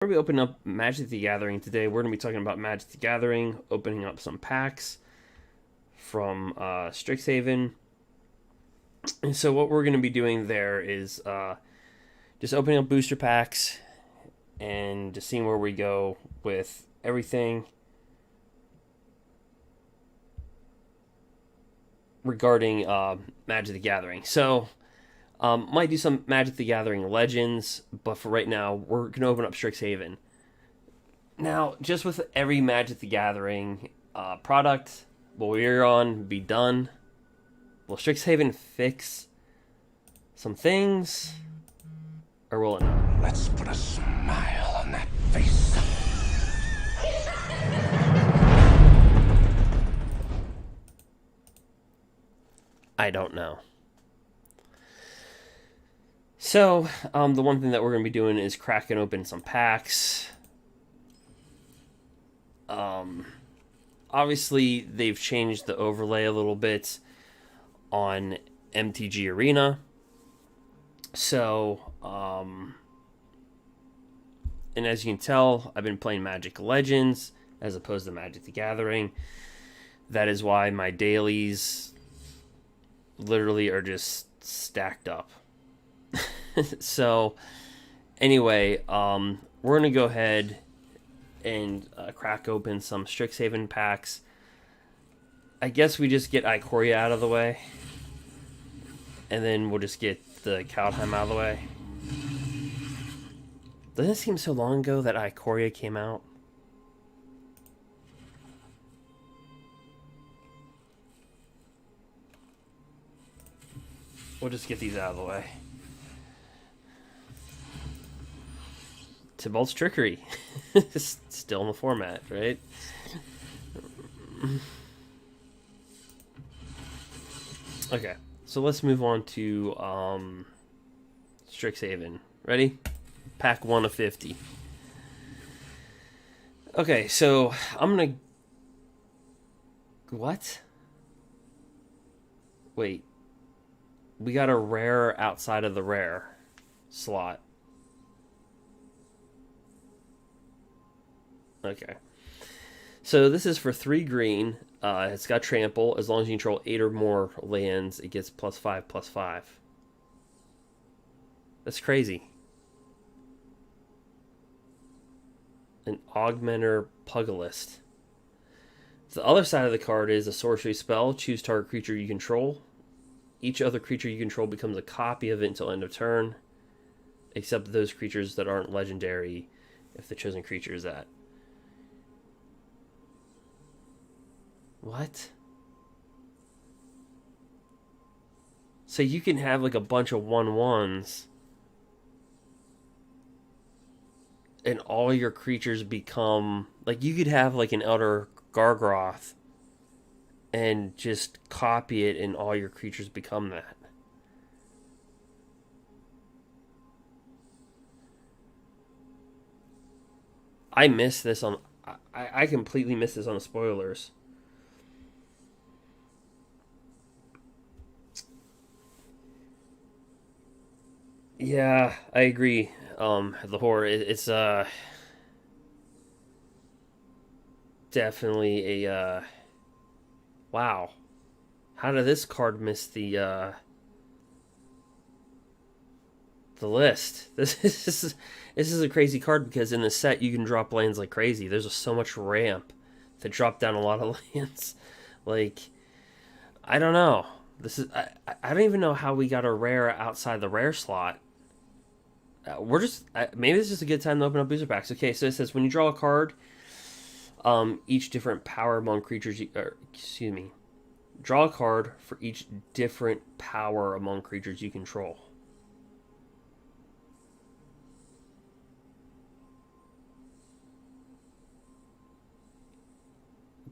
We're going to be opening up Magic the Gathering today. We're going to be talking about Magic the Gathering, opening up some packs from STRIXHAVEN. And so what we're going to be doing there is just opening up booster packs and just seeing where we go with everything regarding Magic the Gathering. So might do some Magic the Gathering Legends, but for right now, we're going to open up STRIXHAVEN. Now, just with every Magic the Gathering product, will we're on be done? Will STRIXHAVEN fix some things? Or will it not? Let's put a smile on that face. I don't know. So, the one thing that we're going to be doing is cracking open some packs. Obviously, they've changed the overlay a little bit on MTG Arena. So, and as you can tell, I've been playing Magic Legends as opposed to Magic the Gathering. That is why my dailies literally are just stacked up. So, anyway, we're going to go ahead and crack open some STRIXHAVEN packs. I guess we just get Ikoria out of the way. And then we'll just get the Kaldheim out of the way. Doesn't it seem so long ago that Ikoria came out? We'll just get these out of the way. Tybalt's Trickery. Still in the format, right? Okay, so let's move on to STRIXHAVEN. Ready? Pack 1 of 50. Okay, so I'm gonna... What? Wait. We got a rare outside of the rare slot. Okay. So this is for 3 green. It's got trample. As long as you control 8 or more lands, it gets +5/+5. That's crazy. An Augmenter Pugilist. The other side of the card is a sorcery spell. Choose target creature you control. Each other creature you control becomes a copy of it until end of turn, except those creatures that aren't legendary if the chosen creature is that. What? So you can have like a bunch of 1/1s and all your creatures become... Like you could have like an Elder Gargroth and just copy it and all your creatures become that. I missed this on... I completely missed this on the spoilers. Yeah, I agree. The horror, it's definitely a wow. How did this card miss the list? This is a crazy card because in the set you can drop lands like crazy. There's so much ramp to drop down a lot of lands. Like, I don't know. I don't even know how we got a rare outside the rare slot. We're just maybe this is just a good time to open up booster packs. Okay, so it says when you draw a card, each different power among creatures. Draw a card for each different power among creatures you control.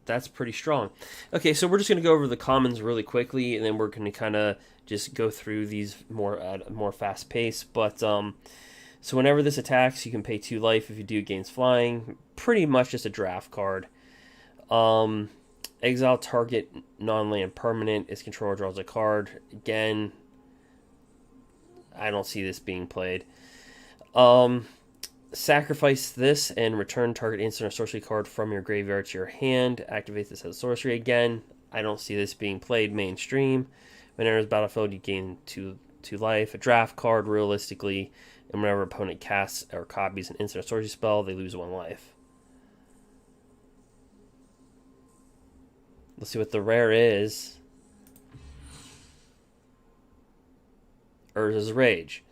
That's pretty strong. Okay, so we're just going to go over the commons really quickly, and then we're going to kind of just go through these more at a more fast pace. But so whenever this attacks, you can pay 2 life. If you do, it gains flying. Pretty much just a draft card. Exile target non-land permanent. Its controller draws a card. Again, I don't see this being played. Sacrifice this and return target instant or sorcery card from your graveyard to your hand. Activate this as sorcery again. I don't see this being played mainstream. When it enters battlefield, you gain two life. A draft card, realistically, and whenever opponent casts or copies an instant or sorcery spell, they lose 1 life. Let's see what the rare is. Urza's Rage.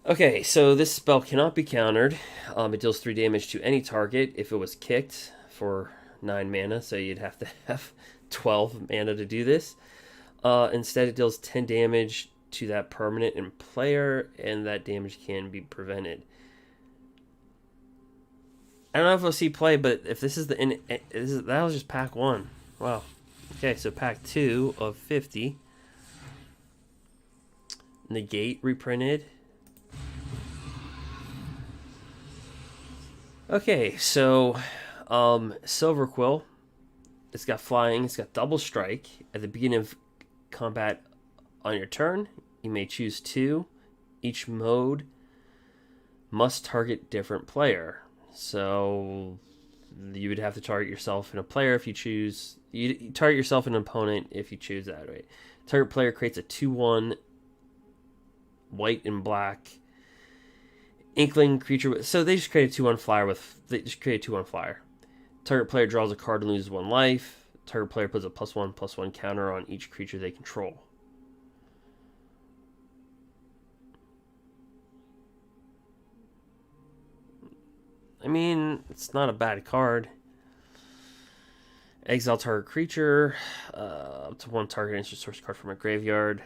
Okay, so this spell cannot be countered. It deals 3 damage to any target if it was kicked for 9 mana, so you'd have to have 12 mana to do this. Instead, it deals 10 damage to that permanent and player, and that damage can be prevented. I don't know if we'll see play, but if this is that was just pack 1. Wow. Okay, so pack 2 of 50. Negate reprinted. Okay, so Silver Quill. It's got flying. It's got double strike. At the beginning of combat on your turn, you may choose 2. Each mode must target different player. So you would have to target yourself and a player if you choose. You target yourself and an opponent if you choose that, right? Target player creates a 2/1 white and black Inkling creature. So they just create a 2/1 flyer Target player draws a card and loses 1 life. Target player puts a +1/+1 counter on each creature they control. I mean, it's not a bad card. Exile target creature. Up to 1 target instant source card from a graveyard.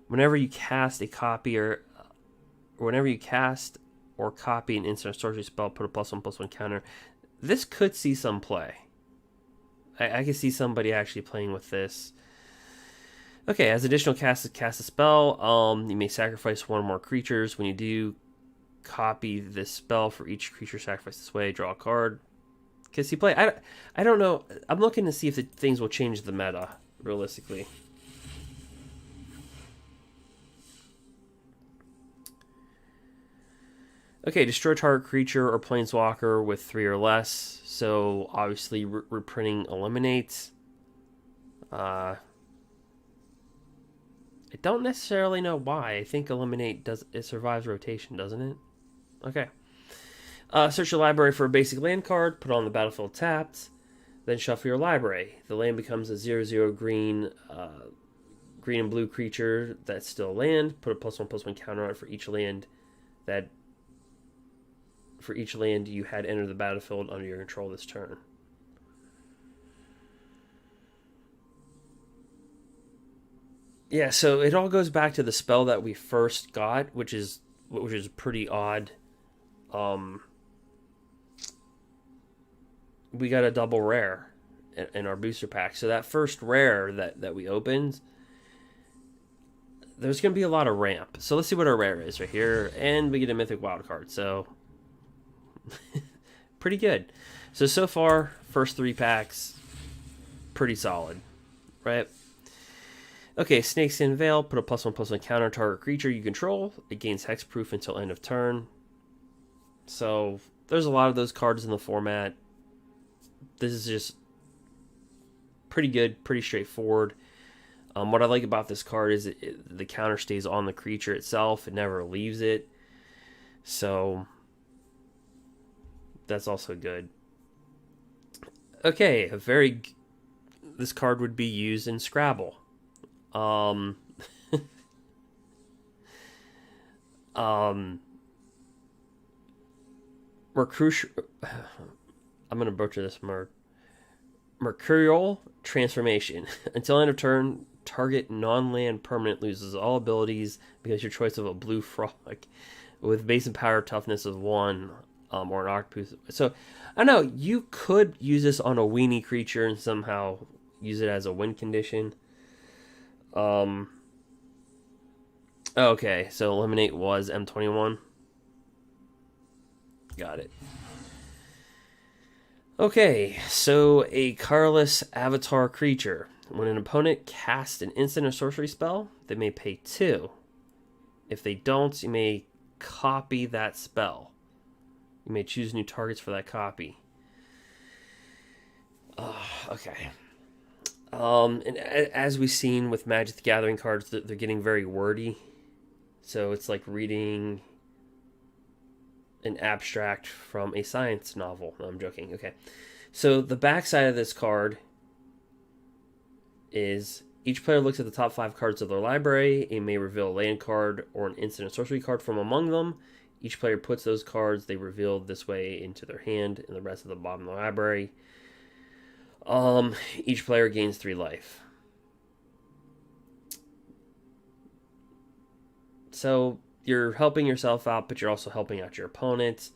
Whenever you cast a copy or copy an instant or sorcery spell, put a +1/+1 counter. This could see some play. I can see somebody actually playing with this. Okay, as additional cast a spell, you may sacrifice 1 or more creatures. When you do, copy this spell for each creature sacrificed this way. Draw a card. Can see play. I don't know. I'm looking to see if the things will change the meta realistically. Okay, destroy target creature or planeswalker with 3 or less. So obviously reprinting eliminates. I don't necessarily know why. I think eliminate survives rotation, doesn't it? Okay. Search your library for a basic land card. Put it on the battlefield tapped. Then shuffle your library. The land becomes a 0/0 green and blue creature that's still land. Put a +1/+1 counter on it for each land you had entered the battlefield under your control this turn. Yeah, so it all goes back to the spell that we first got, which is pretty odd. We got a double rare in our booster pack. So that first rare that we opened, there's going to be a lot of ramp. So let's see what our rare is right here. And we get a mythic wild card. So pretty good. So far, first 3 packs, pretty solid, right? Okay, Snakeskin Veil. Put a +1/+1 counter target creature you control. It gains hexproof until end of turn. So there's a lot of those cards in the format. This is just pretty good, pretty straightforward. What I like about this card is the counter stays on the creature itself. It never leaves it. So that's also good. Okay, this card would be used in Scrabble. I'm going to butcher this. Mercurial Transformation. Until end of turn, target non-land permanent loses all abilities because your choice of a blue frog with base and power toughness of 1 or an octopus. So, I don't know. You could use this on a weenie creature and somehow use it as a win condition. Okay, so eliminate was M21. Got it. Okay, so a colorless avatar creature. When an opponent casts an instant or sorcery spell, they may pay 2. If they don't, you may copy that spell. You may choose new targets for that copy. Okay. And as we've seen with Magic the Gathering cards, they're getting very wordy. So it's like reading an abstract from a science novel. No, I'm joking. Okay. So the backside of this card is each player looks at the top 5 cards of their library and may reveal a land card or an instant or sorcery card from among them. Each player puts those cards they revealed this way into their hand and the rest of the bottom of the library. Each player gains 3 life. So you're helping yourself out, but you're also helping out your opponent.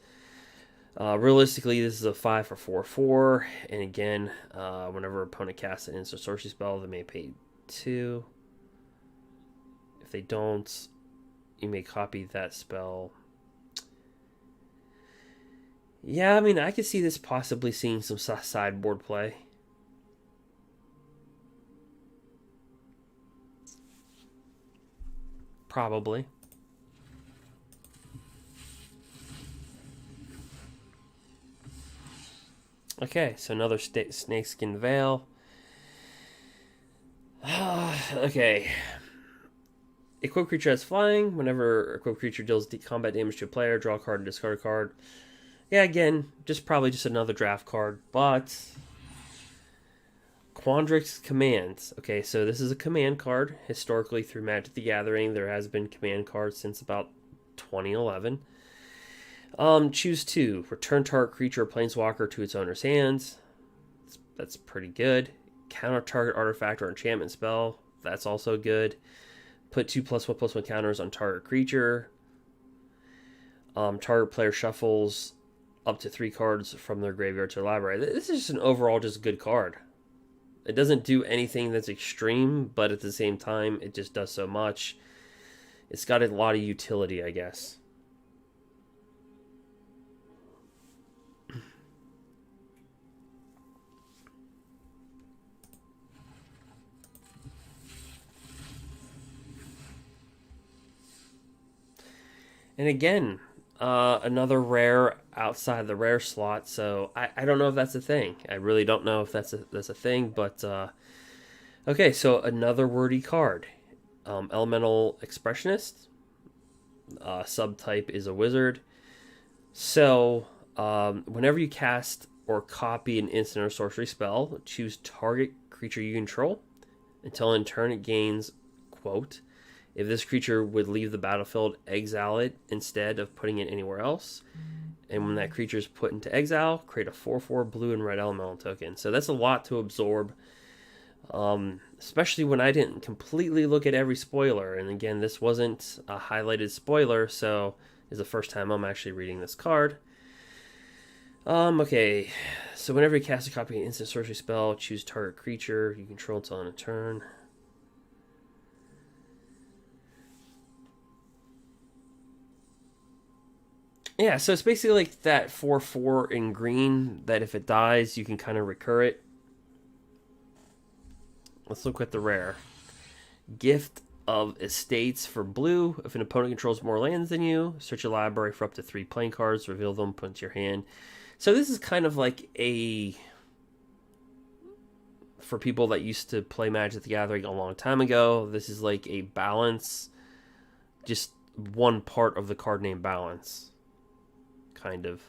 Realistically, this is a 5 for 4/4, and again, whenever opponent casts an instant sorcery spell, they may pay 2. If they don't, you may copy that spell. Yeah, I mean, I could see this possibly seeing some sideboard play. Probably. Okay, so another snakeskin veil. Okay. Equipped creature has flying. Whenever equipped creature deals combat damage to a player, draw a card and discard a card. Yeah, again, probably just another draft card, but Quandrix commands. Okay, so this is a command card. Historically, through Magic the Gathering, there has been command cards since about 2011. Choose 2. Return target creature or planeswalker to its owner's hands. That's pretty good. Counter target artifact or enchantment spell. That's also good. Put 2+1/+1 counters on target creature. Target player shuffles up to 3 cards from their graveyard to their library. This is just an overall just good card. It doesn't do anything that's extreme, but at the same time, it just does so much. It's got a lot of utility, I guess. And again, another rare outside the rare slot. So I don't know if that's a thing. I really don't know if that's a thing. But okay, so another wordy card, Elemental Expressionist. Subtype is a wizard. So whenever you cast or copy an instant or sorcery spell, choose target creature you control until in turn it gains, quote, if this creature would leave the battlefield, exile it instead of putting it anywhere else. And when that creature is put into exile, create a 4/4 blue and red elemental token. So that's a lot to absorb, especially when I didn't completely look at every spoiler. And again, this wasn't a highlighted spoiler, so it's the first time I'm actually reading this card. Okay, so whenever you cast a copy of an instant sorcery spell, choose target creature you control until end of turn. Yeah, so it's basically like that 4/4 in green that if it dies, you can kind of recur it. Let's look at the rare. Gift of Estates for blue. If an opponent controls more lands than you, search your library for up to 3 playing cards, reveal them, put into your hand. So this is kind of like for people that used to play Magic the Gathering a long time ago, this is like a balance, just one part of the card name balance. Kind of.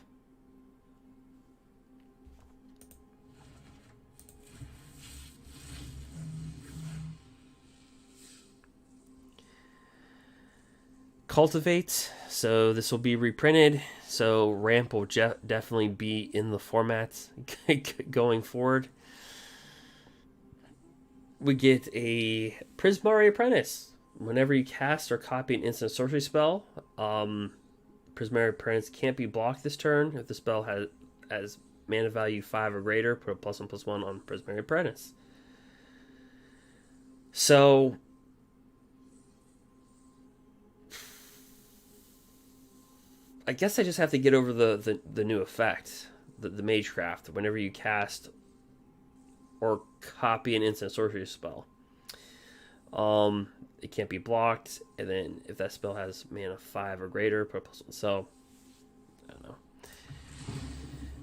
Cultivate. So this will be reprinted. So ramp will definitely be in the format going forward. We get a Prismari Apprentice. Whenever you cast or copy an instant sorcery spell, Prismari Apprentice can't be blocked this turn. If the spell has mana value 5 or greater, put a +1/+1 on Prismari Apprentice. So I guess I just have to get over the new effect, the Magecraft. Whenever you cast or copy an instant sorcery spell, it can't be blocked. And then if that spell has mana 5 or greater, put a +1. So, I don't know.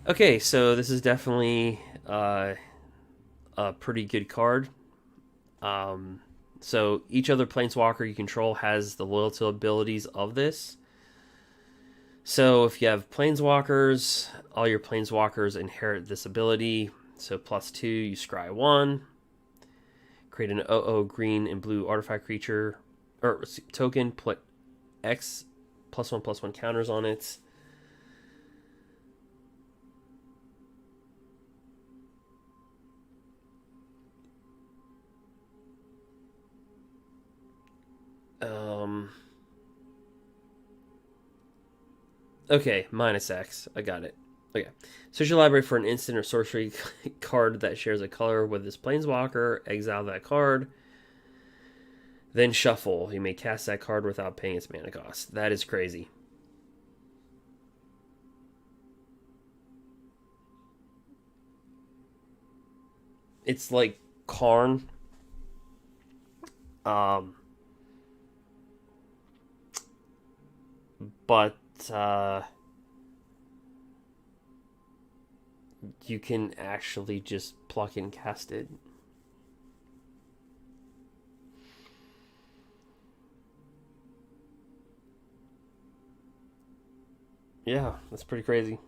Okay, so this is definitely a pretty good card. So each other planeswalker you control has the loyalty abilities of this. So if you have planeswalkers, all your planeswalkers inherit this ability. So +2, you scry 1. Create an 0/0 green and blue artifact creature or token. Put X +1/+1 counters on it. Okay, -X. I got it. Okay. Search your library for an instant or sorcery card that shares a color with this planeswalker. Exile that card. Then shuffle. You may cast that card without paying its mana cost. That is crazy. It's like Karn. But you can actually just pluck and cast it. Yeah, that's pretty crazy.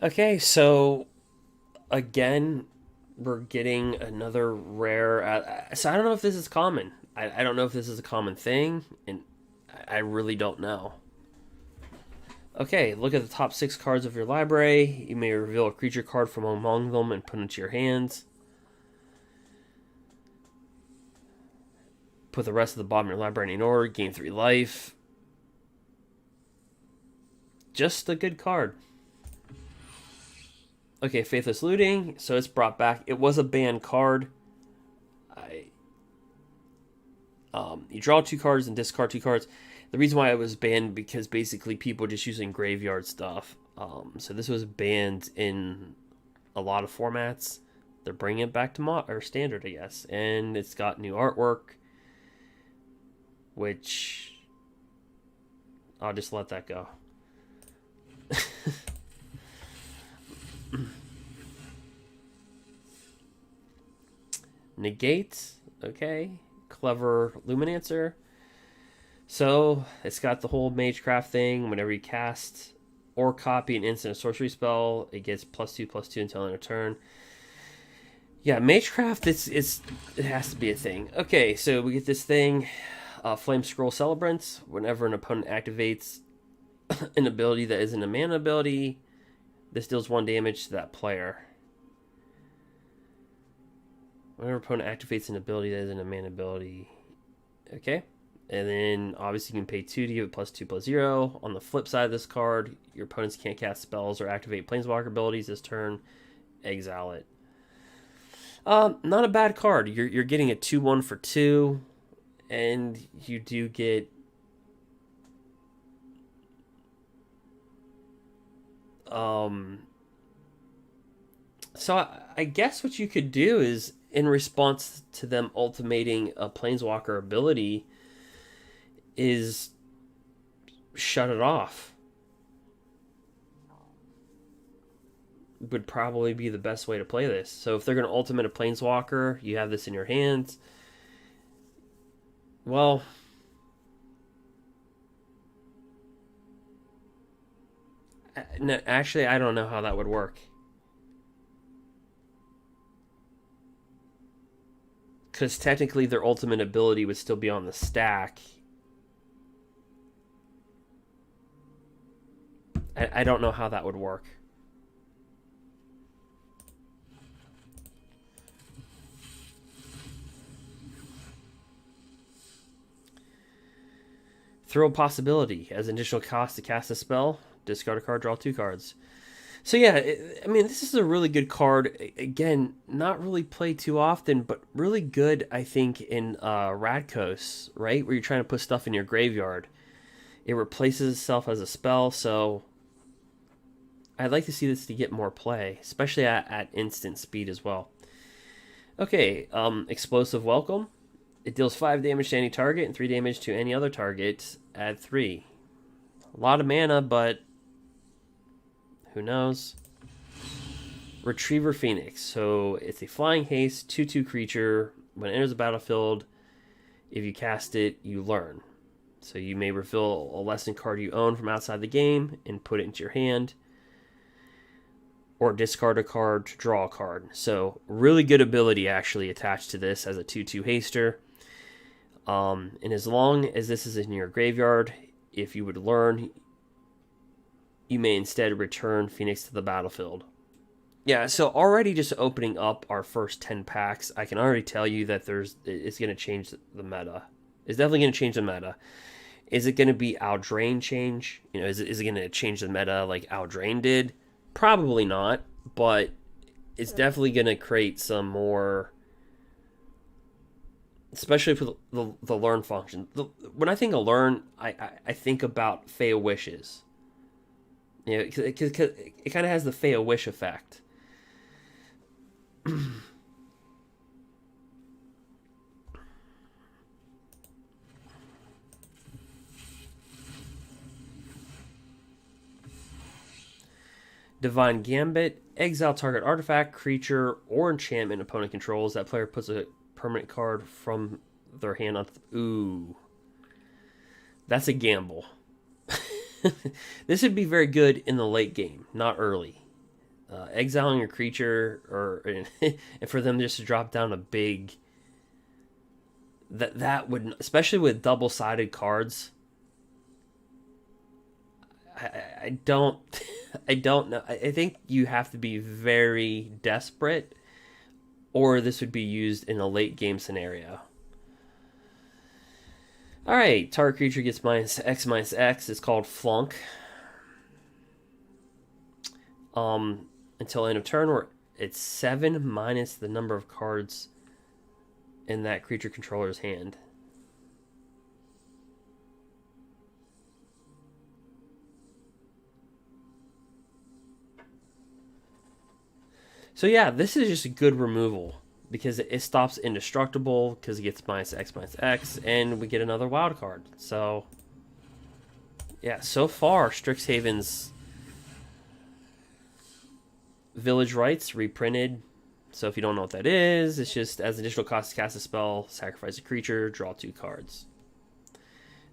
Okay, so again, we're getting another rare. So I don't know if this is common. I don't know if this is a common thing, and I really don't know. Okay, look at the top 6 cards of your library. You may reveal a creature card from among them and put it into your hands. Put the rest of the bottom of your library in order. Gain 3 life. Just a good card. Okay, Faithless Looting. So it's brought back. It was a banned card. You draw 2 cards and discard 2 cards. The reason why it was banned because basically people just using graveyard stuff. So this was banned in a lot of formats. They're bringing it back to standard, I guess, and it's got new artwork, which I'll just let that go. Negate, okay. Clever Luminancer. So it's got the whole Magecraft thing. Whenever you cast or copy an instant or sorcery spell, it gets +2/+2 until end of turn. Yeah, Magecraft, it has to be a thing. Okay, so we get this thing, Flame Scroll Celebrant. Whenever an opponent activates an ability that isn't a mana ability, this deals 1 damage to that player. Whenever an opponent activates an ability that isn't a mana ability. Okay. And then obviously you can pay 2 to give it +2/+0. On the flip side of this card, your opponents can't cast spells or activate planeswalker abilities this turn. Exile it. Not a bad card. You're getting a 2/1 for 2, and you do get so I guess what you could do is, in response to them ultimating a planeswalker ability, is shut it off. Would probably be the best way to play this. So if they're going to ultimate a planeswalker, you have this in your hands. Well, no, actually, I don't know how that would work. Because technically their ultimate ability would still be on the stack. I don't know how that would work. Throw a possibility. As an additional cost to cast a spell, discard a card, draw 2 cards. So yeah, I mean, this is a really good card. Again, not really played too often, but really good, I think, in Radkos, right? Where you're trying to put stuff in your graveyard. It replaces itself as a spell, so I'd like to see this to get more play, especially at instant speed as well. Okay, Explosive Welcome. It deals 5 damage to any target and 3 damage to any other target. Add 3. A lot of mana, but who knows? Retriever Phoenix. So it's a flying haste 2/2 creature. When it enters the battlefield, if you cast it, you learn. So you may reveal a lesson card you own from outside the game and put it into your hand, or discard a card to draw a card. So really good ability actually attached to this as a 2/2 haster. And as long as this is in your graveyard, if you would learn, you may instead return Phoenix to the battlefield. Yeah, so already just opening up our first 10 packs, I can already tell you that it's going to change the meta. It's definitely going to change the meta. Is it going to be Eldraine change? You know, is it going to change the meta like Eldraine did? Probably not, but it's definitely going to create some more, especially for the learn function. When I think of learn, I think about Fey Wishes. You know, because it kind of has the Fey Wish effect. Divine Gambit. Exile target artifact, creature, or enchantment opponent controls. That player puts a permanent card from their hand on... Ooh. That's a gamble. This would be very good in the late game, not early. Exiling your creature, and for them just to drop down a big... That would... Especially with double-sided cards... I don't know. I think you have to be very desperate, or this would be used in a late game scenario. All right, target creature gets -X/-X. It's called Flunk. Until end of turn, where it's 7 minus the number of cards in that creature controller's hand. So yeah, this is just a good removal because it stops indestructible because it gets -X/-X, and we get another wild card. So yeah, so far Strixhaven's Village Rites reprinted. So if you don't know what that is, it's just as additional cost to cast a spell, sacrifice a creature, draw 2 cards.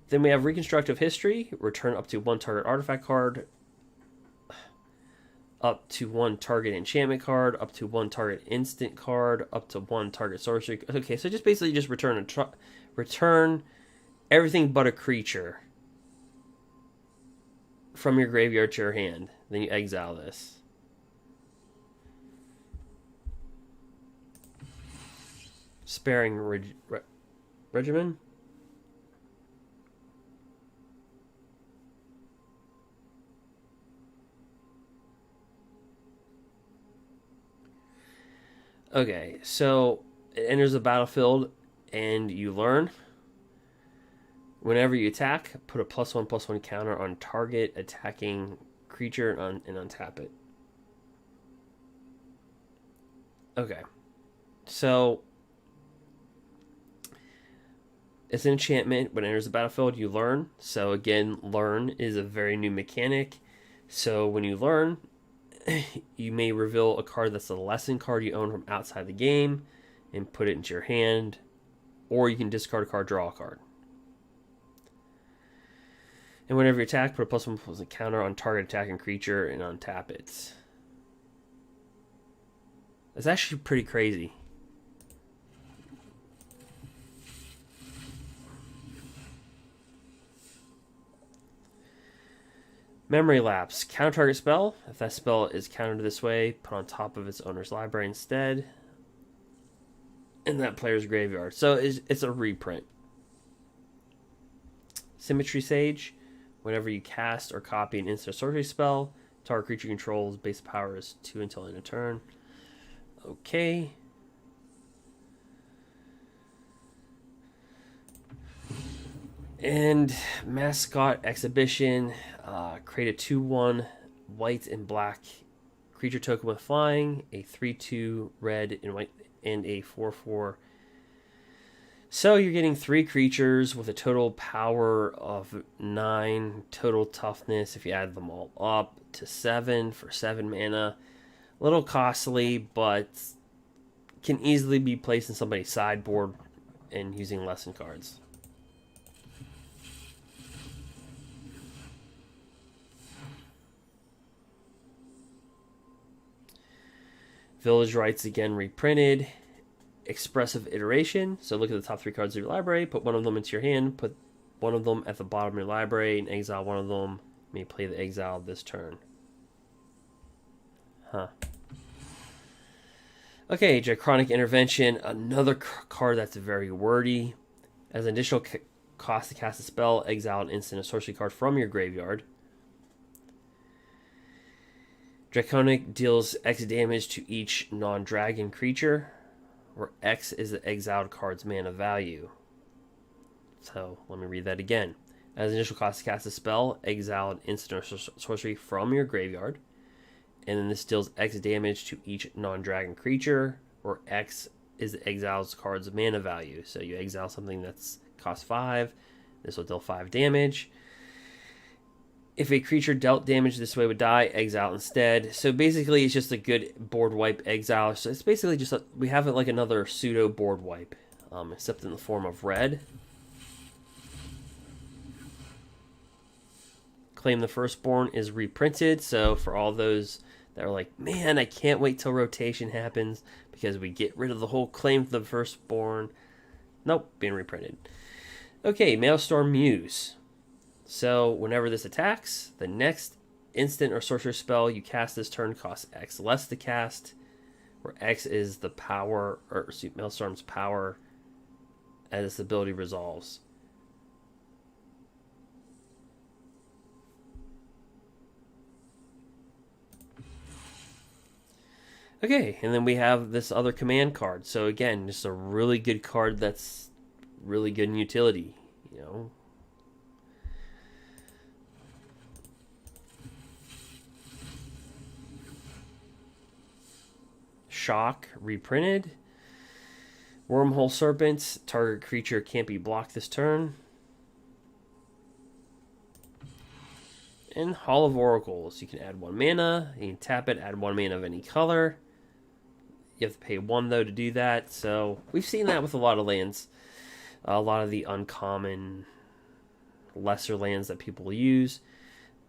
Then we have Reconstructive History, return up to 1 target artifact card, up to 1 target enchantment card, up to 1 target instant card, up to 1 target sorcery. Okay, so just basically just return everything but a creature from your graveyard to your hand. Then you exile this. Sparing Regimen. Okay, so it enters the battlefield and you learn. Whenever you attack, put a +1/+1 counter on target attacking creature and untap it. Okay, so it's an enchantment. When it enters the battlefield, you learn. So again, learn is a very new mechanic. So when you learn, you may reveal a card that's a lesson card you own from outside the game and put it into your hand, or you can discard a card, draw a card. And whenever you attack, put a +1/+1 counter on target attacking creature and untap it. That's actually pretty crazy. Memory Lapse. Counter target spell. If that spell is countered this way, put on top of its owner's library instead. In that player's graveyard. So it's a reprint. Symmetry Sage. Whenever you cast or copy an instant sorcery spell, target creature controls base power is 2 until end of turn. Okay. And Mascot Exhibition, create a 2/1 white and black creature token with flying, a 3/2 red and white, and a 4/4. So you're getting 3 creatures with a total power of 9, total toughness if you add them all up to 7 for 7 mana. A little costly, but can easily be placed in somebody's sideboard and using lesson cards. Village Rites again reprinted. Expressive Iteration. So look at the top 3 cards of your library, put one of them into your hand, put one of them at the bottom of your library, and exile one of them. You may play the exile this turn. Huh. Okay, Draconic Intervention. Another card that's very wordy. As an additional cost to cast a spell, exile an instant or sorcery card from your graveyard. Draconic deals X damage to each non-dragon creature, where X is the exiled card's mana value. So, let me read that again. As initial cost to cast a spell, exile an instant or sorcery from your graveyard. And then this deals X damage to each non-dragon creature, where X is the exiled card's mana value. So you exile something that's cost 5, this will deal 5 damage. If a creature dealt damage this way would die, exile instead. So basically, it's just a good board wipe exile. So it's basically just we have it like another pseudo board wipe, except in the form of red. Claim the Firstborn is reprinted. So for all those that are like, man, I can't wait till rotation happens because we get rid of the whole Claim the Firstborn. Nope, being reprinted. Okay, Maelstrom Muse. So whenever this attacks, the next instant or sorcerer spell you cast this turn costs X less to cast, where X is the power, or Maelstrom's power as this ability resolves. Okay, and then we have this other command card. So again, just a really good card that's really good in utility, you know. Shock reprinted. Wormhole Serpents. Target creature can't be blocked this turn. And Hall of Oracles. You can add 1 mana. You can tap it, add 1 mana of any color. You have to pay 1 though to do that. So we've seen that with a lot of lands. A lot of the uncommon lesser lands that people use.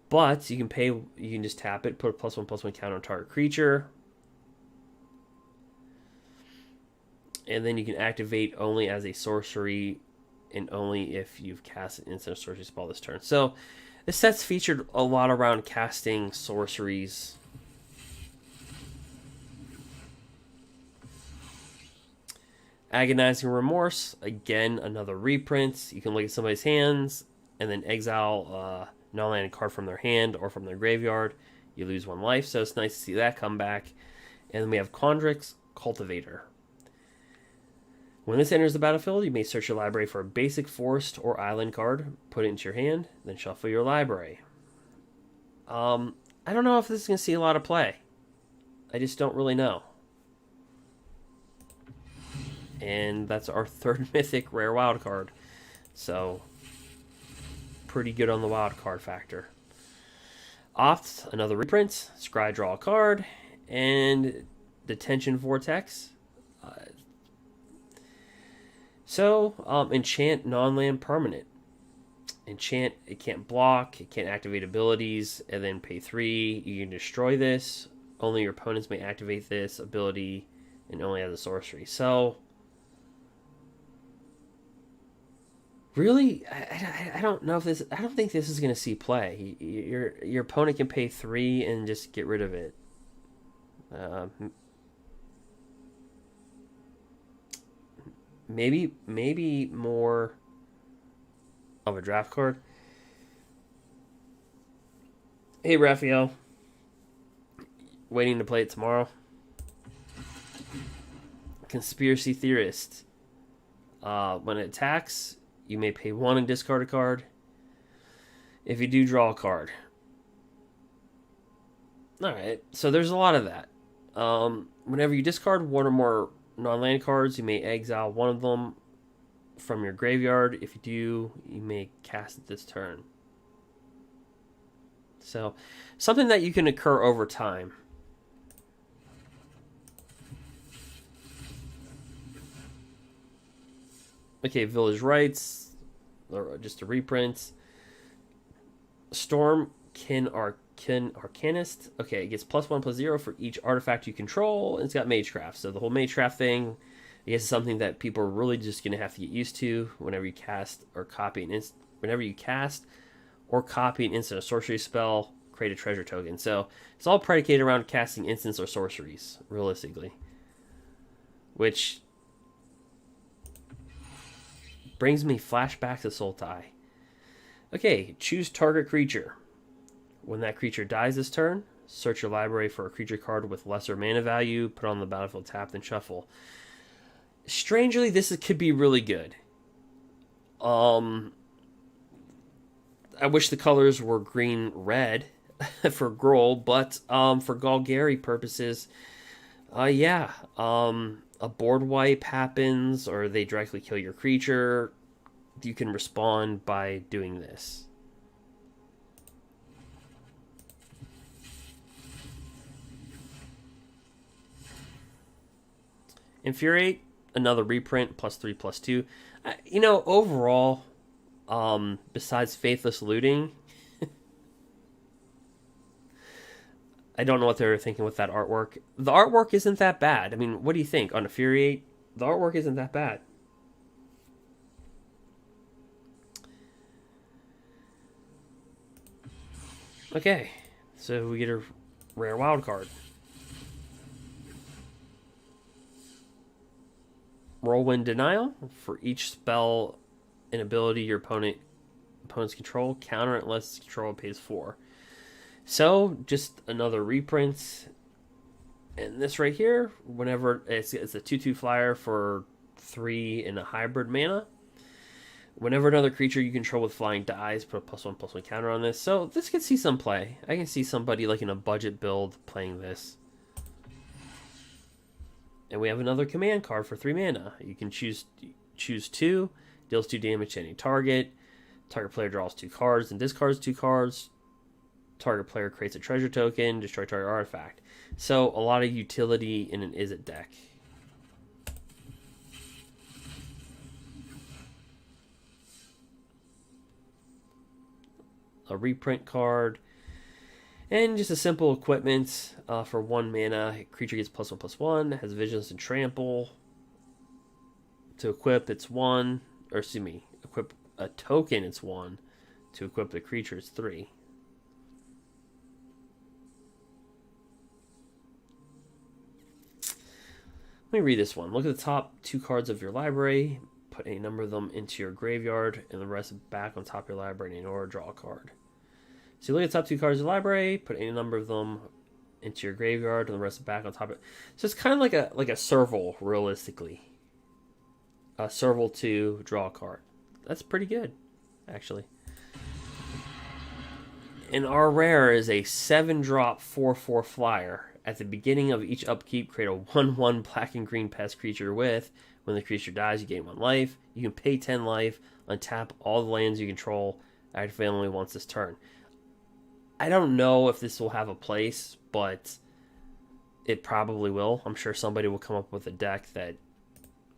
But you can pay, you can just tap it, put a +1/+1 counter on target creature. And then you can activate only as a sorcery and only if you've cast an instant or sorcery spell this turn. So this set's featured a lot around casting sorceries. Agonizing Remorse, again, another reprint. You can look at somebody's hands and then exile non-landed card from their hand or from their graveyard. You lose 1 life, so it's nice to see that come back. And then we have Condrix Cultivator. When this enters the battlefield, you may search your library for a basic forest or island card, put it into your hand, then shuffle your library. I don't know if this is going to see a lot of play. I just don't really know. And that's our 3rd mythic rare wild card. So, pretty good on the wild card factor. Opt, another reprint. Scry, draw a card. And Detention Vortex. Enchant non-land permanent. Enchant, it can't block, it can't activate abilities, and then pay 3. You can destroy this. Only your opponents may activate this ability, and only as a sorcery. So, really, I don't know if this. I don't think this is going to see play. Your opponent can pay 3 and just get rid of it. Maybe more of a draft card. Hey, Raphael. Waiting to play it tomorrow. Conspiracy Theorist. When it attacks, you may pay 1 and discard a card. If you do, draw a card. Alright, so there's a lot of that. Whenever you discard 1 or more non-land cards, you may exile 1 of them from your graveyard. If you do, you may cast it this turn. So, something that you can occur over time. Okay, Village Rites, or just a reprint. Stormkin Arcanist. Okay, it gets +1/+0 for each artifact you control, and it's got Magecraft. So the whole Magecraft thing, I guess, is something that people are really just going to have to get used to whenever you cast or copy an instant. Whenever you cast or copy an instant or sorcery spell, create a treasure token. So it's all predicated around casting instants or sorceries, realistically. Which brings me flashback to Sultai. Okay, choose target creature. When that creature dies this turn, search your library for a creature card with lesser mana value, put it on the battlefield tapped, and shuffle. Strangely, this could be really good. I wish the colors were green-red for gruul, but for Golgari purposes, yeah. A board wipe happens, or they directly kill your creature. You can respond by doing this. Infuriate, another reprint, +3/+2. You know, overall, besides Faithless Looting, I don't know what they were thinking with that artwork. The artwork isn't that bad. I mean, what do you think on Infuriate? The artwork isn't that bad. Okay, so we get a rare wild card. Whirlwind Denial. For each spell and ability your opponent's control, counter it unless its control pays 4. So, just another reprint. And this right here, whenever it's a 2/2 flyer for 3 and a hybrid mana. Whenever another creature you control with flying dies, put a +1/+1 counter on this. So this could see some play. I can see somebody like in a budget build playing this. And we have another command card for 3 mana. You can choose 2, deals 2 damage to any target. Target player draws 2 cards and discards 2 cards. Target player creates a treasure token, destroy target artifact. So a lot of utility in an Izzet deck. A reprint card, and just a simple equipment for 1 mana. Creature gets +1/+1, has vigilance and trample. To equip, it's 1, or excuse me, equip a token, it's 1. To equip the creature, it's 3. Let me read this one. Look at the top 2 cards of your library. Put a number of them into your graveyard, and the rest back on top of your library in order, draw a card. So you look at the top 2 cards of the library, put any number of them into your graveyard, and the rest back on top of it. So it's kind of like a serval, realistically. A serval to draw a card. That's pretty good, actually. And our rare is a 7-drop 4/4 flyer. At the beginning of each upkeep, create a 1/1 black and green pest creature with. When the creature dies, you gain 1 life. You can pay 10 life, untap all the lands you control, activate only once this turn. I don't know if this will have a place, but it probably will. I'm sure somebody will come up with a deck that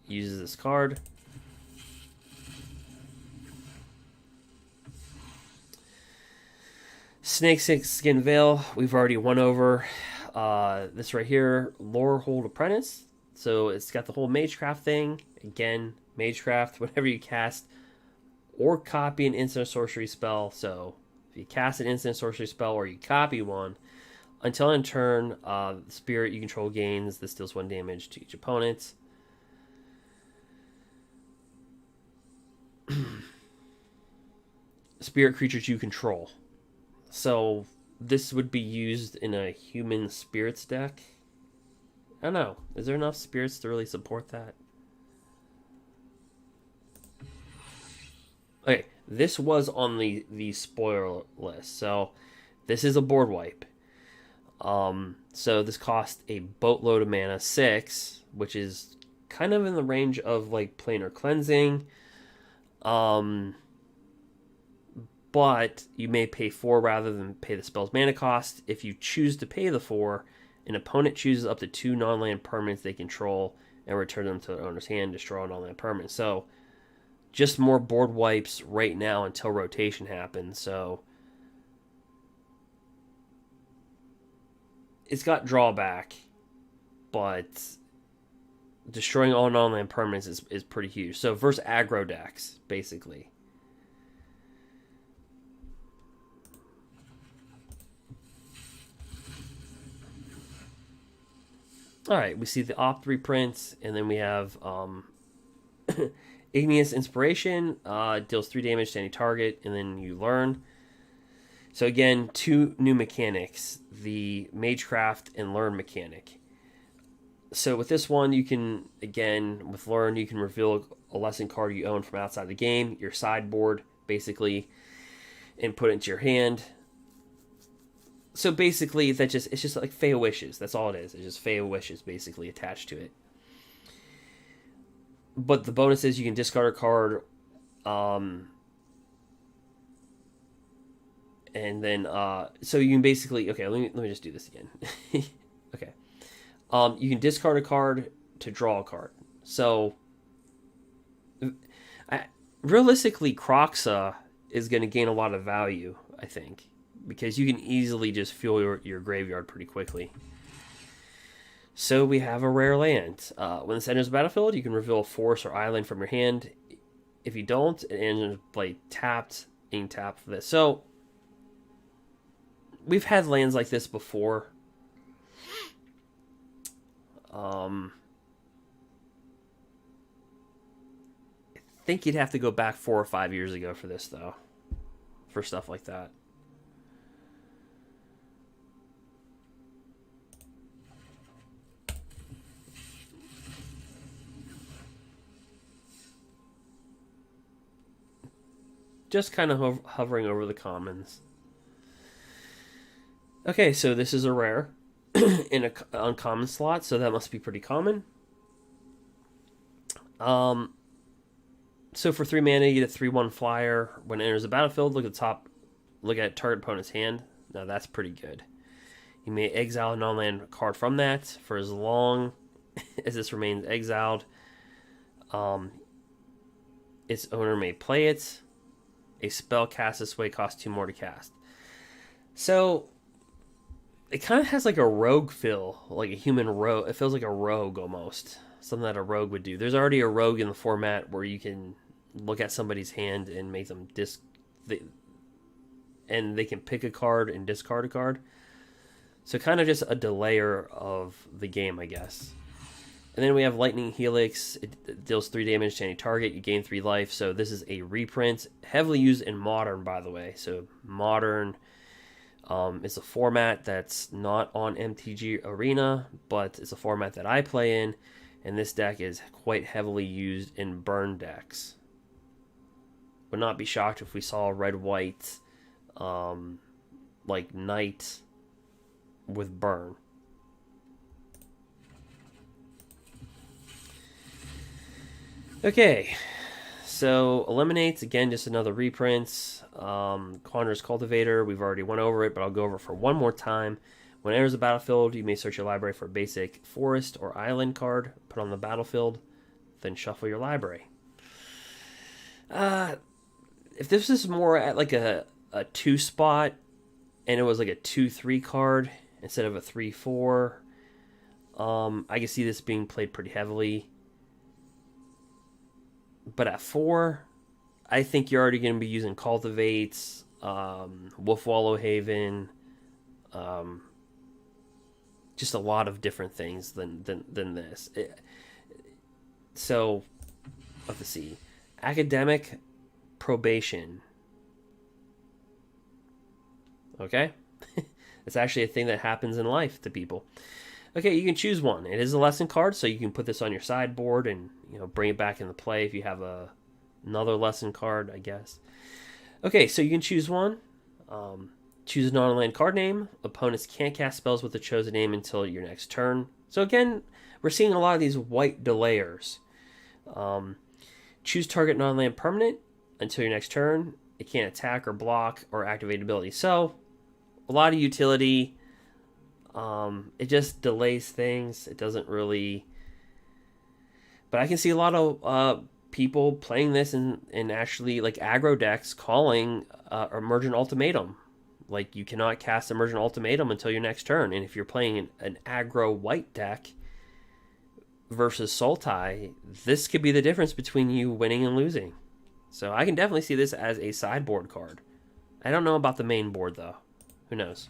uses this card. Snakeskin Veil, we've already won over. This right here, Lorehold Apprentice. So it's got the whole Magecraft thing. Again, Magecraft, whenever you cast or copy an instant sorcery spell. So if you cast an instant sorcery spell or you copy one, until in turn, the spirit you control gains. This deals 1 damage to each opponent. Spirit creatures you control. So this would be used in a human spirits deck. I don't know. Is there enough spirits to really support that? Okay, this was on the spoiler list, so this is a board wipe. So this cost a boatload of mana, 6, which is kind of in the range of like planar cleansing. But you may pay 4 rather than pay the spell's mana cost. If you choose to pay the 4, an opponent chooses up to 2 non-land permanents they control and return them to their owner's hand, destroy a non-land permanent. So just more board wipes right now until rotation happens. So it's got drawback, but destroying all non-land permanents is pretty huge. So versus aggro decks, basically. Alright, we see the Op 3 prints, and then we have Igneous Inspiration, deals 3 damage to any target, and then you learn. So again, 2 new mechanics, the Magecraft and Learn mechanic. So with this one, you can, again, with Learn, you can reveal a lesson card you own from outside the game, your sideboard, basically, and put it into your hand. So basically, it's just like Fey Wishes. That's all it is. It's just Fey Wishes, basically, attached to it. But the bonus is you can discard a card, and then, so you can basically, okay, let me just do this again. Okay. You can discard a card to draw a card. So, realistically, Kroxa is going to gain a lot of value, I think, because you can easily just fuel your graveyard pretty quickly. So we have a rare land. When this enters the battlefield, you can reveal a forest or island from your hand. If you don't, it ends like tapped, and tap for this. So we've had lands like this before. I think you'd have to go back 4 or 5 years ago for this, though, for stuff like that. Just kind of hovering over the commons. Okay, so this is a rare in an uncommon slot, so that must be pretty common. So for 3 mana, you get a 3/1 flyer. When it enters the battlefield, look at the top, look at target opponent's hand. Now that's pretty good. You may exile a non-land card from that for as long as this remains exiled. Its owner may play it. A spell cast this way costs 2 more to cast. So it kind of has like a rogue feel, like a human rogue. It feels like a rogue almost. Something that a rogue would do. There's already a rogue in the format where you can look at somebody's hand and make them and they can pick a card and discard a card. So kind of just a delayer of the game, I guess. And then we have Lightning Helix. It deals 3 damage to any target. You gain 3 life. So this is a reprint. Heavily used in Modern, by the way. So Modern is a format that's not on MTG Arena, but it's a format that I play in. And this deck is quite heavily used in burn decks. Would not be shocked if we saw red-white, like Knight with burn. Okay, so Eliminates, again, just another reprint. Quander's Cultivator, we've already went over it, but I'll go over it for one more time. When it enters the battlefield, you may search your library for a basic forest or island card, put on the battlefield, then shuffle your library. If this is more at like a 2 spot, and it was like a 2/3 card instead of a 3/4, I can see this being played pretty heavily. But at 4, I think you're already going to be using Cultivates, Wolf Wallow Haven, just a lot of different things than this. So, let's see. Academic Probation. Okay? It's actually a thing that happens in life to people. Okay, you can choose one. It is a lesson card, so you can put this on your sideboard and bring it back into play if you have a Another lesson card, I guess. Okay, so you can choose one. Choose a non-land card name. Opponents can't cast spells with the chosen name until your next turn. So again, we're seeing a lot of these white delayers. Choose target non-land permanent until your next turn. It can't attack or block or activate ability. So, a lot of utility. It just delays things. It doesn't really... But I can see a lot of people playing this in actually like aggro decks calling Emergent Ultimatum. Like, you cannot cast Emergent Ultimatum until your next turn. And if you're playing an aggro white deck versus Sultai, this could be the difference between you winning and losing. So I can definitely see this as a sideboard card. I don't know about the main board, though. Who knows?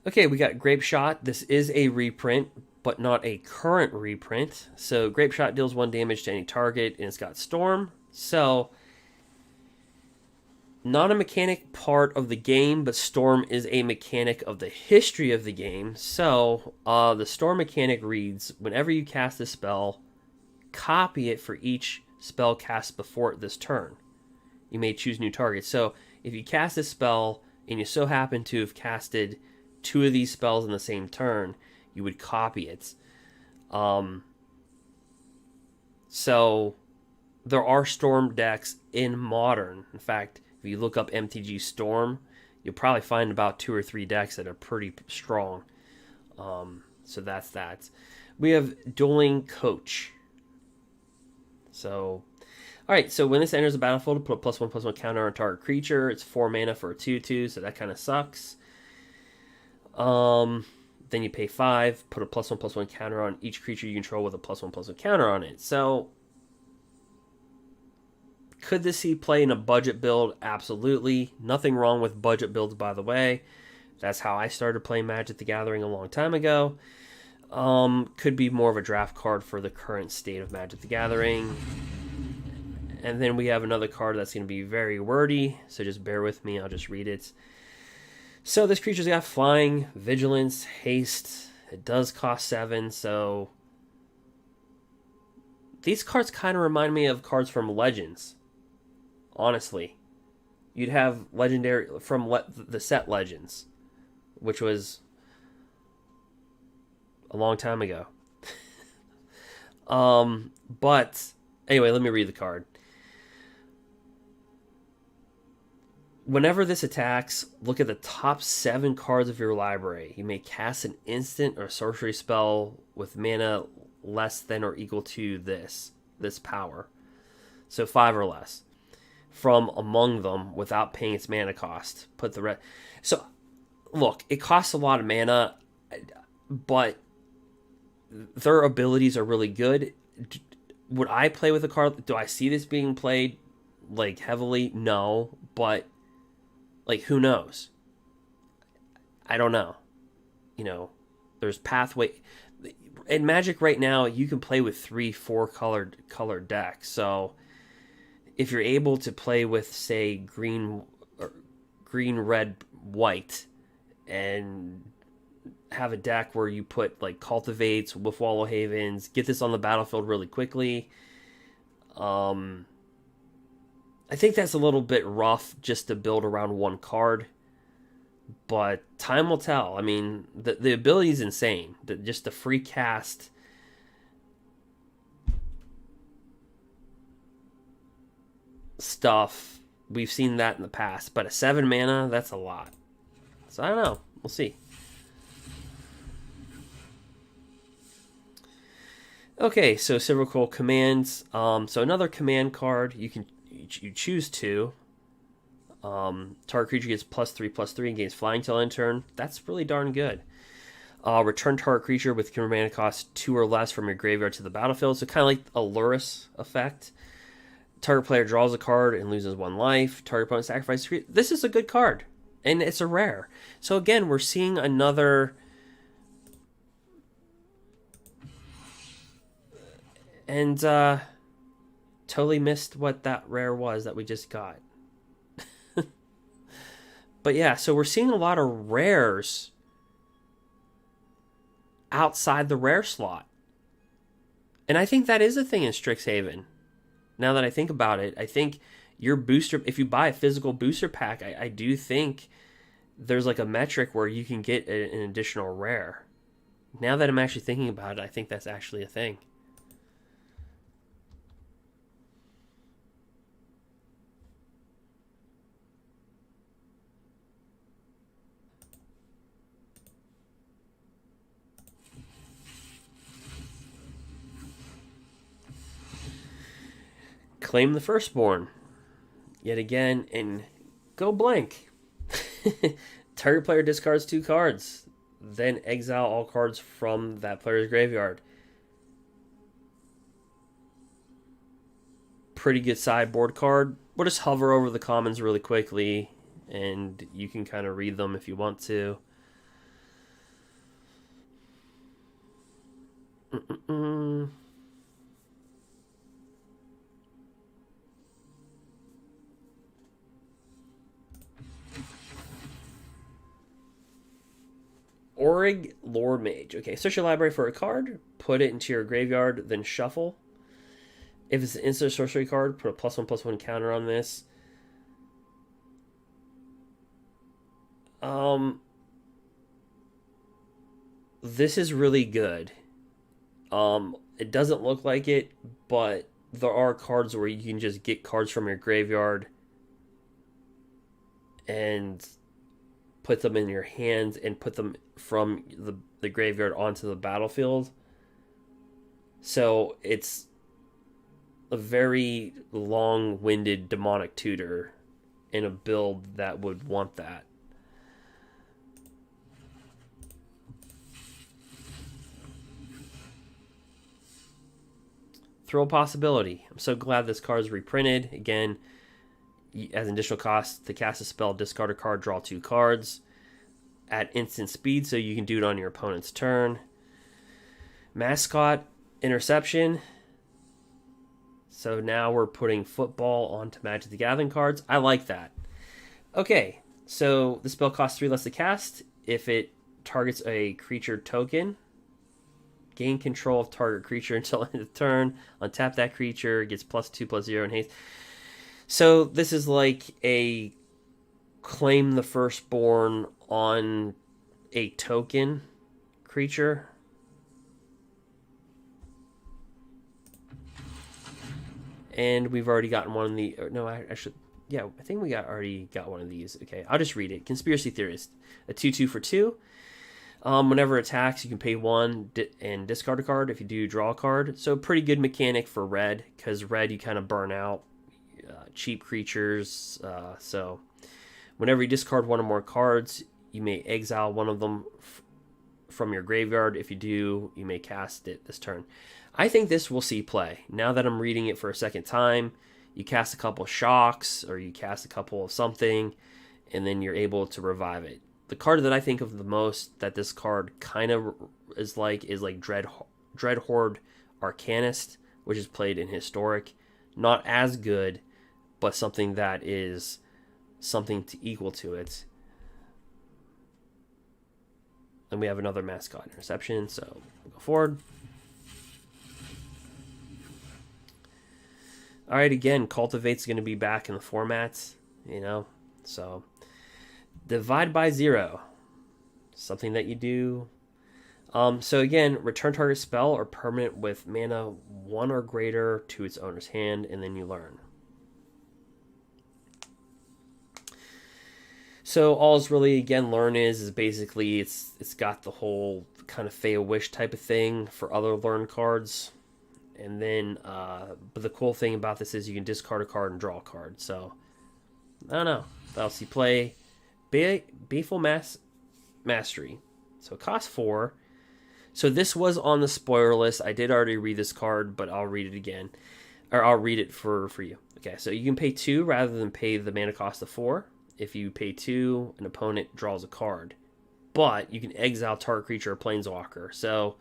Okay, we got Grape Shot. This is a reprint, but not a current reprint. So Grape Shot deals 1 damage to any target, and it's got Storm. So, not a mechanic part of the game, but Storm is a mechanic of the history of the game. So, the Storm mechanic reads, whenever you cast a spell, copy it for each spell cast before this turn. You may choose new targets. So, if you cast a spell, and you so happen to have casted 2 of these spells in the same turn, you would copy it. So there are Storm decks in Modern. In fact, if you look up MTG Storm, you'll probably find about 2 or 3 decks that are pretty strong. So that's that. We have Dueling Coach. So, alright, so when this enters the battlefield, put a +1/+1 counter on target creature. It's 4 mana for a 2/2, so that kind of sucks. Then you pay 5, put a +1/+1 counter on each creature you control with a +1/+1 counter on it. So, could this see play in a budget build? Absolutely. Nothing wrong with budget builds, by the way. That's how I started playing Magic the Gathering a long time ago. Could be more of a draft card for the current state of Magic the Gathering. And then we have another card that's going to be very wordy, so just bear with me, I'll just read it. So this creature's got Flying, Vigilance, Haste. It does cost 7, so... These cards kind of remind me of cards from Legends. Honestly. You'd have Legendary... From the set Legends. Which was... a long time ago. But... Anyway, let me read the card. Whenever this attacks, look at the top 7 cards of your library. You may cast an instant or sorcery spell with mana less than or equal to this power. So 5 or less. From among them without paying its mana cost. Put the red. So, look, it costs a lot of mana, but their abilities are really good. Would I play with a card? Do I see this being played like heavily? No, but like, who knows? I don't know. You know, there's pathway. In Magic right now, you can play with 3-4 colored decks. So if you're able to play with, say, green, red, white, and have a deck where you put like Cultivates with Wallow Havens, get this on the battlefield really quickly. I think that's a little bit rough just to build around one card, but time will tell. I mean, the ability is insane. Just the free cast stuff, we've seen that in the past, but a 7 mana, that's a lot. So I don't know. We'll see. Okay, so several commands. So another command card, you choose 2. Target creature gets +3/+3 and gains flying till end turn. That's really darn good. Return target creature with convert mana cost 2 or less from your graveyard to the battlefield. So kind of like a Lurrus effect. Target player draws a card and loses 1 life. Target opponent sacrifices creature. This is a good card, and it's a rare. So again, we're seeing another... And totally missed what that rare was that we just got. But yeah, so we're seeing a lot of rares outside the rare slot. And I think that is a thing in Strixhaven. Now that I think about it, I think your booster, if you buy a physical booster pack, I do think there's like a metric where you can get an additional rare. Now that I'm actually thinking about it, I think that's actually a thing. Claim the Firstborn. Yet again, and go blank. Target player discards 2 cards. Then exile all cards from that player's graveyard. Pretty good sideboard card. We'll just hover over the commons really quickly, and you can kind of read them if you want to. Orig Lore Mage. Okay, search your library for a card, put it into your graveyard, then shuffle. If it's an instant sorcery card, put a +1/+1 counter on this. This is really good. It doesn't look like it, but there are cards where you can just get cards from your graveyard and put them in your hands and put them from the graveyard onto the battlefield. So it's a very long-winded demonic tutor in a build that would want that. Throw a Possibility. I'm so glad this card is reprinted. Again, as an additional cost to cast a spell, discard a card, draw 2 cards at instant speed, so you can do it on your opponent's turn. Mascot Interception. So now we're putting football onto Magic the Gathering cards. I like that. Okay, so the spell costs 3 less to cast. If it targets a creature token, gain control of target creature until end of turn. Untap that creature, gets +2/+0 in haste. So this is like a claim the Firstborn on a token creature. And we've already gotten one of the... No, I should... Yeah, I think we already got one of these. Okay, I'll just read it. Conspiracy Theorist. A 2/2 for 2. Whenever it attacks, you can pay 1 and discard a card. If you do, draw a card. So pretty good mechanic for red, because red you kind of burn out cheap creatures. So whenever you discard 1 or more cards, you may exile one of them from your graveyard. If you do, you may cast it this turn. I think this will see play. Now that I'm reading it for a second time, you cast a couple of shocks, or you cast a couple of something, and then you're able to revive it. The card that I think of the most that this card kind of is like Dreadhorde Arcanist, which is played in Historic. Not as good, but something that is something to equal to it. And we have another Mascot Interception, so we'll go forward. Alright, again, Cultivate's going to be back in the formats, so... Divide by 0. Something that you do. So again, return target spell or permanent with mana 1 or greater to its owner's hand, and then you learn. So all it's really, again, learn is basically it's got the whole kind of Fey-a-Wish type of thing for other learn cards. And then, but the cool thing about this is you can discard a card and draw a card. So, I don't know. That'll see play. Baneful Mastery. So it costs 4. So this was on the spoiler list. I did already read this card, but I'll read it again. Or I'll read it for you. Okay, so you can pay 2 rather than pay the mana cost of 4. If you pay 2, an opponent draws a card. But you can exile target creature or planeswalker. So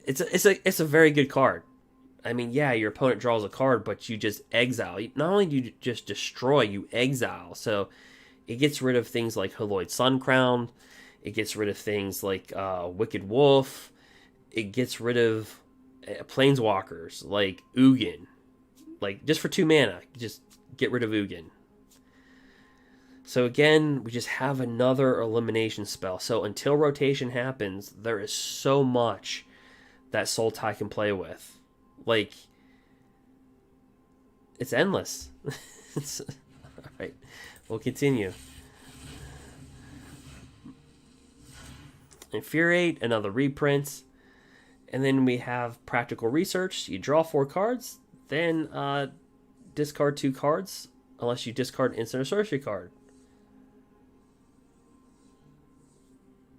it's a very good card. I mean, yeah, your opponent draws a card, but you just exile. Not only do you just destroy, you exile. So it gets rid of things like Haloid Suncrown. It gets rid of things like Wicked Wolf. It gets rid of planeswalkers like Ugin. Like, just for 2 mana, just get rid of Ugin. So again, we just have another elimination spell. So until rotation happens, there is so much that Sultai can play with. Like, it's endless. Alright, we'll continue. Infuriate, another reprint. And then we have Practical Research. You draw 4 cards, then discard 2 cards, unless you discard an instant or sorcery card.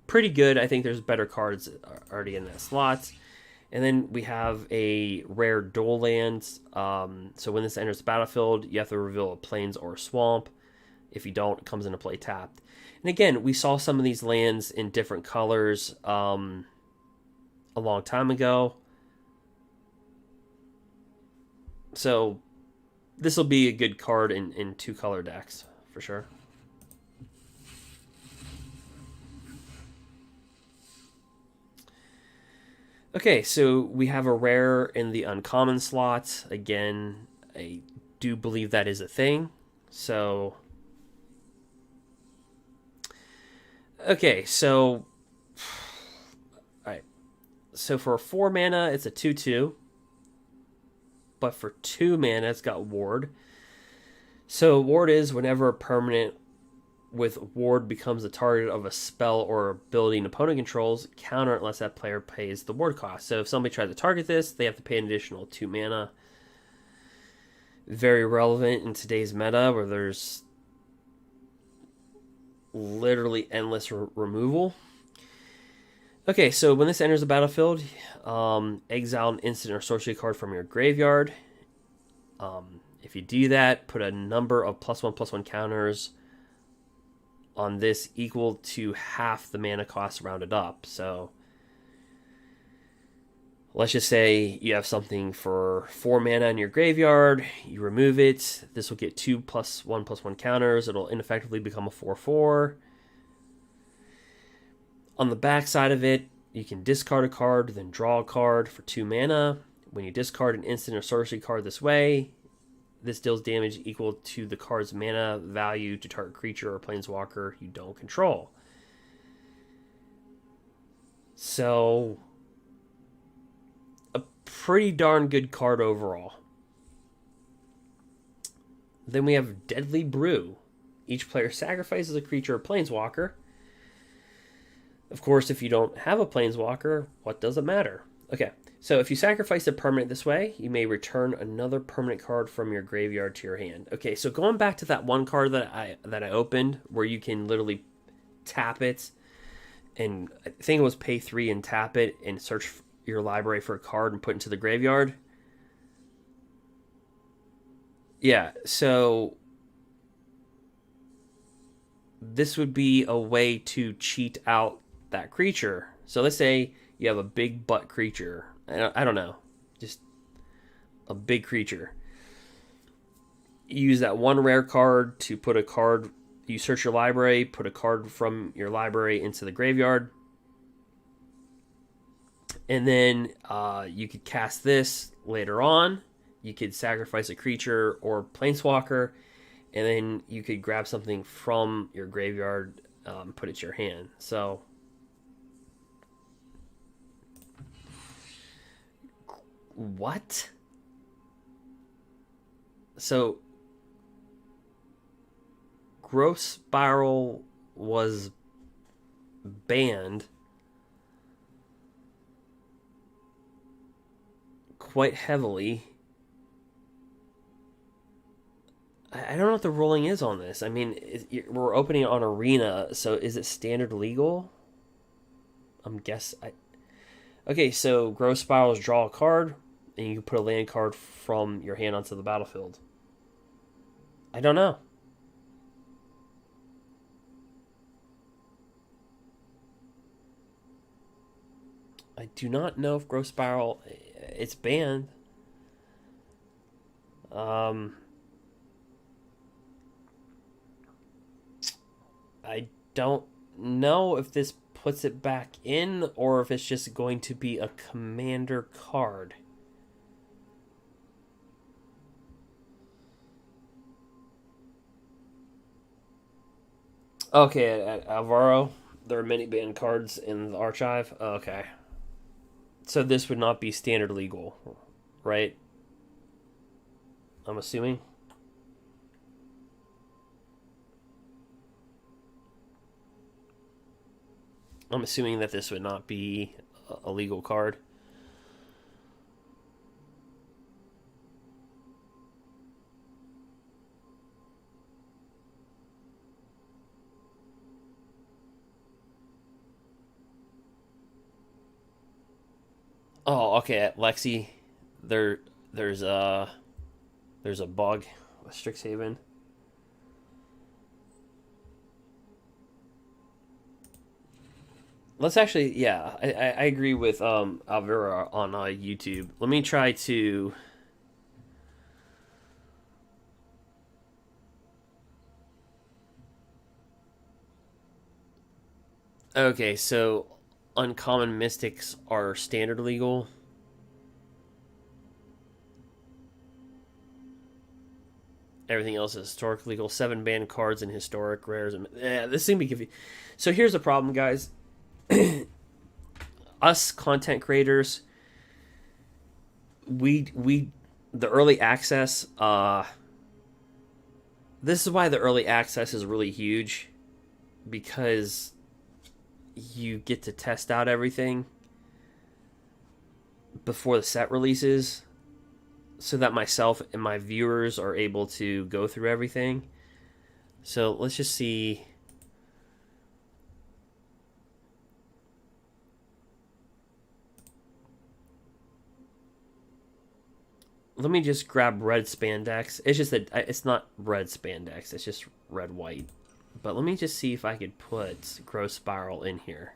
Pretty good. I think there's better cards already in that slot. And then we have a rare dual land. So when this enters the battlefield, you have to reveal a plains or a swamp. If you don't, it comes into play tapped. And again, we saw some of these lands in different colors a long time ago. So this will be a good card in 2-color decks, for sure. Okay, so we have a rare in the uncommon slot. Again, I do believe that is a thing. So, okay, so, alright. So for 4 mana, it's a 2/2. But for 2 mana, it's got Ward. So Ward is whenever a permanent with Ward becomes the target of a spell or ability an opponent controls, counter it unless that player pays the Ward cost. So if somebody tries to target this, they have to pay an additional 2 mana. Very relevant in today's meta where there's literally endless removal. Okay, so when this enters the battlefield, exile an instant or sorcery card from your graveyard. If you do that, put a number of +1/+1 counters on this equal to half the mana cost rounded up. So let's just say you have something for 4 mana in your graveyard, you remove it, this will get 2 +1/+1 counters, it'll ineffectively become a 4/4. On the back side of it, you can discard a card, then draw a card for 2 mana. When you discard an instant or sorcery card this way, this deals damage equal to the card's mana value to target creature or planeswalker you don't control. So, a pretty darn good card overall. Then we have Deadly Brew. Each player sacrifices a creature or planeswalker. Of course, if you don't have a planeswalker, what does it matter? Okay, so if you sacrifice a permanent this way, you may return another permanent card from your graveyard to your hand. Okay, so going back to that one card that I opened, where you can literally tap it, and I think it was pay 3 and tap it, and search your library for a card and put it into the graveyard. Yeah, so this would be a way to cheat out that creature. So let's say you have a big butt creature. I don't know. Just a big creature. You use that one rare card to put a card. You search your library, put a card from your library into the graveyard. And then you could cast this later on. You could sacrifice a creature or planeswalker. And then you could grab something from your graveyard, put it to your hand. So what? So Growth Spiral was banned quite heavily. I don't know what the ruling is on this. I mean, we're opening it on Arena, so is it standard legal? Okay, so Growth Spirals draw a card, and you can put a land card from your hand onto the battlefield. I don't know. I do not know if Growth Spiral, it's banned. I don't know if this puts it back in or if it's just going to be a commander card. Okay, at Alvaro, there are many banned cards in the archive. Okay. So this would not be standard legal, right? I'm assuming. I'm assuming that this would not be a legal card. Oh, okay. At Lexi, there's a bug with Strixhaven. Let's actually, yeah, I agree with Alvira on YouTube. Let me try to. Okay, so uncommon mystics are standard legal. Everything else is historic legal. 7 banned cards in historic rares. And yeah, this thing be confusing. So here's the problem, guys. Us content creators, we the early access. This is why the early access is really huge, because you get to test out everything before the set releases, so that myself and my viewers are able to go through everything. So let's just see. Let me just grab red spandex. It's just that it's not red spandex. It's just red white. But let me just see if I could put Growth Spiral in here.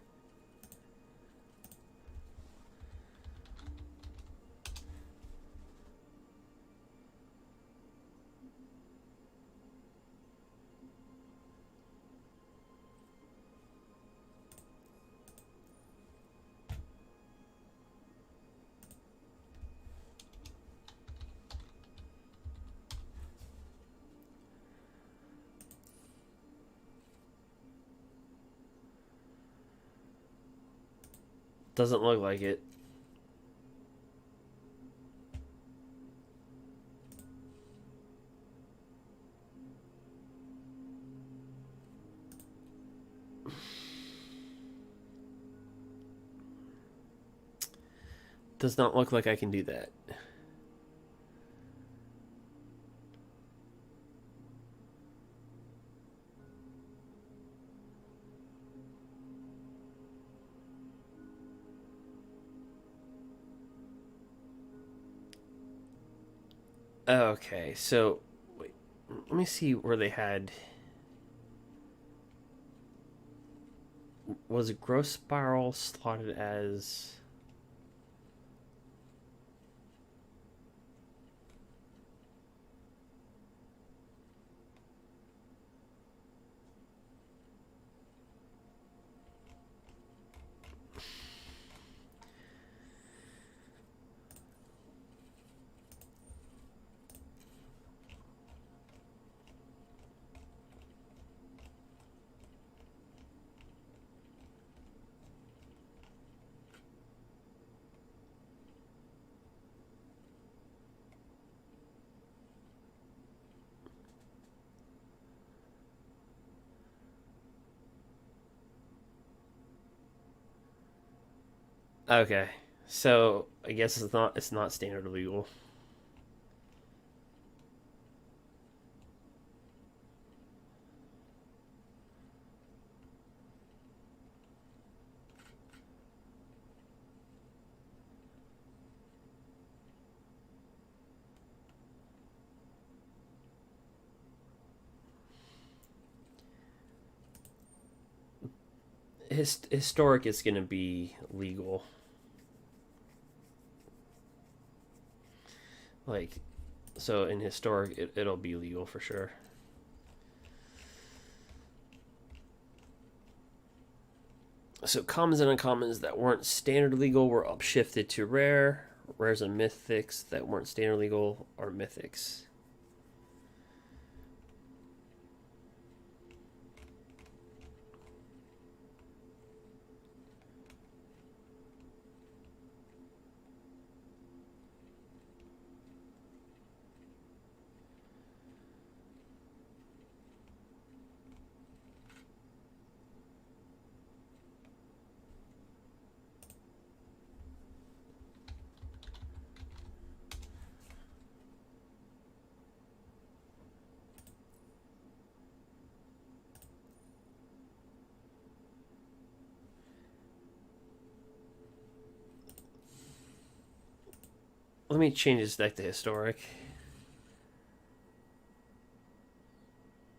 Doesn't look like it. Does not look like I can do that. Okay, so wait, let me see where they had. Was Growth Spiral slotted as? Okay, so I guess it's not standard legal. Historic is going to be legal. Like, so in historic, it'll be legal for sure. So commons and uncommons that weren't standard legal were upshifted to rare. Rares and mythics that weren't standard legal are mythics. Let me change this deck to historic.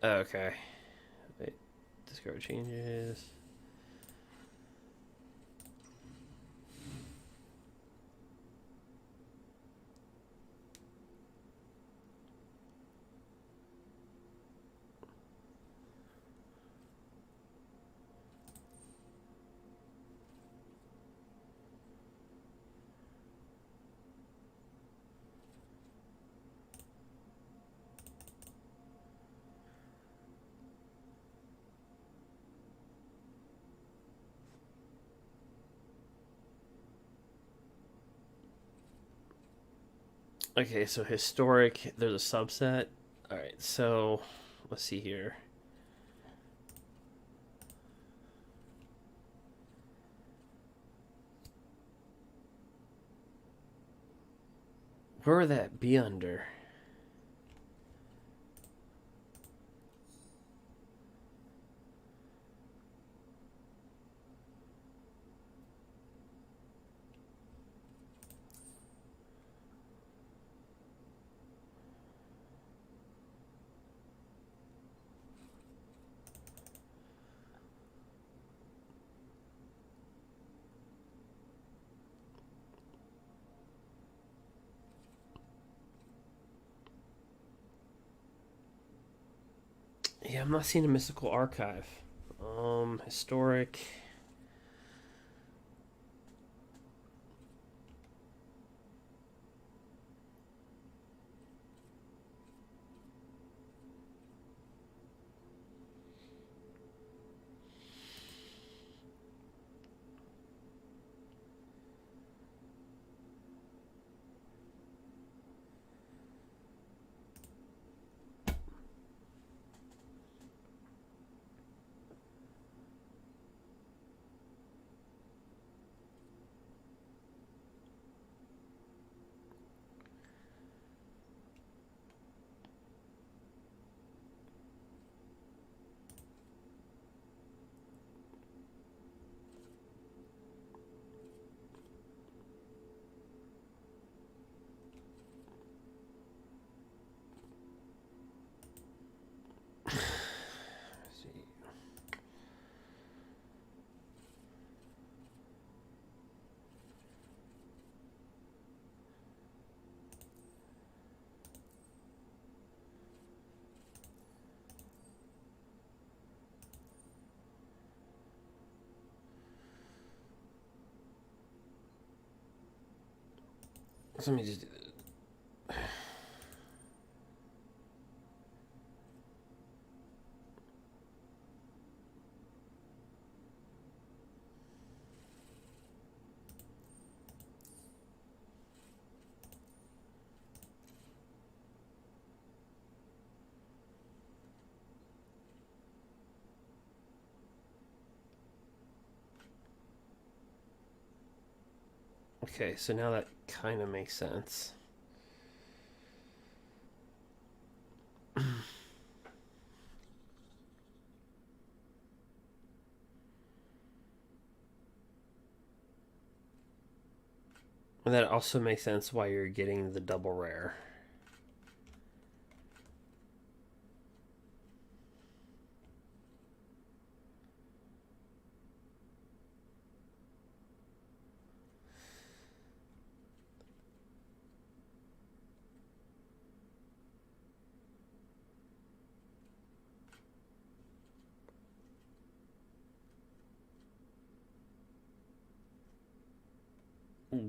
Okay. Wait. Discard changes. Okay, so historic, there's a subset. Alright, so let's see here. Where would that be under? Yeah, I'm not seeing a mystical archive. Historic. Let me just do this. Okay, so now that kind of makes sense. And that also makes sense why you're getting the double rare.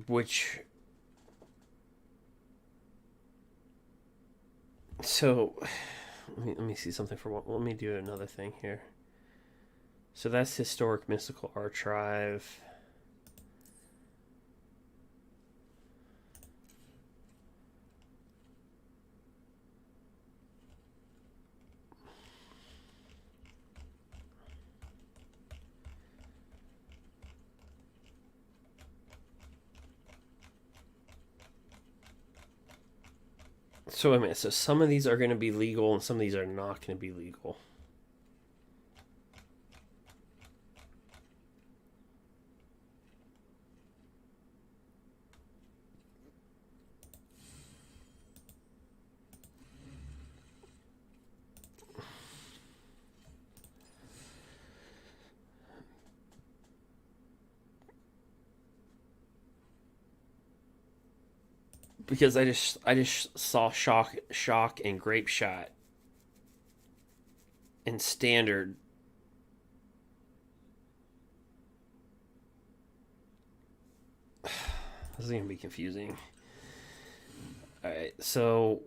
which... So, let me see something for one. Let me do another thing here. So that's Historic Mystical Archive. So wait a minute. So some of these are going to be legal and some of these are not going to be legal. Because I just saw shock and grape shot in standard. This is gonna be confusing. All right, so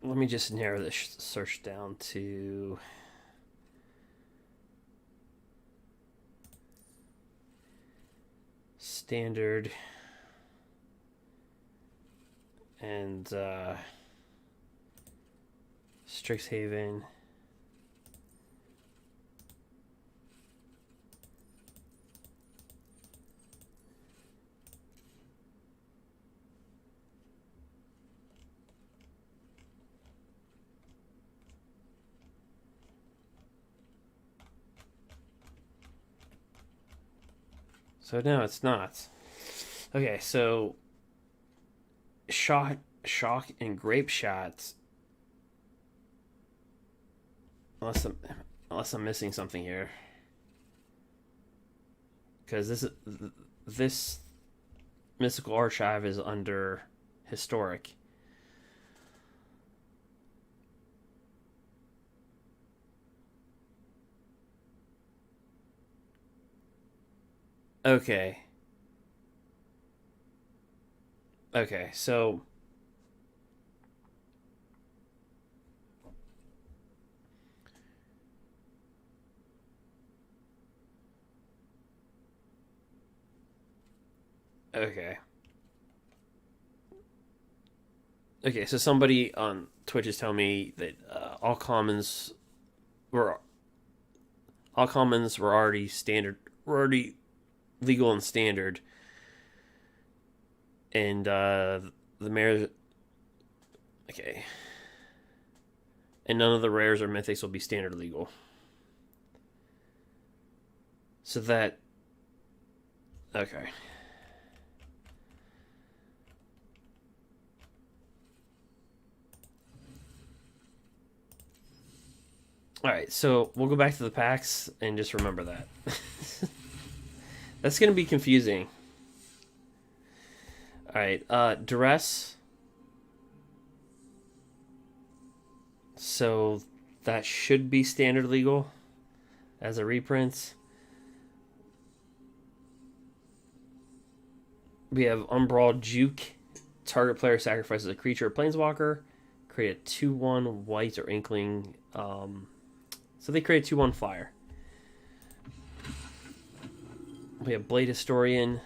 let me just narrow this search down to standard and STRIXHAVEN. So no, it's not. Okay, so shock and grape shots. Unless I'm missing something here, because this mystical archive is under historic. Okay. Okay, so okay. Okay, so somebody on Twitch is telling me that were all commons were already standard, were already legal and standard, and the mayor. Okay, and none of the rares or mythics will be standard legal. So that okay. All right, so we'll go back to the packs and just remember that. That's going to be confusing. All right, duress. So that should be standard legal as a reprint. We have Umbral Juke. Target player sacrifices a creature or planeswalker. Create a 2/1 white or inkling. So they create a 2/1 flyer. We have Blade Historian.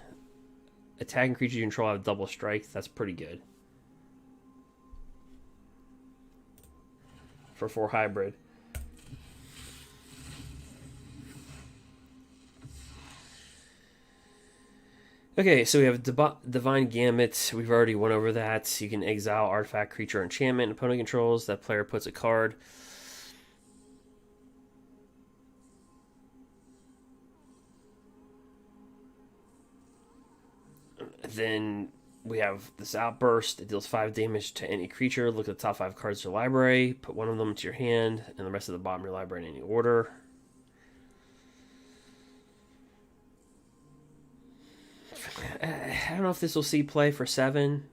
Attacking creatures you control have double strike. That's pretty good. For 4 hybrid. Okay, so we have Divine Gambit. We've already went over that. You can exile artifact, creature, enchantment, opponent controls. That player puts a card. Then we have this Outburst. It deals 5 damage to any creature. Look at the top 5 cards of your library. Put one of them into your hand, and the rest of the bottom of your library in any order. I don't know if this will see play for 7.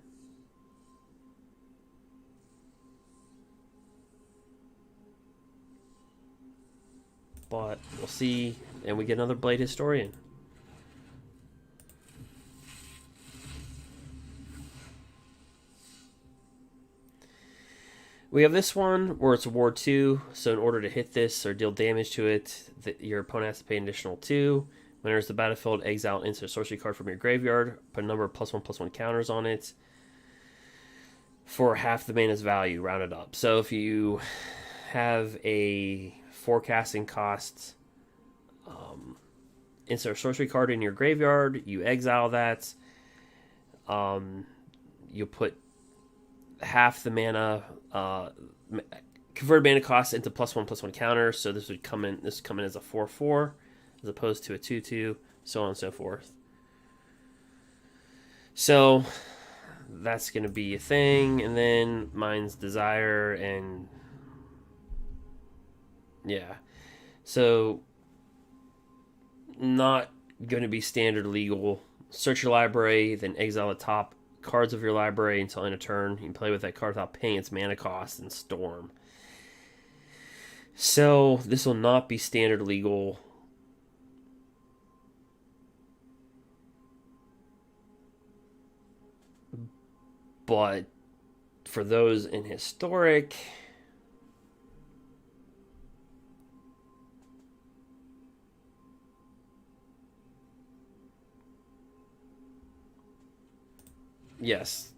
see, and we get another Blade Historian. We have this one where it's a Ward 2, so in order to hit this or deal damage to it, your opponent has to pay an additional 2. When it enters the battlefield, exile an instant sorcery card from your graveyard, put a number of +1/+1 counters on it for half the mana's value, rounded up. So if you have a forecasting cost insert sorcery card in your graveyard, you exile that, you put half the mana, convert mana cost into +1/+1 counter. So this would come in. This would come in as a 4/4 as opposed to a 2/2, so on and so forth. So that's going to be a thing, and then Mind's Desire, and yeah, so not going to be standard legal. Search your library, then exile the top cards of your library until end of turn. You can play with that card without paying its mana cost and Storm. So this will not be standard legal. But for those in Historic, yes.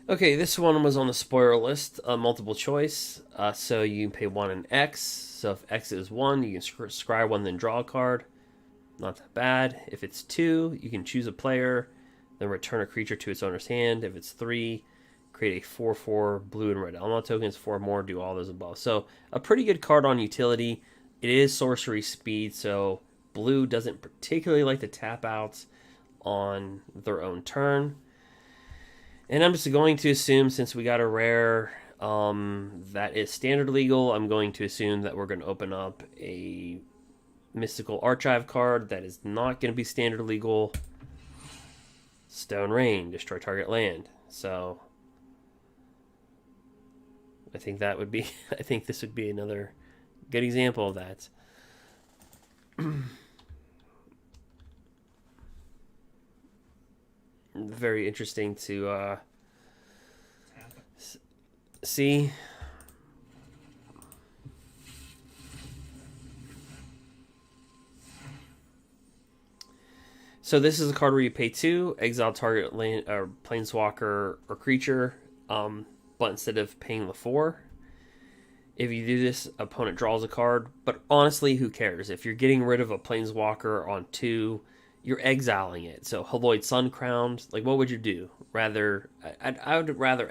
Okay, this one was on the spoiler list, multiple choice. So you can pay 1 and X. So if X is 1, you can scry 1, then draw a card. Not that bad. If it's 2, you can choose a player, then return a creature to its owner's hand. If it's 3, create a 4/4 blue and red element tokens. 4 more, do all those above. So a pretty good card on utility. It is sorcery speed, so blue doesn't particularly like to tap out on their own turn. And I'm just going to assume, since we got a rare that is standard legal, I'm going to assume that we're going to open up a Mystical Archive card that is not going to be standard legal. Stone Rain, destroy target land. So I think that would be, I think this would be another good example of that. Very interesting to see. So this is a card where you pay 2, exile target land or planeswalker or creature, but instead of paying the 4. If you do this, opponent draws a card. But honestly, who cares? If you're getting rid of a planeswalker on 2, you're exiling it. So Haloid Suncrowned, like, what would you do? I would rather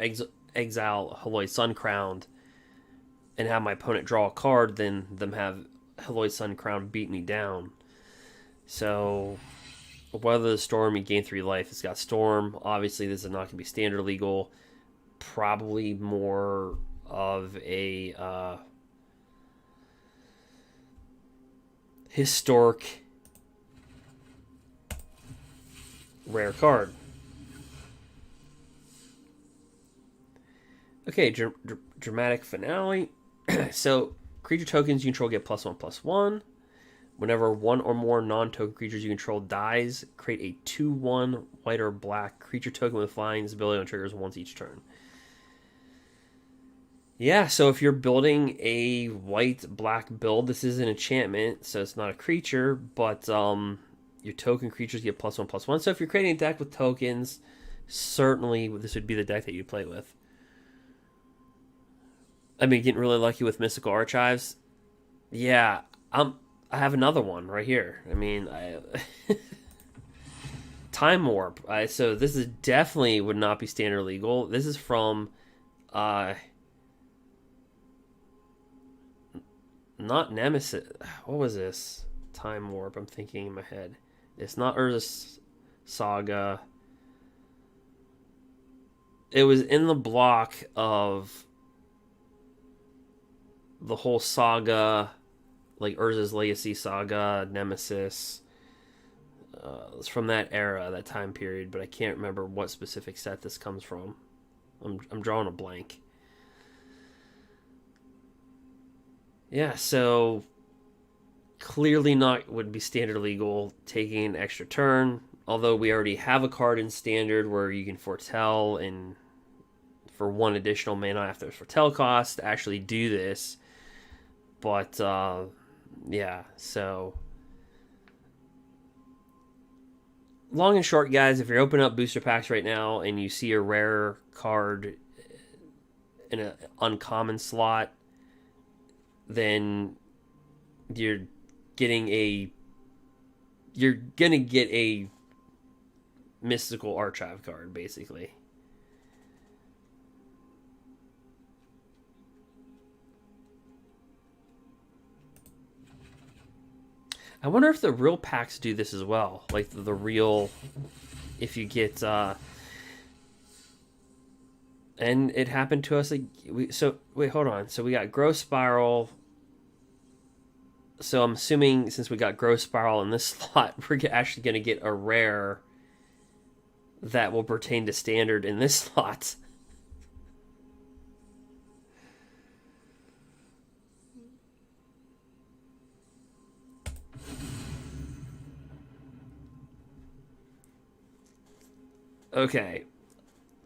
exile Haloid Suncrowned and have my opponent draw a card than them have Haloid Suncrowned beat me down. So Weather the Storm, you gain 3 life. It's got Storm. Obviously, this is not going to be standard legal. Probably more of a historic rare card. Okay, dramatic finale. So creature tokens you control get +1/+1. Whenever one or more non-token creatures you control dies, create a 2/1 white or black creature token with flying. This ability on triggers once each turn. Yeah, so if you're building a white-black build, this is an enchantment, so it's not a creature, but your token creatures get +1/+1. So if you're creating a deck with tokens, certainly this would be the deck that you play with. I mean, getting really lucky with Mystical Archives. Yeah, I have another one right here. I mean, Time Warp. So this is definitely would not be standard legal. This is from not Nemesis. What was this? Time Warp. I'm thinking in my head. It's not Urza's Saga. It was in the block of the whole saga, like Urza's Legacy Saga, Nemesis. It's from that era, that time period, but I can't remember what specific set this comes from. I'm drawing a blank. Yeah, so clearly not would be standard legal taking an extra turn. Although we already have a card in standard where you can foretell, and for 1 additional mana after the foretell cost to actually do this. But yeah, so long and short, guys, if you're opening up booster packs right now and you see a rare card in an uncommon slot, then you're gonna get a mystical archive card, basically. I wonder if the real packs do this as well. Like the real, if you get, and it happened to us. Like wait, hold on. So we got Growth Spiral. So I'm assuming since we got Growth Spiral in this slot, we're actually going to get a rare that will pertain to standard in this slot. Okay.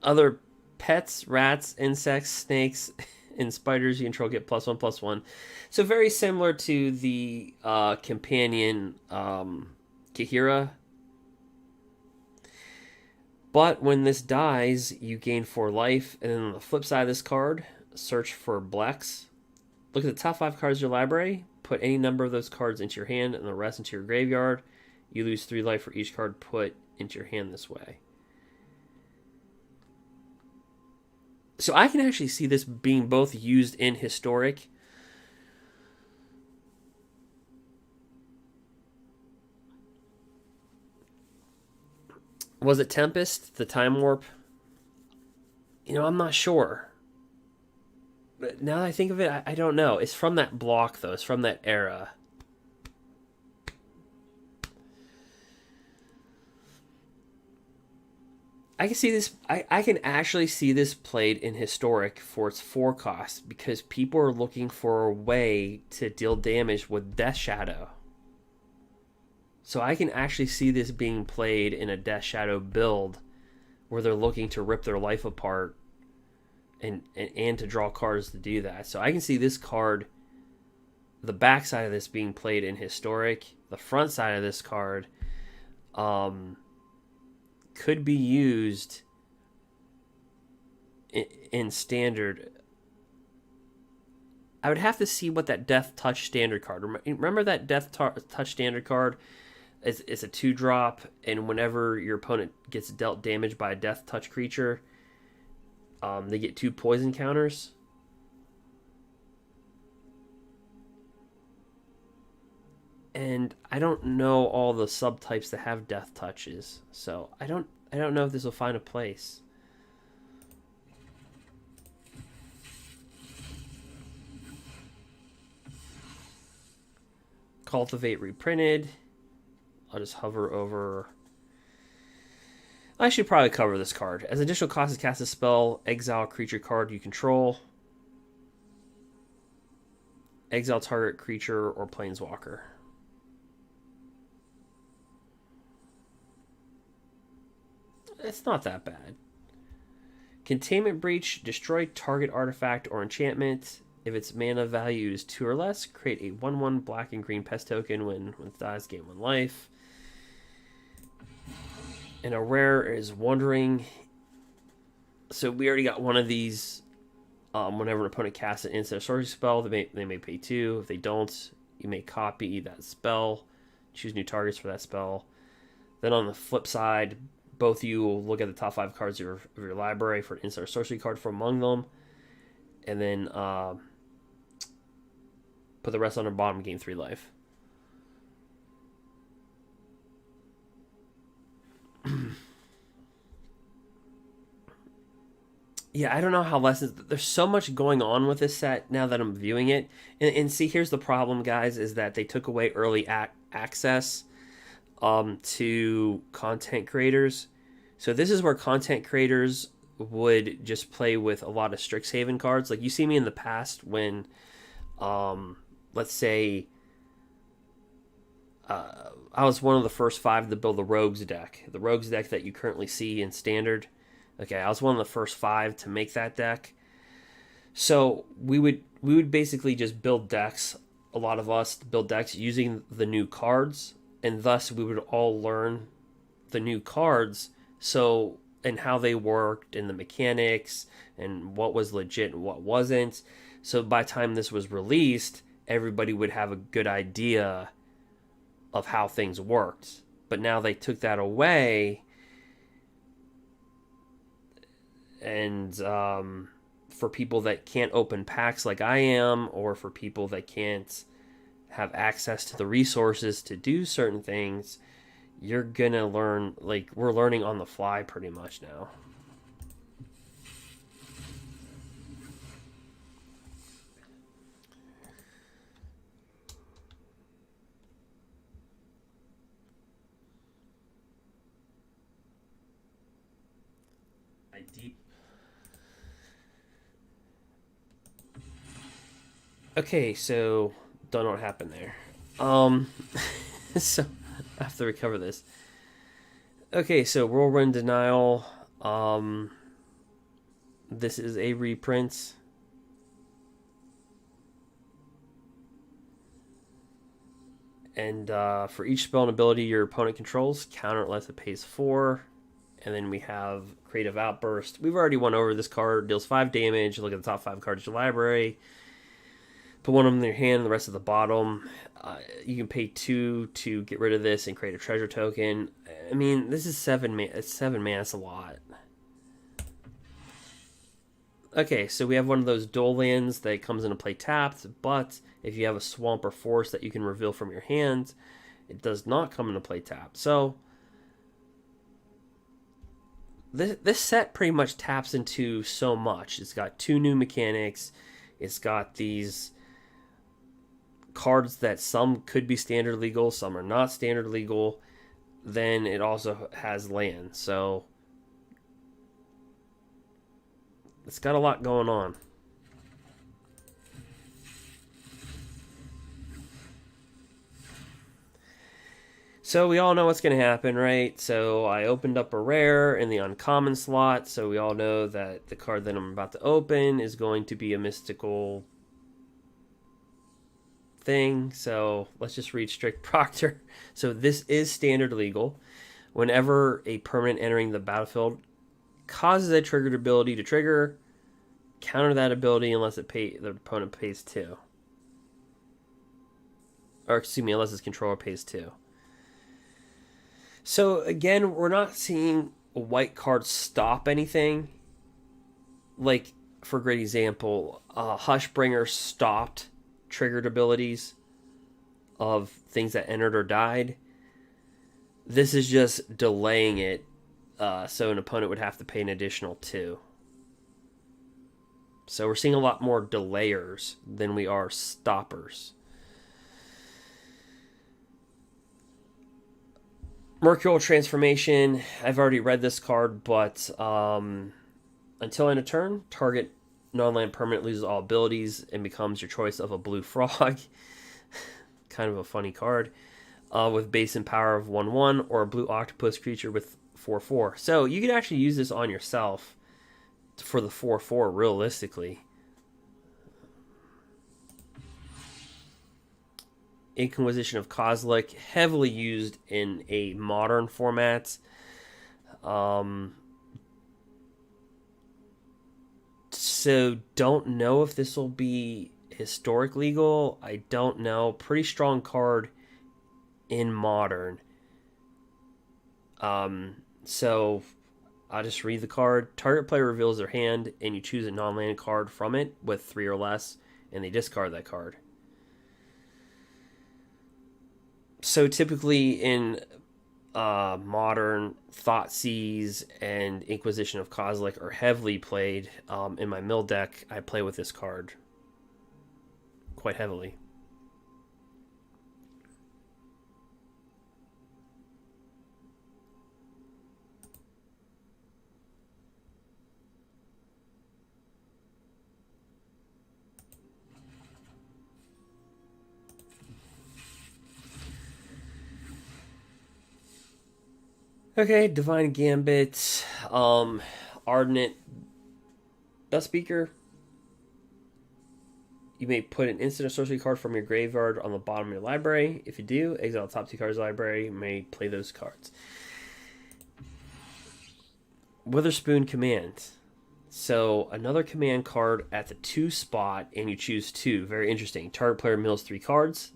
Other pets, rats, insects, snakes, and spiders you control get +1/+1. So very similar to the companion Kahira. But when this dies, you gain 4 life. And then on the flip side of this card, search for Blex. Look at the top 5 cards of your library. Put any number of those cards into your hand and the rest into your graveyard. You lose 3 life for each card put into your hand this way. So I can actually see this being both used in Historic. Was it Tempest, the Time Warp? You know, I'm not sure. But now that I think of it, I don't know. It's from that block, though. It's from that era. I can see this. I can actually see this played in Historic for its 4 cost because people are looking for a way to deal damage with Death Shadow. So I can actually see this being played in a Death Shadow build where they're looking to rip their life apart and to draw cards to do that. So I can see this card, the back side of this being played in Historic, the front side of this card could be used in Standard. I would have to see what that Death Touch Standard card. Remember that Death Touch Standard card? It's a 2-drop, and whenever your opponent gets dealt damage by a Death Touch creature, they get 2 poison counters. And I don't know all the subtypes that have Death Touches, so I don't know if this will find a place. Cultivate reprinted. I'll just hover over. I should probably cover this card. As additional cost to cast a spell, exile a creature card you control. Exile target creature or planeswalker. It's not that bad. Containment Breach. Destroy target artifact or enchantment. If its mana value is 2 or less, create a 1/1 black and green pest token. When it dies, gain 1 life. And a rare is Wandering. So we already got one of these. Whenever an opponent casts an instant sorcery spell, they may pay 2. If they don't, you may copy that spell. Choose new targets for that spell. Then on the flip side, both of you will look at the top 5 cards of your library for an instant sorcery card from among them. And then put the rest on the bottom, gain 3 life. Yeah, I don't know how lessons. There's so much going on with this set now that I'm viewing it. And see, here's the problem, guys, is that they took away early access to content creators. So this is where content creators would just play with a lot of STRIXHAVEN cards. Like you see me in the past when, let's say, I was one of the first 5 to build the Rogues deck. The Rogues deck that you currently see in Standard. Okay, I was one of the first 5 to make that deck. So we would basically just build decks. A lot of us build decks using the new cards, and thus we would all learn the new cards. So and how they worked and the mechanics and what was legit and what wasn't. So by the time this was released, everybody would have a good idea of how things worked. But now they took that away, and for people that can't open packs like I am, or for people that can't have access to the resources to do certain things, you're gonna learn, like we're learning on the fly pretty much now. Okay, so don't know what happened there. So I have to recover this. Okay, so Whirlwind Denial. This is a reprint. And for each spell and ability your opponent controls, counter it unless it pays 4. And then we have Creative Outburst. We've already went over this card. Deals 5 damage. Look at the top 5 cards of your library. Put one of them in your hand and the rest at the bottom. You can pay 2 to get rid of this and create a treasure token. I mean, this is 7 mana. It's 7 mana. That's a lot. Okay, so we have one of those dual lands that comes into play tapped, but if you have a swamp or forest that you can reveal from your hand, it does not come into play tapped. So this set pretty much taps into so much. It's got 2 new mechanics. It's got these cards that some could be standard legal, some are not standard legal. Then it also has land. So it's got a lot going on. So we all know what's going to happen, right? So I opened up a rare in the uncommon slot. So we all know that the card that I'm about to open is going to be a mystical thing. So let's just read Strict Proctor. So this is standard legal. Whenever a permanent entering the battlefield causes a triggered ability to trigger, counter that ability unless the opponent pays 2. Or excuse me, unless its controller pays 2. So again, we're not seeing a white card stop anything. Like, for a great example, Hushbringer stopped triggered abilities of things that entered or died. This is just delaying it, so an opponent would have to pay an additional 2. So we're seeing a lot more delayers than we are stoppers. Mercurial Transformation. I've already read this card, but until end of turn, target non-land permanent loses all abilities and becomes your choice of a blue frog. Kind of a funny card. With base and power of 1/1, or a blue octopus creature with 4/4. So you could actually use this on yourself for the 4/4 realistically. Inquisition of Kozilek, heavily used in a modern format. So don't know if this will be historic legal. I don't know. Pretty strong card in modern. So I'll just read the card. Target player reveals their hand and you choose a non-land card from it with 3 or less, and they discard that card. So typically in modern, Thoughtseize and Inquisition of Kozilek are heavily played. In my mill deck, I play with this card quite heavily. Okay, Divine Gambit, Ardent Speaker. You may put an instant or sorcery card from your graveyard on the bottom of your library. If you do, exile the top 2 cards of the library. You may play those cards. Witherspoon command. So another command card at the 2 spot, and you choose 2. Very interesting. Target player mills 3 cards.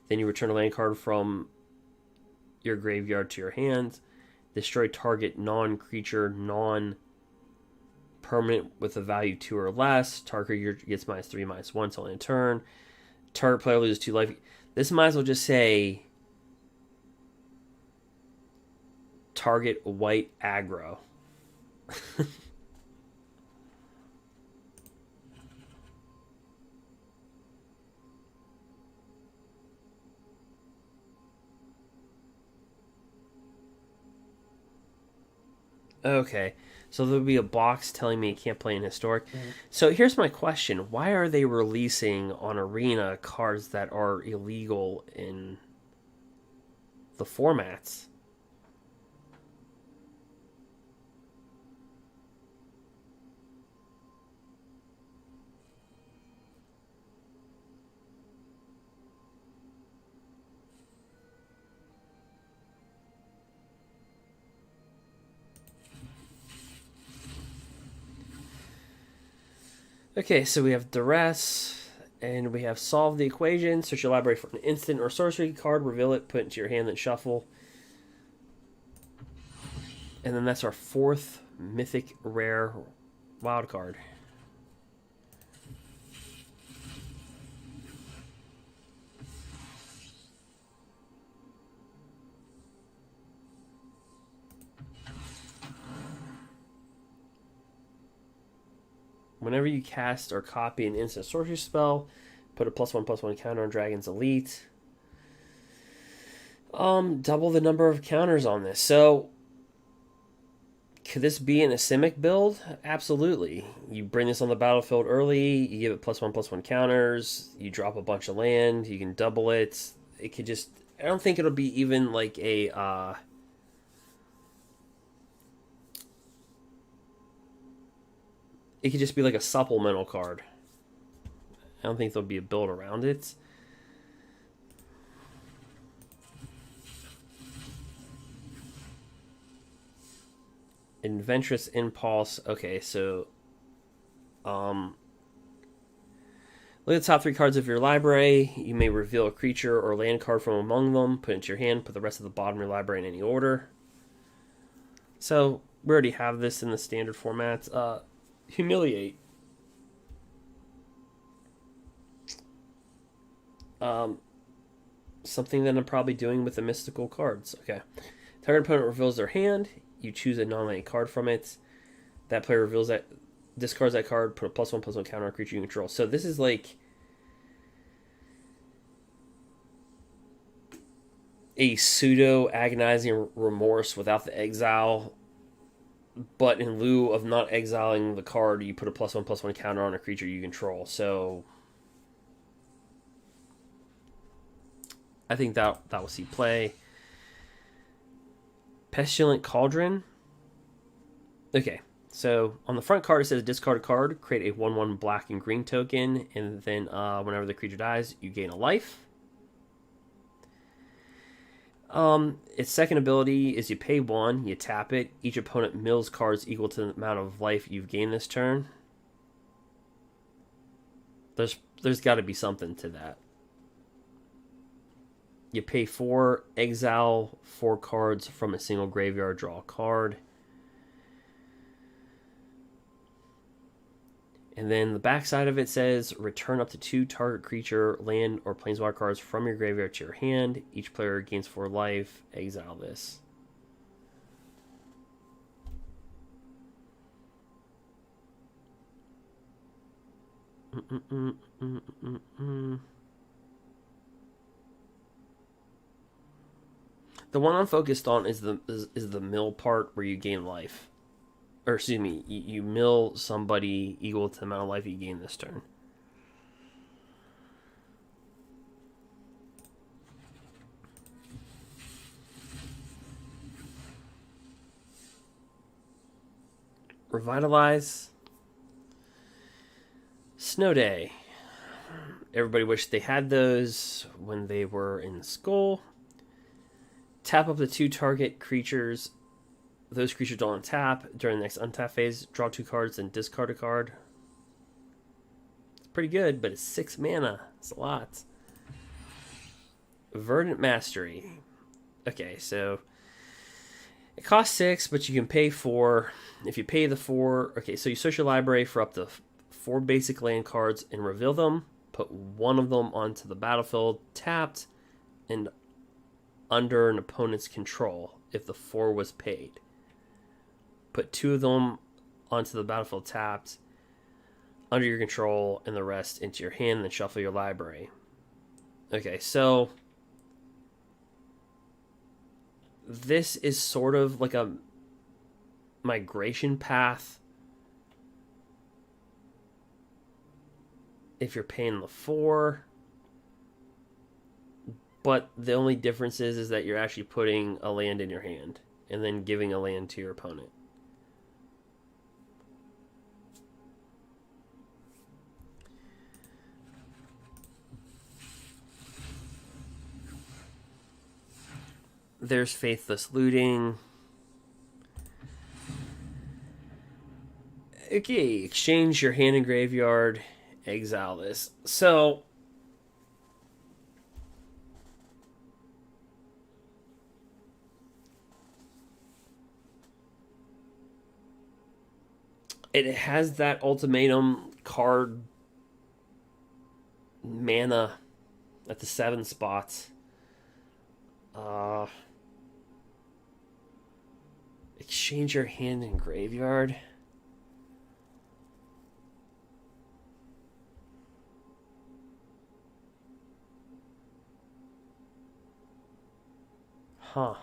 Then you return a land card from your graveyard to your hand. Destroy target non-creature, non-permanent with a value 2 or less. Target gets -3, -1 till end of turn. Target player loses 2 life. This might as well just say target white aggro. Okay, so there'll be a box telling me you can't play in Historic. So here's my question. Why are they releasing on Arena cards that are illegal in the formats? Okay, so we have Duress, and we have Solve the Equation. Search your library for an instant or sorcery card, reveal it, put it into your hand, then shuffle. And then that's our 4th mythic rare wild card. Whenever you cast or copy an instant sorcery spell, put a +1/+1 counter on Dragon's Elite. Double the number of counters on this. So, could this be an Asimic build? Absolutely. You bring this on the battlefield early, you give it +1/+1 counters, you drop a bunch of land, you can double it. It could just... I don't think it'll be even like a... It could just be like a supplemental card. I don't think there'll be a build around it. Adventurous Impulse. Okay, so look at the top 3 cards of your library. You may reveal a creature or land card from among them, put it into your hand, put the rest of the bottom of your library in any order. So we already have this in the standard formats. Humiliate. Something that I'm probably doing with the mystical cards. Okay. Target opponent reveals their hand. You choose a non-land card from it. That player reveals that, discards that card, put a +1/+1 counter on a creature you control. So this is like a pseudo agonizing remorse without the exile. But in lieu of not exiling the card, you put a +1/+1 counter on a creature you control. So I think that will see play. Pestilent Cauldron. Okay, so on the front card it says discard a card, create a 1/1 black and green token, and then whenever the creature dies, you gain a life. Its second ability is you pay 1, you tap it. Each opponent mills cards equal to the amount of life you've gained this turn. There's got to be something to that. You pay 4, exile 4 cards from a single graveyard, draw a card. And then the back side of it says, return up to 2 target creature, land, or planeswalker cards from your graveyard to your hand. Each player gains 4 life. Exile this. The one I'm focused on is the mill part where you gain life. Or excuse me, you mill somebody equal to the amount of life you gain this turn. Revitalize. Snow Day. Everybody wished they had those when they were in school. Tap up the 2 target creatures. Those creatures don't untap. During the next untap phase, draw 2 cards and discard a card. It's pretty good, but it's 6 mana. It's a lot. Verdant Mastery. Okay, so it costs 6, but you can pay 4. If you pay the 4, okay, so you search your library for up to 4 basic land cards and reveal them. Put one of them onto the battlefield, tapped, and under an opponent's control if the 4 was paid. Put 2 of them onto the battlefield tapped, under your control, and the rest into your hand, and then shuffle your library. Okay, so this is sort of like a migration path if you're paying the 4. But the only difference is that you're actually putting a land in your hand and then giving a land to your opponent. There's Faithless Looting. Okay, exchange your hand and graveyard. Exile this. So it has that ultimatum card mana at the 7 spots. Exchange your hand and graveyard. Huh.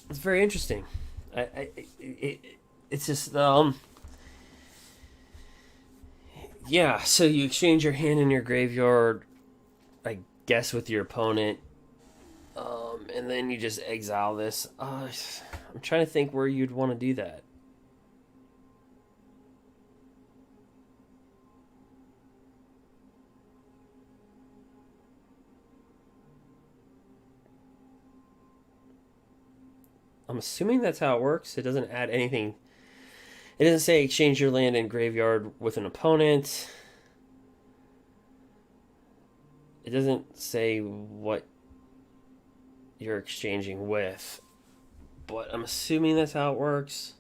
It's very interesting. It's just yeah. So you exchange your hand in your graveyard, I guess, with your opponent, and then you just exile this. I'm trying to think where you'd want to do that. I'm assuming that's how it works. It doesn't add anything. It doesn't say exchange your land and graveyard with an opponent. It doesn't say what you're exchanging with. But I'm assuming that's how it works.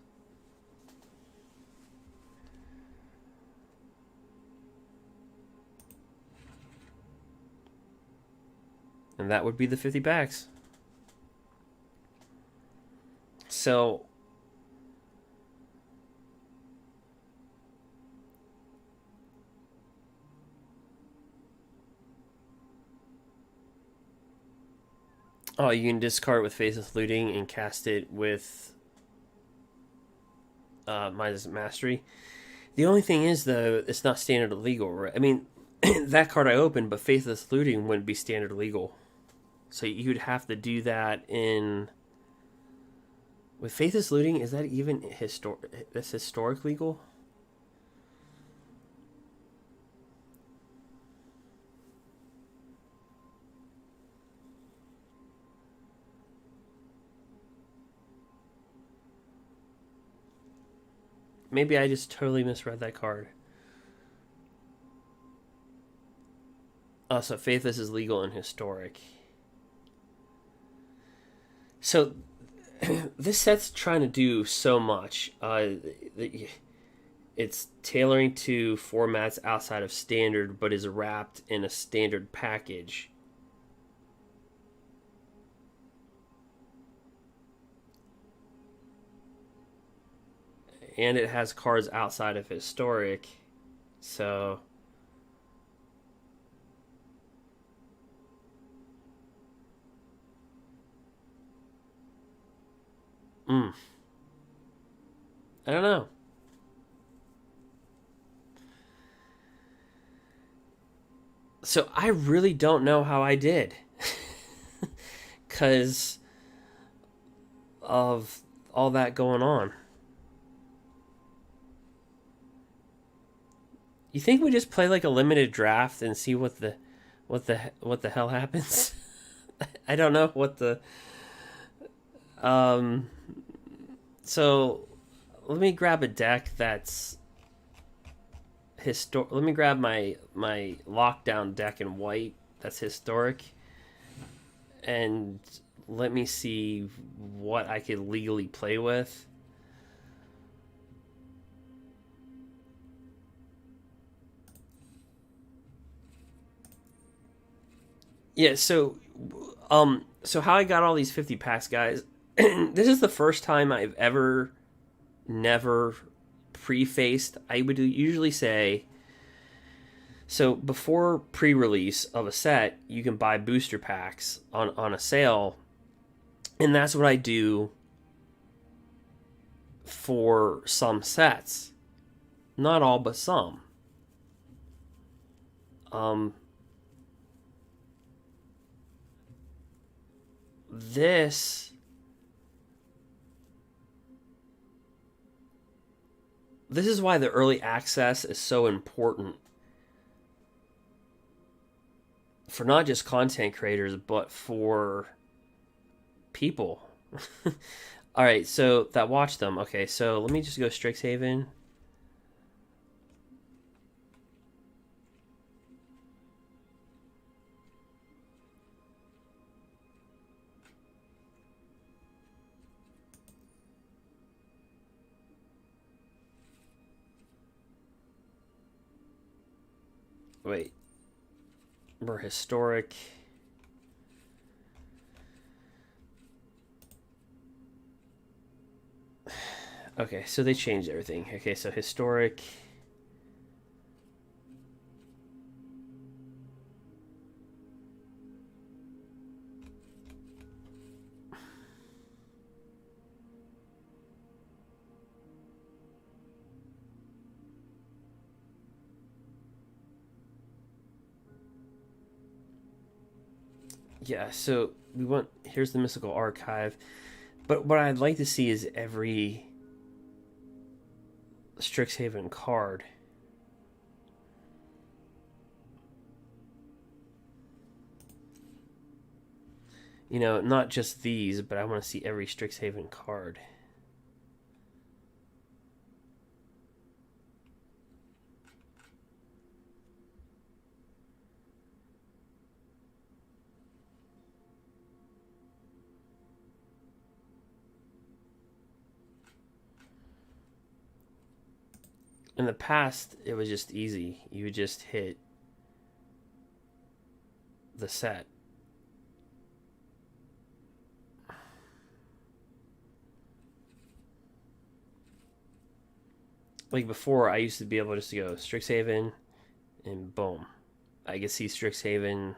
And that would be the 50 packs. So oh, you can discard it with Faceless Looting and cast it with minus Mastery. The only thing is, though, it's not standard legal, right? I mean, that card I opened, but Faceless Looting wouldn't be standard legal. So you'd have to do that in... With Faithless Looting, is that even that's historic legal? Maybe I just totally misread that card. Oh, so Faithless is legal and historic. So this set's trying to do so much. It's tailoring to formats outside of standard, but is wrapped in a standard package. And it has cards outside of historic. So... I don't know. So I really don't know how I did. Because of all that going on. You think we just play like a limited draft and see what the hell happens? I don't know what the so let me grab a deck that's let me grab my lockdown deck in white that's historic, and let me see what I could legally play with. Yeah, so how I got all these 50 packs, guys. This is the first time I've ever never prefaced. I would usually say, so before pre-release of a set, you can buy booster packs on a sale, and that's what I do for some sets. Not all, but some. This is why the early access is so important for not just content creators, but for people. All right, so that watch them. Okay, so let me just go Strixhaven. Wait, we're historic. Okay, so they changed everything. Okay, so historic. Yeah, so we want, here's the mystical archive. But what I'd like to see is every Strixhaven card. You know, not just these, but I want to see every Strixhaven card. In the past, it was just easy. You would just hit the set. Like before, I used to be able just to go Strixhaven and boom. I could see Strixhaven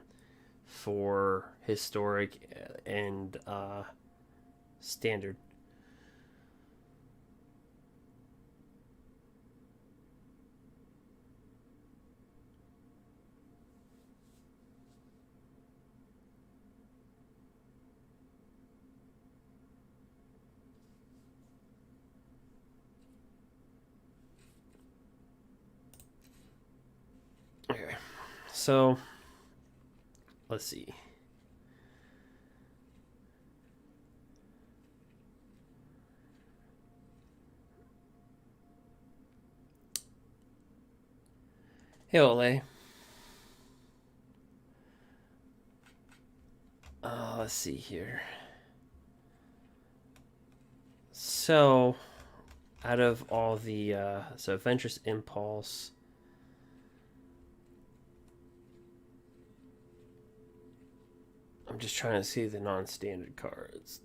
for historic and standard. Okay, so let's see. Hey, Ole. Let's see here. So, out of all the so Adventurous Impulse, I'm just trying to see the non-standard cards.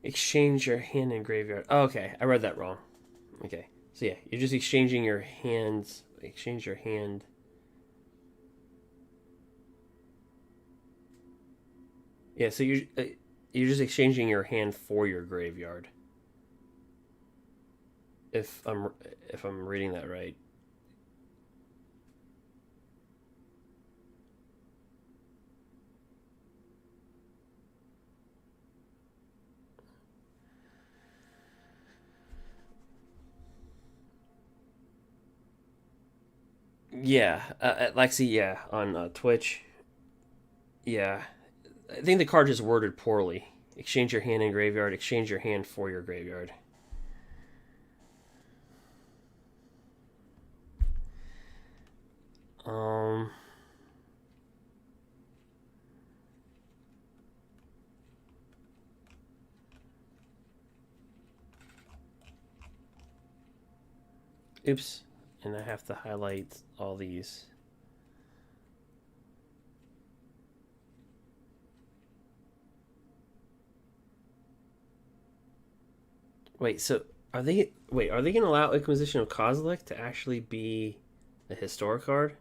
Exchange your hand in graveyard. Oh, okay, I read that wrong. Okay, so yeah, you're just exchanging your hands. Exchange your hand. Yeah, so you're just exchanging your hand for your graveyard. If I'm reading that right. Yeah, Lexi. Yeah, on Twitch. Yeah, I think the card just worded poorly. Exchange your hand in graveyard. Exchange your hand for your graveyard. Um. Oops. And I have to highlight all these. Wait, so are they? Wait, are they going to allow Acquisition of Kozilek to actually be a historic card?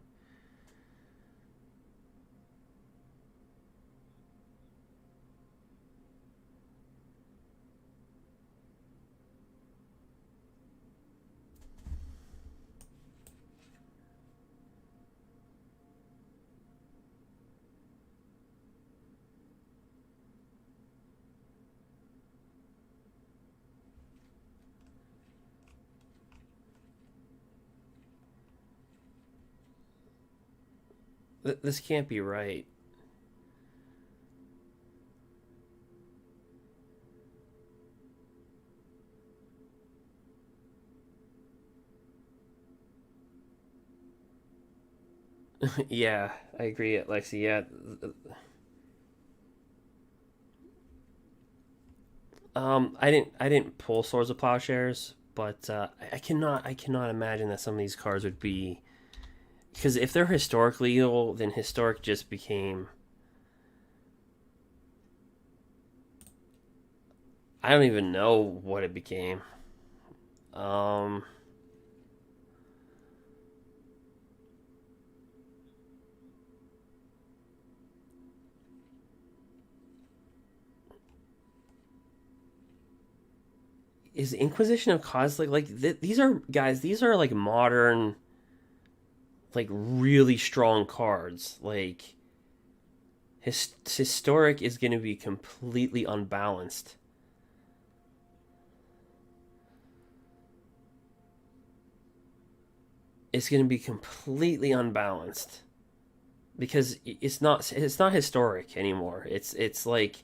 This can't be right. Yeah, I agree, Lexi. Yeah, I didn't pull Swords of Plowshares, but I cannot imagine that some of these cards would be, because if they're historically evil, then historic just became, I don't even know what it became. Um, is Inquisition of Kozilek these are guys? These are like modern, like really strong cards. Like historic is going to be completely unbalanced. It's going to be completely unbalanced because it's not historic anymore. It's like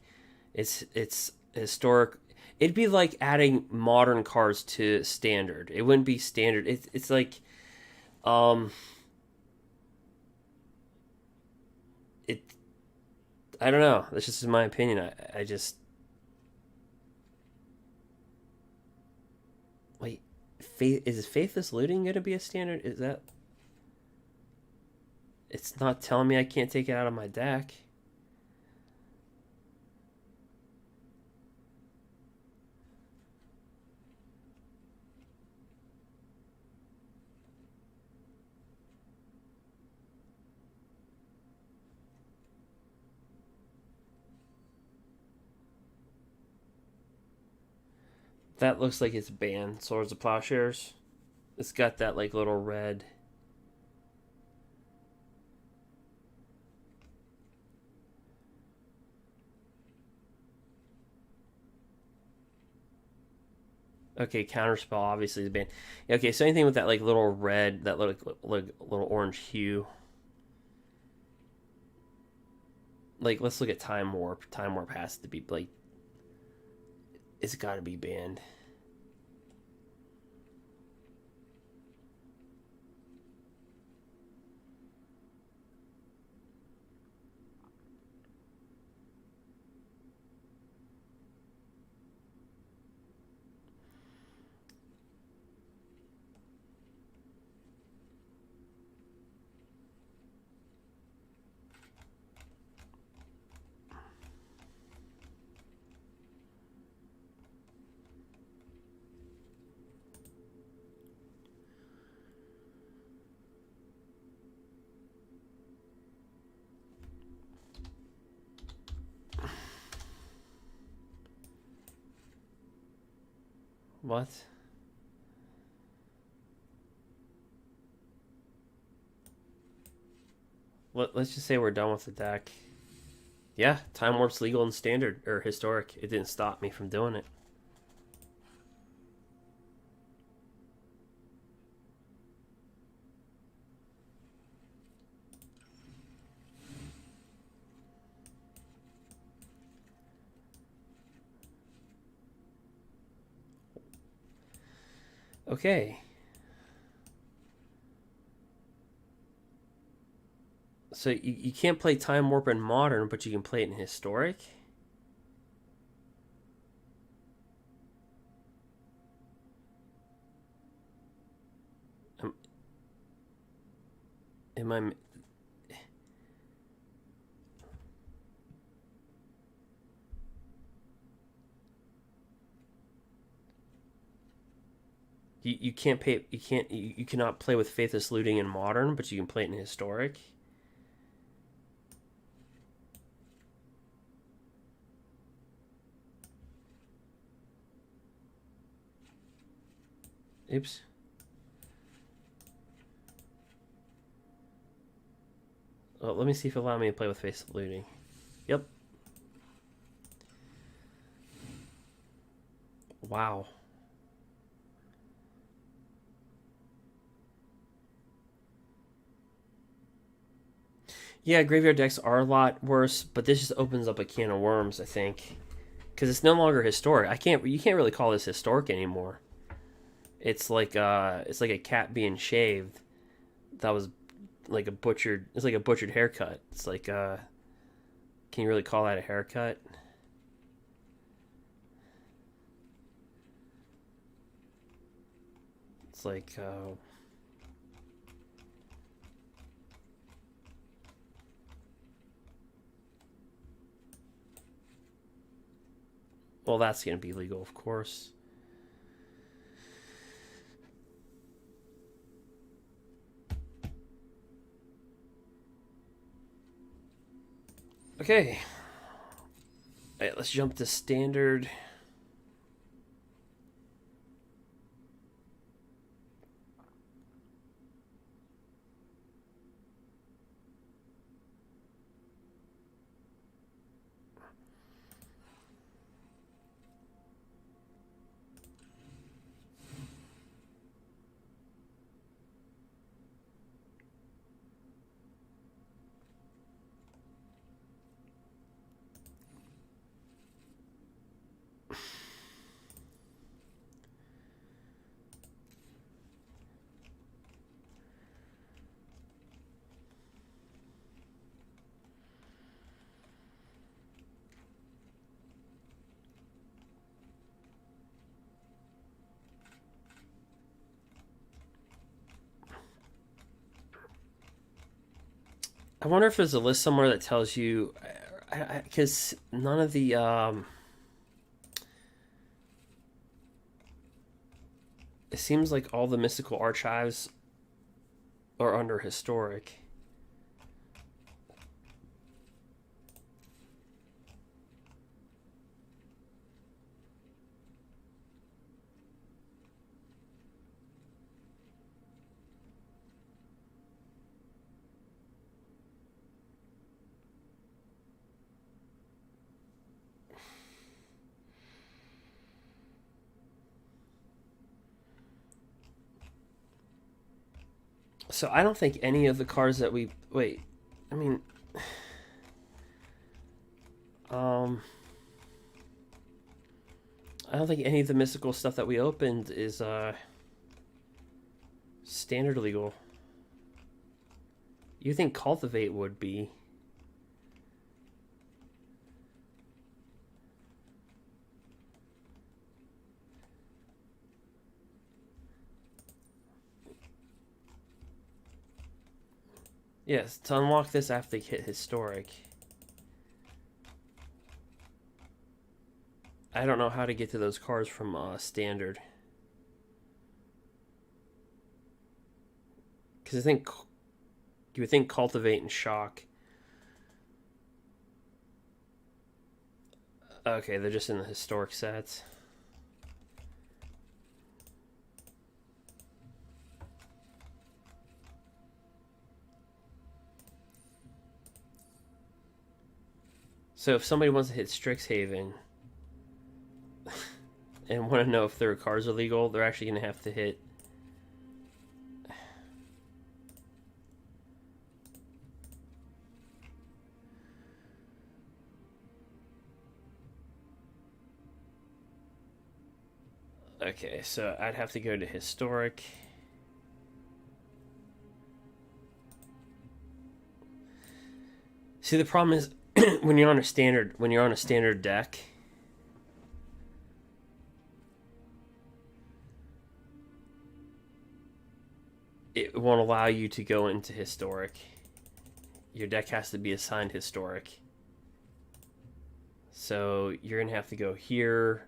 it's historic. It'd be like adding modern cards to standard. It wouldn't be standard. It's like um it. I don't know. That's just my opinion. I just wait. Faith is Faithless Looting going to be a standard? Is that? It's not telling me I can't take it out of my deck. That looks like it's banned. Swords of Plowshares. It's got that like little red. Okay, counterspell obviously is banned. Okay, so anything with that like little red, that little orange hue. Like let's look at Time Warp. Time Warp has to be like, it's got to be banned. What? Let's just say we're done with the deck. Yeah, Time Warp's legal and standard, or historic. It didn't stop me from doing it. Okay. So you can't play Time Warp in Modern, but you can play it in Historic? Am I... You can't pay... You cannot play with Faithless Looting in Modern, but you can play it in Historic? Oops. Well, let me see if it allows me to play with Faithless Looting. Yep. Wow. Yeah, graveyard decks are a lot worse, but this just opens up a can of worms, I think. Because it's no longer historic. You can't really call this historic anymore. It's like a cat being shaved. That was like a butchered. It's like a butchered haircut. It's like can you really call that a haircut? It's like well, that's gonna be legal, of course. Okay. All right, let's jump to standard. I wonder if there's a list somewhere that tells you, because none of the it seems like all the mystical archives are under historic. So I don't think any of the cards that we wait. I mean, I don't think any of the mystical stuff that we opened is standard legal. You think Cultivate would be? Yes, to unlock this, I have to hit historic. I don't know how to get to those cards from standard. Because I think you would think Cultivate and Shock. Okay, they're just in the historic sets. So if somebody wants to hit Strixhaven and want to know if their cards are legal, they're actually going to have to hit... Okay, so I'd have to go to Historic. See, the problem is when you're on a standard deck, it won't allow you to go into Historic. Your deck has to be assigned Historic. So you're going to have to go here,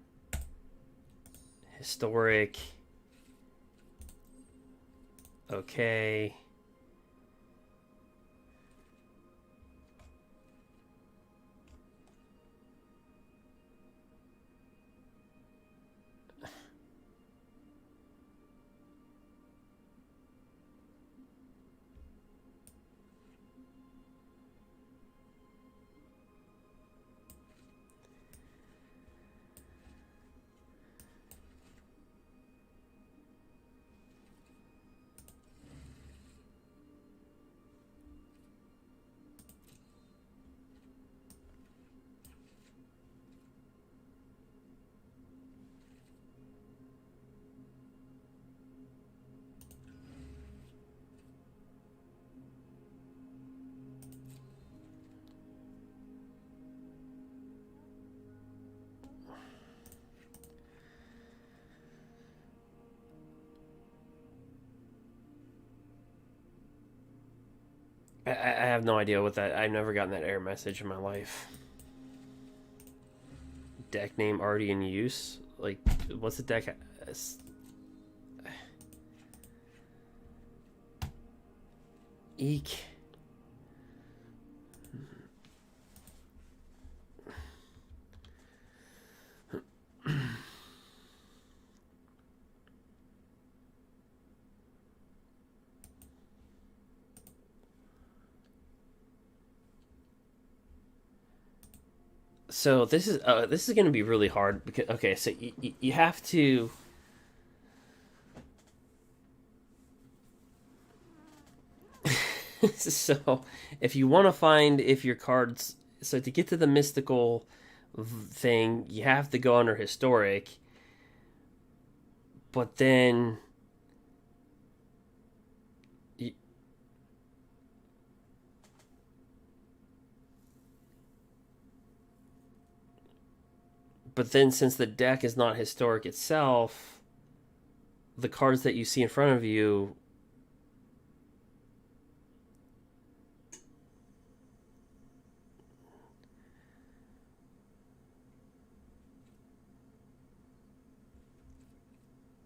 Historic, okay. I have no idea what that... I've never gotten that error message in my life. Deck name already in use? Like, what's the deck... Eek. So this is going to be really hard because okay, so you have to so if you want to find if your cards so to get to the mystical thing, you have to go under Historic. But then since the deck is not Historic itself, the cards that you see in front of you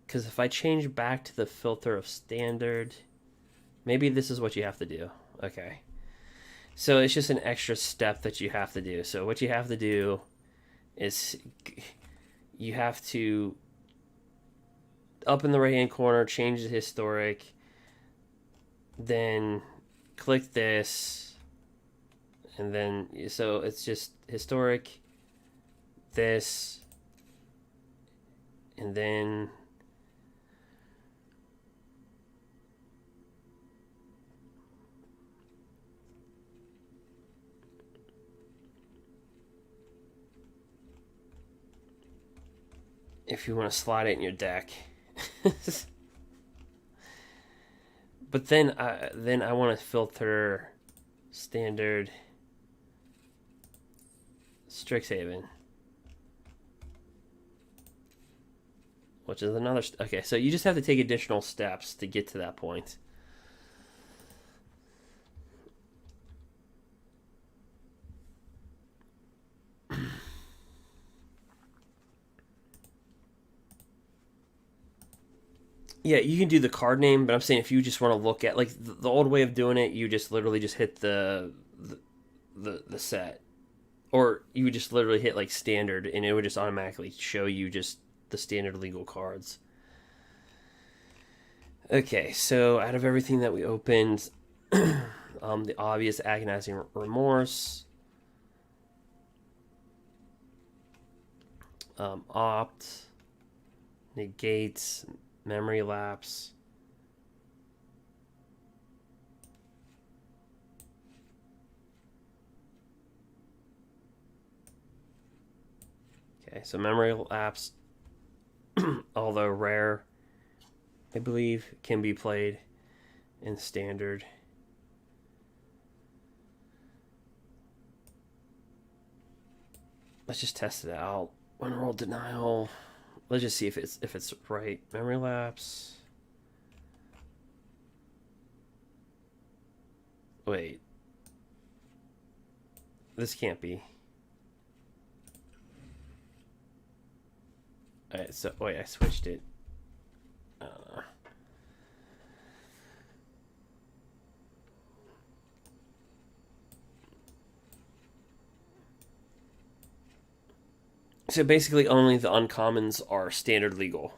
because if I change back to the filter of standard, maybe this is what you have to do. Okay. So it's just an extra step that you have to do. So what you have to do is you have to up in the right hand corner change the Historic, then click this, and then so it's just Historic, this, and then if you want to slide it in your deck. But then I want to filter standard Strixhaven, which is another... Okay, so you just have to take additional steps to get to that point. Yeah, you can do the card name, but I'm saying if you just want to look at... Like, the old way of doing it, you just literally just hit the set. Or you would just literally hit, like, standard, and it would just automatically show you just the standard legal cards. Okay, so out of everything that we opened, the obvious agonizing remorse, Opt, negates, memory lapse. Okay, so memory lapse, although rare, I believe, can be played in standard. Let's just test it out. One roll denial. Let's just see if it's right. Memory lapse. Wait. This can't be. Alright, so wait, I switched it. So basically only the uncommons are standard legal.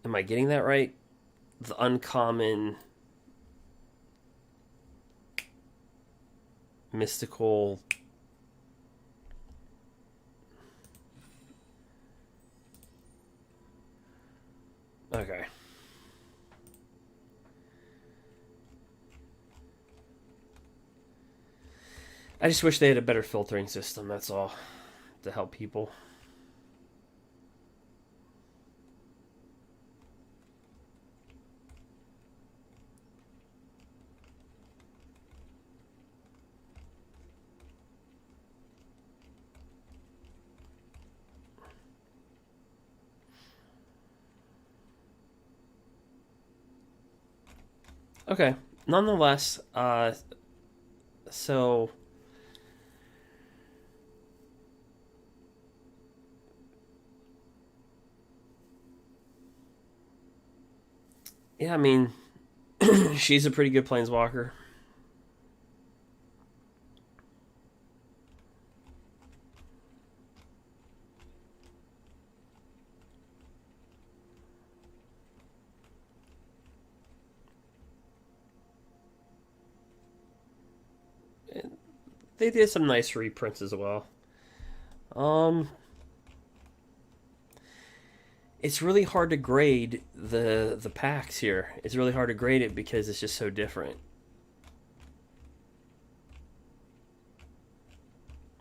Am I getting that right? The uncommon, mystical, okay. I just wish they had a better filtering system, that's all, to help people. Okay, nonetheless, so yeah, I mean, she's a pretty good planeswalker. They did some nice reprints as well. It's really hard to grade the packs here. It's really hard to grade it because it's just so different.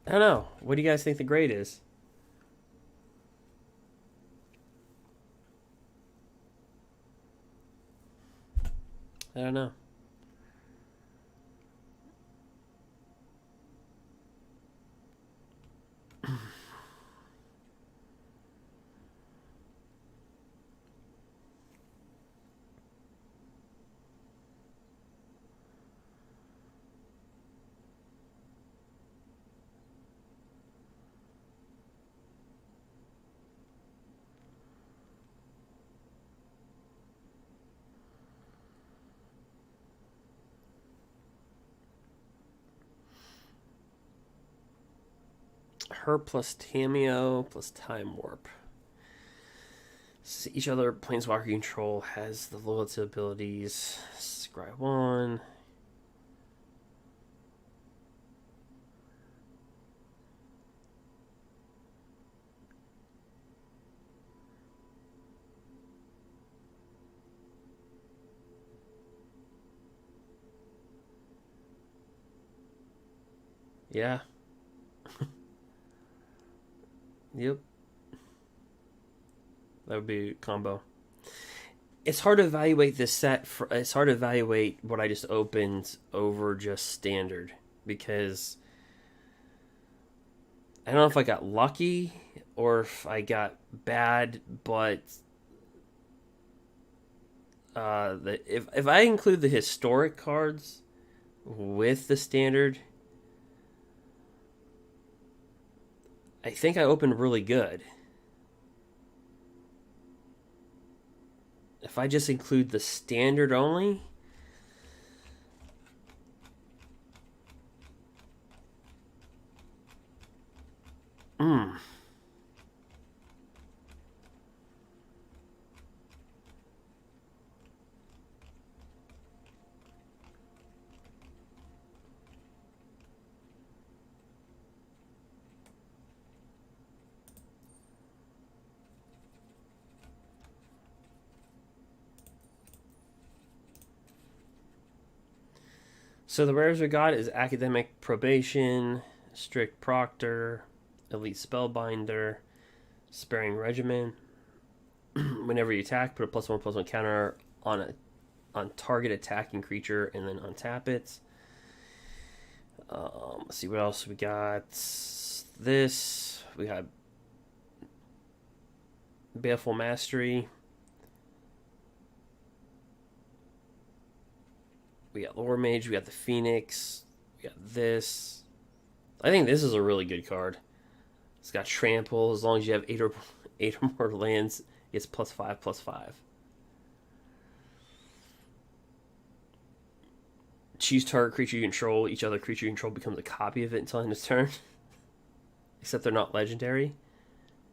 I don't know. What do you guys think the grade is? I don't know. Her plus Tameo plus Time Warp. So each other planeswalker control has the loyalty abilities. Scry 1. Yeah. Yep. That would be a combo. It's hard to evaluate this set. It's hard to evaluate what I just opened over just standard because I don't know if I got lucky or if I got bad. But if I include the historic cards with the standard, I think I opened really good. If I just include the standard only, So the rares we got is Academic Probation, Strict Proctor, Elite Spellbinder, Sparing Regimen. Whenever you attack, put a +1/+1 counter on target attacking creature and then untap it. Let's see what else we got. This we got Baleful Mastery. We got Lore Mage. We got the Phoenix. We got this. I think this is a really good card. It's got Trample. As long as you have eight or more lands, it's +5/+5. Choose target creature you control. Each other creature you control becomes a copy of it until end of turn. Except they're not legendary.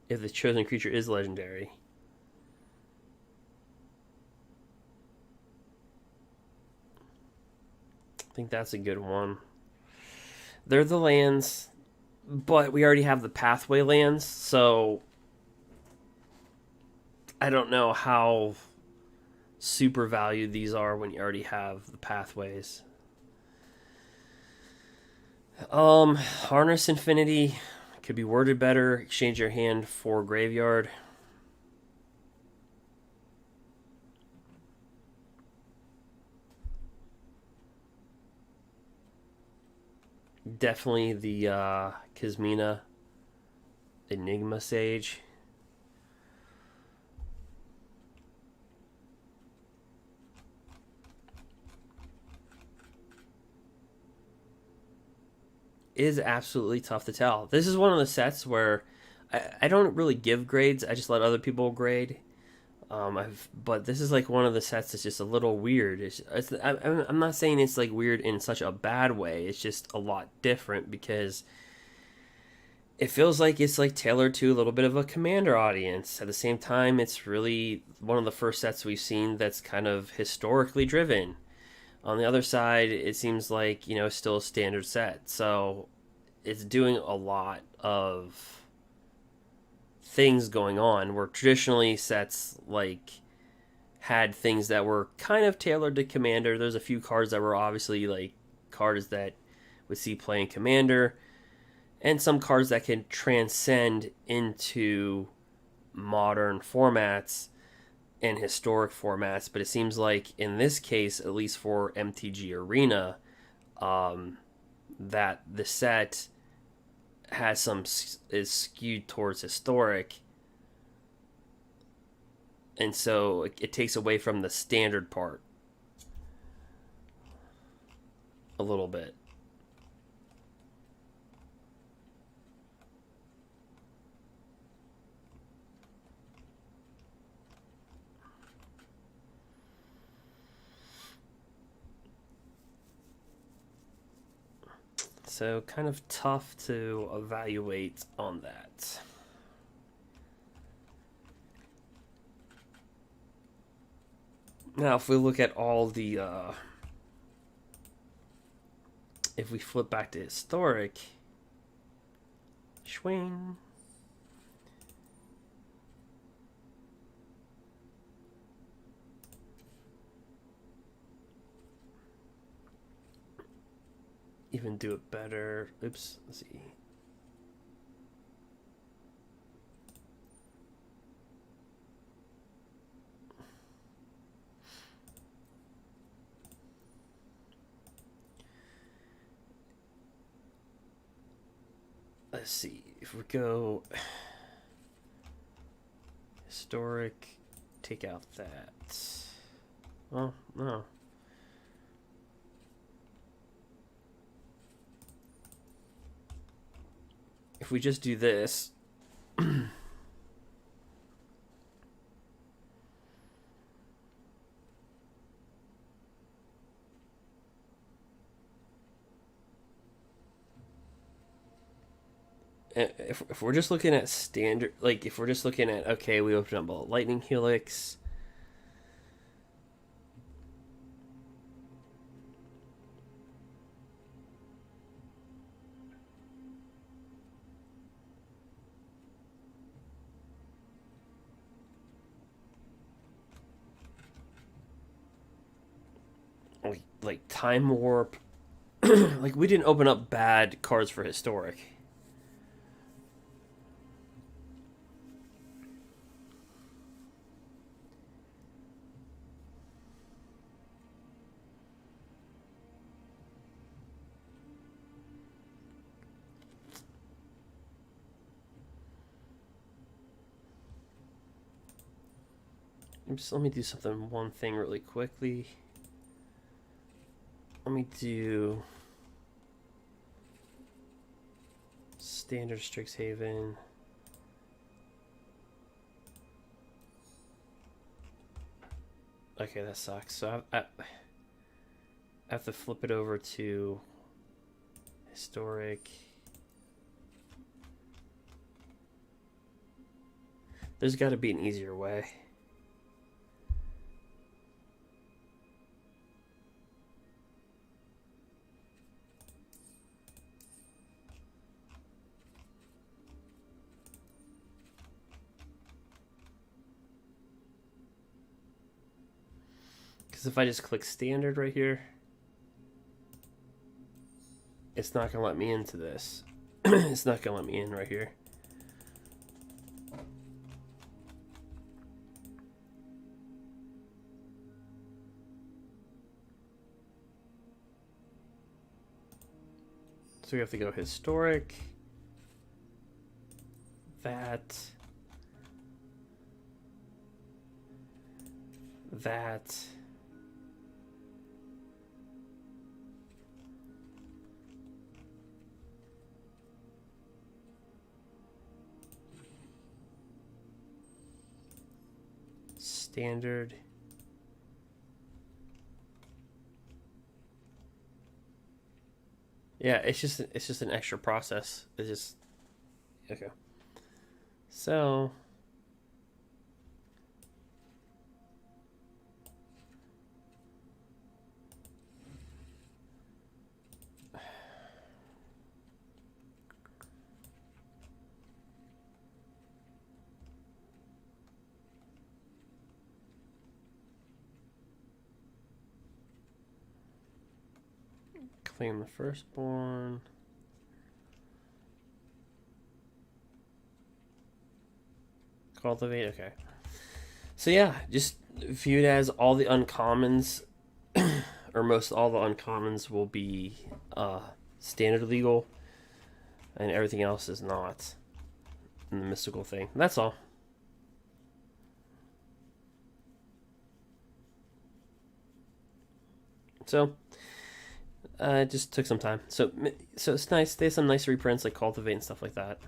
If the chosen creature is legendary. I think that's a good one. They're the lands, but we already have the pathway lands, so I don't know how super valued these are when you already have the pathways. Harness Infinity could be worded better. Exchange your hand for graveyard. Definitely the Kazmina Enigma Sage. Is absolutely tough to tell. This is one of the sets where I don't really give grades. I just let other people grade. But this is like one of the sets that's just a little weird. I'm not saying it's like weird in such a bad way. It's just a lot different because it feels like it's like tailored to a little bit of a Commander audience. At the same time, it's really one of the first sets we've seen that's kind of historically driven. On the other side, it seems like, still a standard set. So it's doing a lot of things going on where traditionally sets like had things that were kind of tailored to Commander. There's a few cards that were obviously like cards that would see play in Commander, and some cards that can transcend into modern formats and historic formats. But it seems like in this case, at least for MTG Arena, that the set has is skewed towards historic, and so it takes away from the standard part a little bit. So kind of tough to evaluate on that. Now, if we look at all the, if we flip back to historic, swing. Even do it better. Oops, let's see. Let's see, if we go historic, take out that. Oh, no. If we just do this, if we're just looking at standard, like if we're just looking at, okay, we open up a Lightning Helix, like Time Warp like, we didn't open up bad cards for Historic. Just let me do one thing really quickly. Let me do standard Strixhaven. Okay, that sucks. So I have to flip it over to Historic. There's got to be an easier way. Because if I just click standard right here, it's not going to let me into this. It's not going to let me in right here. So we have to go historic, that, standard, yeah, it's just an extra process. It's just okay. So claim the firstborn. Cultivate, okay. So yeah, just view it as all the uncommons, or most all the uncommons will be standard legal, and everything else is not in the mystical thing. That's all. So it just took some time. So it's nice. They have some nice reprints like Cultivate and stuff like that.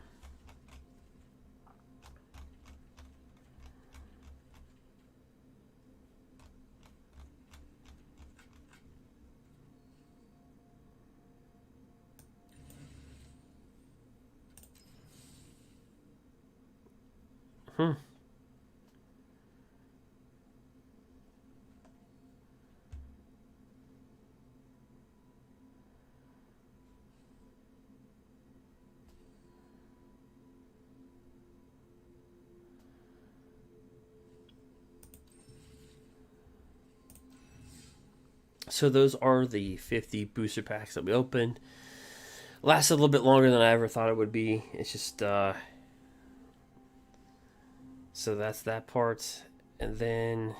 So those are the 50 booster packs that we opened. Lasted a little bit longer than I ever thought it would be. It's just so that's that part. And then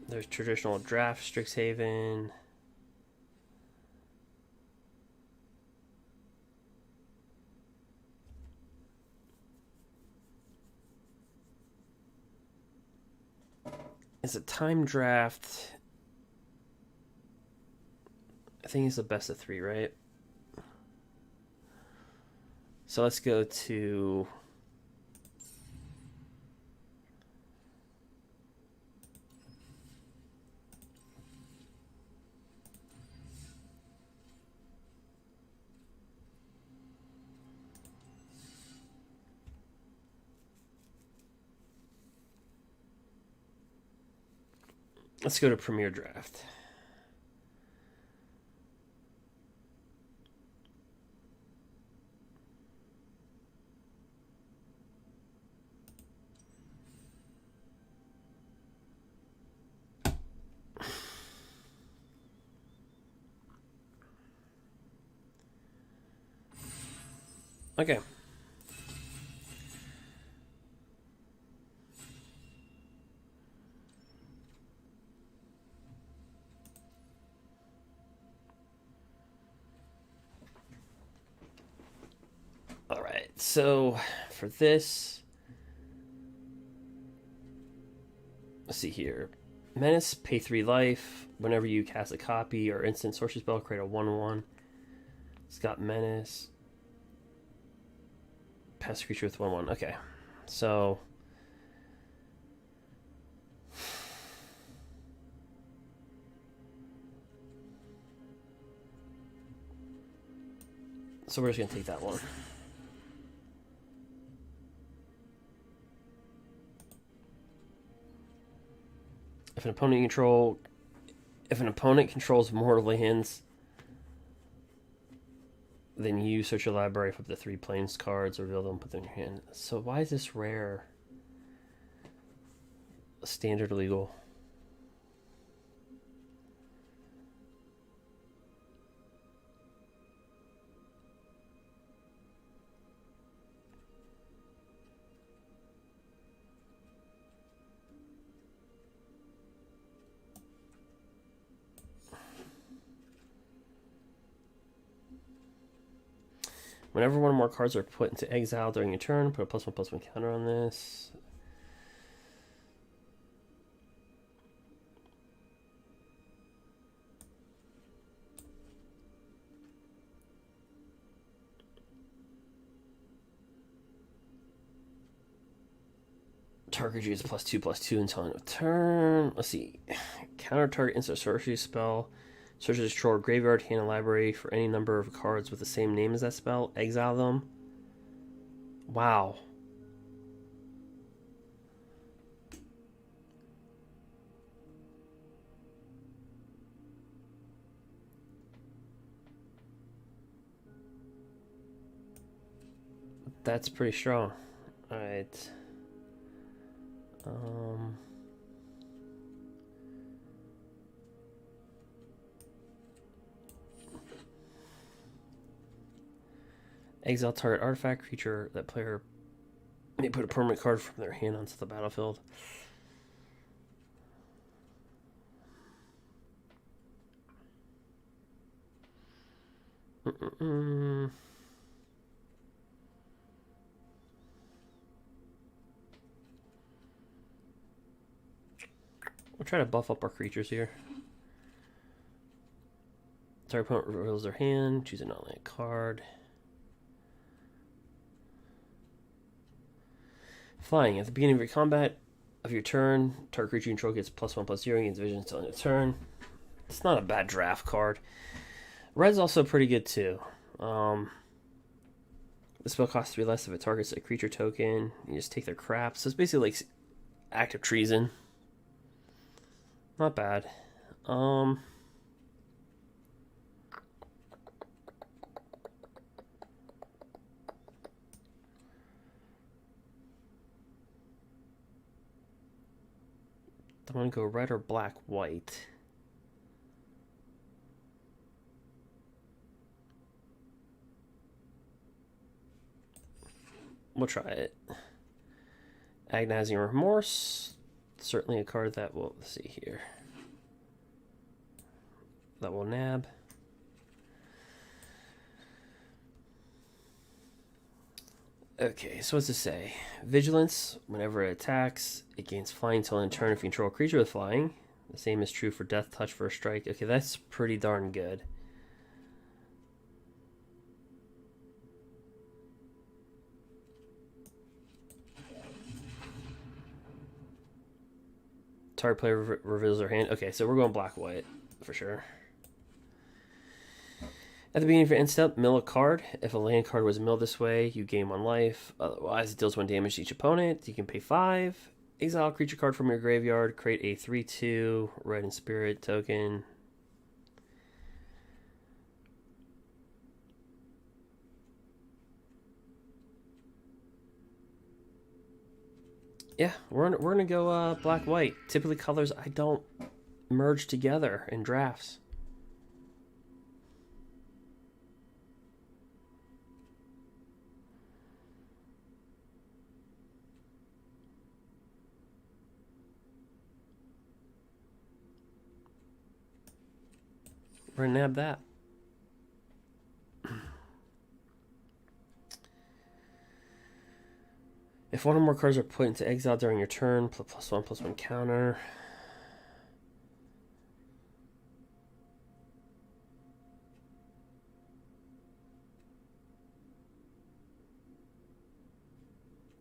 there's traditional draft Strixhaven. It's a time draft. I think it's the best of 3, right? So let's go to Premier Draft. Okay. Alright, so for this, let's see here. Menace, pay 3 life. Whenever you cast a copy or instant sorcery spell, create a 1/1. It's got Menace. Pass a creature with 1/1. Okay, so we're just gonna take that one. If an opponent controls more lands than you, search your library for up to 3 planes cards, reveal them, put them in your hand. So why is this rare? Standard legal. Whenever one or more cards are put into exile during your turn, put a +1/+1 counter on this. Target creature is +2/+2 until end of turn. Let's see. Counter target instant sorcery spell. Search the drawer, graveyard, hand, and library for any number of cards with the same name as that spell. Exile them. Wow. That's pretty strong. Alright. Exile target artifact creature. That player may put a permanent card from their hand onto the battlefield. We'll try to buff up our creatures here. Target opponent reveals their hand. Choose a non-land card. Flying. At the beginning of your combat of your turn, target creature you control gets +1/+0 against vision until end of turn. It's not a bad draft card. Red's also pretty good too. The spell costs 3 less if it targets a creature token. You just take their crap. So it's basically like active treason. Not bad. I want to go red or black, white. We'll try it. Agonizing Remorse. Certainly a card that will, let's see here. That will nab. Okay, so what's it say? Vigilance. Whenever it attacks, it gains flying until end of turn if you control a creature with flying. The same is true for Death Touch for a strike. Okay, that's pretty darn good. Target player reveals their hand. Okay, so we're going black-white for sure. At the beginning of your end step, mill a card. If a land card was milled this way, you gain 1 life. Otherwise, it deals 1 damage to each opponent. You can pay 5. Exile a creature card from your graveyard. Create a 3/2 red and spirit token. Yeah, we're gonna go black-white. Typically, colors I don't merge together in drafts. We're gonna nab that. If one or more cards are put into exile during your turn, +1/+1 counter.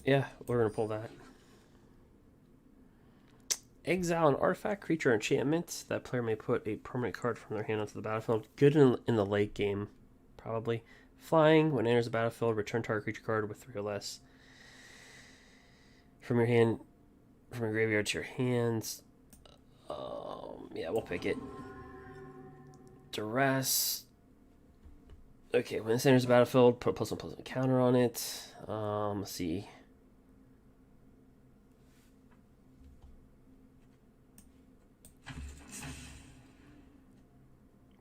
Yeah, we're gonna pull that. Exile an artifact, creature, enchantment. That player may put a permanent card from their hand onto the battlefield. Good in the late game, probably. Flying, when it enters the battlefield, return target creature card with 3 or less from your hand, from your graveyard to your hands. Yeah, we'll pick it. Duress. Okay, when this enters the battlefield, put a +1/+1 counter on it. Let's see.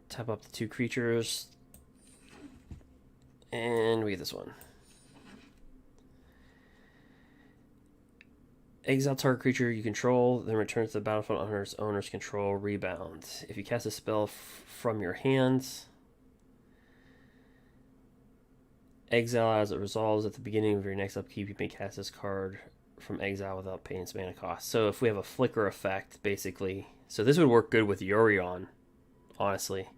Tap up the 2 creatures. And we get this one. Exile target creature you control, then return to the battlefield under its owner's control. Rebound. If you cast a spell from your hands, exile as it resolves at the beginning of your next upkeep, you may cast this card from exile without paying its mana cost. So if we have a flicker effect, basically. So this would work good with Yorion, honestly.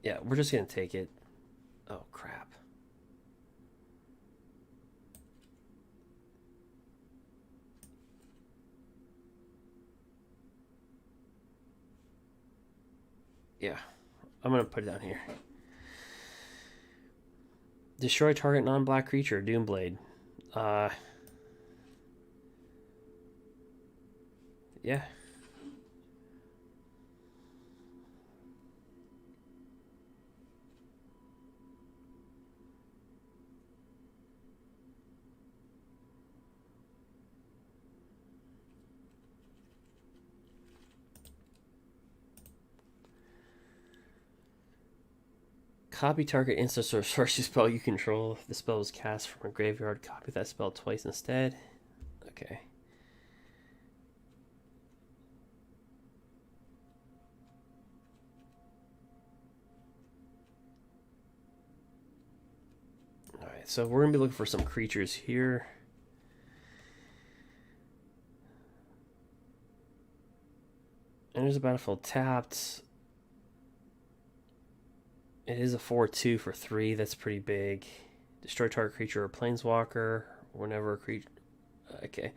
Yeah, we're just going to take it. Oh, crap. Yeah, I'm going to put it down here. Destroy target non-black creature, Doomblade. Yeah. Copy target instant or sorcery spell you control. If the spell is cast from a graveyard, copy that spell twice instead. Okay. Alright, so we're going to be looking for some creatures here. Enters the battlefield tapped. It is a 4/2 for 3. That's pretty big. Destroy target creature or planeswalker. Whenever a creature. Okay.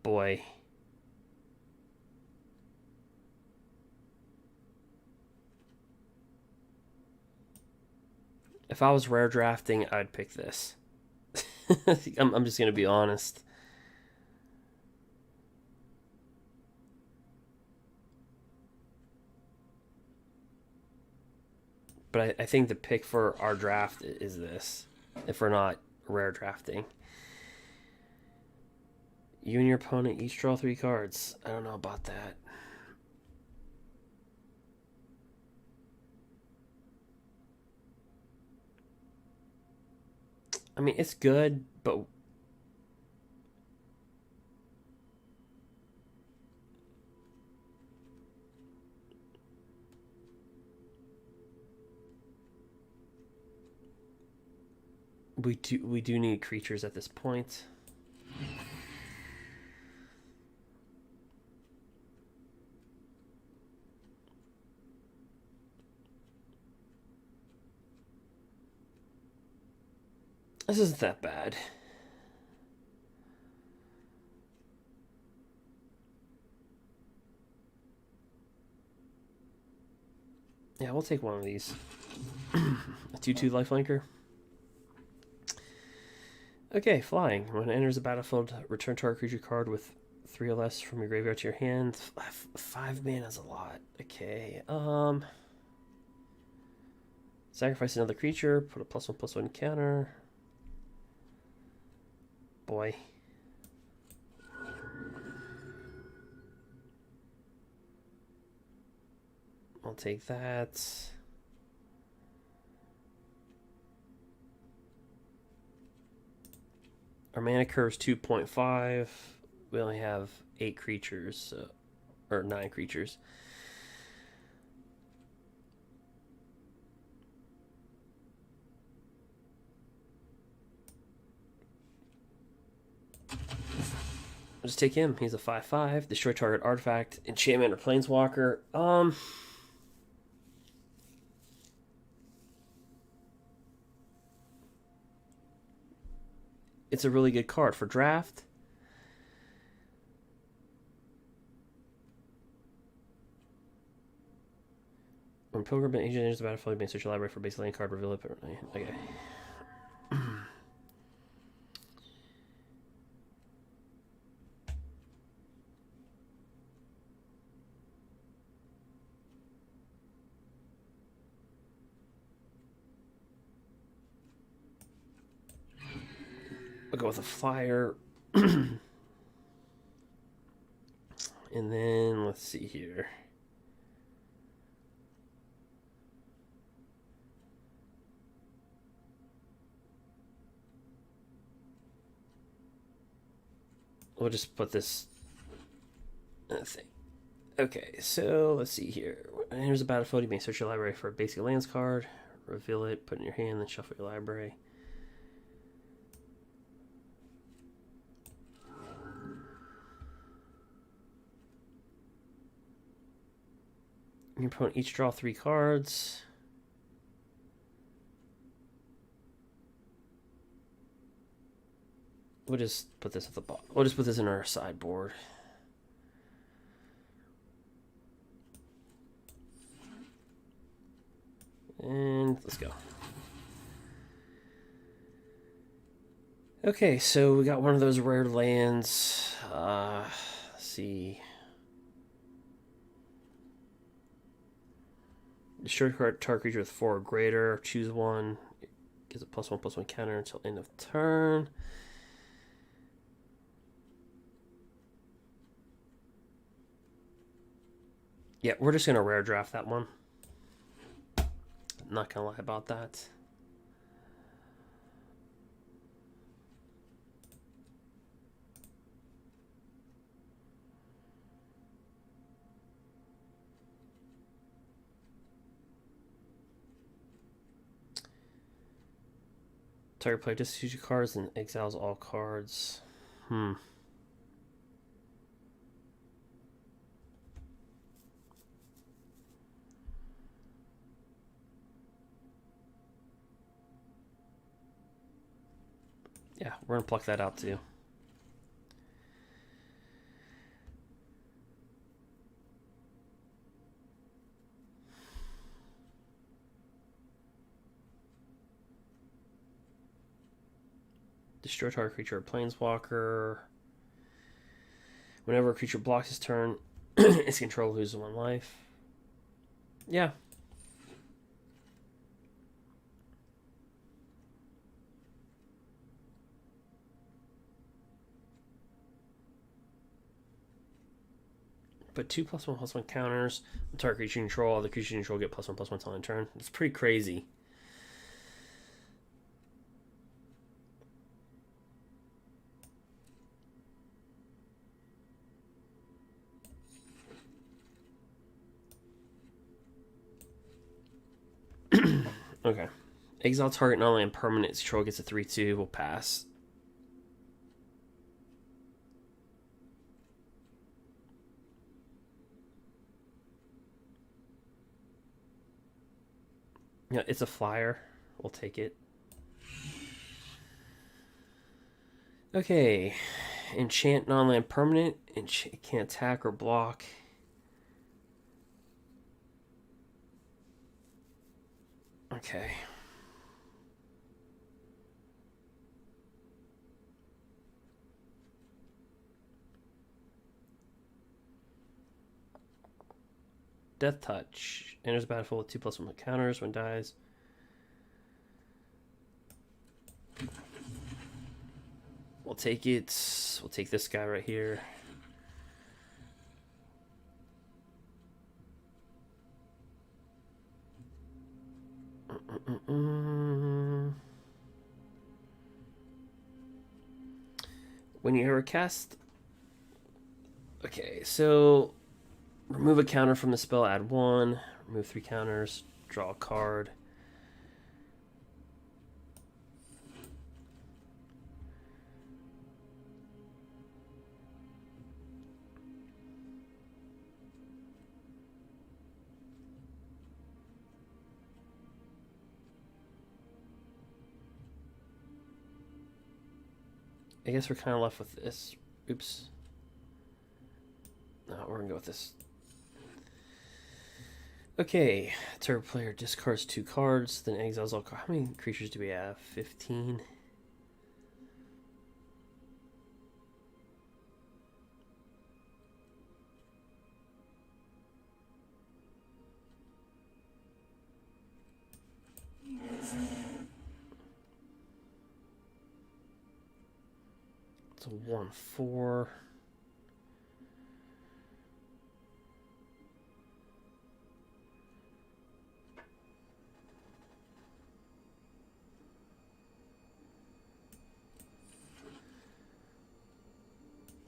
Boy. If I was rare drafting, I'd pick this. I'm just gonna be honest. But I think the pick for our draft is this, if we're not rare drafting. You and your opponent each draw 3 cards. I don't know about that. I mean, it's good, but we do need creatures at this point. This isn't that bad. Yeah, we'll take one of these. A 2/2 lifelinker. Okay, flying. When it enters the battlefield, return target creature card with 3 or less from your graveyard to your hand. 5 mana is a lot. Okay. Sacrifice another creature. Put a +1/+1 counter. Boy. I'll take that. Our mana curve's 2.5. We only have 8 creatures, so, or 9 creatures. I'll just take him. He's a 5/5. Destroy target artifact, enchantment, or planeswalker. It's a really good card for draft. When Pilgrim Agent enters the battlefield, you may search your library for basic land card, reveal it permanently. Okay. I'll go with a flyer. And then, let's see here. We'll just put this thing. Okay, so let's see here. Here's a battlefield. You may search your library for a basic lands card, reveal it, put it in your hand, then shuffle your library. Your opponent each draw 3 cards. We'll just put this at the bottom. We'll just put this in our sideboard. And let's go. Okay, so we got one of those rare lands. Let's see. Destroy target creature with 4 or greater. Choose one. Gives a +1/+1 counter until end of turn. Yeah, we're just going to rare draft that one. Not going to lie about that. Target player discards your cards and exiles all cards. Yeah, we're going to pluck that out too. Destroy target creature or planeswalker. Whenever a creature blocks his turn, its controller loses 1 life. Yeah. But 2 +1/+1 counters. Target creature control. Other creature control get +1/+1 till end turn. It's pretty crazy. Okay. Exile target non-land permanent. Control gets a 3/2. We'll pass. Yeah, it's a flyer. We'll take it. Okay. Enchant non-land permanent. It can't attack or block. Okay. Death Touch. Enters the battlefield with 2 +1 counters when dies. We'll take it. We'll take this guy right here. when you ever cast... Okay, so remove a counter from the spell, add 1. Remove 3 counters, draw a card. I guess we're kind of left with this. Oops. No, we're going to go with this. Okay. Target player discards 2 cards, then exiles all cards. How many creatures do we have? 15. It's a 1/4.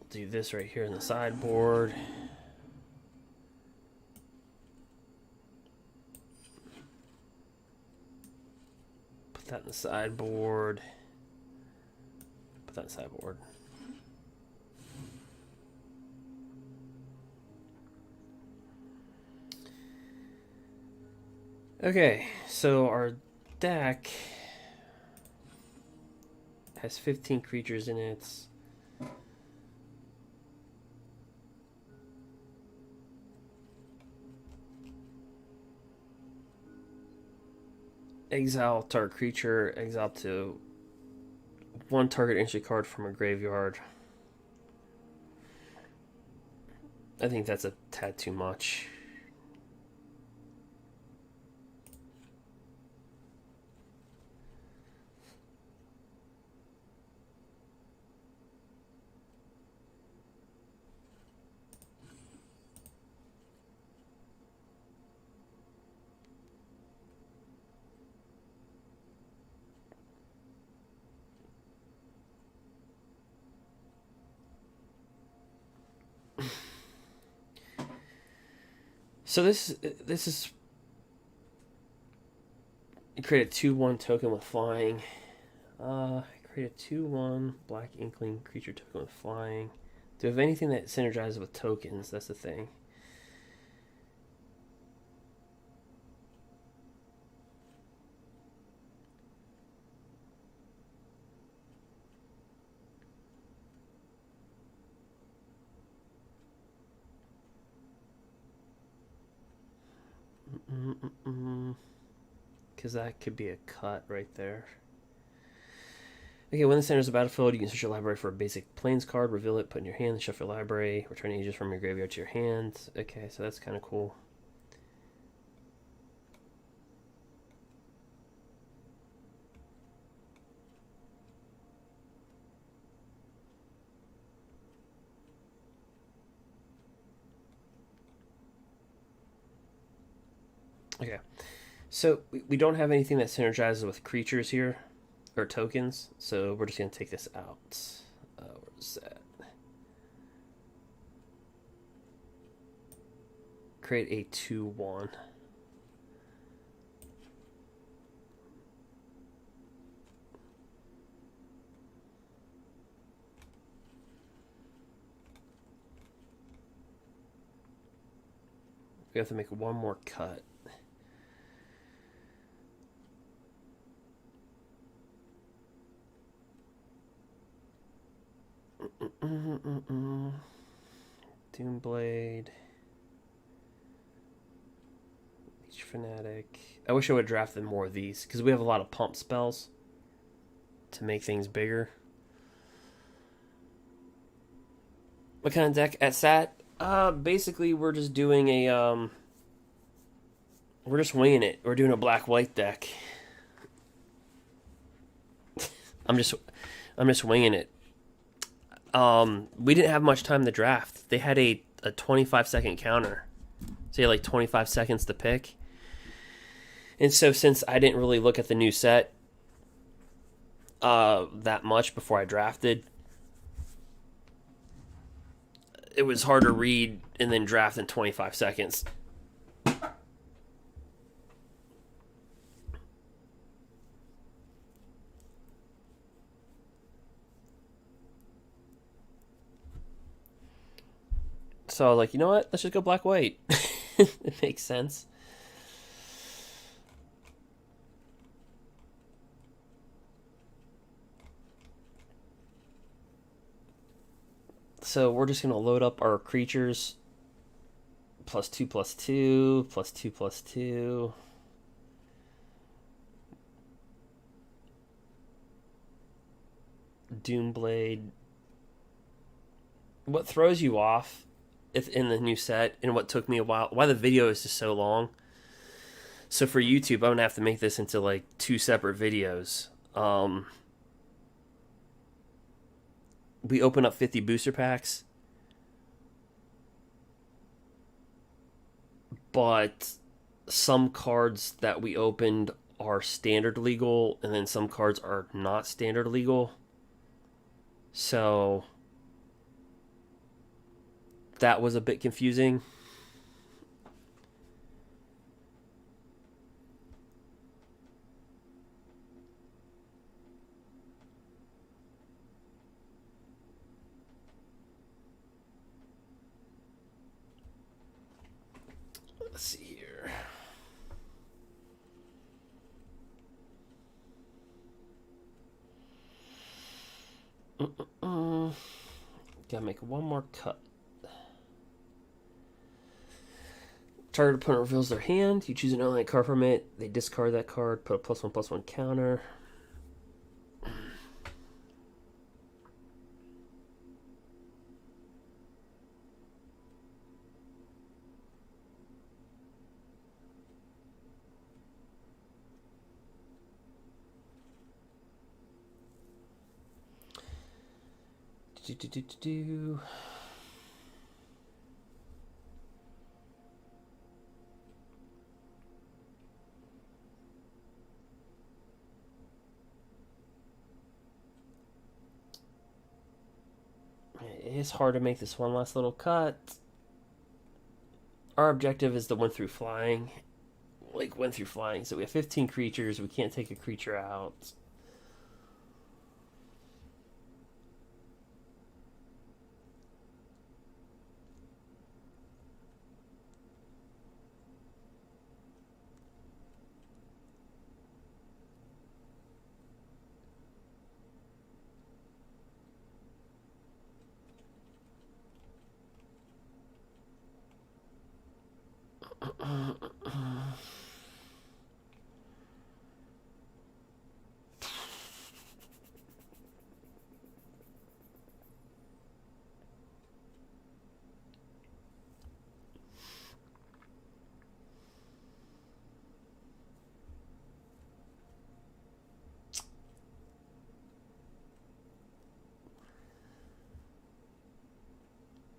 Do this right here in the sideboard. Put that in the sideboard. Put that in the sideboard. Okay, so our deck has 15 creatures in it. Exile target creature, exile to 1 target entry card from a graveyard. I think that's a tad too much. So this is create a 2/1 token with flying. Create a 2/1 black inkling creature token with flying. Do we have anything that synergizes with tokens? That's the thing. Because that could be a cut right there. Okay, when this enters the battlefield, you can search your library for a basic plains card, reveal it, put it in your hand, shuffle your library, return ages from your graveyard to your hand. Okay, so that's kind of cool. Okay, so we don't have anything that synergizes with creatures here, or tokens, so we're just going to take this out. Where's that? Create a 2/1. We have to make one more cut. Doomblade. Leech Fanatic. I wish I would have drafted more of these, because we have a lot of pump spells to make things bigger. What kind of deck at SAT? Basically we're just doing a we're just winging it. We're doing a black-white deck. I'm just winging it. We didn't have much time to draft. They had a 25-second counter. So you had like 25 seconds to pick. And so since I didn't really look at the new set that much before I drafted, it was hard to read and then draft in 25 seconds. So I was like, you know what? Let's just go black-white. It makes sense. So we're just going to load up our creatures. +2, +2, +2, +2. Doomblade. What throws you off in the new set, and what took me a while, why the video is just so long. So for YouTube, I'm going to have to make this into like 2 separate videos. We open up 50 booster packs, but some cards that we opened are standard legal, and then some cards are not standard legal. So that was a bit confusing. Let's see here. Gotta make one more cut. Target opponent reveals their hand. You choose an online card from it. They discard that card. Put a +1/+1 counter. Do. It's hard to make this one last little cut. Our objective is to win through flying. Like, win through flying. So we have 15 creatures. We can't take a creature out.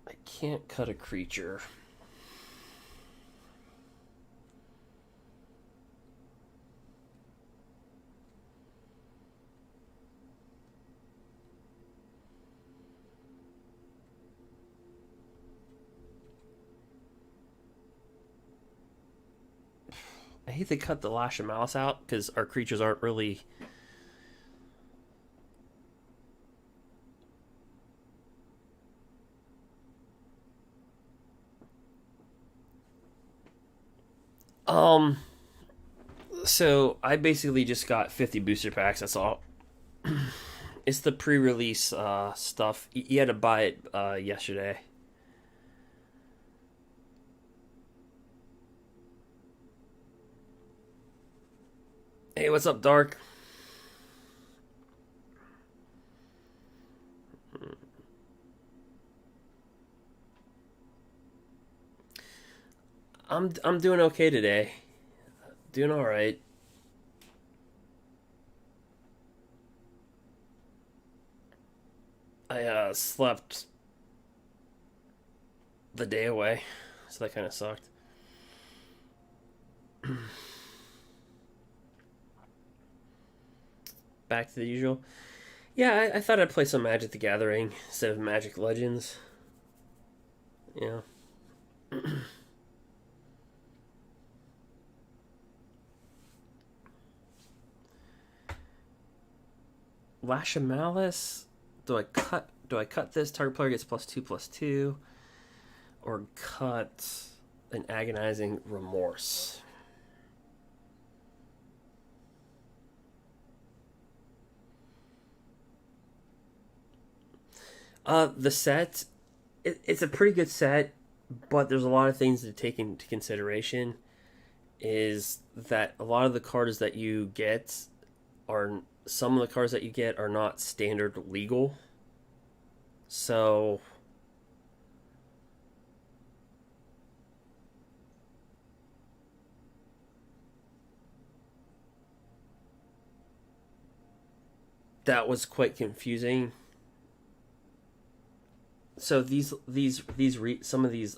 I can't cut a creature. I hate to cut the Lash of Malice out because our creatures aren't really... So I basically just got 50 booster packs, that's all. It's the pre-release stuff. You had to buy it yesterday. Hey, what's up, Dark? I'm doing okay today. Doing all right. I slept the day away, so that kind of sucked. Back to the usual. Yeah, I thought I'd play some Magic the Gathering instead of Magic Legends. Yeah. Lash of Malice. Do I cut this? Target player gets +2/+2, or cut an Agonizing Remorse. The set, it's a pretty good set, but there's a lot of things to take into consideration. Is that a lot of the cards that you get are, some of the cards that you get are not standard legal. So that was quite confusing. So some of these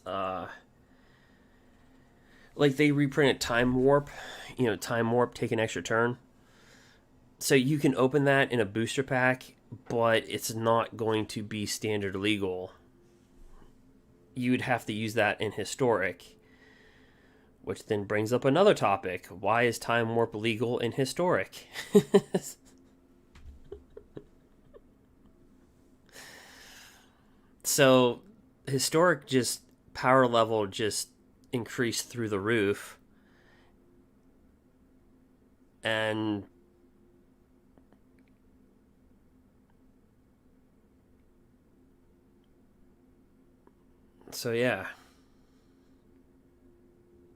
like they reprinted Time Warp, Time Warp, take an extra turn. So you can open that in a booster pack, but it's not going to be standard legal. You would have to use that in Historic, which then brings up another topic. Why is Time Warp legal in Historic? So Historic, just power level just increased through the roof, and so yeah.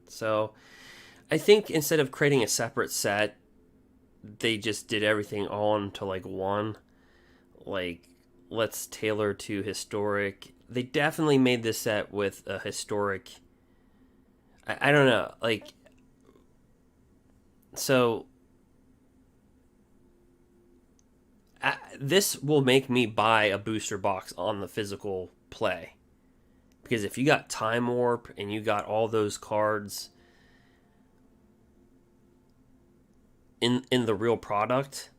So I think instead of creating a separate set, they just did everything all into like one. Like, let's tailor to Historic. They definitely made this set with a Historic. I don't know. Like, so this will make me buy a booster box on the physical play. Because if you got Time Warp and you got all those cards in the real product,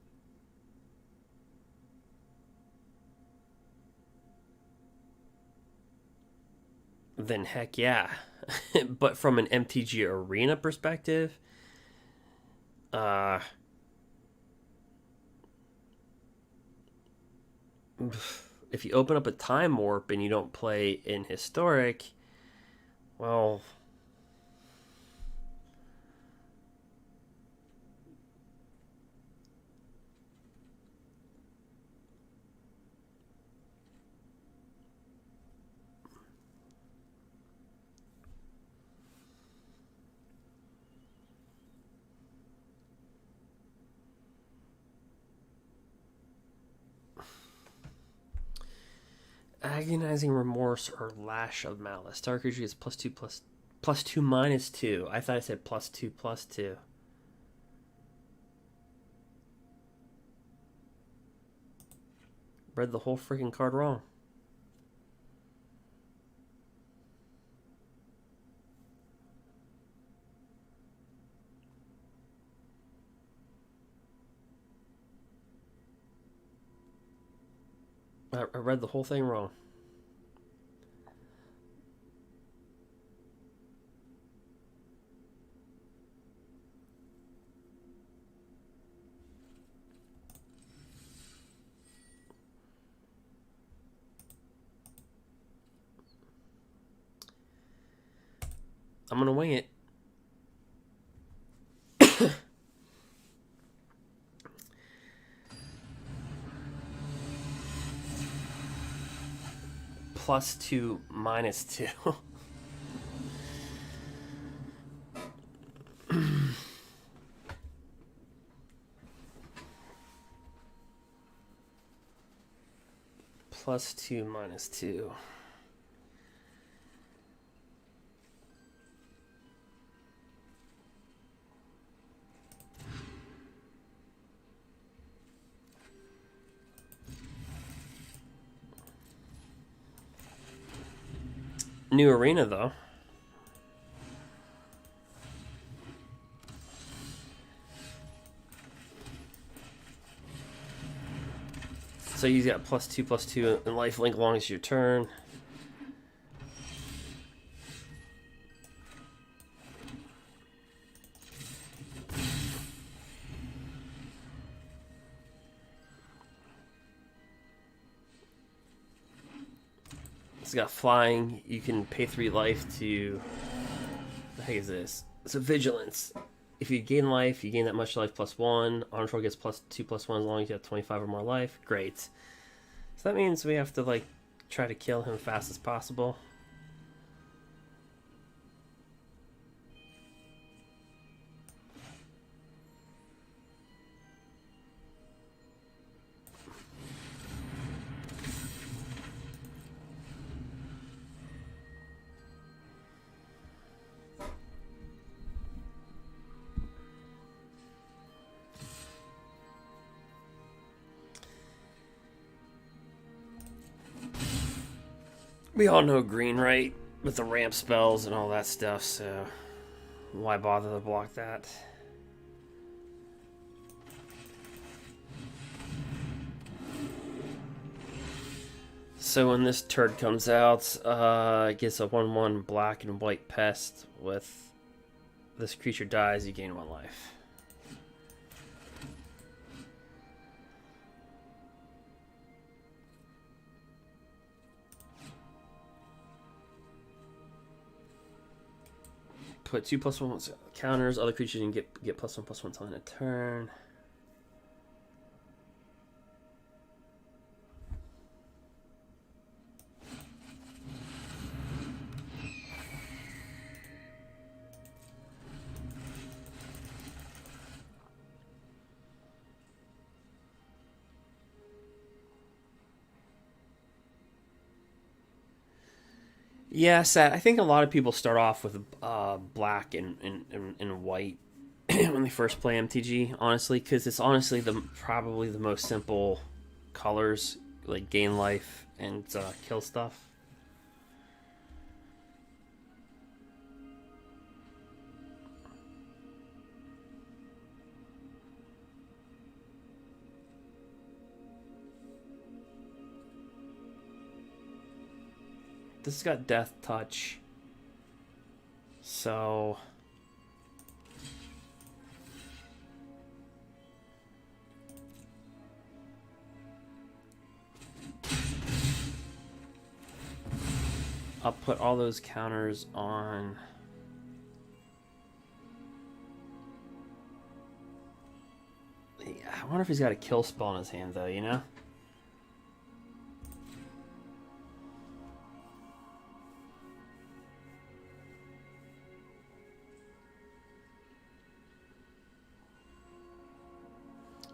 then heck yeah. But from an MTG Arena perspective, if you open up a Time Warp and you don't play in Historic, well, Agonizing Remorse or Lash of Malice. Target creature gets +2/+2. I thought I said +2/+2. Read the whole freaking card wrong. I read the whole thing wrong. I'm gonna wing it. +2 -2. +2 -2. New arena though. So he's got +2/+2 and lifelink long as your turn. It's got flying. You can pay 3 life to... What the heck is this? So vigilance. If you gain life, you gain that much life +1. On control gets +2/+1 as long as you have 25 or more life. Great. So that means we have to like try to kill him as fast as possible. We all know green, right? With the ramp spells and all that stuff, so why bother to block that? So when this turd comes out, it gets a 1/1 black and white pest with this creature dies, you gain 1 life. Put 2/1 counters. Other creatures can get +1/+1 till end of turn. Yeah, sad. I think a lot of people start off with black and white when they first play MTG, honestly, because it's honestly probably the most simple colors, like gain life and kill stuff. This has got Death Touch. So... I'll put all those counters on... Yeah, I wonder if he's got a kill spell in his hand, though, you know?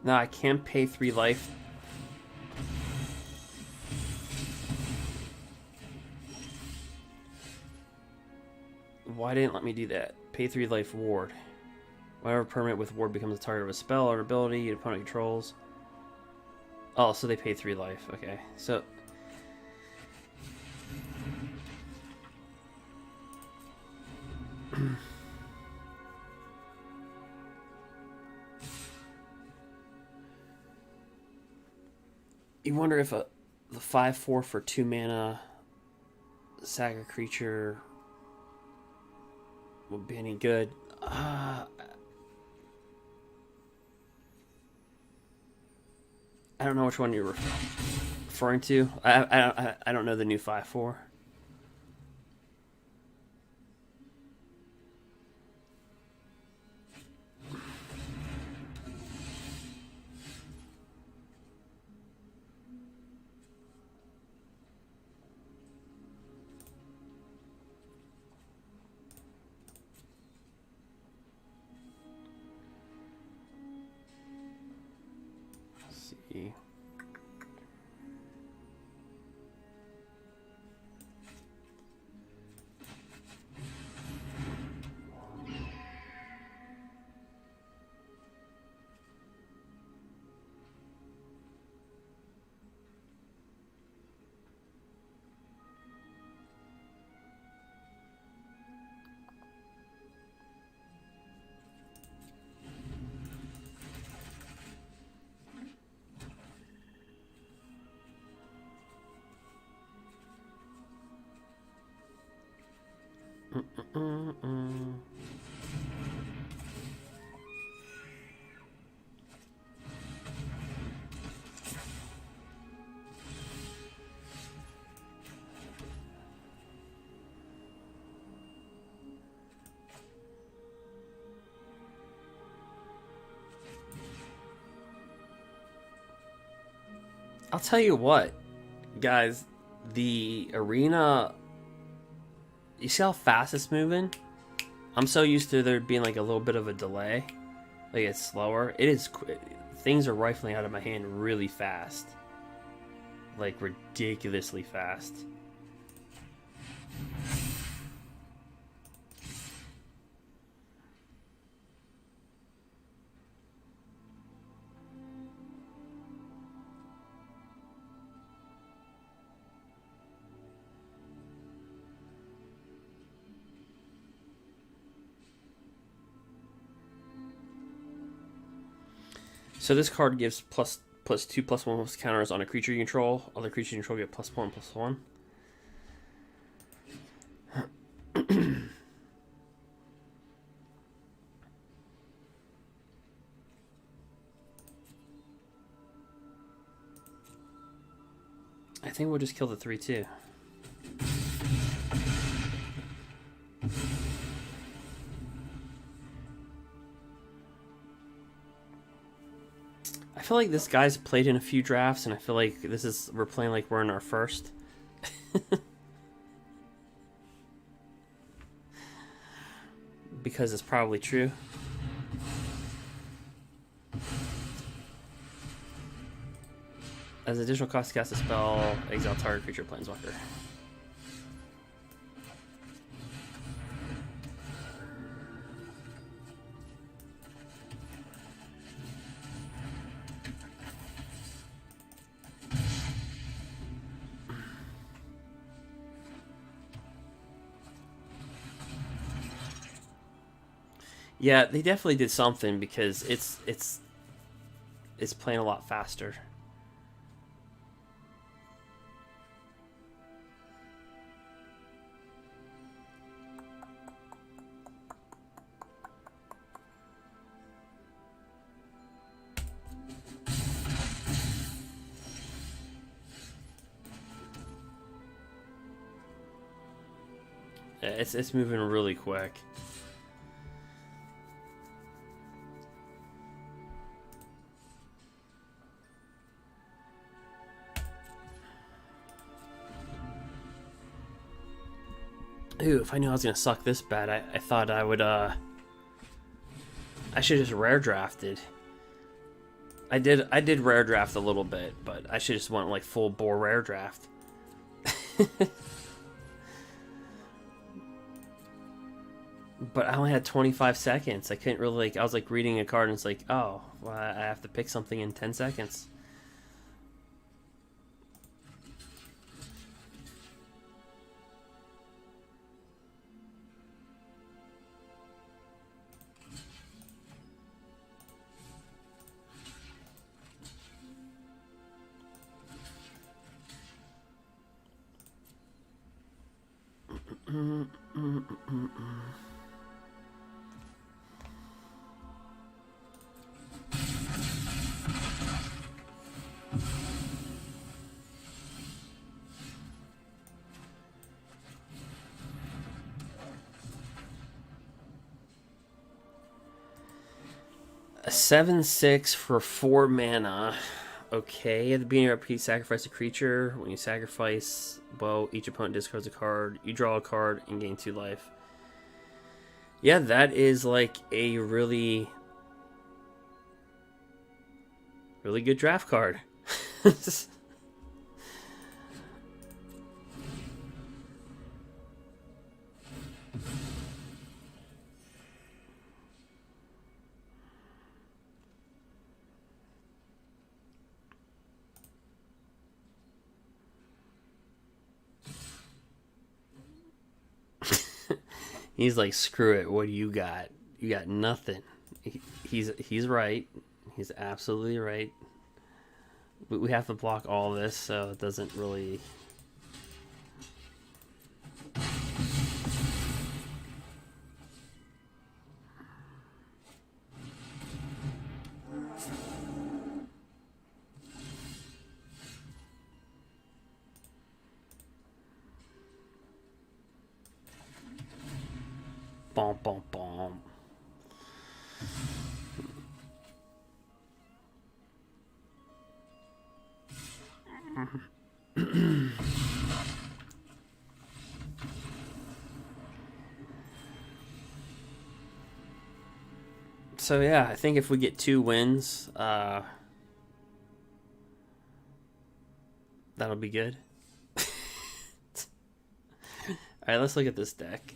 No, I can't pay 3 life. Why didn't it let me do that? Pay 3 life ward. Whenever permanent with ward becomes a target of a spell or ability your opponent controls. Oh, so they pay 3 life. Okay, so... You wonder if the 5/4 for 2 mana saga creature would be any good. I don't know which one you're referring to. I don't know the new 5/4. See. I'll tell you what, guys, the arena, you see how fast it's moving? I'm so used to there being like a little bit of a delay. Like it's slower. It is, things are rifling out of my hand really fast. Like ridiculously fast. So this card gives +2/+1 counters on a creature you control. Other creatures you control get +1/+1. I think we'll just kill the 3/2. I feel like this guy's played in a few drafts, and I feel like we're playing like we're in our first. Because it's probably true. As additional cost to cast a spell, exile target creature planeswalker. Yeah, they definitely did something because it's playing a lot faster. It's moving really quick. Ooh, if I knew I was gonna suck this bad, I thought I would I should have just rare drafted. I did rare draft a little bit, but I should just went like full bore rare draft. But I only had 25 seconds. I couldn't really like. I was like reading a card and it's like, oh, well, I have to pick something in 10 seconds. A 7/6 for 4 mana. Okay, at the beginning of your upkeep, sacrifice a creature. When you sacrifice, well, each opponent discards a card. You draw a card and gain 2 life. Yeah, that is like a really good draft card. He's like, screw it. What do you got? You got nothing. He's right. He's absolutely right. But we have to block all this, so it doesn't really. Bom, bom, bom. So yeah, I think if we get 2 wins, that'll be good. All right, let's look at this deck.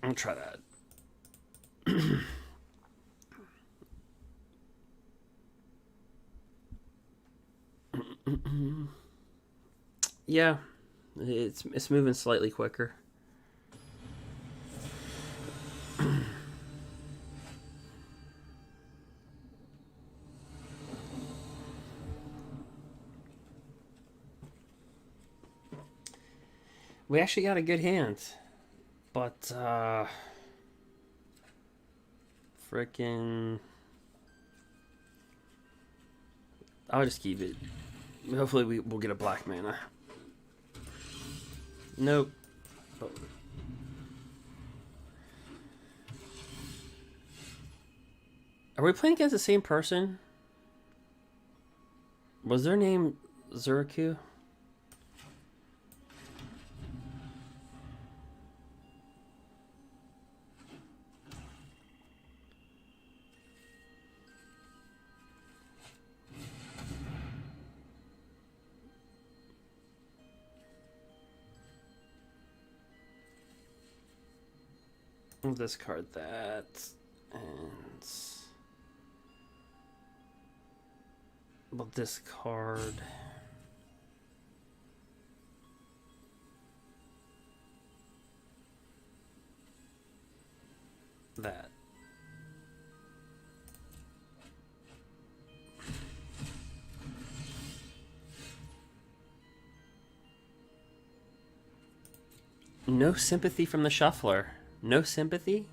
I'll try that. Yeah, it's moving slightly quicker. We actually got a good hand, but frickin', I'll just keep it. Hopefully we'll get a black mana. Nope. Oh. Are we playing against the same person? Was their name Zuraku? We'll discard that, and we'll discard that. No sympathy from the shuffler. No sympathy?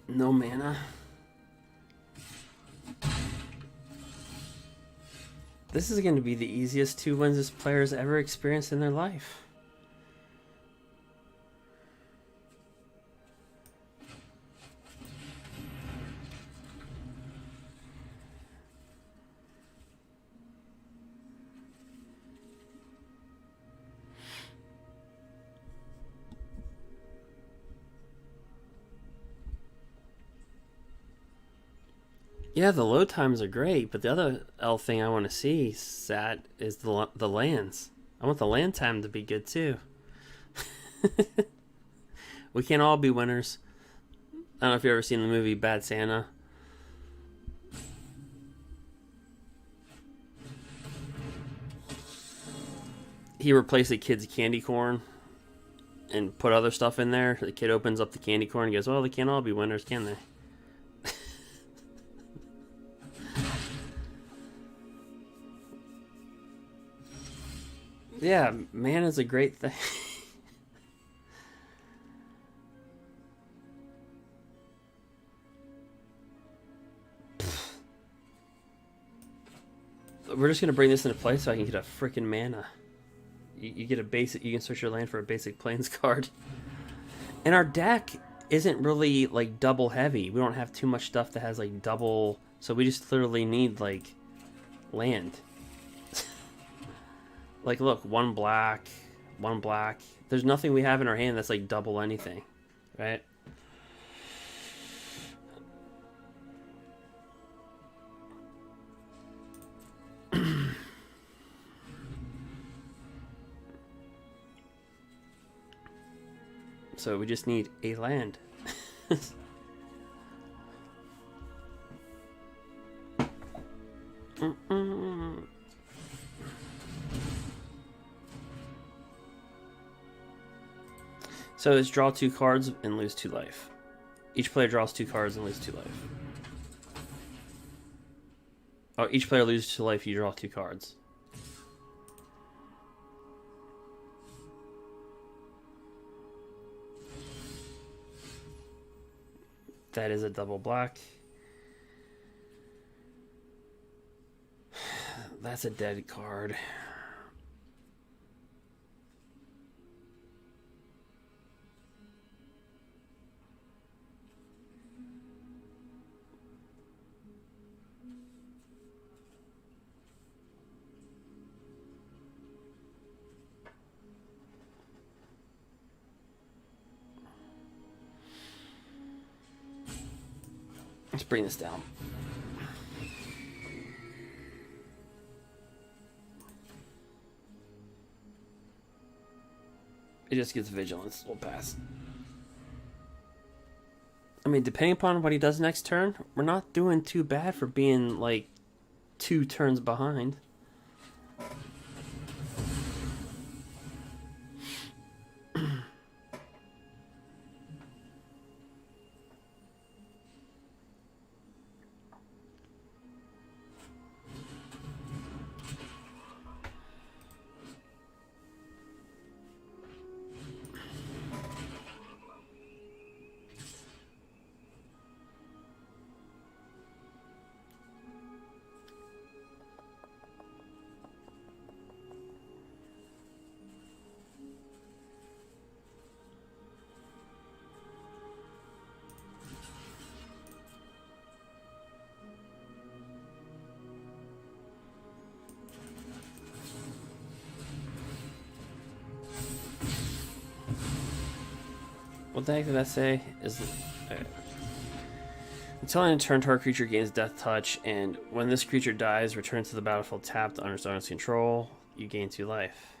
No mana. This is going to be the easiest 2 wins this player's ever experienced in their life. Yeah, the load times are great, but the other L thing I want to see, Sat, is the lands. I want the land time to be good too. We can't all be winners. I don't know if you've ever seen the movie Bad Santa. He replaced a kid's candy corn and put other stuff in there. The kid opens up the candy corn and goes, "Well, they can't all be winners, can they?" Yeah, mana is a great thing. We're just gonna bring this into play so I can get a freaking mana. You get a basic. You can search your land for a basic plains card. And our deck isn't really like double heavy. We don't have too much stuff that has like double. So we just literally need like land. Like look, one black, one black. There's nothing we have in our hand that's like double anything, right? So we just need a land. So it's draw 2 cards and lose 2 life. Each player draws 2 cards and loses 2 life. Oh, each player loses 2 life, you draw 2 cards. That is a double black. That's a dead card. Let's bring this down. It just gets vigilance. We'll pass. I mean, depending upon what he does next turn, we're not doing too bad for being like 2 turns behind. What the heck did that say? Until end of turn, target creature gains Death Touch, and when this creature dies, return to the battlefield tapped under its owner's control. You gain 2 life.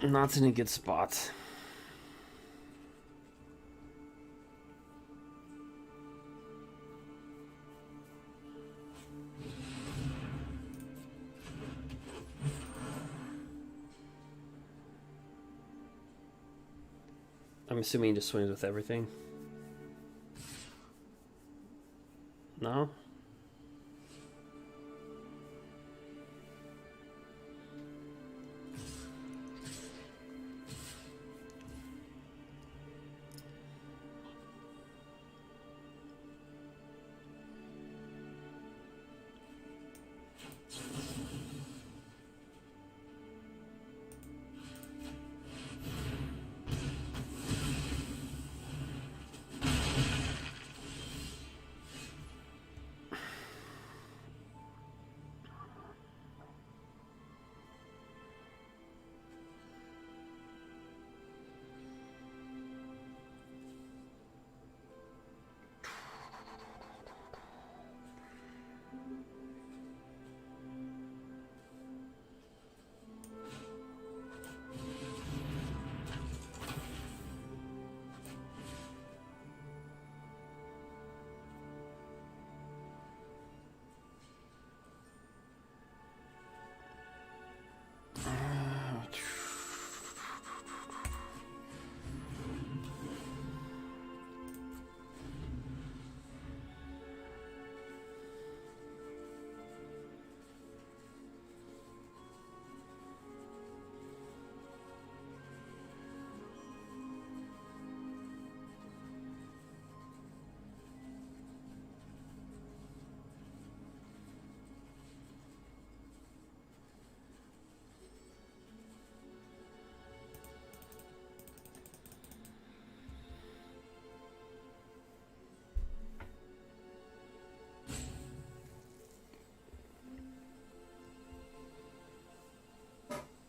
Not in a good spot. I'm assuming he just swings with everything. No?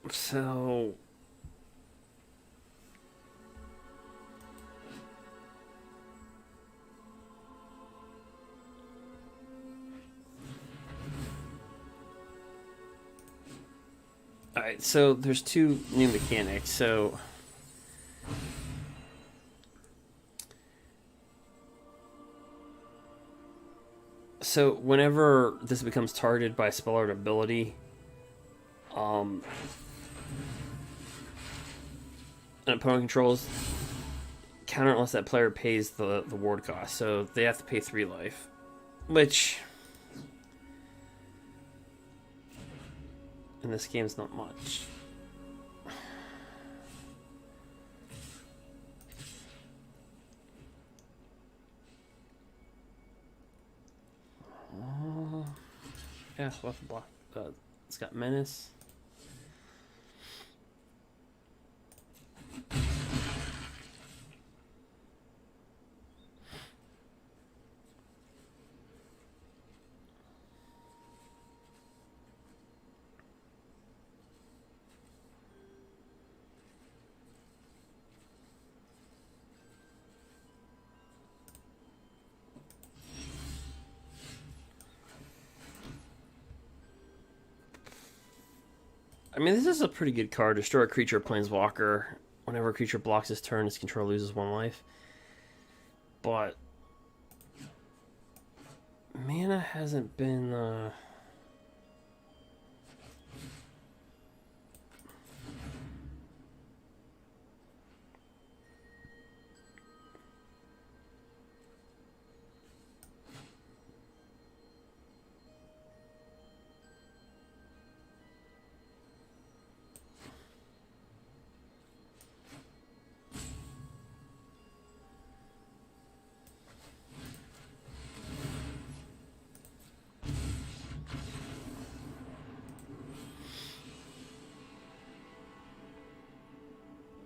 So alright, so there's two new mechanics. So whenever this becomes targeted by a spell or ability, an opponent controls, counter unless that player pays the ward cost. So they have to pay 3 life, which in this game is not much. Yeah, we'll have to block. It's got menace. I mean, this is a pretty good card. Destroy a creature, planeswalker. Whenever a creature blocks his turn, its controller loses 1 life. But mana hasn't been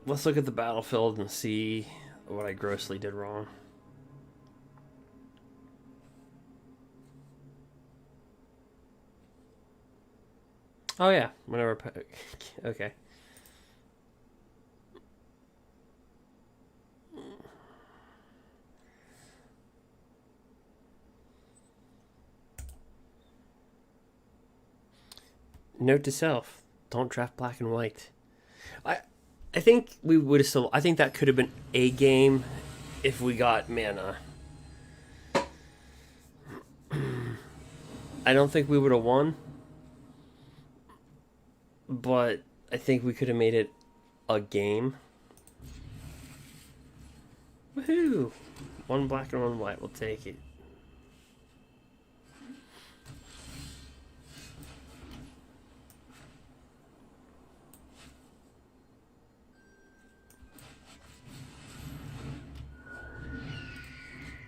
Let's look at the battlefield and see what I grossly did wrong. Oh yeah, whenever. Okay. Note to self: don't draft black and white. I think we would have still. I think that could have been a game if we got mana. I don't think we would have won, but I think we could have made it a game. Woohoo! 1 black and 1 white. We'll take it.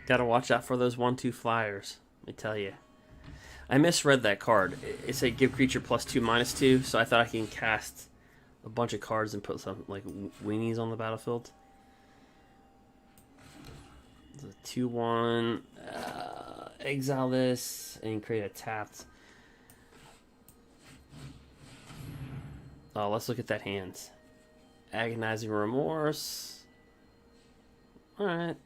Gotta watch out for those 1/2 flyers. Let me tell you. I misread that card. It said give creature +2/-2, so I thought I can cast a bunch of cards and put some like weenies on the battlefield. It's a 2/1. Exile this and create a tapped. Oh, let's look at that hand. Agonizing Remorse. Alright.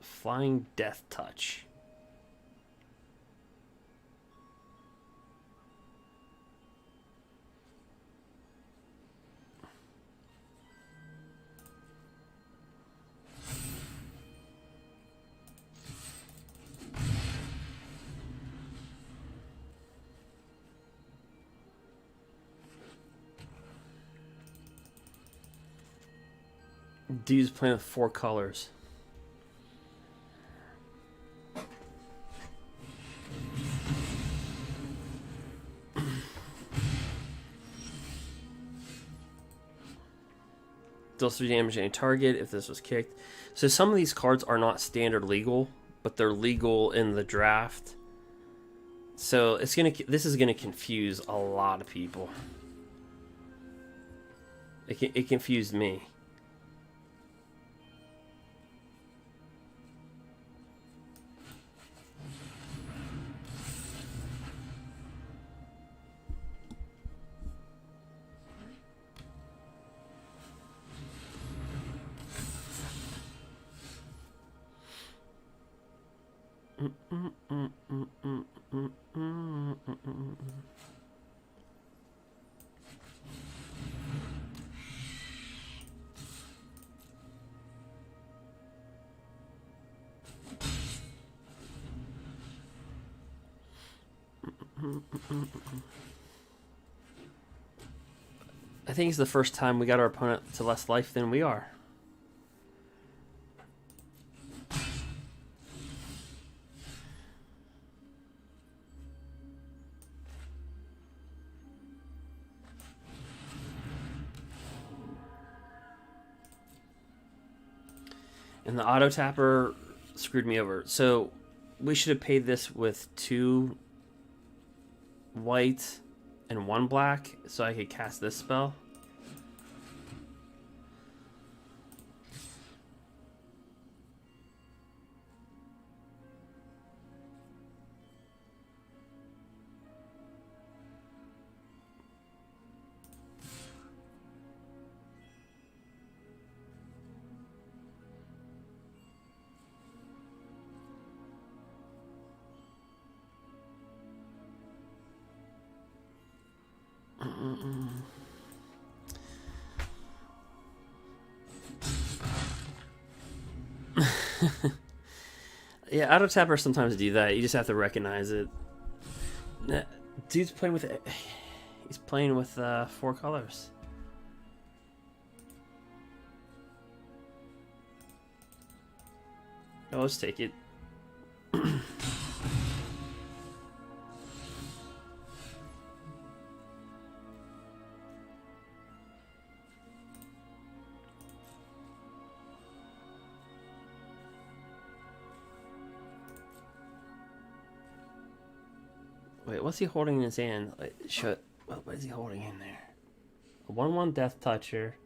Flying Death Touch. Dude's playing with 4 colors. Deals 3 damage to any target if this was kicked. So some of these cards are not standard legal, but they're legal in the draft. So this is gonna confuse a lot of people. It confused me. I think it's the first time we got our opponent to less life than we are. And the auto tapper screwed me over. So we should have paid this with 2 white and 1 black so I could cast this spell. Yeah, auto tappers sometimes do that. You just have to recognize it. Dude's playing with... He's playing with 4 colors. Oh, let's take it. Wait, what's he holding in his hand? What is he holding in there? A 1/1 Death Toucher.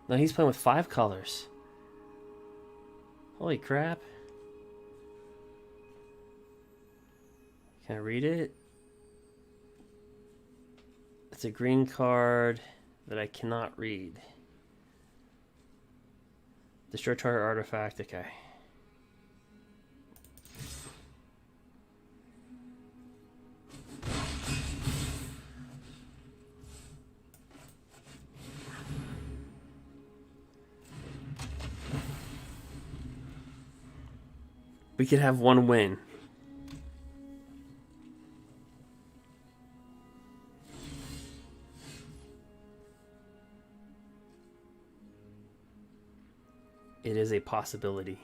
No, he's playing with 5 colors. Holy crap. Can I read it? It's a green card that I cannot read. Destroy target artifact. Okay. We could have 1 win. It is a possibility.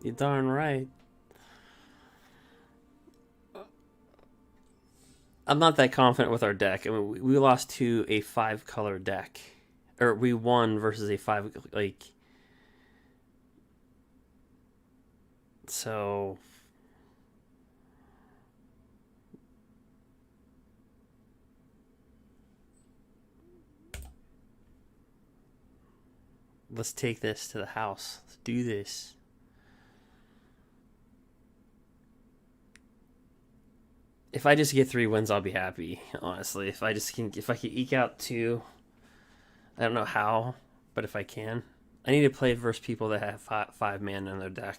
You're darn right. I'm not that confident with our deck. I mean, we lost to a 5-color deck. Or we won versus a 5, like... So... Let's take this to the house. Let's do this. If I just get 3 wins, I'll be happy. Honestly, if I can eke out 2, I don't know how, but if I can. I need to play versus people that have five mana in their deck.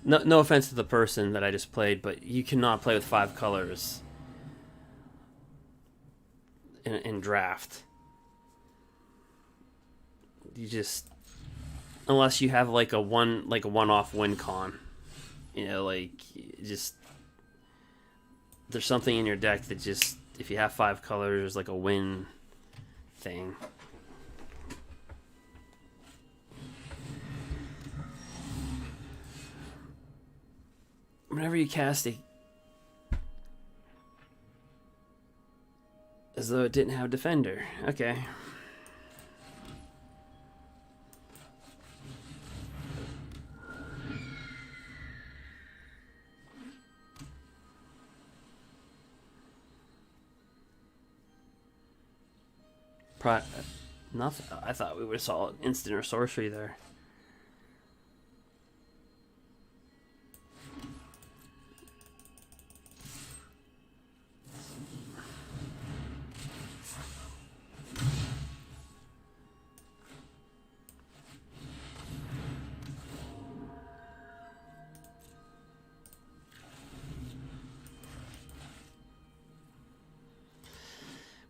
No offense to the person that I just played, but you cannot play with 5 colors in draft. You just, unless you have like a one-off win con, you know, like just there's something in your deck that just, if you have 5 colors, there's like a win thing. Whenever you cast a, as though it didn't have defender. Okay. Nothing. I thought we would have saw instant or sorcery there.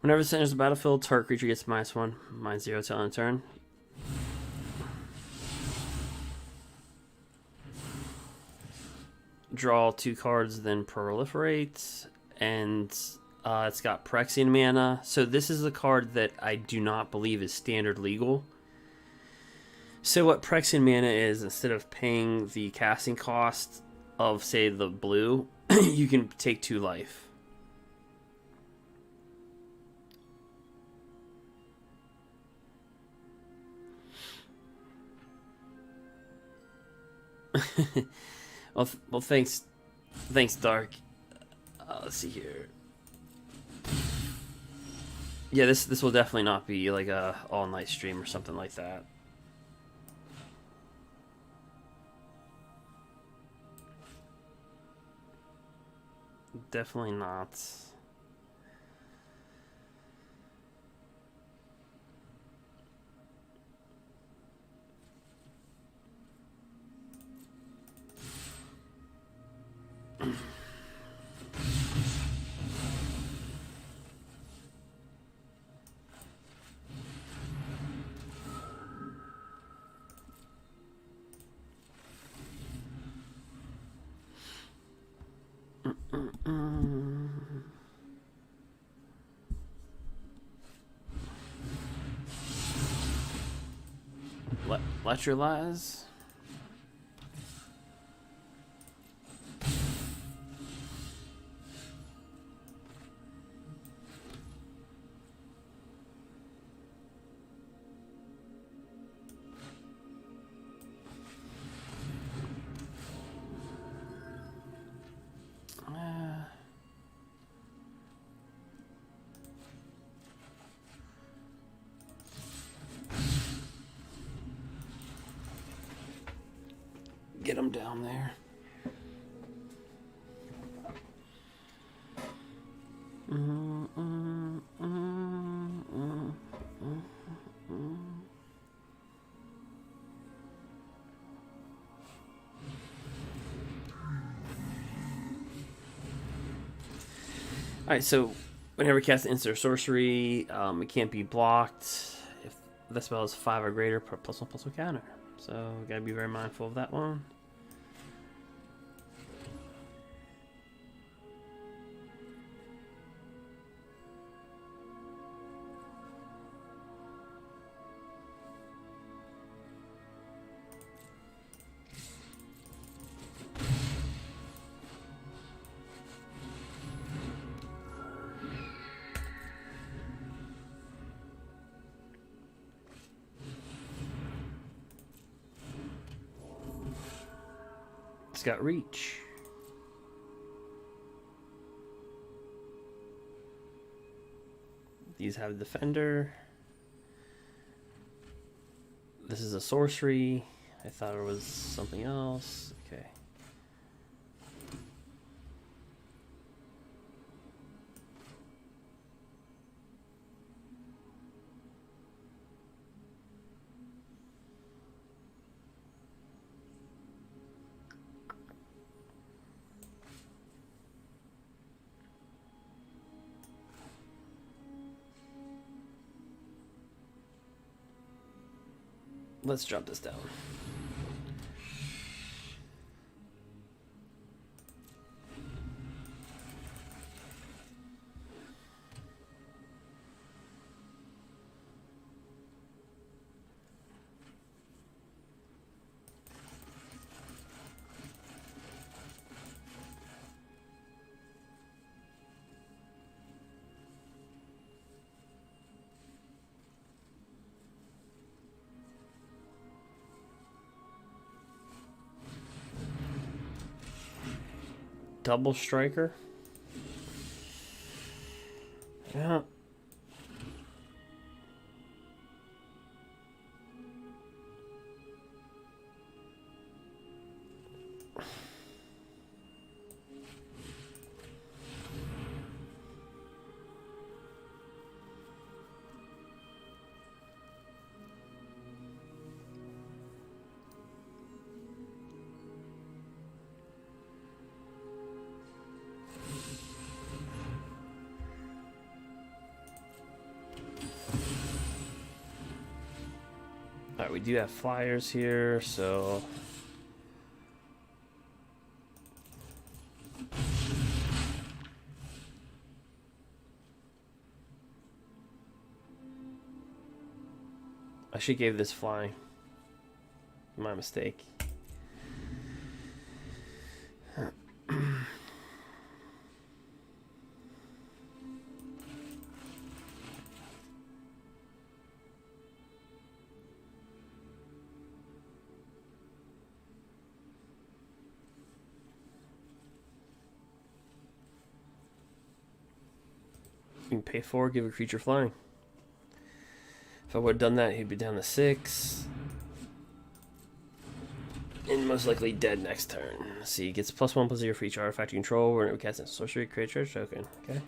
Whenever it enters the battlefield, target creature gets -1, -0 till end turn. Draw 2 cards, then proliferate, and it's got Phyrexian mana. So this is a card that I do not believe is standard legal. So what Phyrexian mana is, instead of paying the casting cost of, say, the blue, you can take 2 life. well, thanks, Dark. Let's see here. Yeah, this will definitely not be like a all-night stream or something like that. Definitely not. Lateralize. Get him down there. Alright, so whenever you cast instant or sorcery, it can't be blocked if the spell is 5 or greater, put +1/+1 counter. So gotta be very mindful of that one. It's got reach. These have defender. This is a sorcery. I thought it was something else. Okay. Let's drop this down. Double striker. Yeah. Alright, we do have flyers here, so I should give this flying. My mistake. You can pay 4, give a creature flying. If I would have done that, he'd be down to 6. And most likely dead next turn. See, he gets +1/+0 for each artifact you control. When it casts a sorcery, create a treasure token. Okay.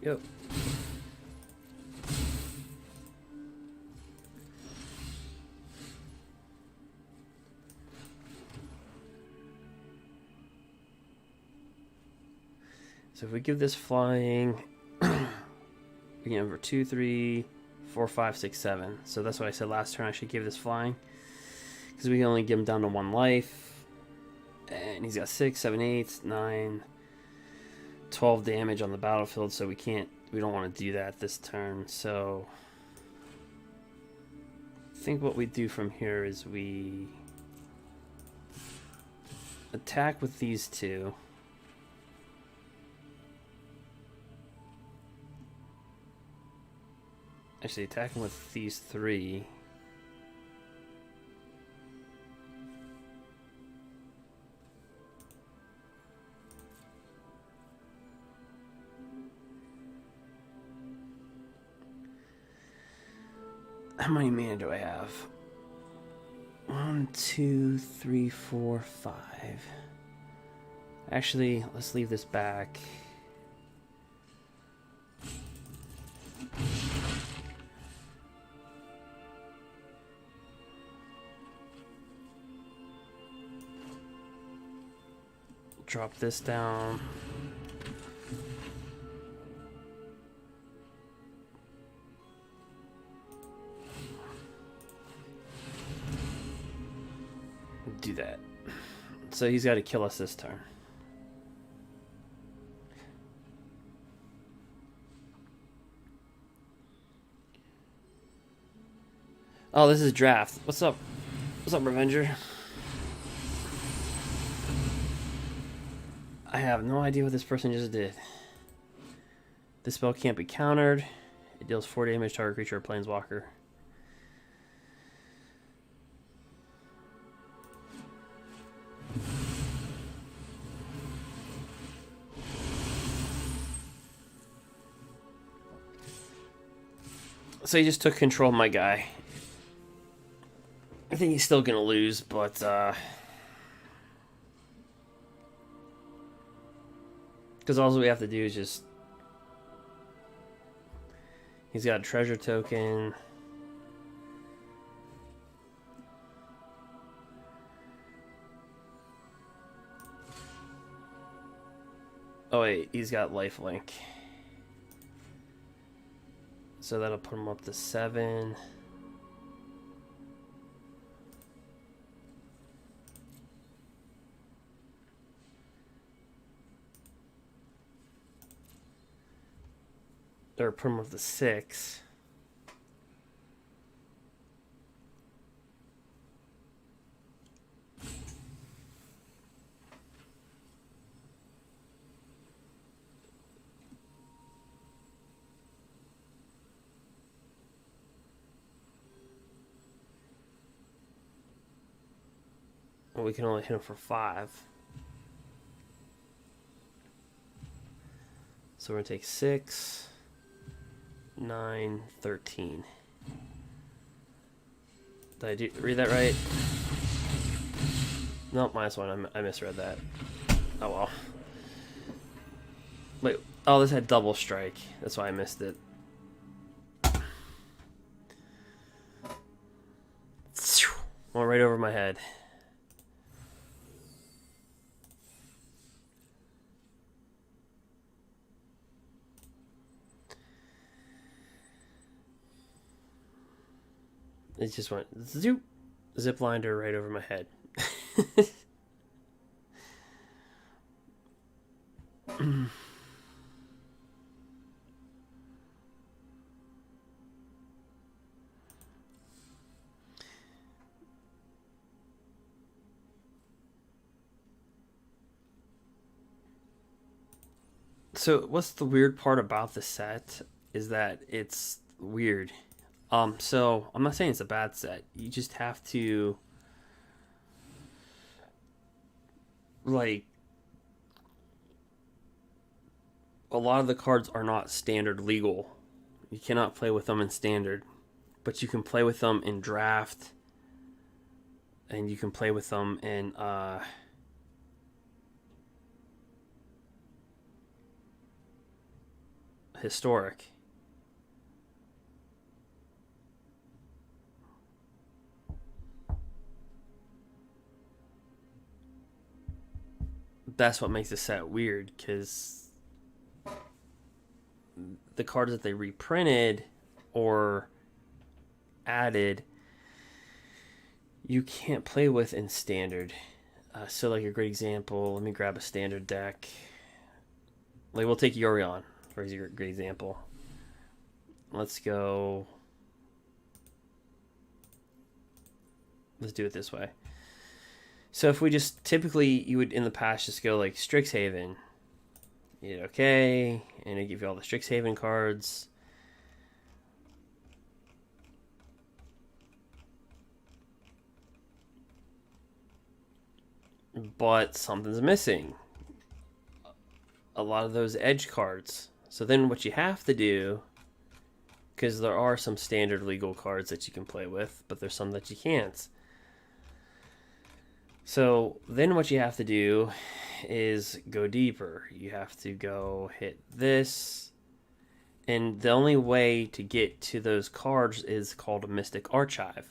Yep. So if we give this flying, we can over 2, 3, 4, 5, 6, 7. So that's what I said last turn. I should give this flying because we can only give him down to 1 life, and he's got 6, 7, 8, 9, 12 damage on the battlefield. So we don't want to do that this turn. So I think what we do from here is we attack with these two. Actually, attacking with these 3. How many mana do I have? 1, 2, 3, 4, 5. Actually, let's leave this back. Drop this down. Do that. So he's got to kill us this turn. Oh, this is draft. What's up? What's up, Revenger? I have no idea what this person just did. This spell can't be countered. It deals 4 damage to target creature or planeswalker. So he just took control of my guy. I think he's still gonna lose, but because all we have to do is just... He's got a treasure token. Oh wait, he's got lifelink. So that'll put them up to 7. Or put them up to 6. Well, we can only hit them for 5. So we're going to take 6, 9, 13. Did I read that right? Nope, -1. I misread that. Oh well. Wait. Oh, this had double strike. That's why I missed it. Went right over my head. It just went zoop, zip lined her right over my head. So what's the weird part about the set is that it's weird. So I'm not saying it's a bad set. You just have to like a lot of the cards are not standard legal. You cannot play with them in standard, but you can play with them in draft, and you can play with them in historic. That's what makes the set weird, because the cards that they reprinted or added, you can't play with in standard. So like a great example, let me grab a standard deck. Like we'll take Yorion for a great example. Let's go. Let's do it this way. So if we just typically, you would in the past just go like STRIXHAVEN. You hit OK, and it give you all the STRIXHAVEN cards. But something's missing. A lot of those edge cards. So then what you have to do, because there are some standard legal cards that you can play with, but there's some that you can't. So then what you have to do is go deeper. You have to go hit this. And the only way to get to those cards is called a Mystic Archive.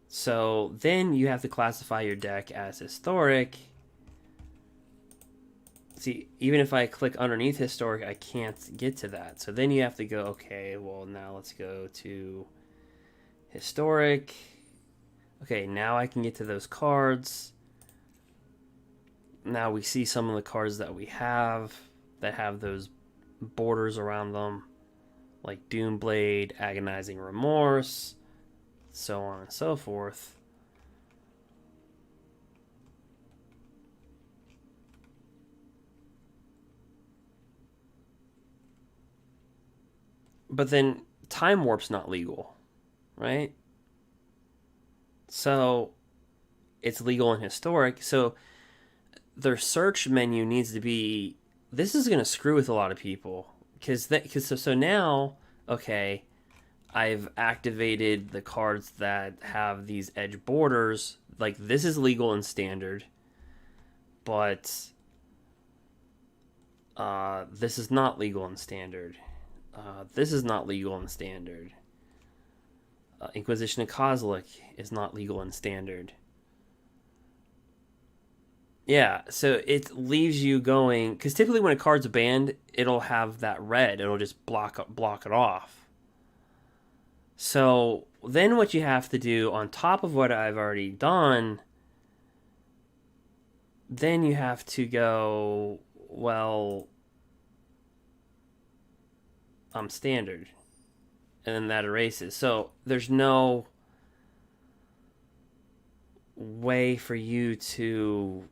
So then you have to classify your deck as historic. See, even if I click underneath historic, I can't get to that. So then you have to go, okay, well now let's go to historic. Okay, now I can get to those cards. Now we see some of the cards that we have that have those borders around them, like Doomblade, Agonizing Remorse, so on and so forth. But then Time Warp's not legal, right? So it's legal and historic. So their search menu needs to be. This is going to screw with a lot of people so now, okay, I've activated the cards that have these edge borders. Like this is legal and standard, but this is not legal and standard. This is not legal and standard. Inquisition of Kozilek is not legal and standard. Yeah, so it leaves you going because typically when a card's banned, it'll have that red. It'll just block it off. So then what you have to do on top of what I've already done, then you have to go, well, I'm standard. And then that erases. So there's no way for you to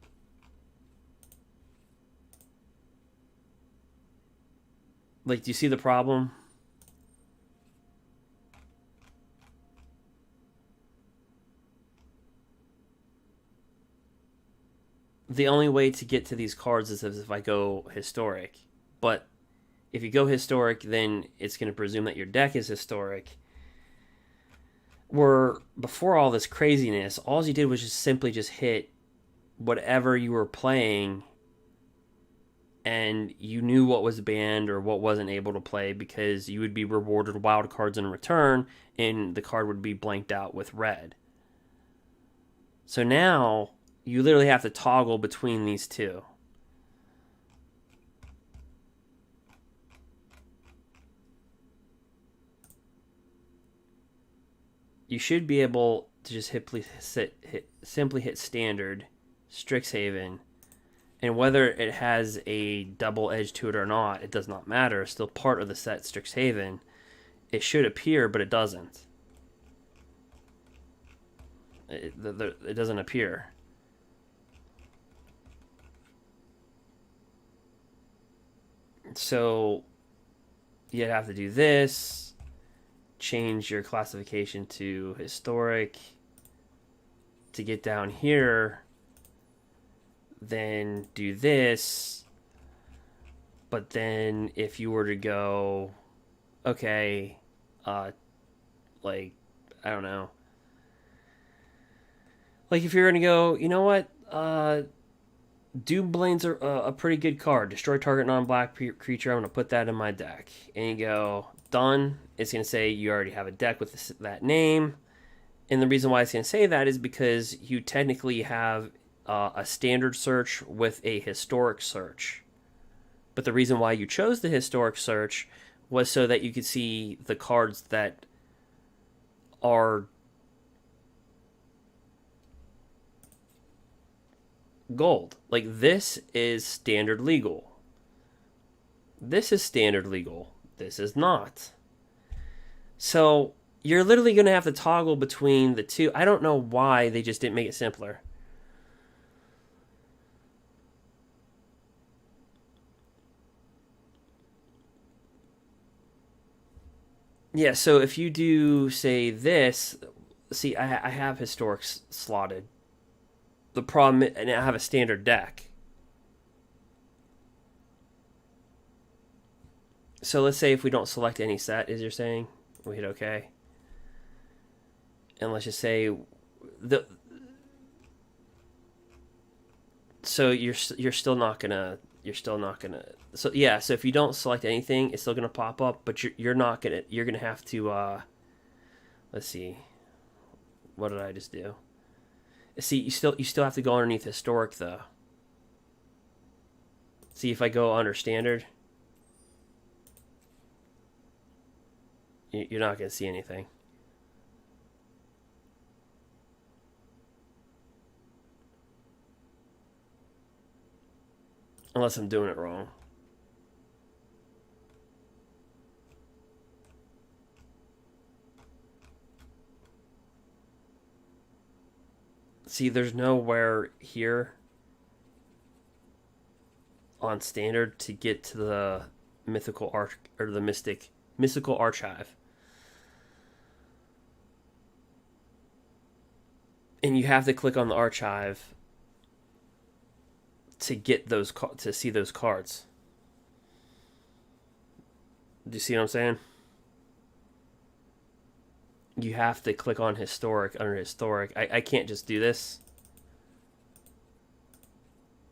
like, do you see the problem? The only way to get to these cards is if I go historic. But if you go historic, then it's going to presume that your deck is historic. Where before all this craziness, all you did was just simply just hit whatever you were playing, and you knew what was banned or what wasn't able to play because you would be rewarded wild cards in return, and the card would be blanked out with red. So now you literally have to toggle between these two. You should be able to just simply hit standard, STRIXHAVEN, and whether it has a double edge to it or not, it does not matter. It's still part of the set STRIXHAVEN. It should appear, but it doesn't. It doesn't appear. So you'd have to do this, change your classification to historic to get down here, then do this. But then if you were to go, okay, like, I don't know, like if you're gonna go, you know what, Doomblade's a pretty good card. Destroy target non-black creature. I'm going to put that in my deck. And you go, done. It's going to say you already have a deck with that name. And the reason why it's going to say that is because you technically have a standard search with a historic search. But the reason why you chose the historic search was so that you could see the cards that are gold. Like, this is standard legal. This is standard legal. This is not. So you're literally going to have to toggle between the two. I don't know why they just didn't make it simpler. Yeah, so if you do, say, this, see, I have historics slotted. The problem, and I have a standard deck. So let's say if we don't select any set, as you're saying, we hit OK. And let's just say so you're still not gonna so yeah, so if you don't select anything, it's still gonna pop up, but you're gonna have to let's see, what did I just do? See, you still have to go underneath historic though. See, if I go under standard, you're not going to see anything. Unless I'm doing it wrong. See, there's nowhere here on standard to get to the mythical arch or the mystical archive. And you have to click on the archive to get those to see those cards. Do you see what I'm saying? You have to click on historic under historic. I can't just do this.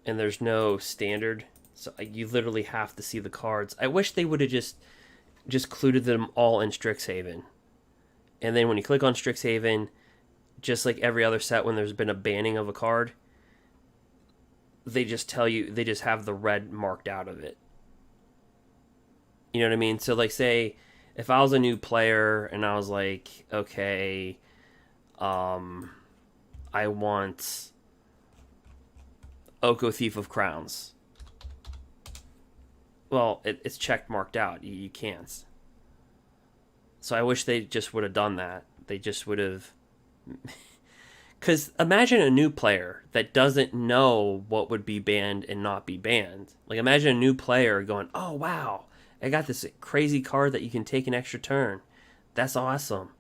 And there's no standard. So you literally have to see the cards. I wish they would have just included them all in STRIXHAVEN. And then when you click on STRIXHAVEN, just like every other set when there's been a banning of a card, they just tell you, they just have the red marked out of it. You know what I mean? So like, say if I was a new player and I was like, okay, I want Oko Thief of Crowns. Well, it's checked marked out. You can't. So I wish they just would have done that. They just would have. Because imagine a new player that doesn't know what would be banned and not be banned. Like, imagine a new player going, oh, wow, I got this crazy card that you can take an extra turn. That's awesome.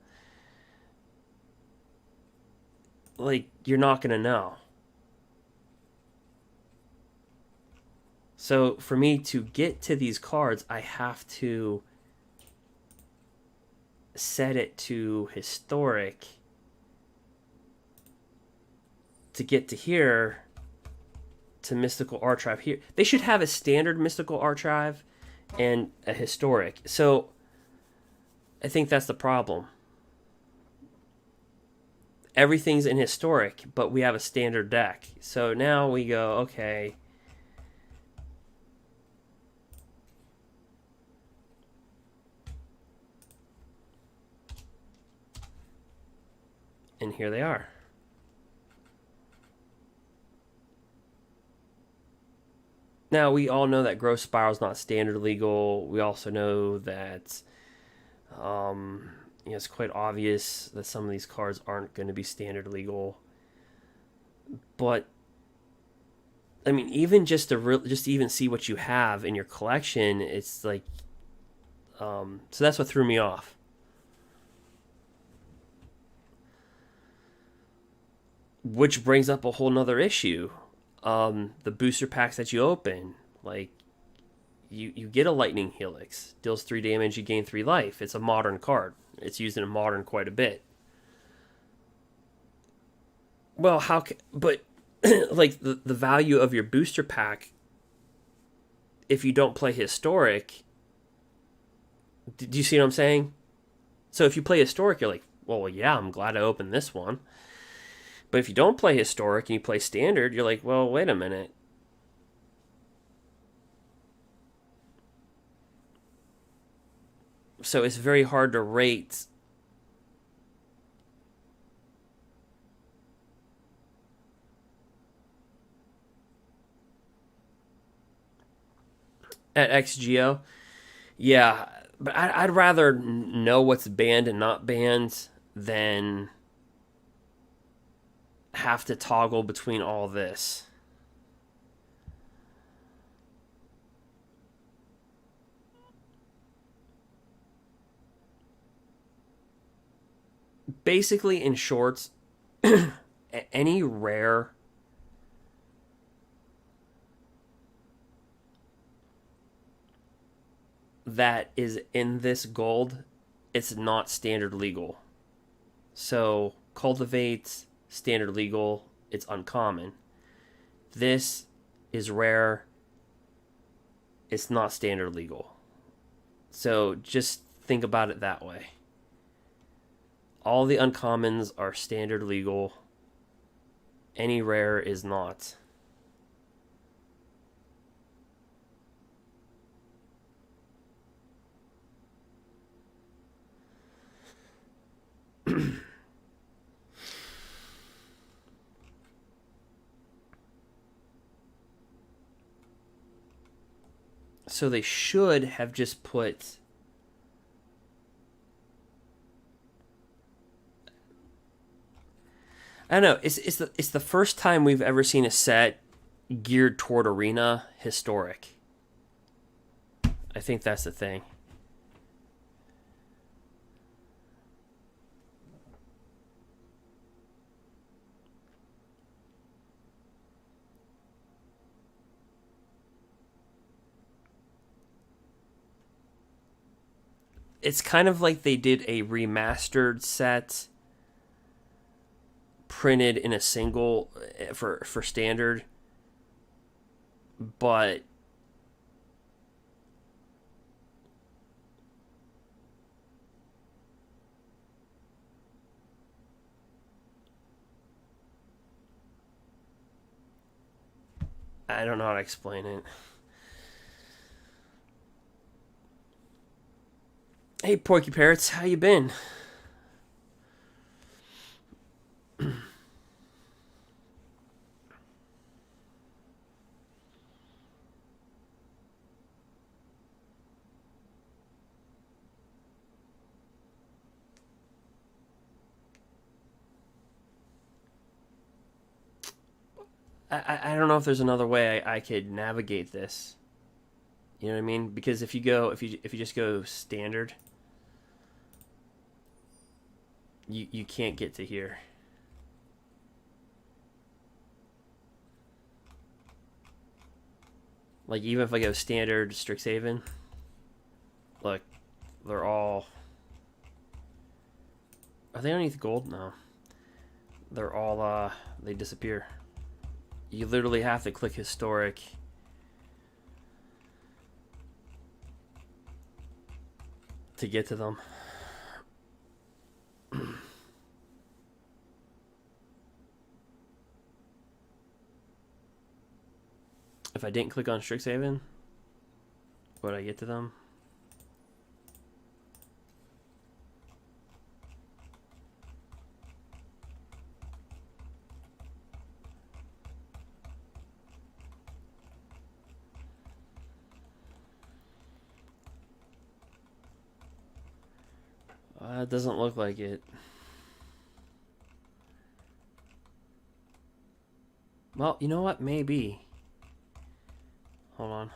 Like, you're not going to know. So for me to get to these cards, I have to set it to historic to get to here, to mystical archive here. They should have a standard mystical archive and a historic. So I think that's the problem. Everything's in historic, but we have a standard deck. So now we go, okay, and here they are. Now, we all know that Growth Spiral is not standard legal. We also know that it's quite obvious that some of these cards aren't going to be standard legal. But, I mean, even just to even see what you have in your collection, it's like... so that's what threw me off. Which brings up a whole nother issue. The booster packs that you open, like you get a Lightning Helix, deals 3 damage, you gain 3 life. It's a modern card. It's used in a modern quite a bit. Well, but like the value of your booster pack, if you don't play historic, do you see what I'm saying? So if you play historic, you're like, well, yeah, I'm glad I opened this one. But if you don't play historic and you play standard, you're like, well, wait a minute. So it's very hard to rate at XGO. Yeah, but I'd rather know what's banned and not banned than have to toggle between all this. Basically, in shorts, any rare that is in this gold, it's not standard legal. So Cultivate, standard legal, it's uncommon. This is rare, it's not standard legal. So just think about it that way. All the uncommons are standard legal. Any rare is not. So they should have just put... I don't know. It's the first time we've ever seen a set geared toward Arena historic. I think that's the thing. It's kind of like they did a remastered set printed in a single for standard, but I don't know how to explain it. Hey, Porky Parrots, how you been? I don't know if there's another way I could navigate this. You know what I mean? Because if you just go standard, you can't get to here. Like even if I go standard Strixhaven, look, they're all. Are they underneath gold? No. They're all they disappear. You literally have to click historic to get to them. If I didn't click on Strixhaven, would I get to them? It doesn't look like it. Well, you know what? Maybe. Hold on.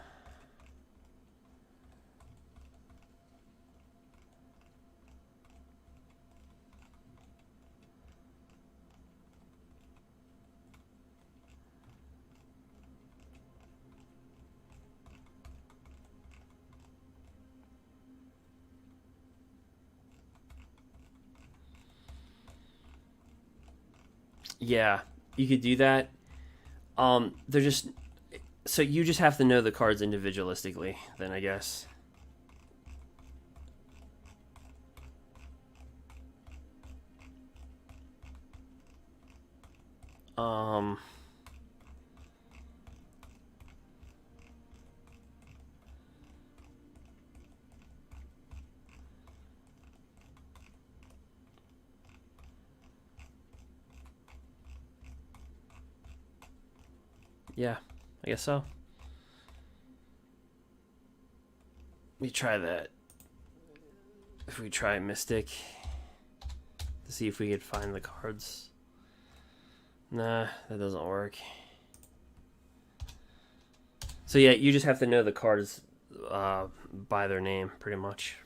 Yeah, you could do that. They're just so you just have to know the cards individualistically. Then I guess. Um. Yeah, I guess so. Let me try that. If we try Mystic to see if we could find the cards. Nah, that doesn't work. So yeah, you just have to know the cards by their name, pretty much.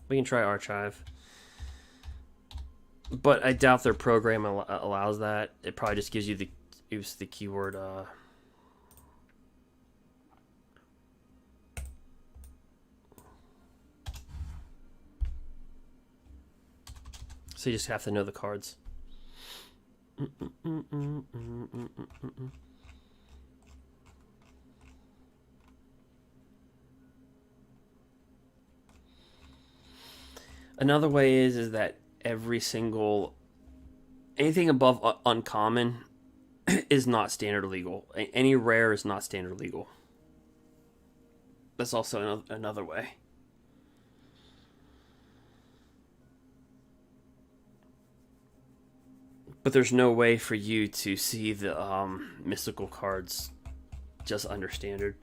We can try Archive. But I doubt their program allows that. It probably just gives you the keyword. So you just have to know the cards. Another way is that every single anything above uncommon is not standard legal. Any rare is not standard legal. That's also another way. But there's no way for you to see the mystical cards just under standard.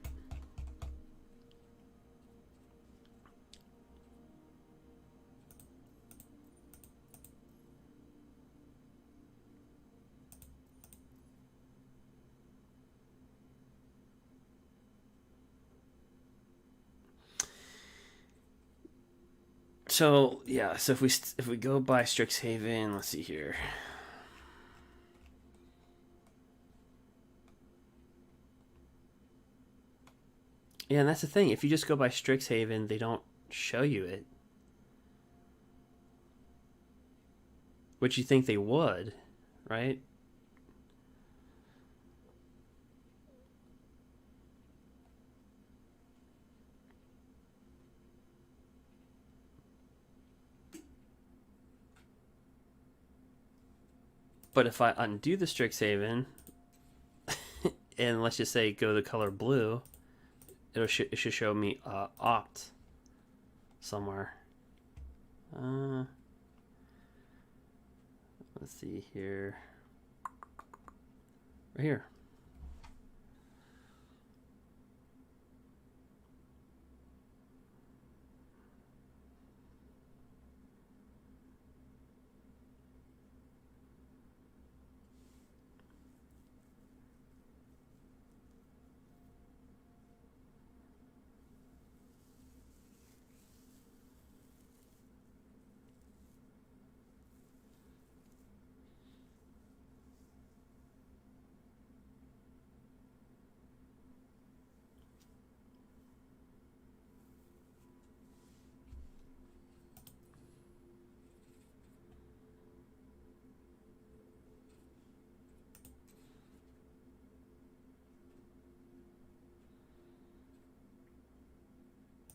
So yeah, so if we go by Strixhaven, let's see here. Yeah, and that's the thing. If you just go by Strixhaven, they don't show you it. Which you think they would, right? But if I undo the Strixhaven, and let's just say go the color blue, it should show me opt somewhere. Let's see here. Right here.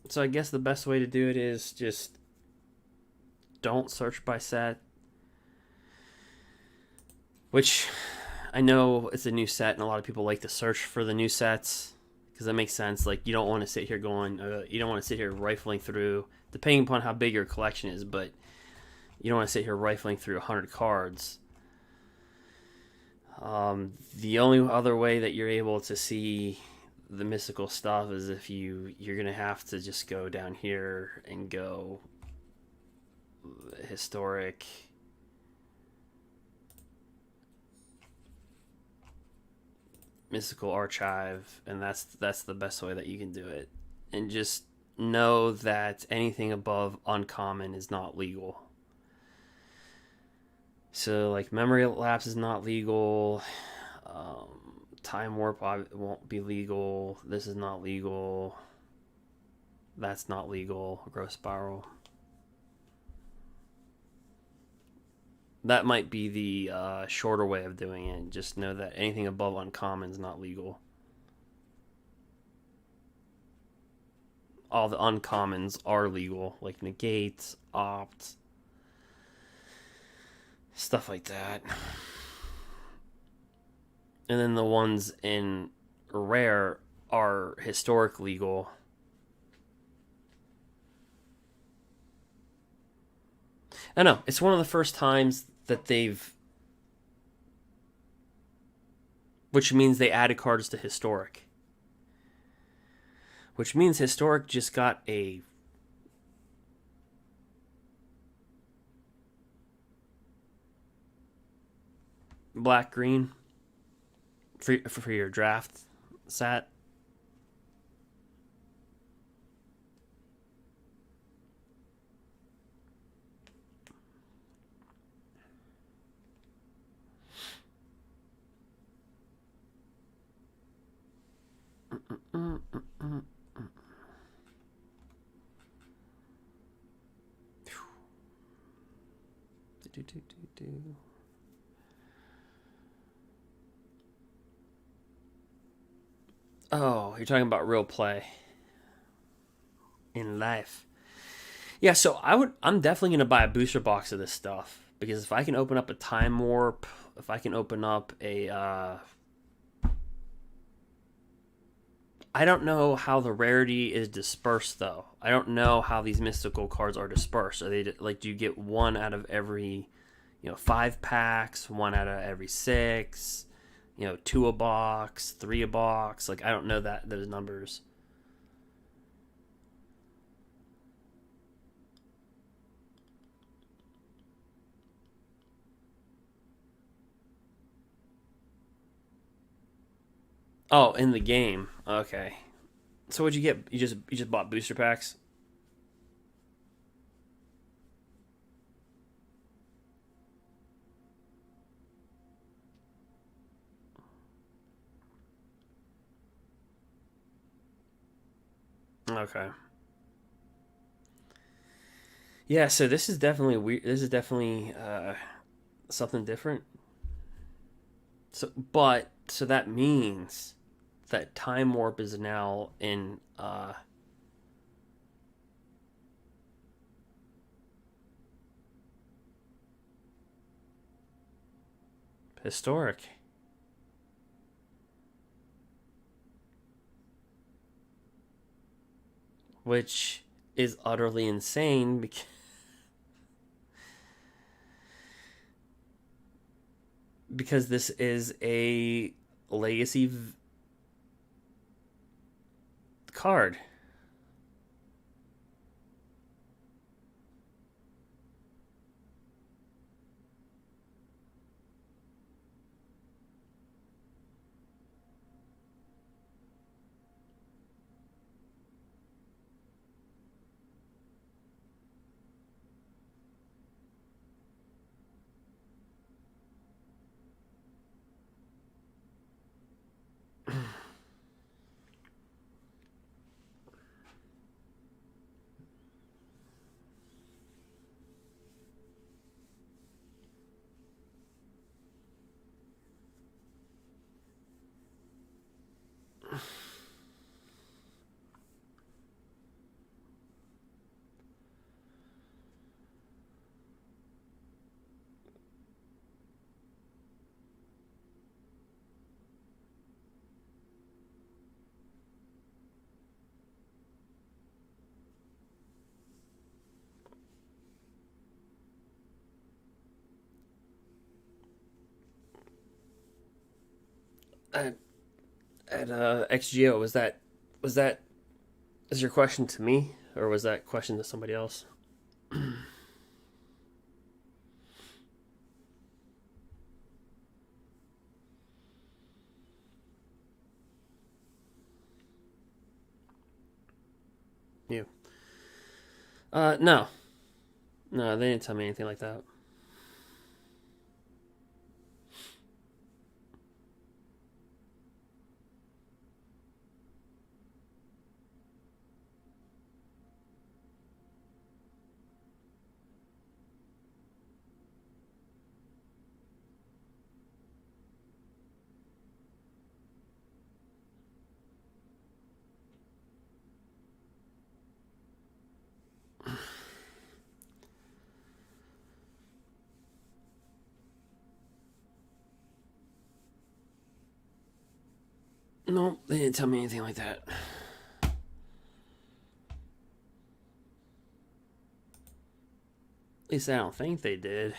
So I guess the best way to do it is just don't search by set. Which I know it's a new set and a lot of people like to search for the new sets because that makes sense. Like you don't want to sit here you don't want to sit here rifling through, depending upon how big your collection is, but you don't want to sit here rifling through 100 cards. The only other way that you're able to see the mystical stuff is if you're gonna have to just go down here and go historic, mystical archive, and that's the best way that you can do it. And just know that anything above uncommon is not legal. So like memory lapse is not legal. Time warp won't be legal. This is not legal. That's not legal. Growth spiral. That might be the shorter way of doing it. Just know that anything above uncommon is not legal. All the uncommons are legal, like negate, opt, stuff like that. And then the ones in rare are historic legal. I know, it's one of the first times that which means they added cards to historic. Which means historic just got a black-green for your draft set. Oh, you're talking about real play in life. Yeah, so I'm definitely gonna buy a booster box of this stuff because if I can open up a time warp, if I can open up a I don't know how the rarity is dispersed though. I don't know how these mystical cards are dispersed. Are they like, do you get one out of every 5 packs, one out of every 6, 2 a box, 3 a box? Like, I don't know those numbers. Oh, in the game. Okay. So what'd you get? You just bought booster packs? Okay. Yeah, so this is definitely weird. This is definitely something different. So that means that time warp is now in historic. which is utterly insane because this is a legacy card. At, at XGO, was that is your question to me, or was that question to somebody else? You? No, no, they didn't tell me anything like that. No, they didn't tell me anything like that. At least I don't think they did.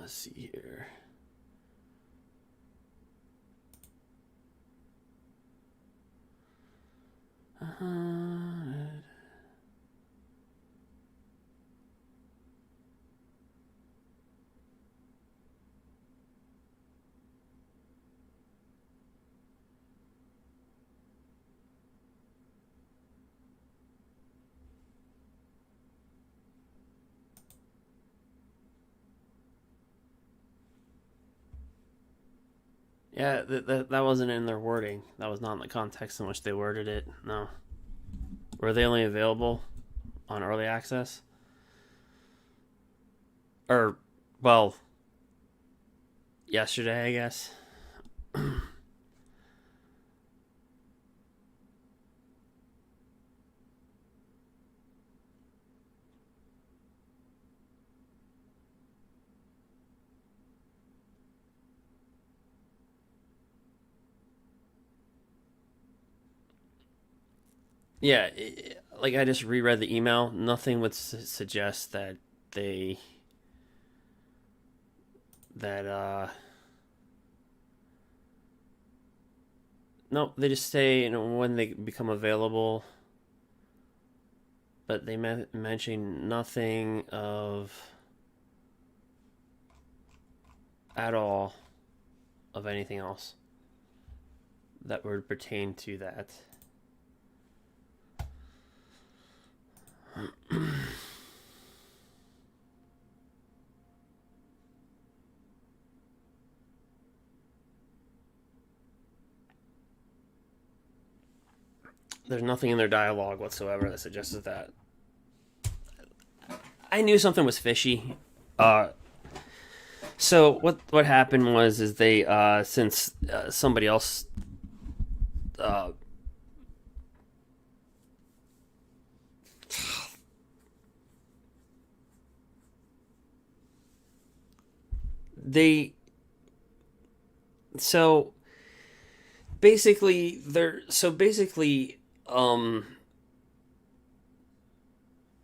Let's see here. Yeah, that wasn't in their wording. That was not in the context in which they worded it. No. Were they only available on early access? Or, well, yesterday, I guess. Yeah, like I just reread the email. Nothing would suggest that they that no, they just say, when they become available, but they mention nothing of at all of anything else that would pertain to that. There's nothing in their dialogue whatsoever that suggests that. I knew something was fishy. So what happened was they since somebody else they so basically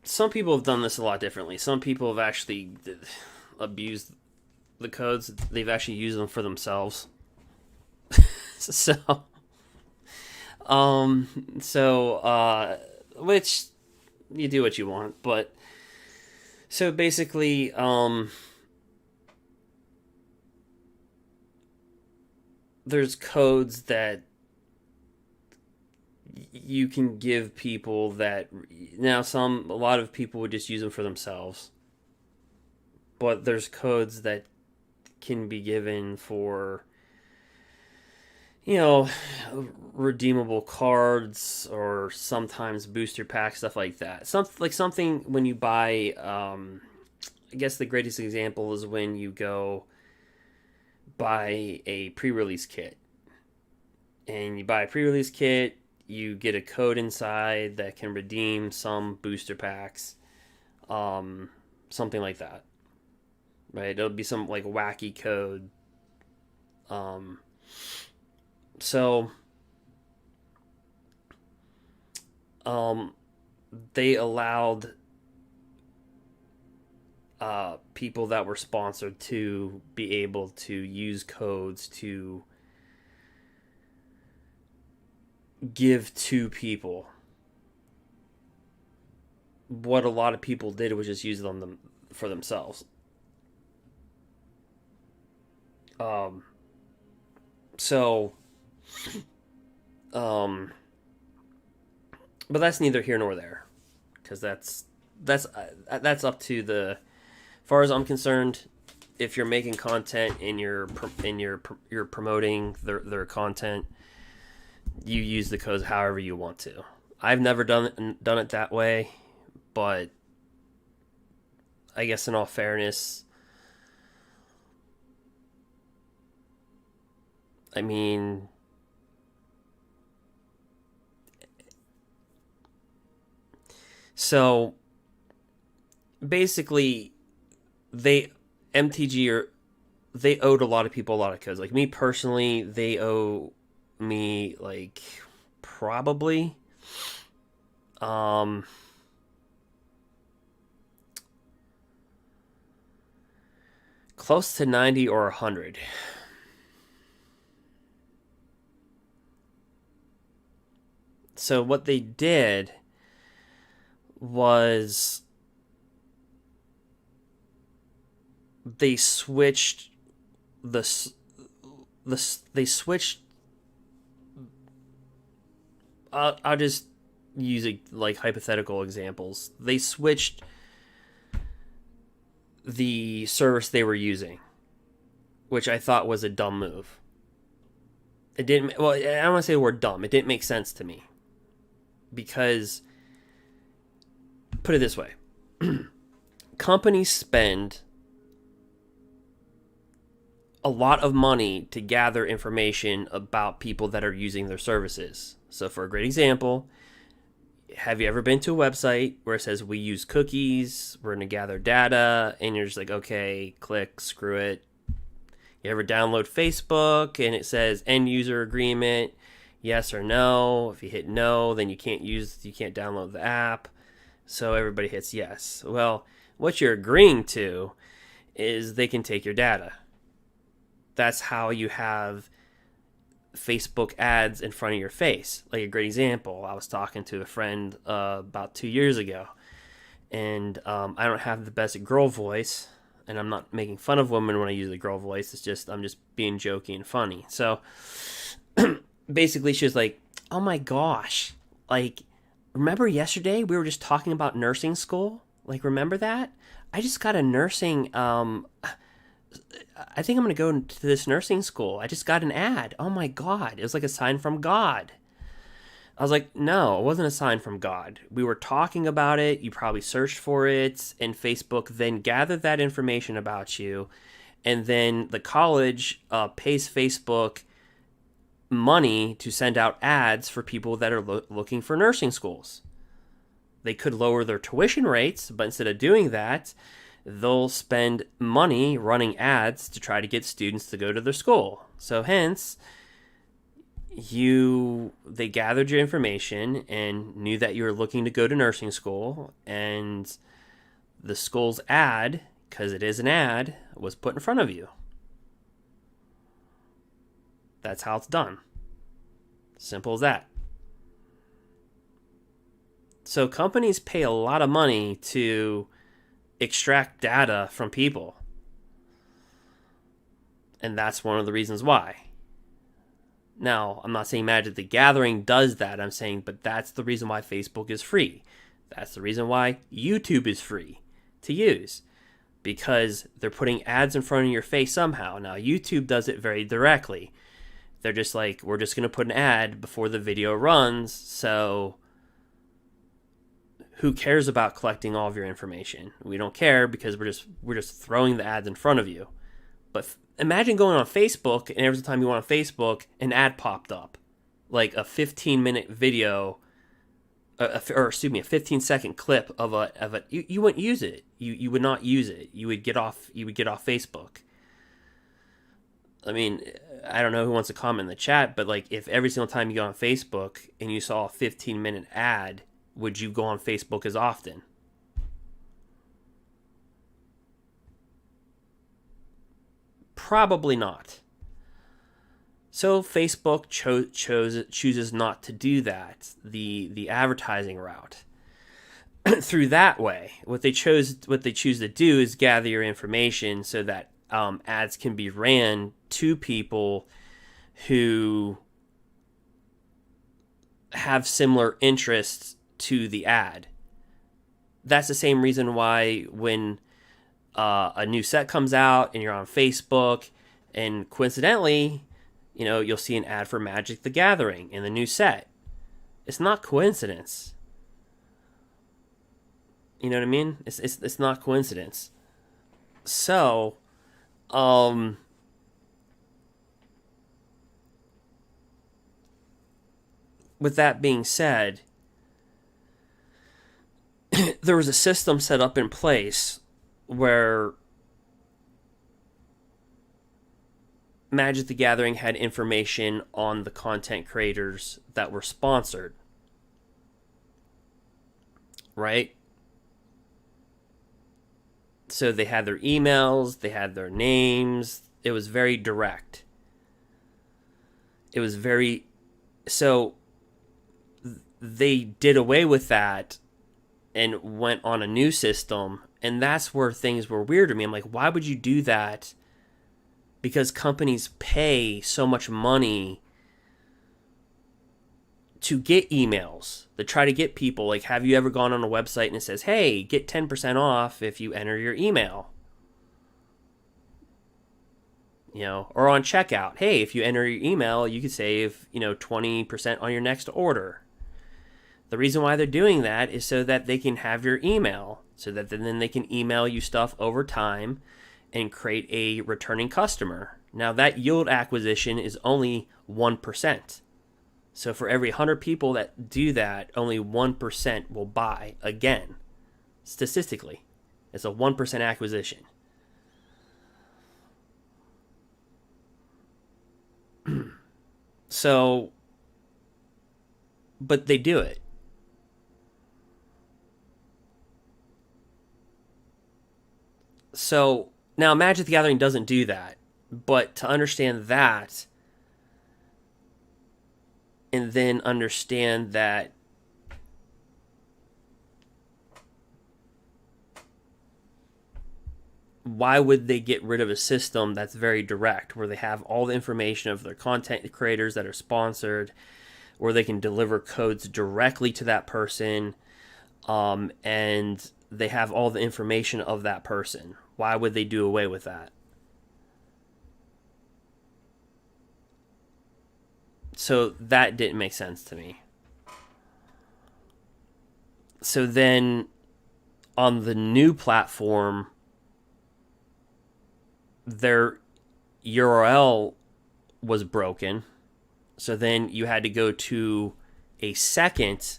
some people have done this a lot differently. Some people have actually abused the codes. They've actually used them for themselves. so which you do what you want, but so basically there's codes that you can give people that now a lot of people would just use them for themselves, but there's codes that can be given for, redeemable cards or sometimes booster packs, stuff like that. Something when you buy, I guess the greatest example is when you go buy a pre-release kit. And you buy a pre-release kit, you get a code inside that can redeem some booster packs, something like that. Right? It'll be some like wacky code. They allowed people that were sponsored to be able to use codes to give to people. What a lot of people did was just use them for themselves. But that's neither here nor there, because that's up to the. As far as I'm concerned, if you're making content and you're promoting their content, you use the codes however you want to. I've never done it that way, but I guess in all fairness, I mean, so basically MTG owed a lot of people a lot of codes. Like me personally, they owe me like probably close to 90 or 100. So what they did was they switched I'll just use like hypothetical examples. They switched the service they were using, which I thought was a dumb move. It didn't. Well, I don't want to say the word dumb. It didn't make sense to me because, put it this way, companies spend a lot of money to gather information about people that are using their services. So for a great example, have you ever been to a website where it says we use cookies, we're going to gather data, and you're just like, okay, click, screw it. You ever download Facebook and it says end user agreement, yes or no? If you hit no, then you can't download the app. So everybody hits yes. Well, what you're agreeing to is they can take your data. That's how you have Facebook ads in front of your face. Like a great example, I was talking to a friend about 2 years ago, and I don't have the best girl voice, and I'm not making fun of women when I use the girl voice. It's just I'm just being jokey and funny. So basically, she was like, "Oh my gosh, like remember yesterday we were just talking about nursing school? Like remember that? I just got a nursing I think I'm going to go to this nursing school. I just got an ad. Oh my God. It was like a sign from God. I was like, no, it wasn't a sign from God. We were talking about it. You probably searched for it, and Facebook then gathered that information about you. And then the college pays Facebook money to send out ads for people that are looking for nursing schools. They could lower their tuition rates, but instead of doing that, they'll spend money running ads to try to get students to go to their school. So hence, they gathered your information and knew that you were looking to go to nursing school, and the school's ad, because it is an ad, was put in front of you. That's how it's done. Simple as that. So companies pay a lot of money to extract data from people. And that's one of the reasons why. Now, I'm not saying Magic the Gathering does that. I'm saying, but that's the reason why Facebook is free. That's the reason why YouTube is free to use. Because they're putting ads in front of your face somehow. Now, YouTube does it very directly. They're just like, we're just going to put an ad before the video runs, so who cares about collecting all of your information? We don't care because we're just throwing the ads in front of you. But imagine going on Facebook, and every time you went on Facebook, an ad popped up, like a 15-minute video, a 15-second clip of a. You wouldn't use it. You would not use it. You would get off Facebook. I mean, I don't know who wants to comment in the chat, but like, if every single time you go on Facebook and you saw a 15-minute ad, would you go on Facebook as often? Probably not. So Facebook chooses not to do that, the advertising route. Through that way, what they choose to do is gather your information so that ads can be ran to people who have similar interests to the ad. That's the same reason why when a new set comes out and you're on Facebook, and coincidentally, you'll see an ad for Magic the Gathering in the new set. It's not coincidence. You know what I mean? It's not coincidence. So, with that being said, there was a system set up in place where Magic the Gathering had information on the content creators that were sponsored. Right? So they had their emails, they had their names. It was very direct. So they did away with that and went on a new system, and that's where things were weird to me. I'm like, why would you do that? Because companies pay so much money to get emails, to try to get people. Like, have you ever gone on a website and it says, hey, get 10% off if you enter your email? Or on checkout, hey, if you enter your email, you could save, 20% on your next order. The reason why they're doing that is so that they can have your email, so that then they can email you stuff over time and create a returning customer. Now, that yield acquisition is only 1%. So for every 100 people that do that, only 1% will buy again. Statistically, it's a 1% acquisition. So, but they do it. So, now Magic the Gathering doesn't do that. But to understand that, and then understand that why would they get rid of a system that's very direct, where they have all the information of their content creators that are sponsored, where they can deliver codes directly to that person, and they have all the information of that person? Why would they do away with that? So that didn't make sense to me. So then on the new platform, their URL was broken. So then you had to go to a second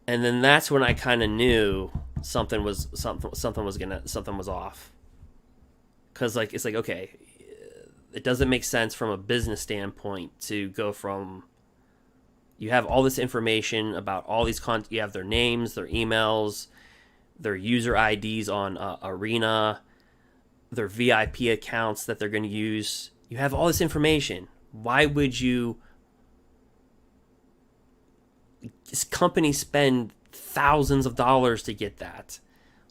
and then that's when I kind of knew something was off. Cuz like it's like okay, it doesn't make sense from a business standpoint to go from you have all this information about all these you have their names, their emails, their user IDs on Arena, their VIP accounts that they're going to use. You have all this information. Why would you this company spend thousands of dollars to get that?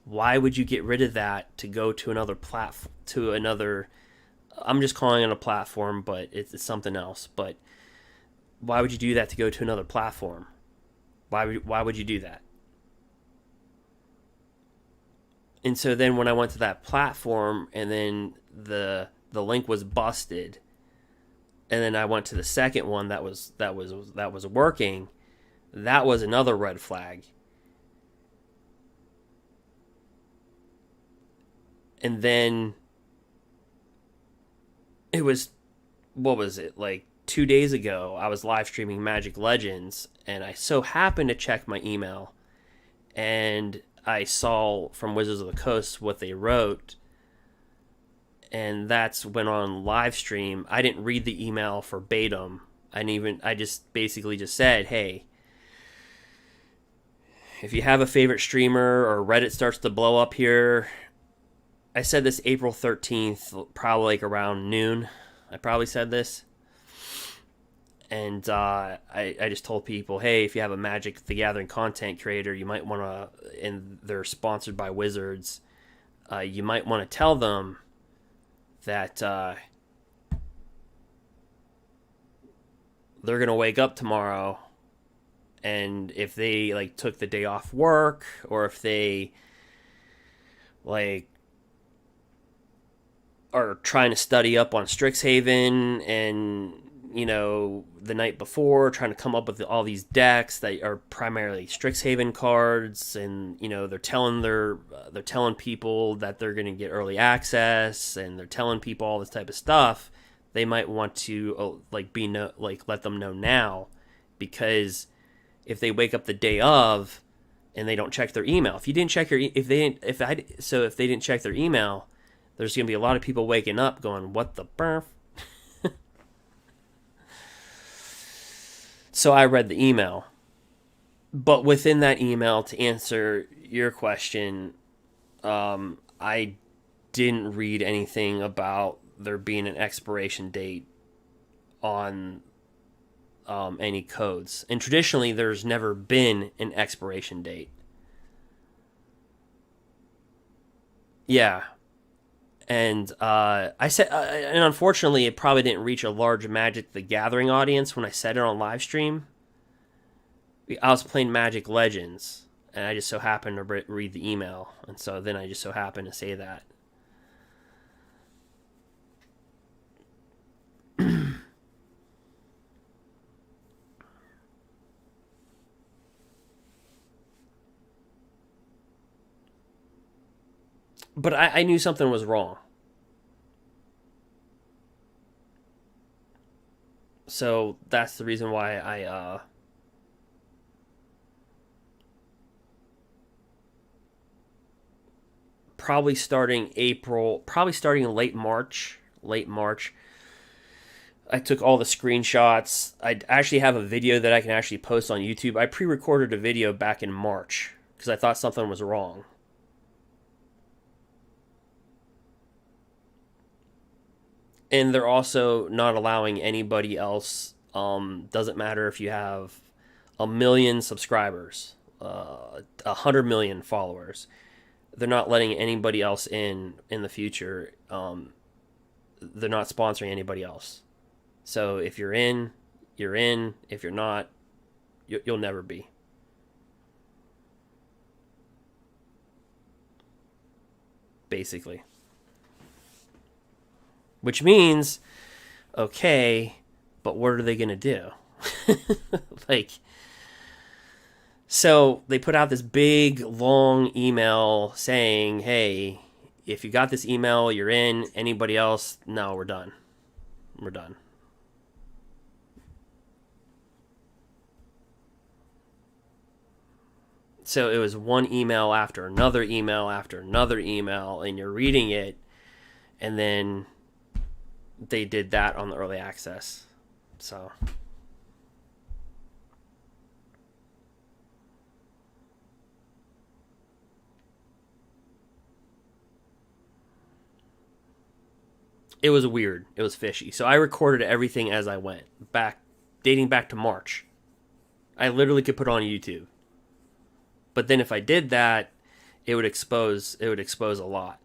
Why would you get rid of that to go to another platform, to another, I'm just calling it a platform, but it's something else. But why would you do that to go to another platform? Why would you do that? And so then when I went to that platform and then the link was busted, and then I went to the second one that was working, that was another red flag. And then it was, what was it, like 2 days ago, I was live streaming Magic Legends, and I so happened to check my email, and I saw from Wizards of the Coast what they wrote, and that's when on live stream, I didn't read the email verbatim. I just basically just said, hey, if you have a favorite streamer or Reddit starts to blow up here, I said this April 13th, probably like around noon. I probably said this. And I just told people, hey, if you have a Magic the Gathering content creator, you might want to, and they're sponsored by Wizards, you might want to tell them that they're going to wake up tomorrow, and if they like took the day off work, or if they like are trying to study up on STRIXHAVEN and, you know, the night before trying to come up with all these decks that are primarily STRIXHAVEN cards, and, you know, they're telling people that they're going to get early access, and they're telling people all this type of stuff, they might want to let them know now, because if they wake up the day of and they don't check their email, if they didn't check their email, there's going to be a lot of people waking up going, what the burf? So I read the email. But within that email, to answer your question, I didn't read anything about there being an expiration date on any codes. And traditionally, there's never been an expiration date. Yeah. And I said, and unfortunately, it probably didn't reach a large Magic the Gathering audience when I said it on live stream. I was playing Magic Legends, and I just so happened to read the email, and so then I just so happened to say that. But I knew something was wrong. So that's the reason why I probably starting late March, I took all the screenshots. I actually have a video that I can actually post on YouTube. I pre-recorded a video back in March because I thought something was wrong. And they're also not allowing anybody else. Doesn't matter if you have 1 million subscribers, 100 million followers. They're not letting anybody else in the future. They're not sponsoring anybody else. So if you're in, you're in. If you're not, you'll never be. Basically. Which means, okay, but what are they going to do? Like, so they put out this big, long email saying, hey, if you got this email, you're in. Anybody else? No, we're done. We're done. So it was one email after another email after another email, and you're reading it, and then they did that on the early access. So it was weird. It was fishy. So I recorded everything as I went, dating back to March. I literally could put it on YouTube. But then if I did that, it would expose a lot.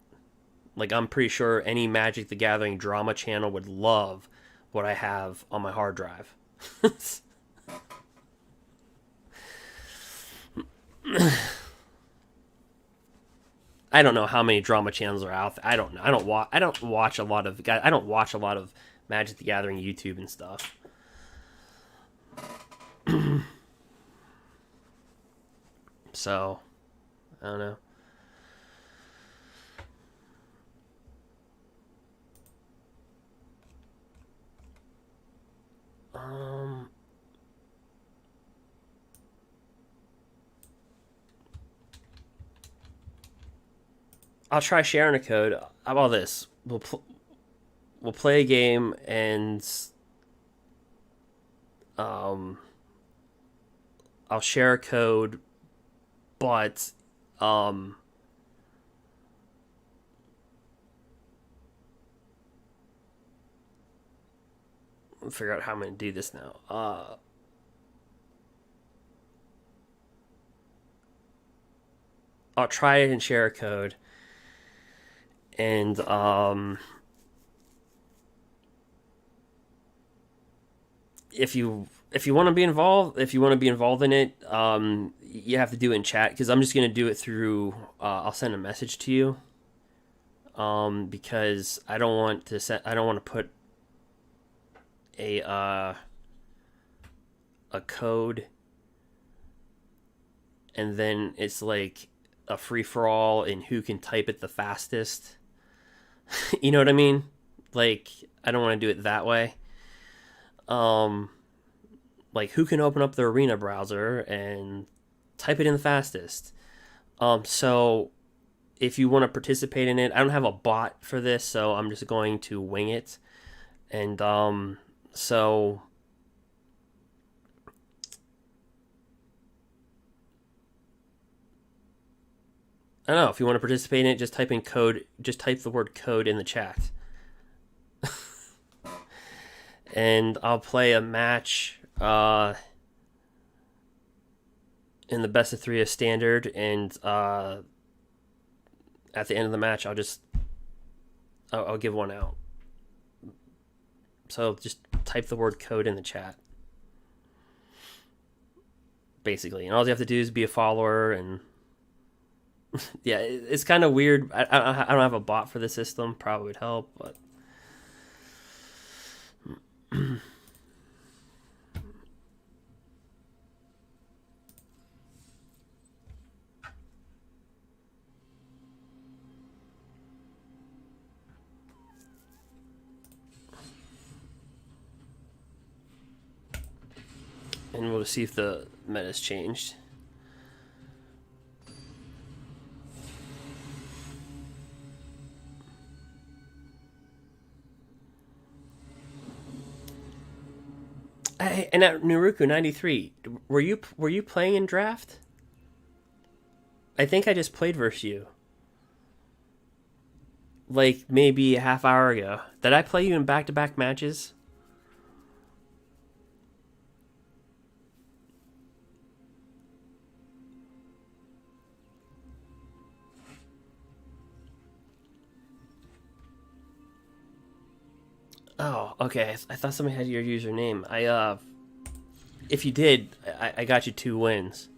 Like, I'm pretty sure any Magic the Gathering drama channel would love what I have on my hard drive. I don't know how many drama channels are out there. I don't know. I don't watch a lot of Magic the Gathering YouTube and stuff. So, I don't know. I'll try sharing a code. How about this? We'll play a game and I'll share a code, but I'll figure out how I'm going to do this now. I'll try it and share a code. And if you want to be involved, in it, you have to do it in chat, because I'm just going to do it through. I'll send a message to you. Because I don't want to put a code, and then it's like a free for all in who can type it the fastest. You know what I mean? Like, I don't want to do it that way. Like, who can open up the Arena browser and type it in the fastest. So if you want to participate in it, I don't have a bot for this, so I'm just going to wing it. And so I don't know, if you want to participate in it, just type the word code in the chat. And I'll play a match in the best of 3 of standard, and at the end of the match I'll give one out. So just type the word code in the chat, basically, and all you have to do is be a follower. And yeah, it's kind of weird. I don't have a bot for the system. Probably would help, but and we'll see if the meta's changed. Hey, and at Naruku 93, were you playing in draft? I think I just played versus you. Like, maybe a half hour ago. Did I play you in back-to-back matches? Oh, okay. I thought somebody had your username. If you did, I got you 2 wins.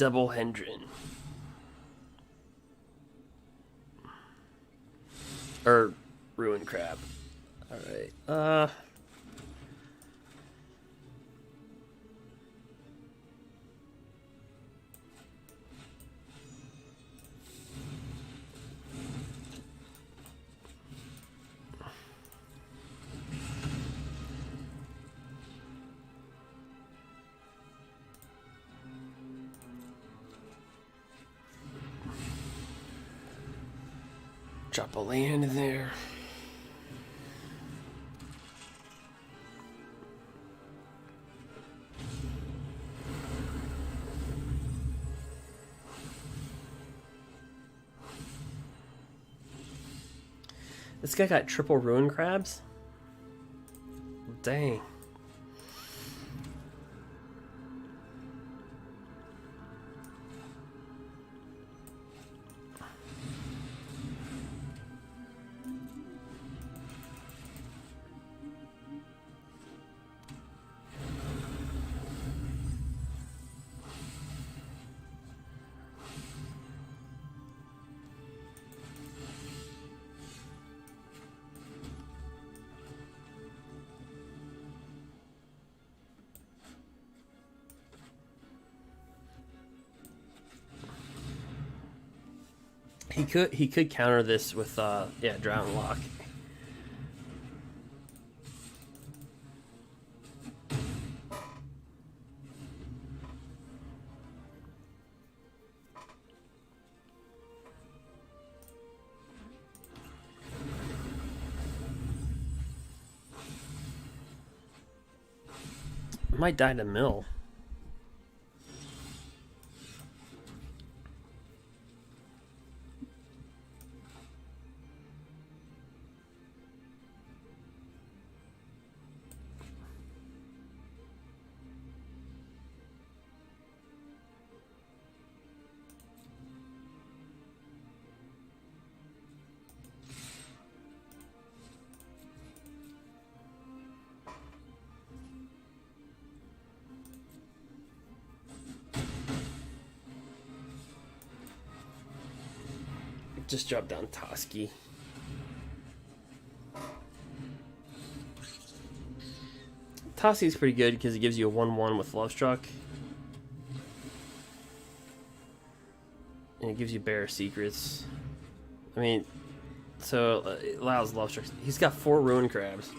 Double Hendren. Or Ruin Crab. Alright. Drop a land in there. This guy got triple ruin crabs? Dang. He could counter this with yeah, Drown Lock. Might die to mill. Just drop down Toski. Toski's pretty good because it gives you a 1/1 with Lovestruck. And it gives you Bear Secrets. I mean, so it allows Lovestruck. He's got 4 Ruin Crabs.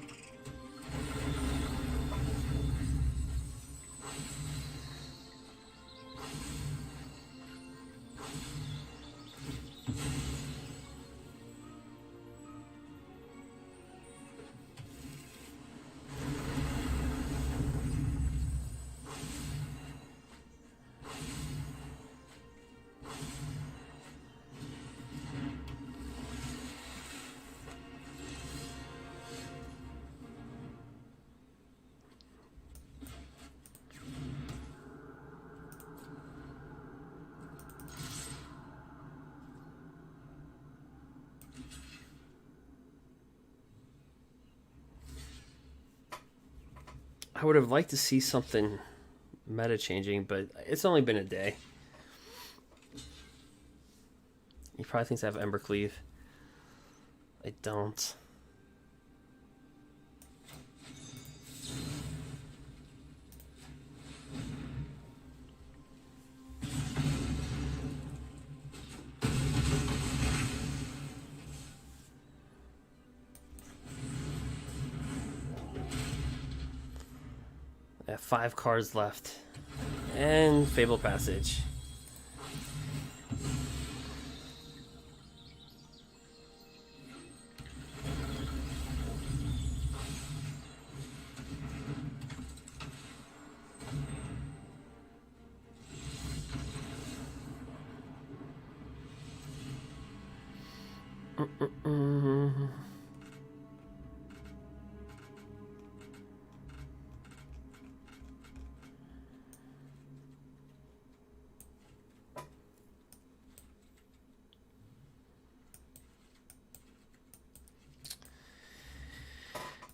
I would have liked to see something meta changing, but it's only been a day. He probably thinks I have Embercleave. I don't. I have 5 cards left. And Fable Passage.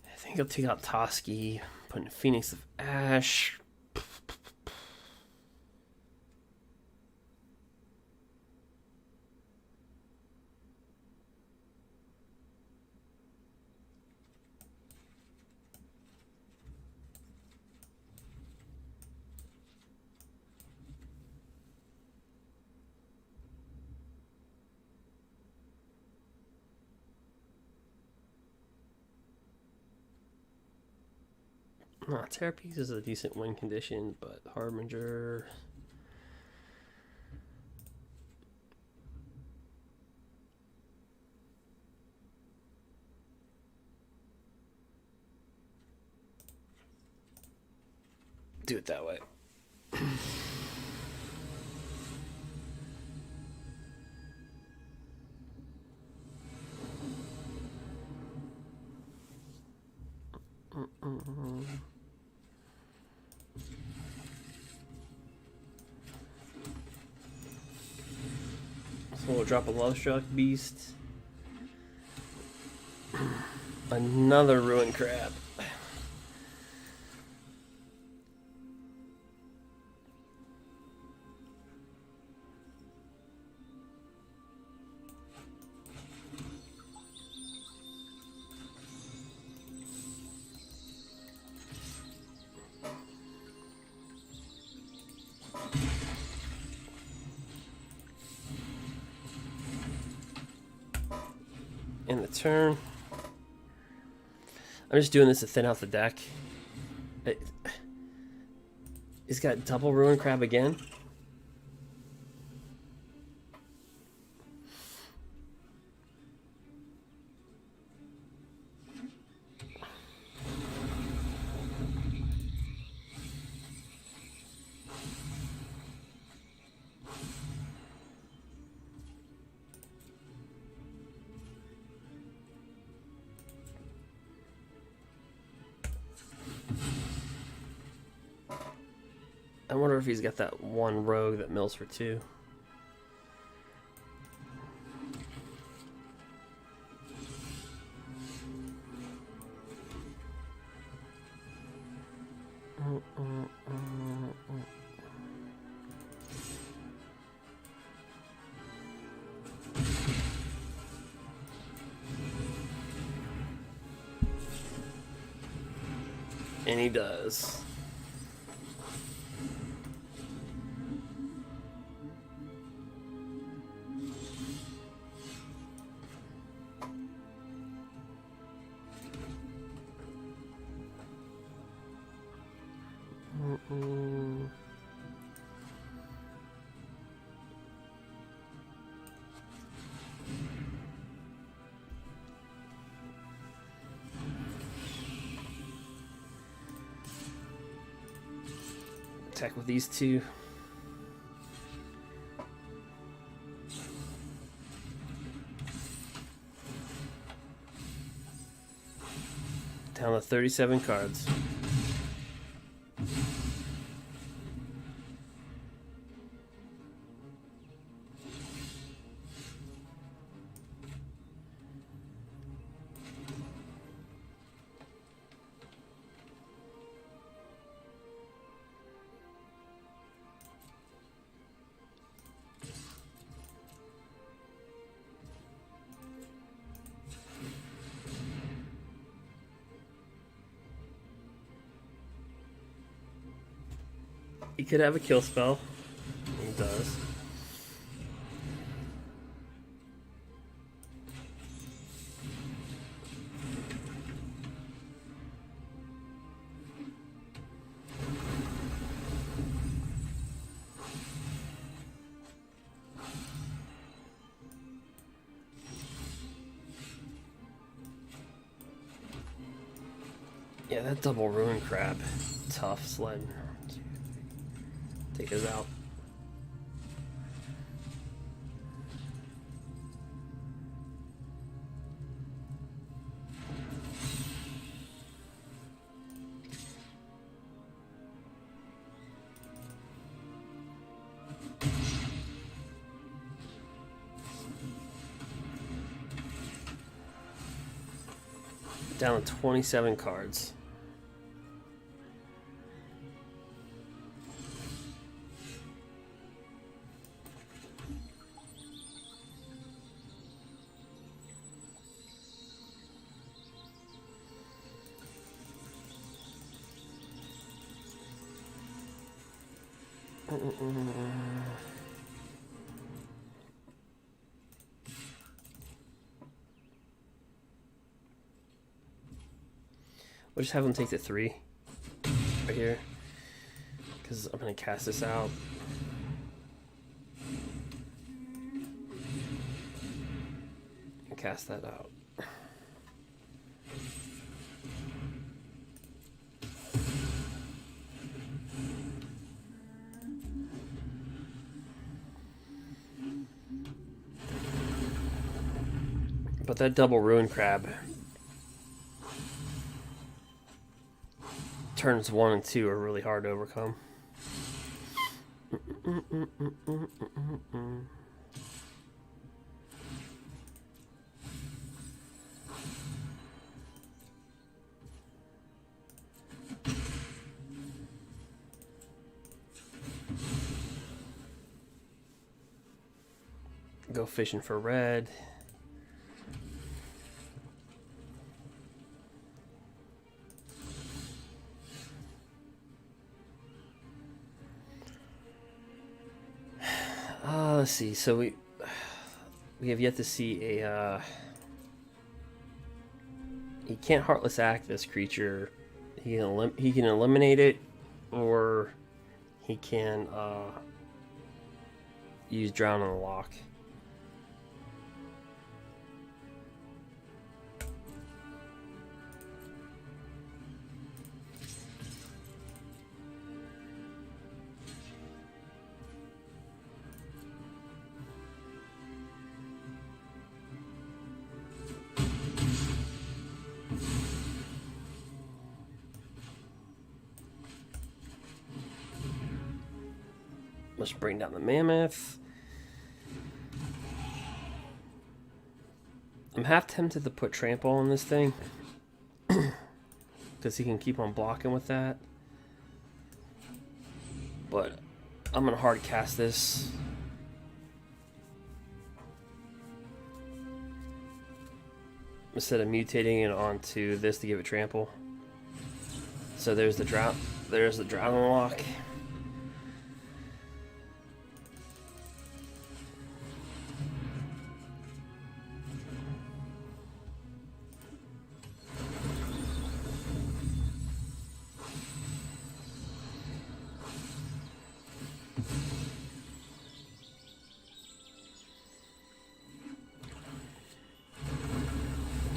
I think I'll take out Toski, put in Phoenix of Ash. Terrapiece is a decent win condition, but Harbinger. Do it that way. So we'll drop a Lovestruck Beast. Another Ruin Crab. In the turn. I'm just doing this to thin out the deck. He's got double Ruin Crab again. I wonder if he's got that one rogue that mills for 2. And he does. Attack with these 2. Down to 37 cards. He could have a kill spell. He does. Yeah, that double Ruin Crab. Tough sled. Take us out. Down to 27 cards. We'll just have him take the 3. here, because I'm going to cast this out. And cast that out. But that double ruin crab turns 1 and 2 are really hard to overcome. Go fishing for red. Let's see. So we have yet to see a. He can't Heartless Act this creature. He can eliminate it, or he can use Drown on the Lock. Let's bring down the Mammoth. I'm half tempted to put Trample on this thing, because he can keep on blocking with that. But I'm going to hard cast this. Instead of mutating it onto this to give it Trample. So there's the Drought. There's the Drown on the Lock.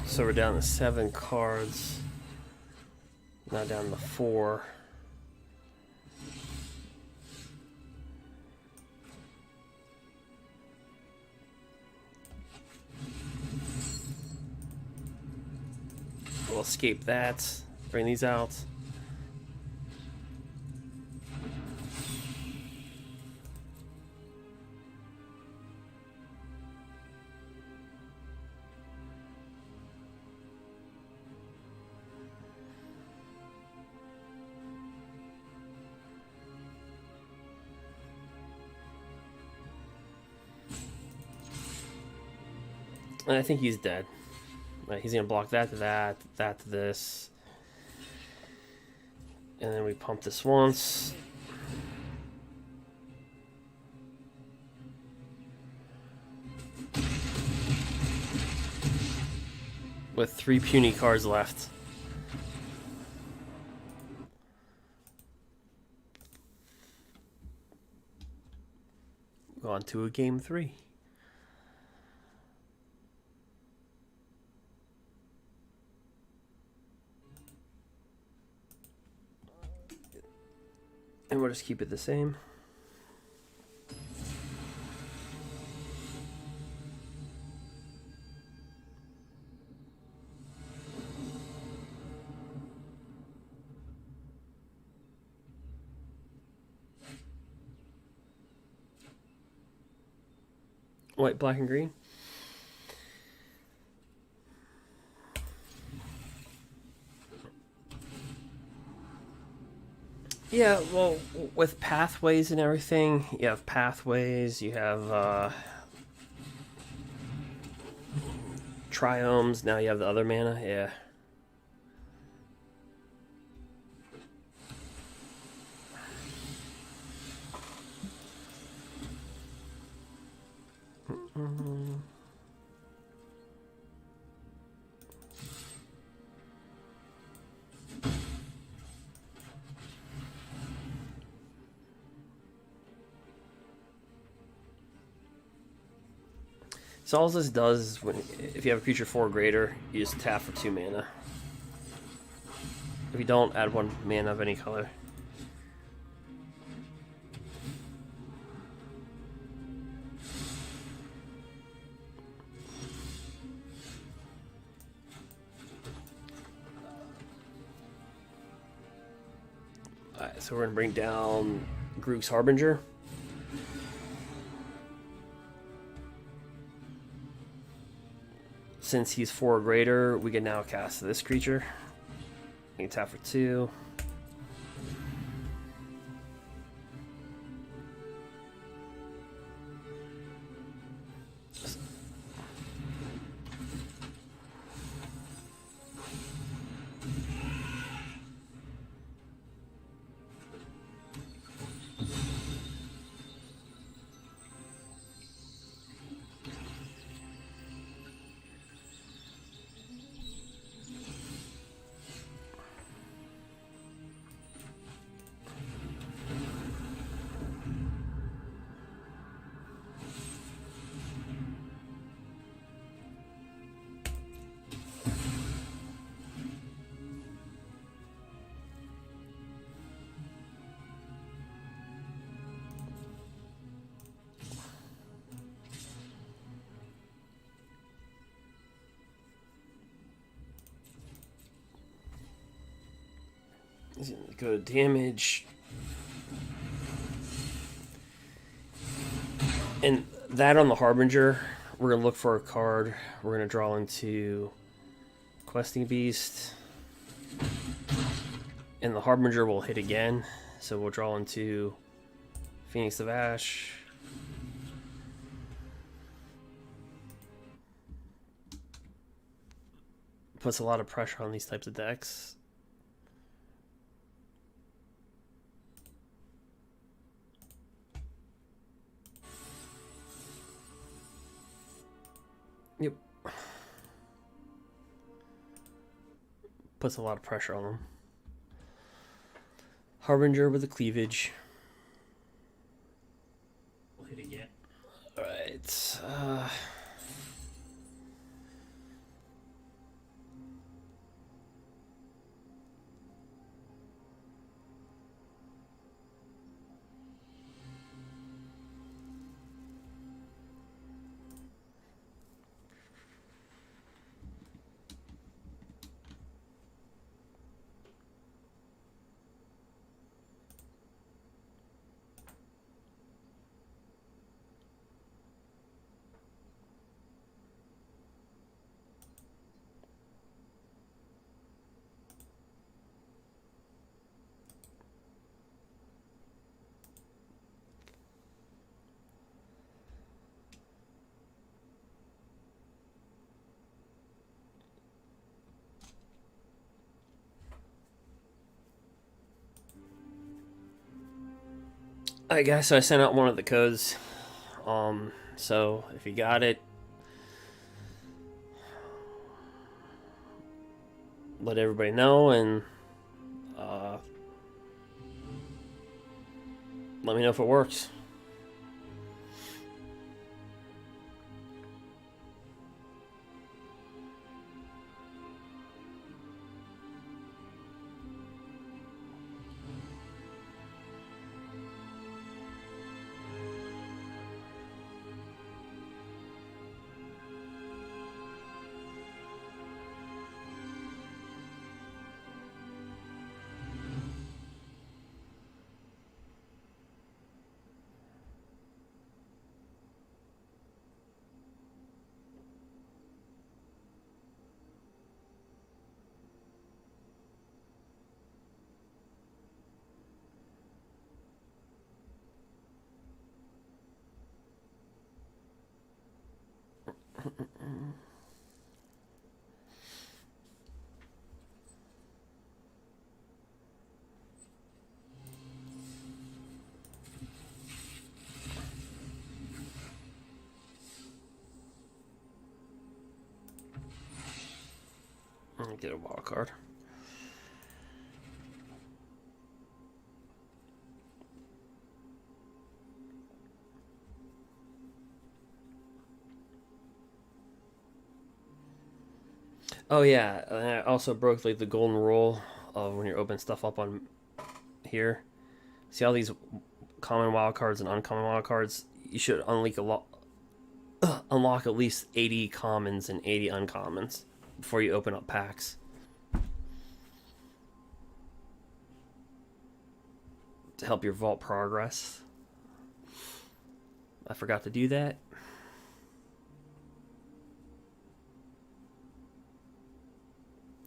So we're down to 7 cards. Now down to 4. We'll escape that. Bring these out. And I think he's dead. He's gonna block that to that, that to this. And then we pump this once. With 3 puny cards left. Go on to a game 3. And we'll just keep it the same. White, black, and green. Yeah, well, with pathways and everything, you have pathways, you have triomes, now you have the other mana, yeah. So all this does is if you have a creature 4 or greater, you just tap for 2 mana. If you don't, add 1 mana of any color. Alright, so we're going to bring down Grook's Harbinger. Since he's 4 or greater, we can now cast this creature. We can tap for 2. He's gonna go to damage. And that on the Harbinger, we're gonna look for a card. We're gonna draw into Questing Beast. And the Harbinger will hit again. So we'll draw into Phoenix of Ash. Puts a lot of pressure on these types of decks. Yep. Puts a lot of pressure on them. Harbinger with a cleavage. We'll hit again. Alright. Alright guys, so I sent out one of the codes. So if you got it, let everybody know, and let me know if it works. Get a wild card. Oh yeah, and I also broke like the golden rule of when you're opening stuff up on here. See all these common wild cards and uncommon wild cards? You should unlock at least 80 commons and 80 uncommons before you open up packs to help your vault progress. I forgot to do that.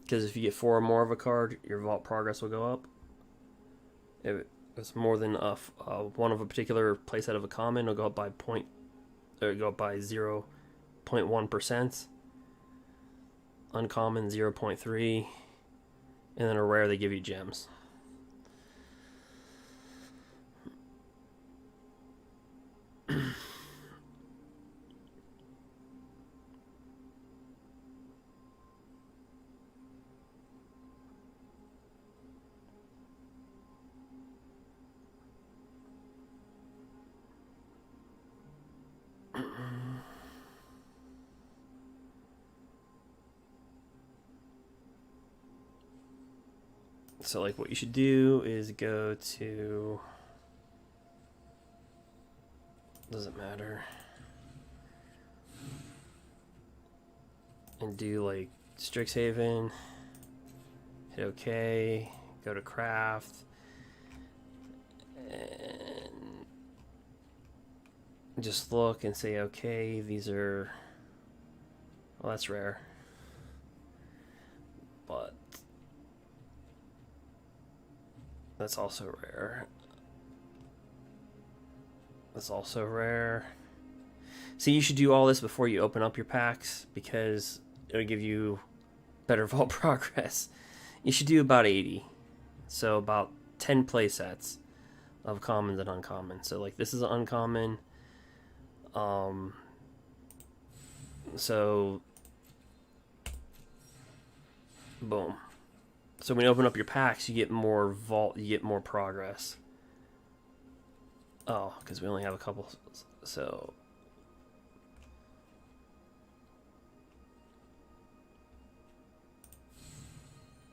Because if you get 4 or more of a card, your vault progress will go up. If it's more than one of a particular playset of a common, it'll go up by 0.1%. Uncommon 0.3, and then a rare they give you gems. So like what you should do is go to, doesn't matter, and do like STRIXHAVEN, hit OK, go to craft, and just look and say, okay, these are, well, that's rare, but that's also rare. That's also rare. See, you should do all this before you open up your packs because it'll give you better vault progress. You should do about 80. So about 10 play sets of commons and uncommons. So like this is an uncommon. So boom. So when you open up your packs, you get more vault, you get more progress. Oh, because we only have a couple. So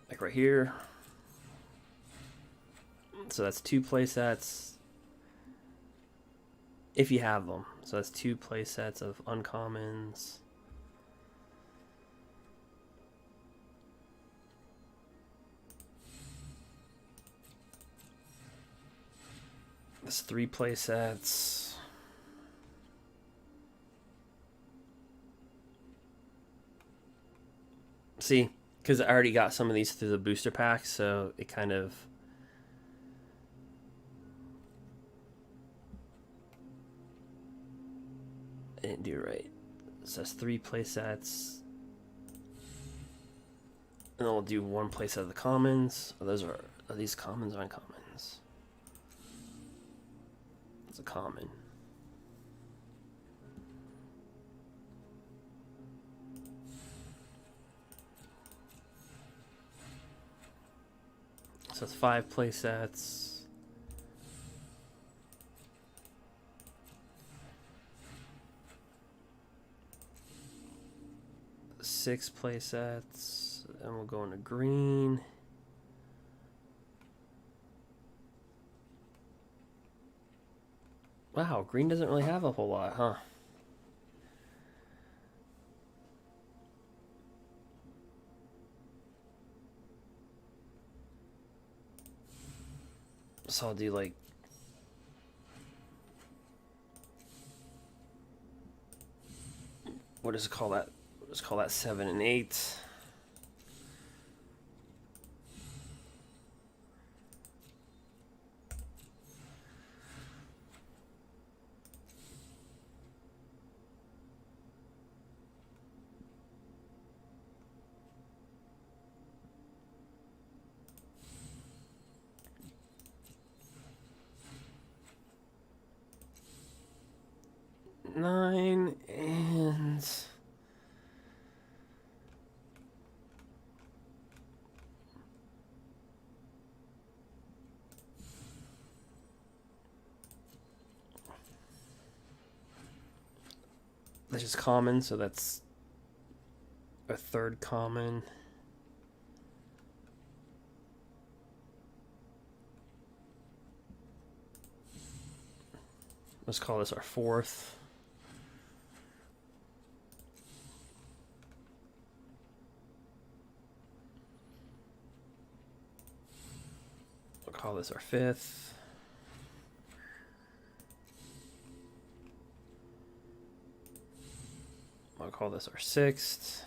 like right here. So that's 2 play sets. If you have them. So that's 2 play sets of uncommons. That's 3 play sets. See, because I already got some of these through the booster pack, so it kind of I didn't do right. So that's 3 play sets. And then we'll do 1 play set of the commons. Oh, are these commons or uncommons? It's a common. So it's 5 play sets. Six play sets, and we'll go into green. Wow, green doesn't really have a whole lot, huh? So I'll do like what does it call that? Let's call that 7 and 8. Nine and that's just common, so that's a third common. Let's call this our fourth. We'll call this our fifth. I'll call this our sixth.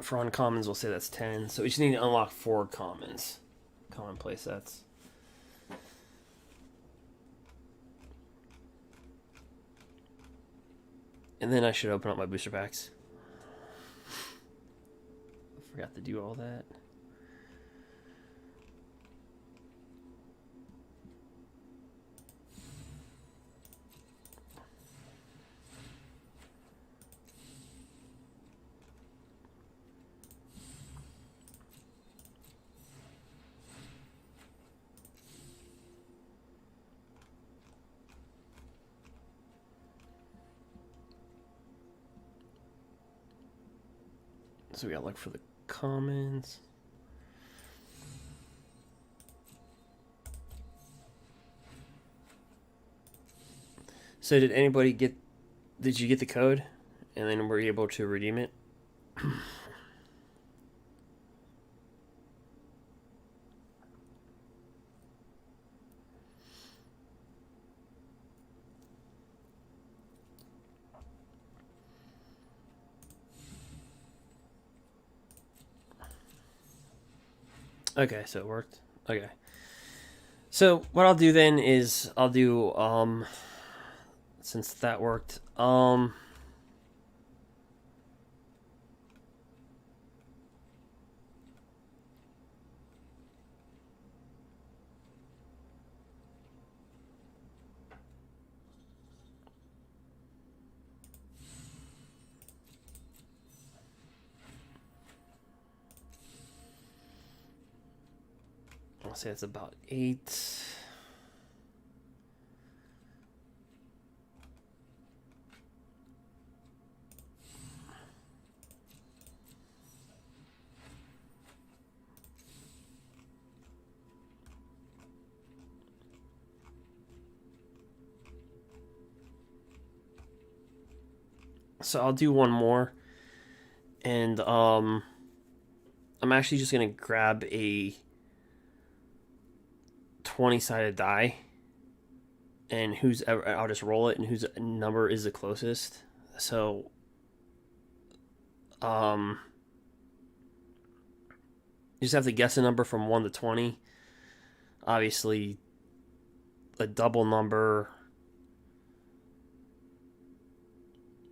For uncommons, we'll say that's 10. So we just need to unlock 4 commons. Common play sets. And then I should open up my booster packs. I forgot to do all that. So we got to look for the commons. So did anybody get... Did you get the code? And then were you able to redeem it? Okay, so it worked. Okay. So what I'll do then is I'll do since that worked, I'll say it's about 8. So I'll do one more, and I'm actually just gonna grab a 20-sided die, and I'll just roll it, and whose number is the closest. So you just have to guess a number from 1 to 20. Obviously, a double number.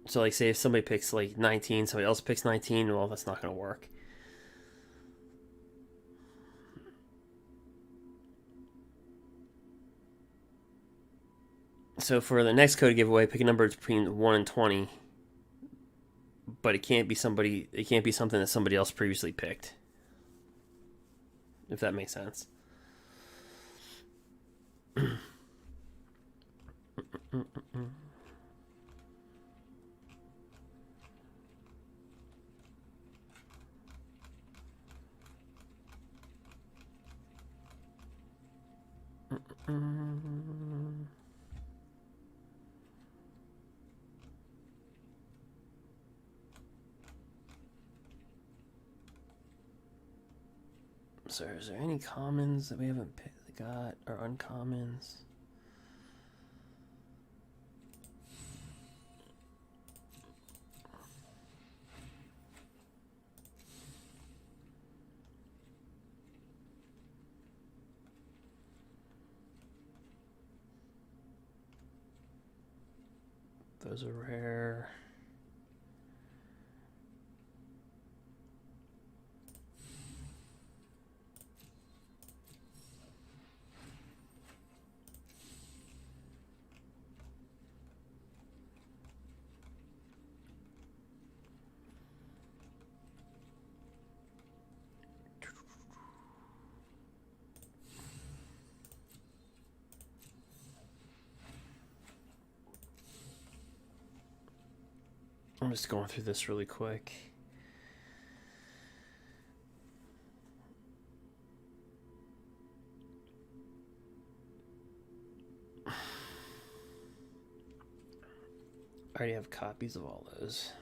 So, like, say if somebody picks, like, 19, somebody else picks 19, well, that's not going to work. So, for the next code giveaway, pick a number between 1 and 20. But it can't be something that somebody else previously picked. If that makes sense. So is there any commons that we haven't got, or uncommons? Those are rare. I'm just going through this really quick. I already have copies of all those.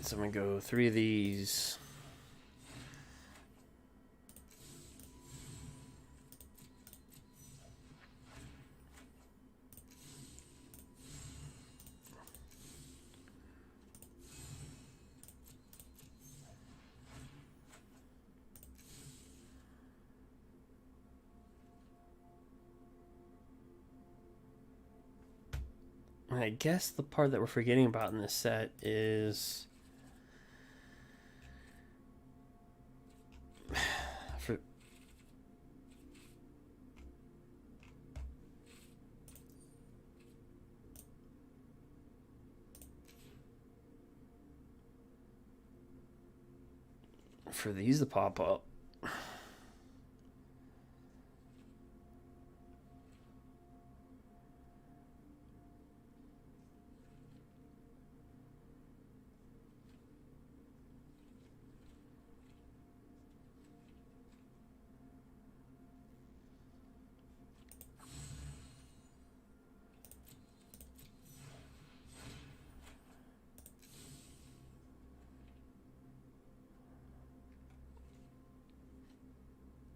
So I'm going to go 3 of these. And I guess the part that we're forgetting about in this set is for these to pop up.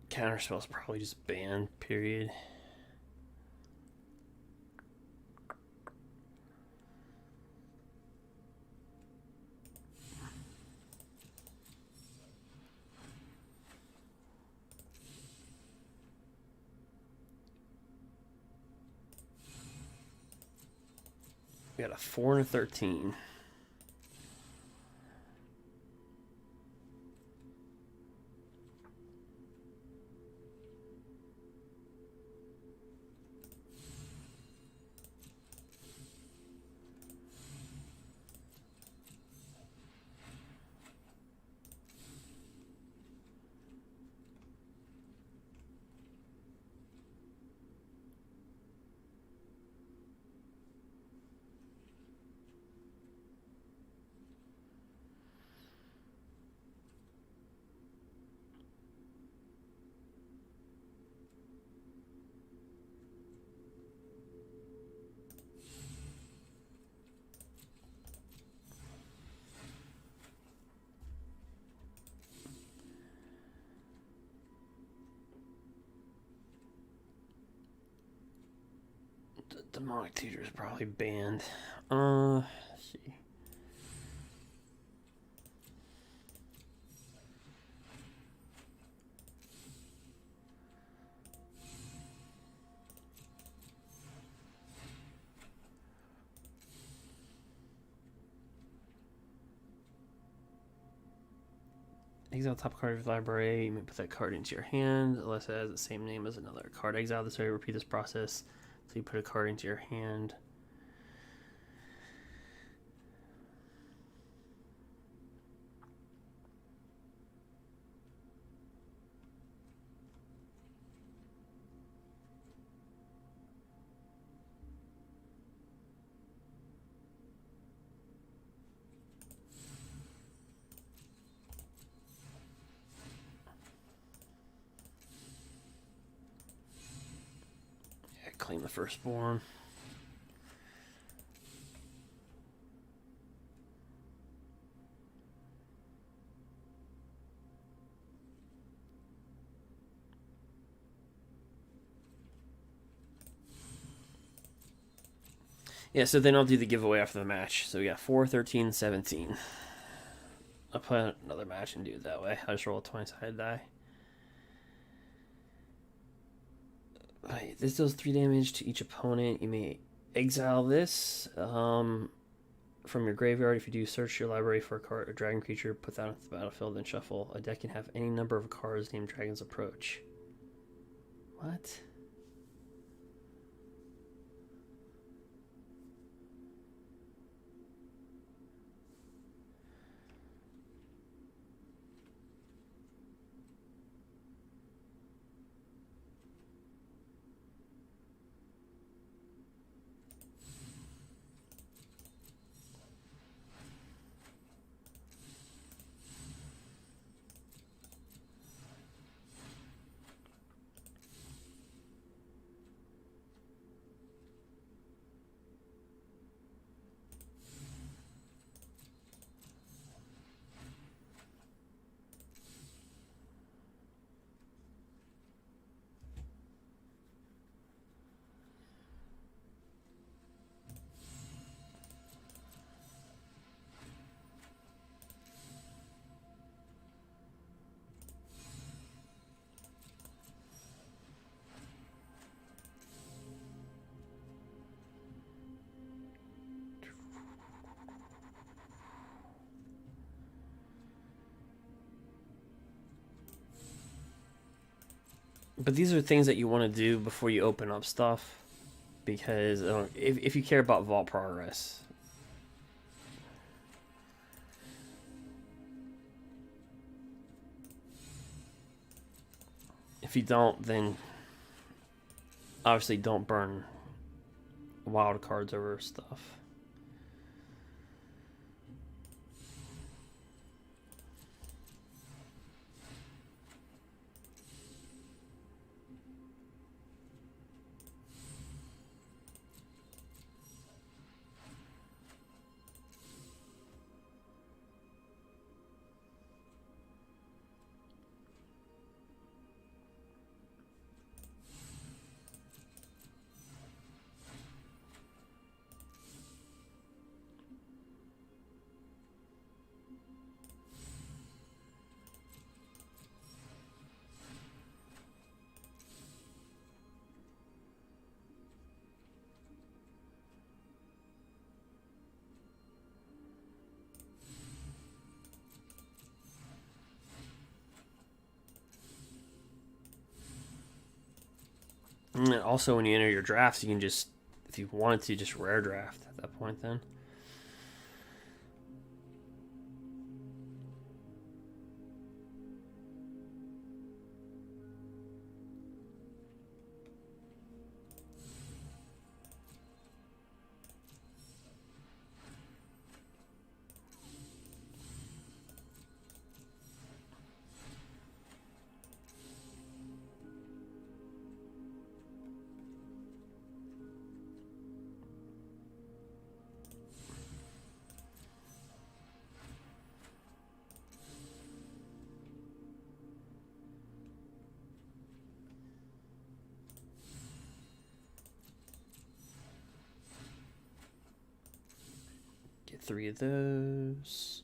Counterspell's probably just banned, period. We got a 4 and a 13. Demonic Tutor is probably banned. Let's see. Exile top card of your library. You may put that card into your hand unless it has the same name as another card. Exile this way. Repeat this process. So you put a card into your hand. Claim the firstborn. Yeah, so then I'll do the giveaway after the match. So we got 4, 13, 17. I'll play another match and do it that way. I just roll a 20-sided die. Right, this deals 3 damage to each opponent. You may exile this from your graveyard. If you do, search your library for a card, a dragon creature, put that onto the battlefield, then shuffle. A deck can have any number of cards named Dragon's Approach. What? But these are things that you want to do before you open up stuff, because if you care about vault progress. If you don't, then obviously don't burn wild cards over stuff. And also, when you enter your drafts, you can just, if you wanted to, just rare draft at that point then. Get 3 of those.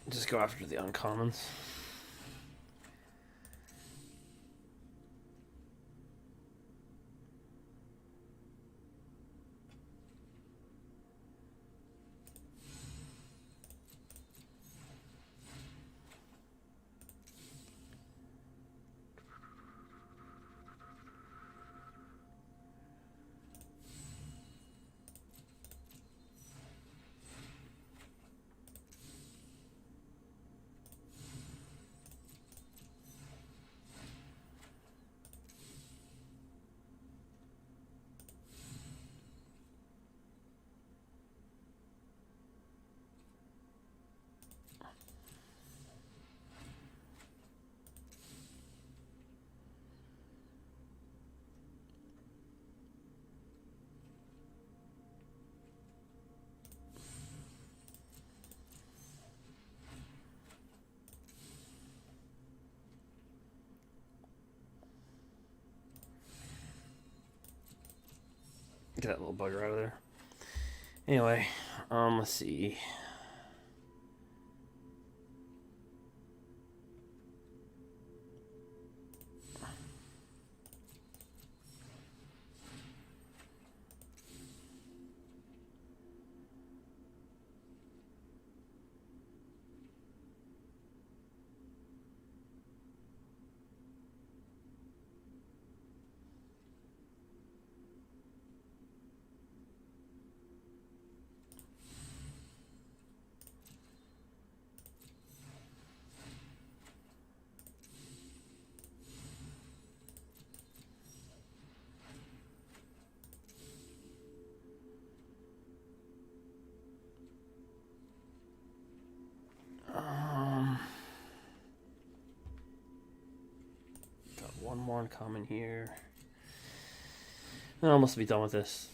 Just go after the uncommons. Get that little bugger out of there. Anyway, let's see. Got one more uncommon here. I'm almost be done with this.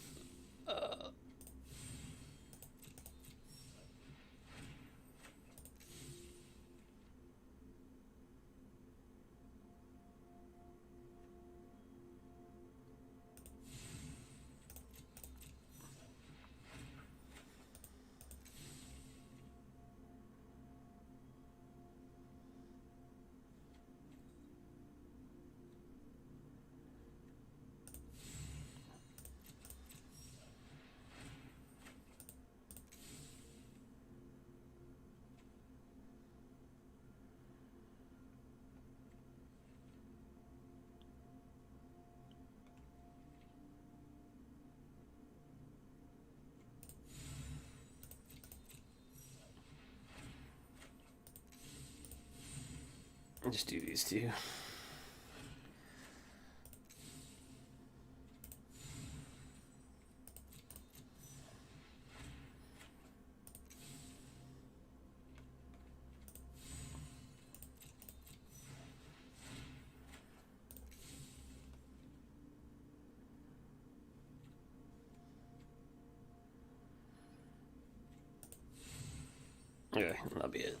I'll just do these two. Okay, that'll be it.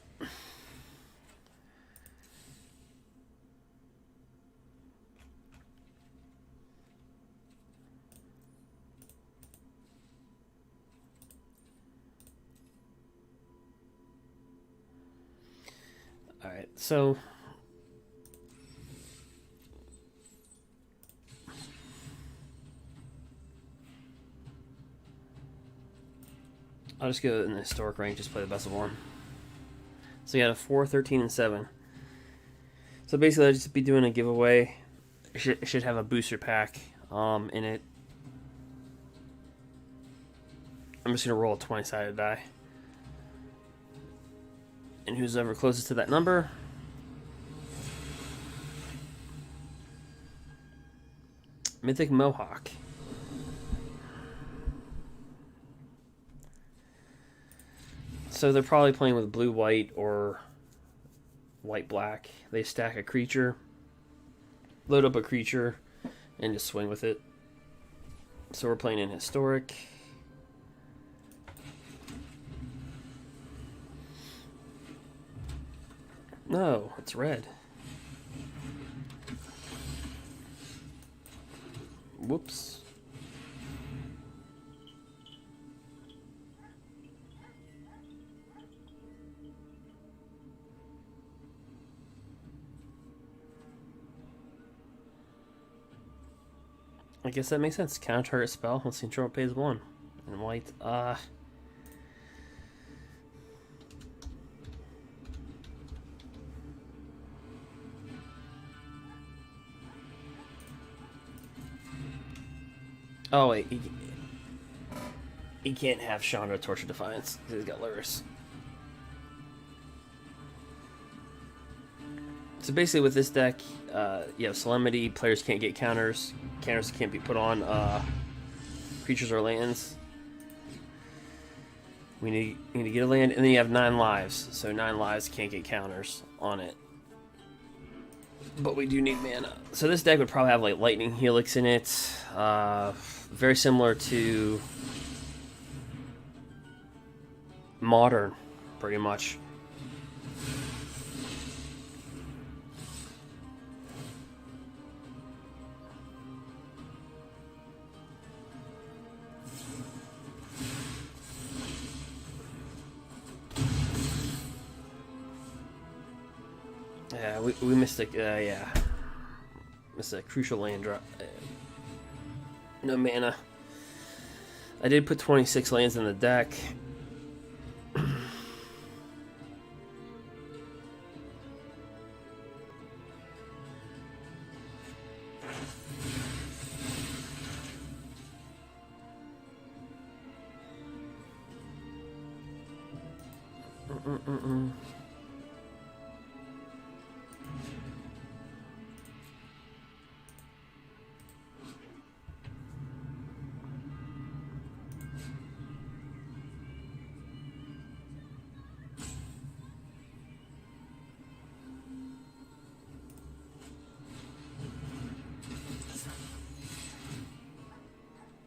Alright, so I'll just go in the historic rank, just play the best of one. So you got a 4, 13, and 7. So basically, I'll just be doing a giveaway. It should have a booster pack in it. I'm just going to roll a 20-sided die. And who's ever closest to that number? Mythic Mohawk. So they're probably playing with blue-white or white-black. They stack a creature, load up a creature, and just swing with it. So we're playing in historic. No, it's red. Whoops. I guess that makes sense. Counter target spell once the controller pays 1. And white, oh wait, he can't have Chandra Torch of Defiance because he's got Luris. So basically with this deck, you have Solemnity, players can't get counters, counters can't be put on creatures or lands. We need to get a land, and then you have 9 lives, so 9 lives can't get counters on it. But we do need mana. So this deck would probably have like Lightning Helix in it, very similar to Modern, pretty much. Yeah, we missed a yeah, missed a crucial land drop. No mana. I did put 26 lands in the deck.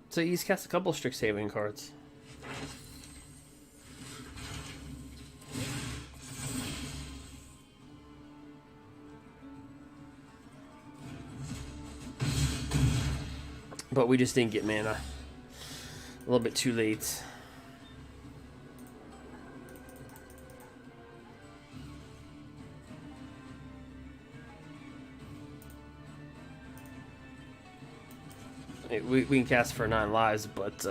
So he's cast a couple STRIXHAVEN cards. But we just didn't get mana. A little bit too late. We can cast for 9 lives, but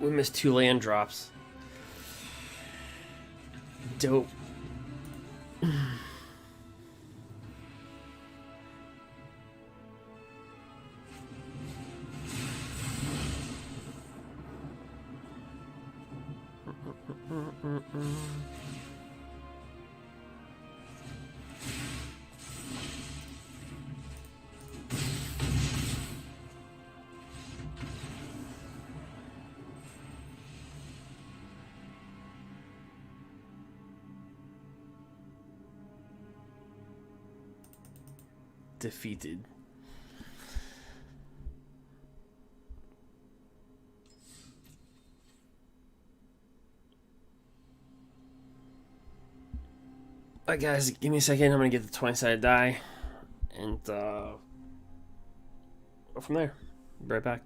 we missed 2 land drops. Dope. Defeated. Alright guys, give me a second, I'm gonna get the 20-sided die and go from there. Be right back.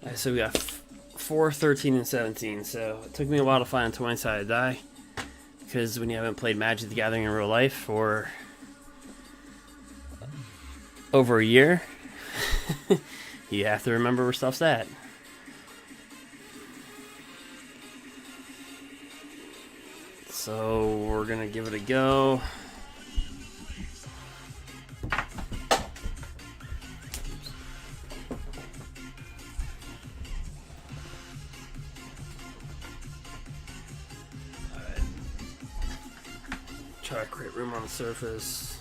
Alright, so we got 4, 13, and 17. So it took me a while to find a 20-sided die, because when you haven't played Magic the Gathering in real life for over a year, you have to remember where stuff's at. So we're gonna give it a go. Try to create room on the surface.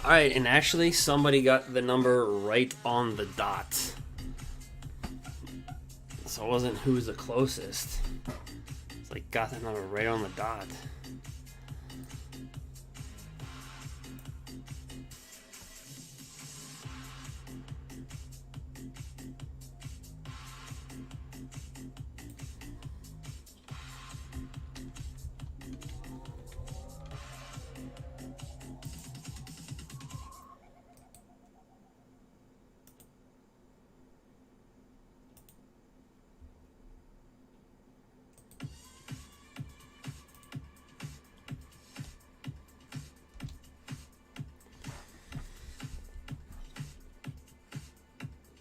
Alright, and actually somebody got the number right on the dot. So it wasn't who's the closest. It's like got the number right on the dot.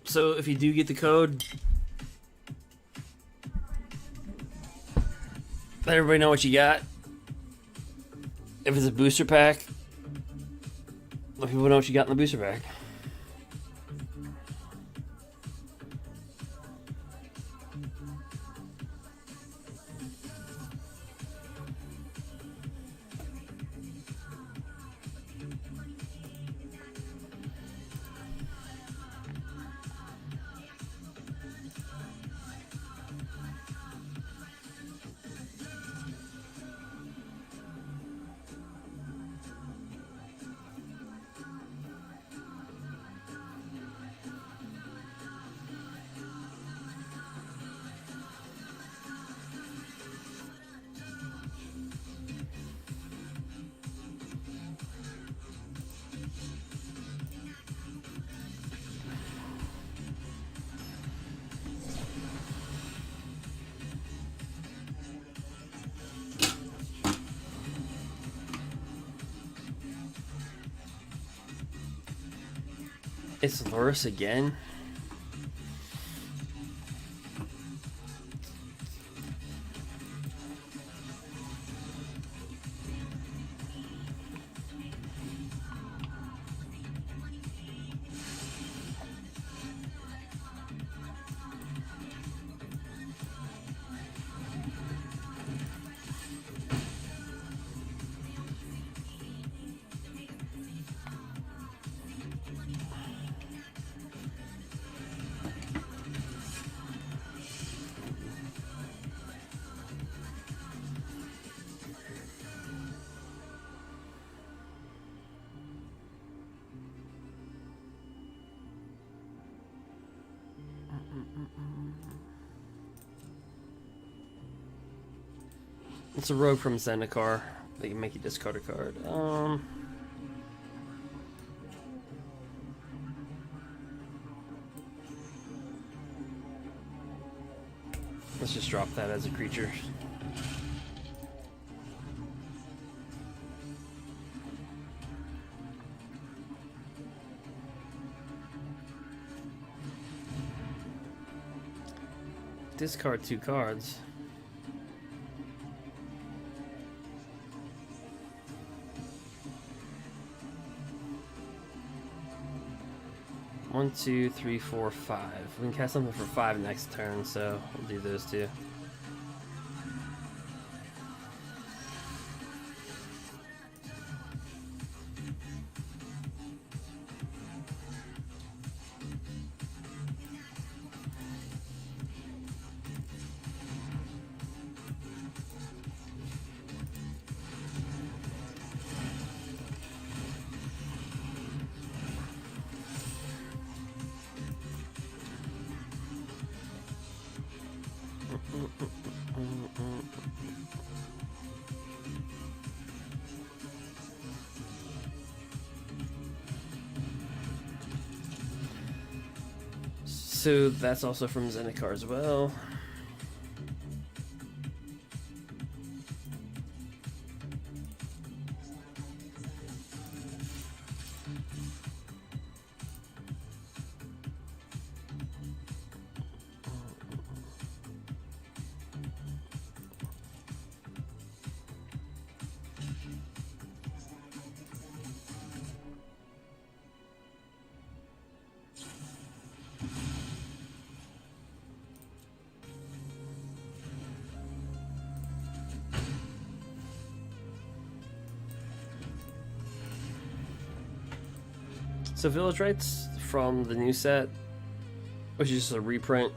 So if you do get the code, let everybody know what you got. If it's a booster pack, let people know what you got in the booster pack. It's Loris again. It's a rogue from Zendikar. They can make you discard a card. Let's just drop that as a creature. Discard 2 cards. One, two, three, four, 5. We can cast something for 5 next turn, so we'll do those two. So that's also from Zendikar as well. So Village Rites from the new set, which is just a reprint.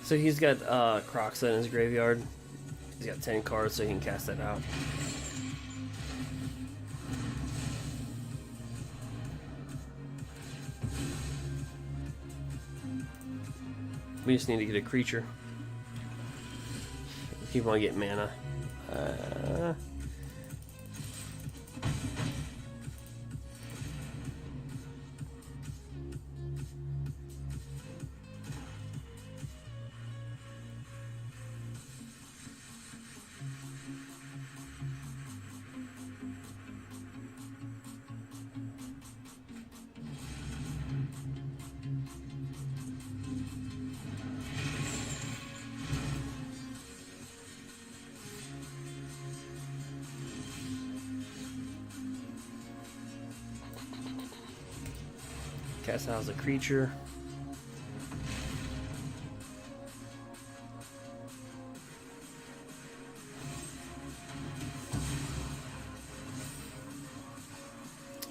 So he's got Croxa in his graveyard. He's got 10 cards, so he can cast that out. We just need to get a creature. Keep on getting mana. Cast out as a creature.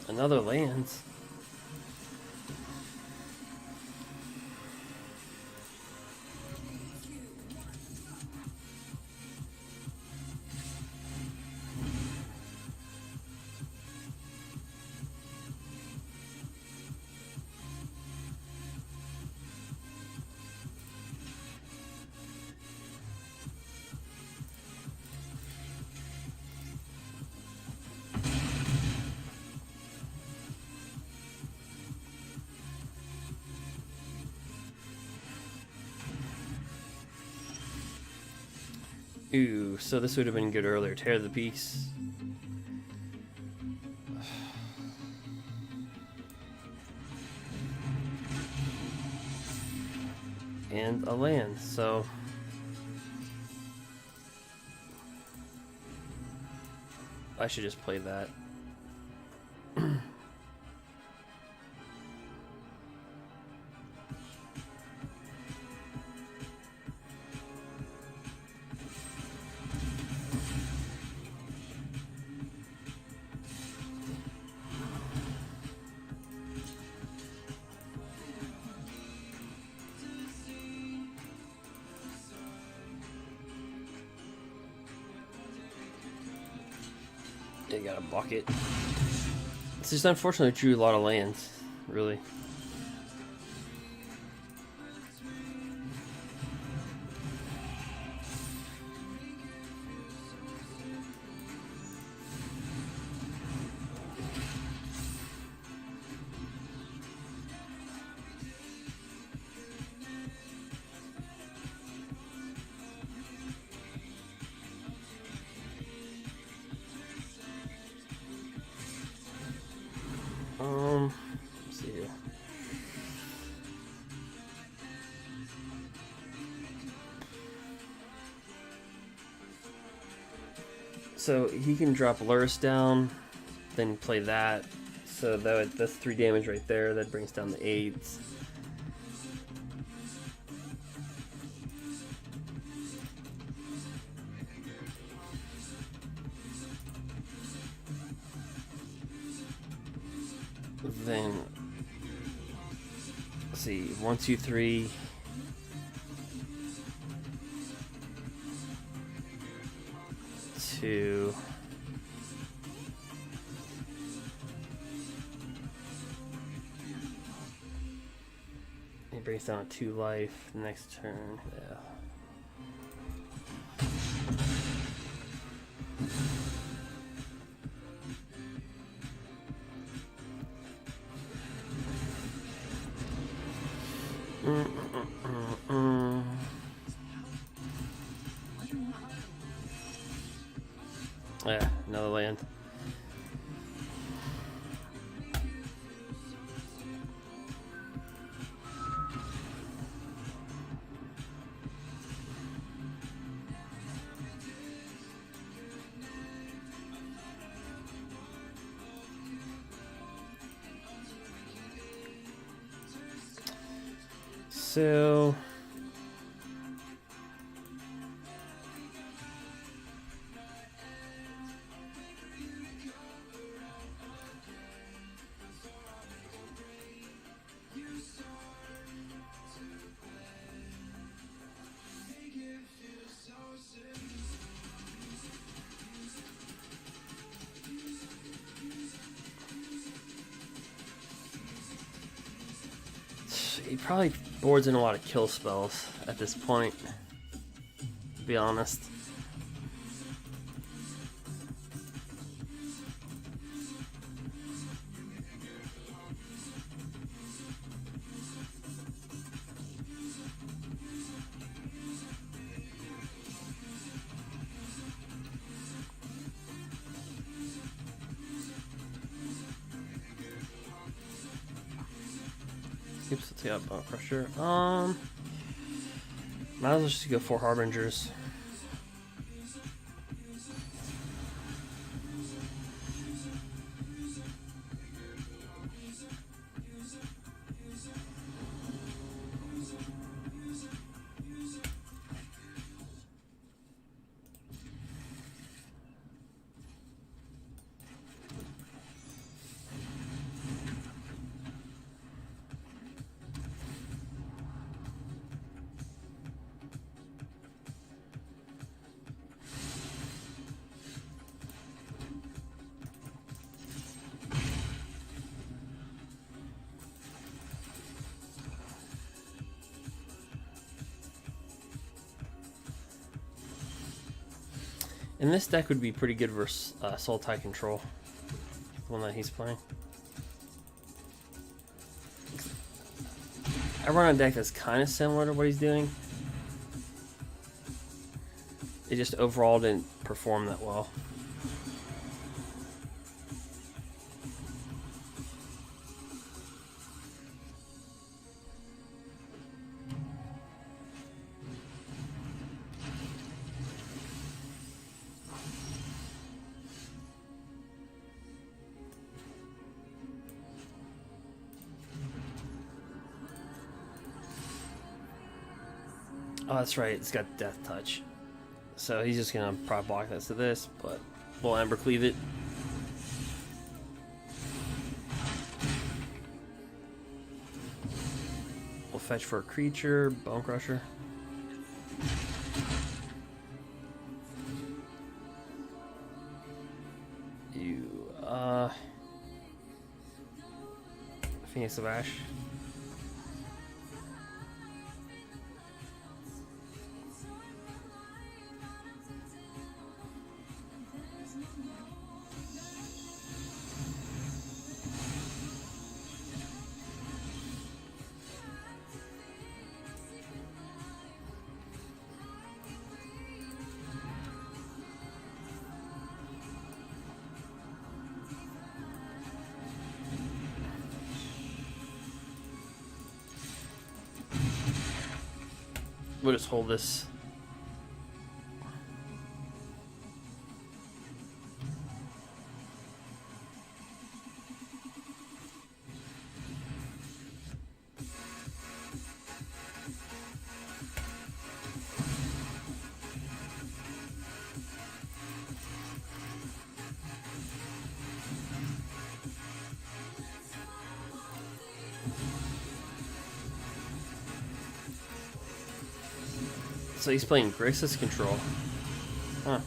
Another land. Ooh, so this would have been good earlier. Tear the Peace. And a land, so... I should just play that. They got a bucket. It's just unfortunate I drew a lot of lands, really. So he can drop Lurrus down, then play that. So that's 3 damage right there. That brings down the 8. Then, let's see, 1, 2, 3. Two. He brings down a 2 life next turn. Yeah. Yeah, another land. So he probably boards in a lot of kill spells at this point, to be honest. Oops, let's get up pressure. Might as well just go 4 Harbingers. And this deck would be pretty good versus Sultai Control, the one that he's playing. I run a deck that's kind of similar to what he's doing. It just overall didn't perform that well. Oh, that's right. It's got Death Touch. So he's just going to probably block this to this, but we'll Ember Cleave it. We'll fetch for a creature, Bone Crusher. Phoenix of Ash. We'll just hold this. So he's playing Grixis control. Huh.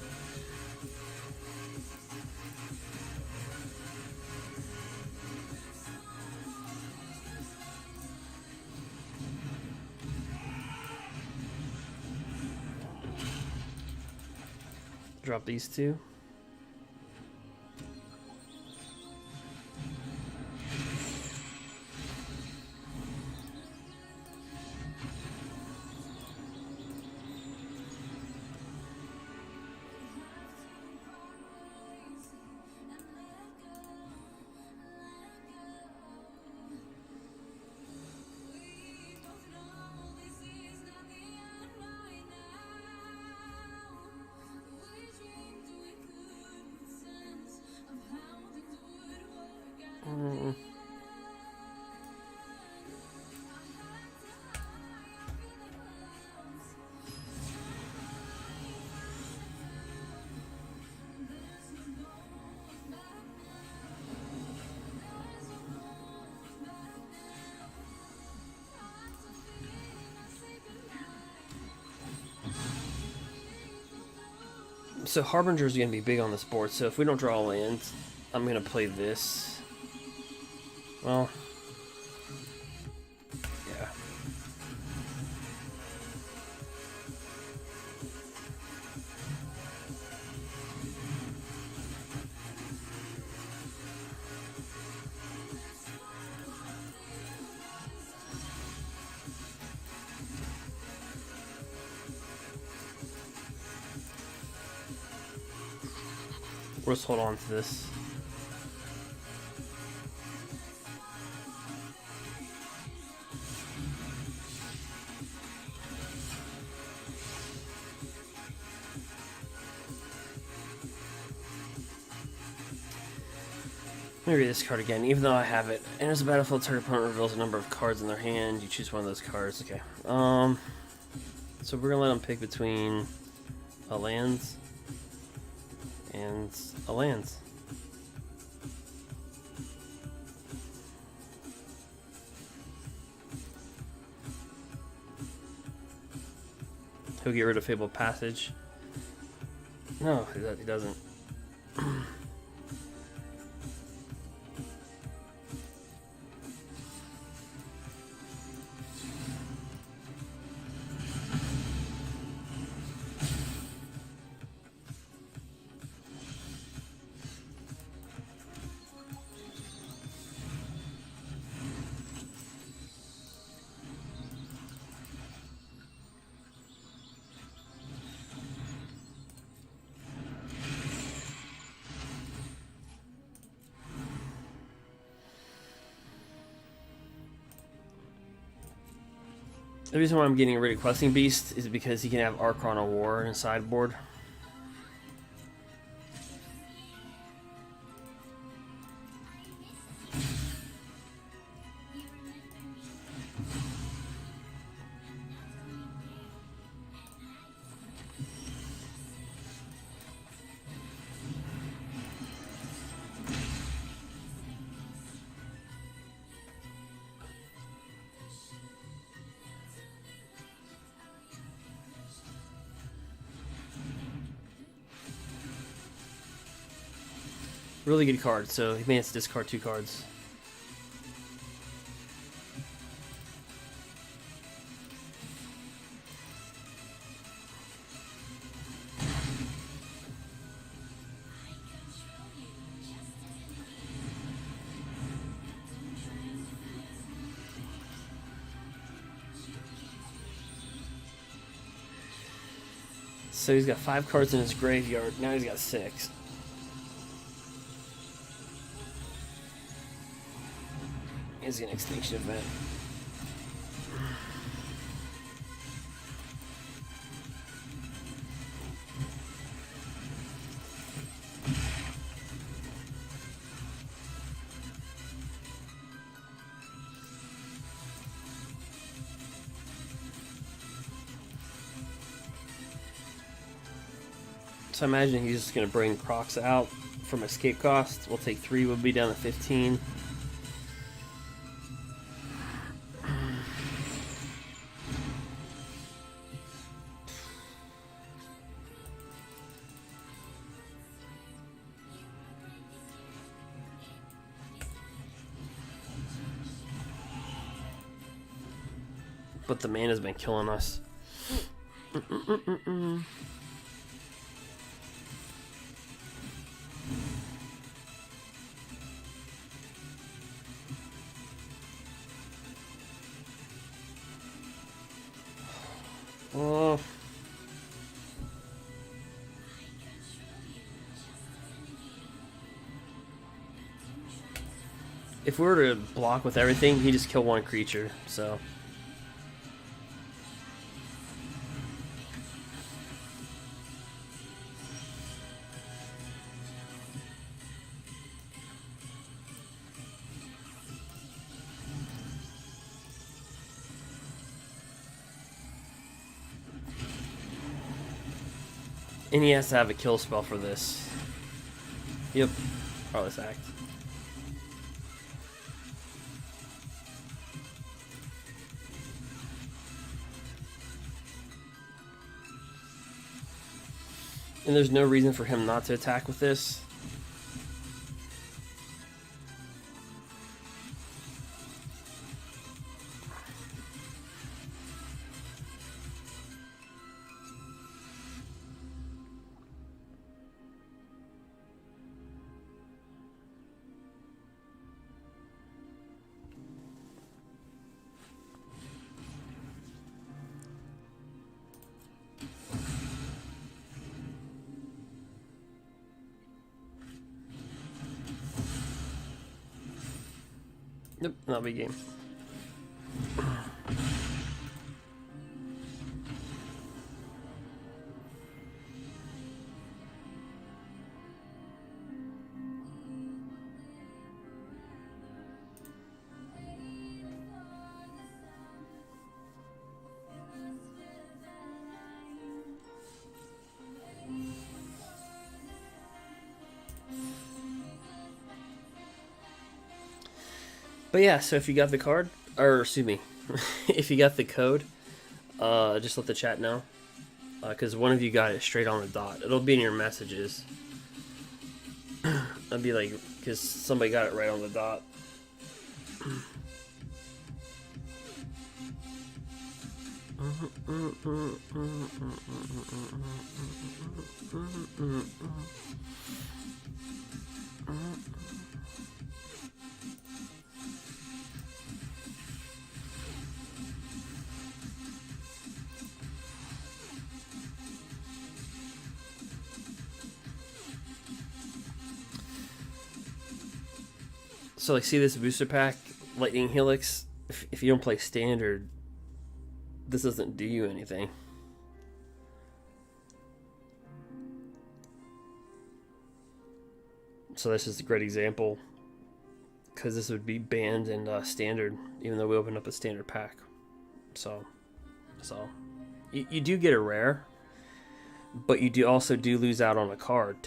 Drop these two. So Harbinger is going to be big on this board, so if we don't draw land, I'm going to play this. Well, yeah. We'll just hold on to this. Let me read this card again, even though I have it. Enters the battlefield, target opponent reveals a number of cards in their hand. You choose one of those cards. Okay. So we're gonna let them pick between a lands and a lands. He'll get rid of Fabled Passage. No, he doesn't. The reason why I'm getting rid of Questing Beast is because he can have Archon of War in his sideboard. Really good card, so he may have to discard 2 cards. So he's got 5 cards in his graveyard, now he's got 6. Is an extinction event. So I imagine he's just going to bring Crocs out from escape cost. We'll take 3, we'll be down to 15. But the mana's been killing us. Oh. If we were to block with everything, he'd just kill one creature, so. And he has to have a kill spell for this. Yep. Powerless Act. And there's no reason for him not to attack with this. Yep, not a big game. But yeah, so if you got the card, or excuse me, if you got the code, just let the chat know. Because one of you got it straight on the dot. It'll be in your messages. That'd be like, because somebody got it right on the dot. So like, see this booster pack, Lightning Helix? If you don't play Standard, this doesn't do you anything. So this is a great example, because this would be banned in Standard, even though we opened up a Standard pack. So you do get a rare, but you also lose out on a card.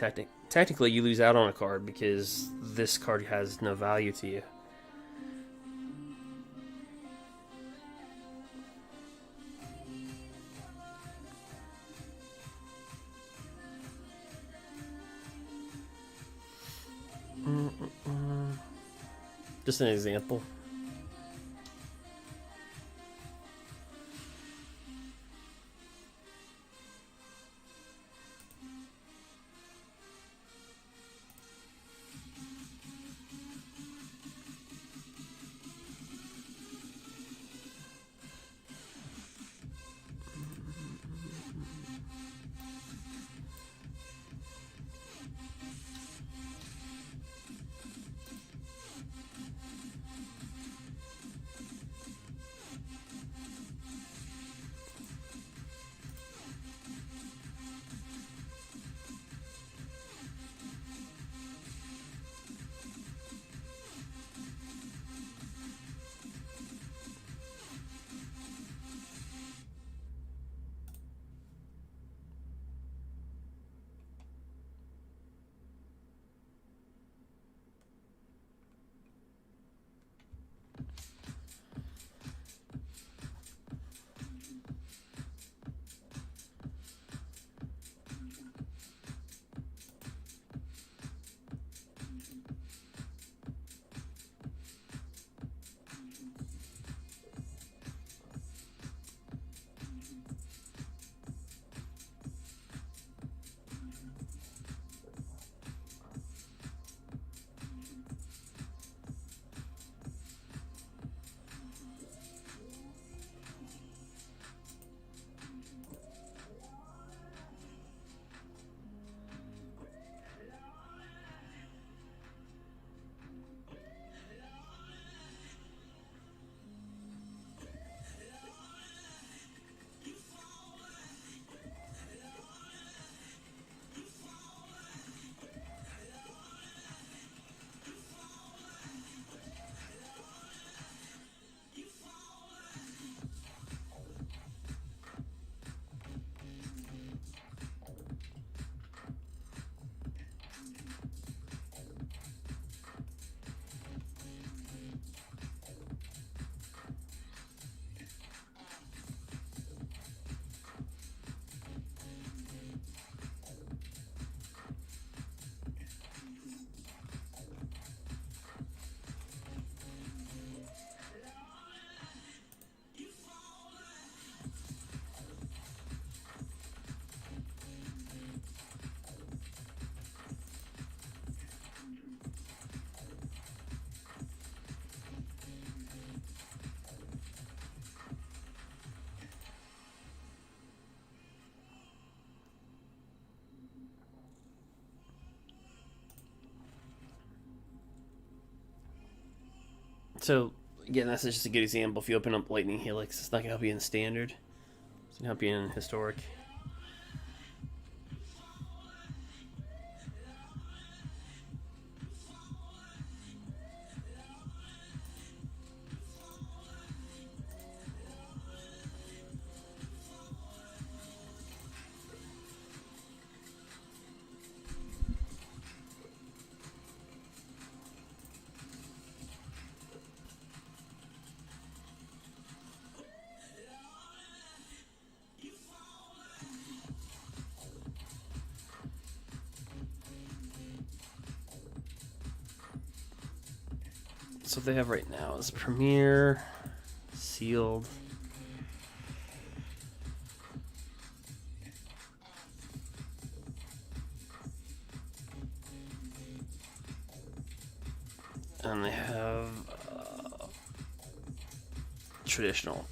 Technically, you lose out on a card because this card has no value to you. Just an example. So again, that's just a good example. If you open up Lightning Helix, it's not gonna help you in Standard. It's gonna help you in Historic. So what they have right now is Premier, Sealed, and they have Traditional.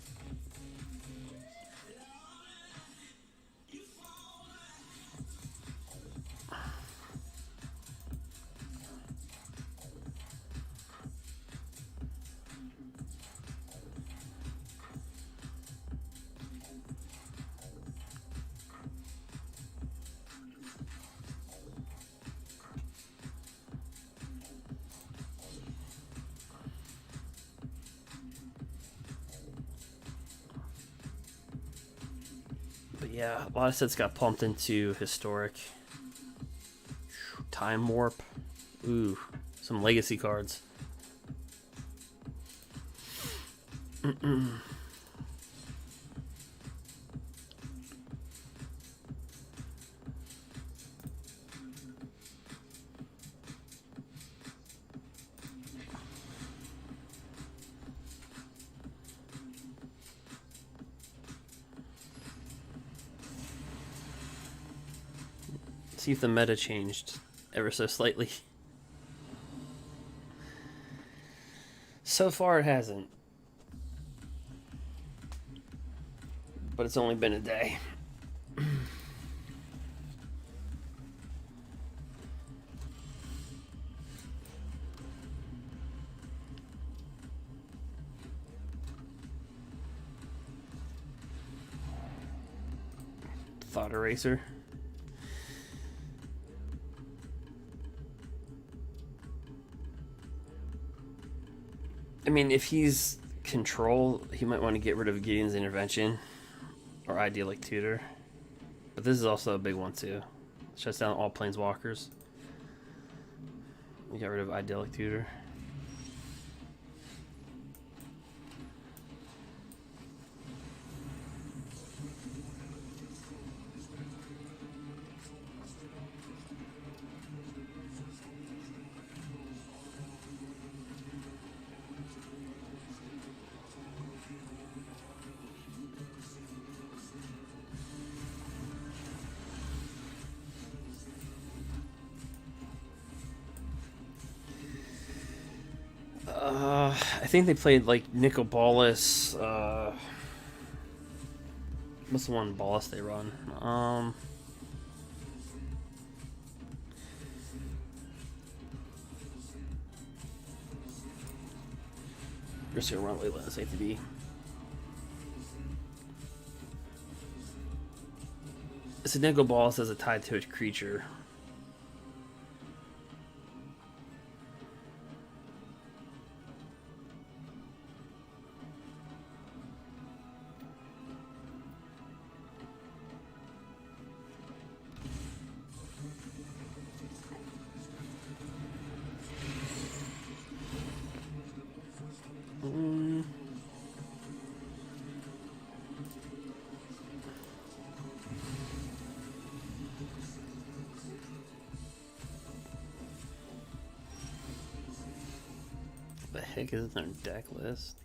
But yeah, a lot of sets got pumped into Historic. Time Warp. Ooh, some legacy cards. See if the meta changed ever so slightly. So far it hasn't. But it's only been a day. Thought Eraser. I mean, if he's control, he might want to get rid of Gideon's Intervention or Idyllic Tutor. But this is also a big one too. Shuts down all planeswalkers. We got rid of Idyllic Tutor. I think they played like Nicol Bolas. What's the one Bolas they run? We're just gonna run Leyland Safety. It's a Nicol Bolas as a tied to a creature. The heck is their deck list?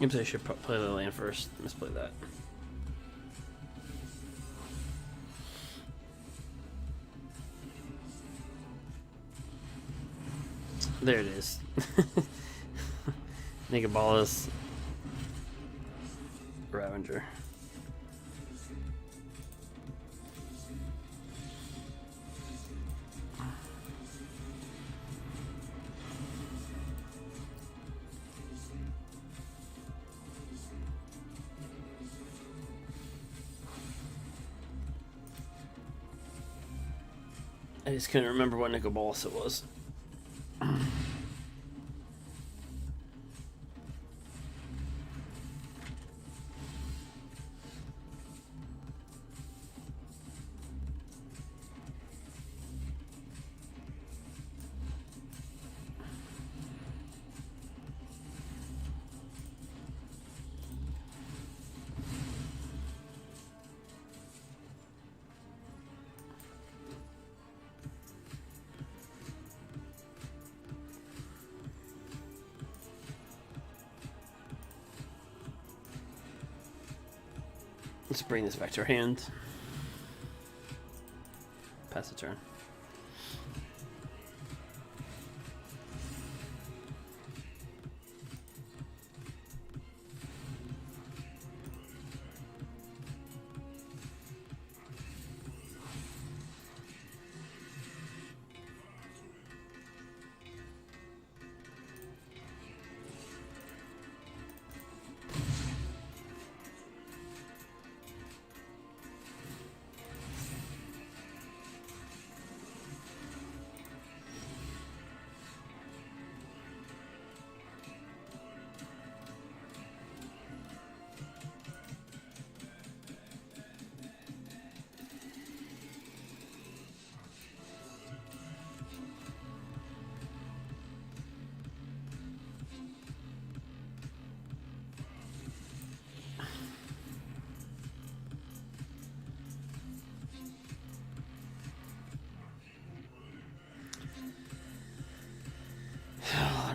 Oops, I should play the land first. Misplay that. There it is. Nicobolas Ravager. I just couldn't remember what Nicobolas it was. Let's bring this back to our hand. Pass the turn.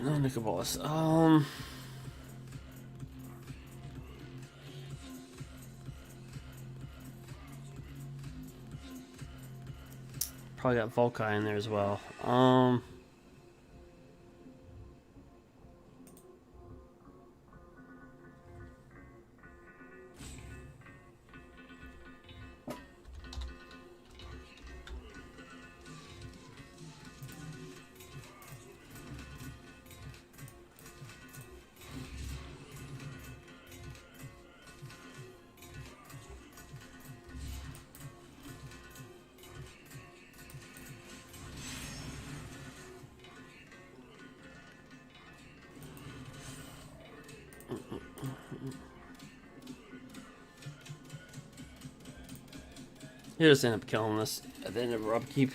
No Nicobolas. Probably got Volkai in there as well. He'll just end up killing us at the end of our upkeep.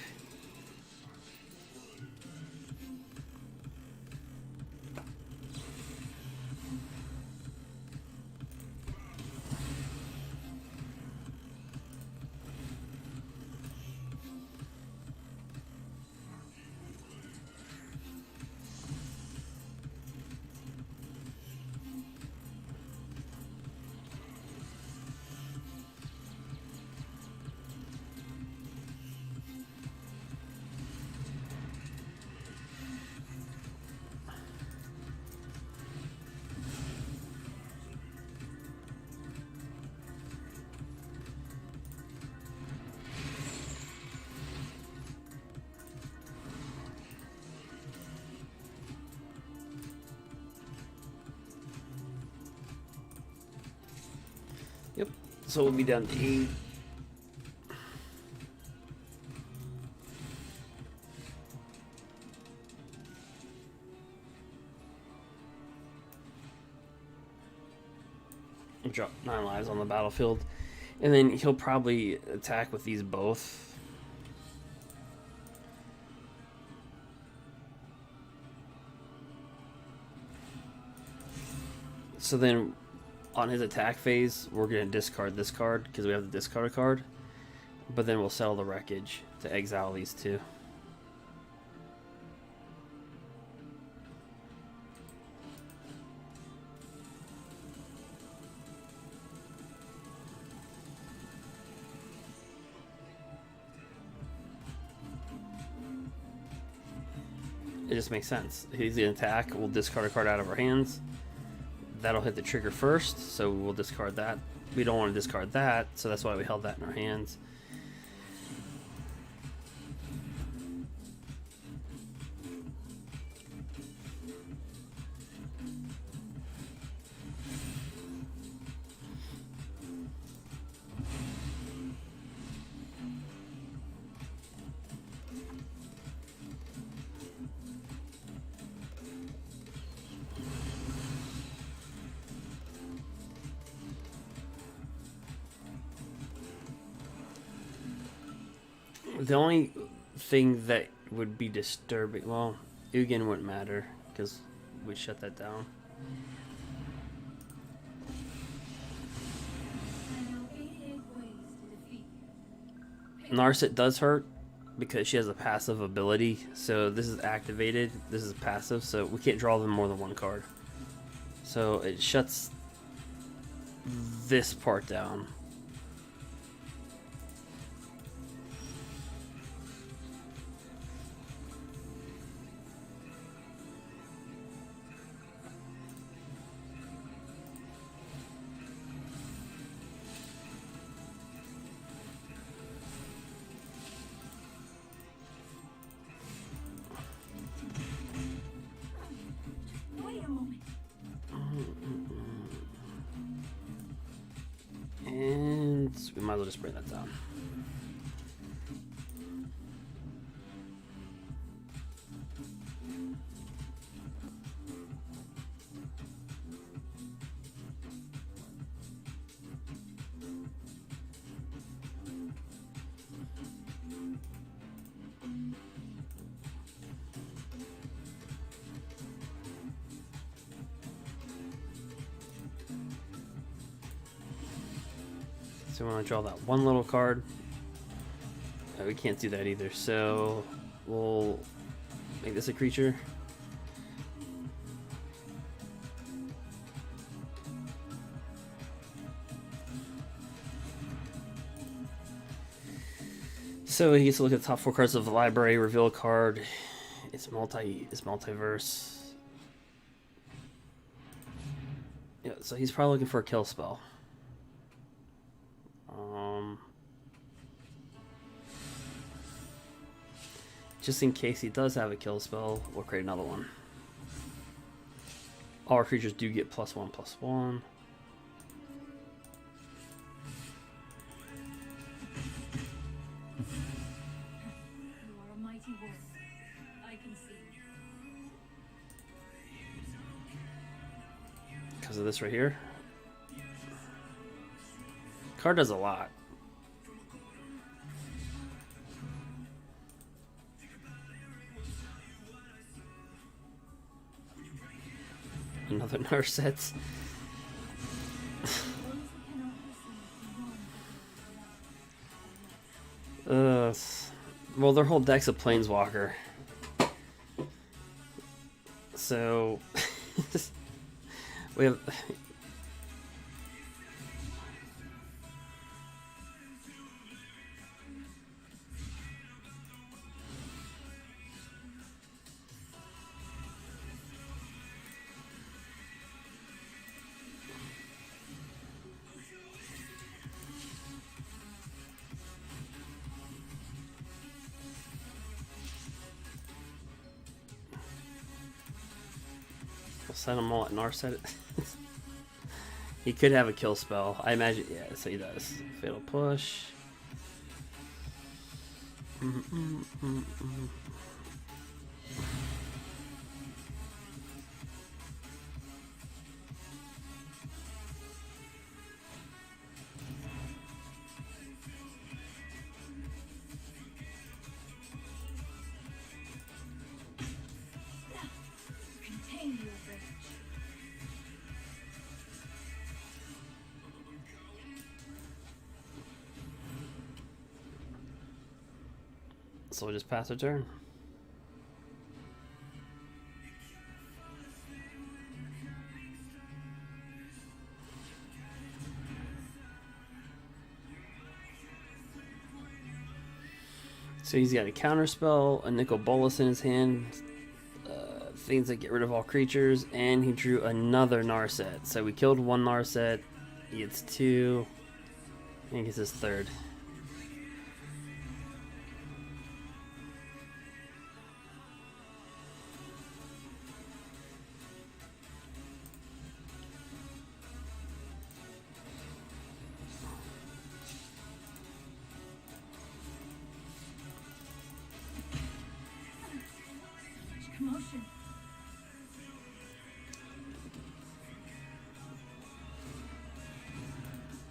Yep. So we'll be down to 8. Drop 9 lives on the battlefield. And then he'll probably attack with these both. So then on his attack phase, we're going to discard this card because we have the discard card. But then we'll sell the wreckage to exile these two. It just makes sense. He's gonna attack. We'll discard a card out of our hands. That'll hit the trigger first, so we'll discard that. We don't want to discard that, so that's why we held that in our hands. The only thing that would be disturbing, well, Ugin wouldn't matter because we shut that down. Narset does hurt because she has a passive ability, so this is activated, this is passive, so we can't draw them more than one card. So it shuts this part down. And we might as well just bring that down. So we want to draw that one little card. We can't do that either, so we'll make this a creature. So he gets to look at the top 4 cards of the library, reveal a card. It's multiverse. Yeah, so he's probably looking for a kill spell. Just in case he does have a kill spell, we'll create another one. All our creatures do get +1/+1. Because of this right here. Card does a lot. Another Narset. Well, their whole deck's a Planeswalker. So we have send them all at Narset. He could have a kill spell. I imagine, yeah, so he does. Fatal Push. So we'll just pass a turn. So he's got a counter spell, a Nicol Bolas in his hand, things that get rid of all creatures, and he drew another Narset. So we killed one Narset, he gets 2, and he gets his 3rd. Commotion.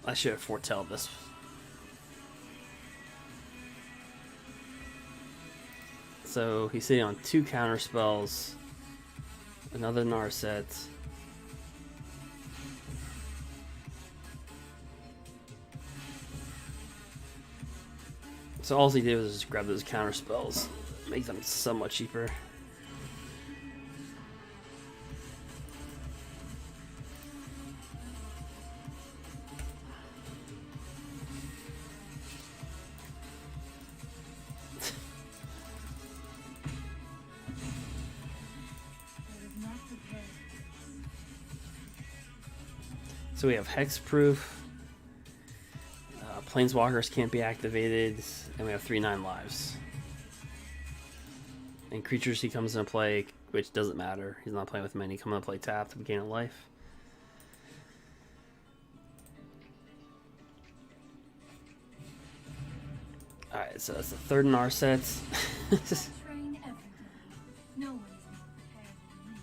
I should have foretelled this. So he's sitting on 2 counter spells, another Narset. So all he did was just grab those counter spells, make them somewhat cheaper. So we have Hexproof, Planeswalkers can't be activated, and we have 3/9 lives. And creatures he comes into play, which doesn't matter, he's not playing with many, come into play tapped, gain a life. Alright, so that's the 3rd Narset. Train every day. No one is more prepared than me.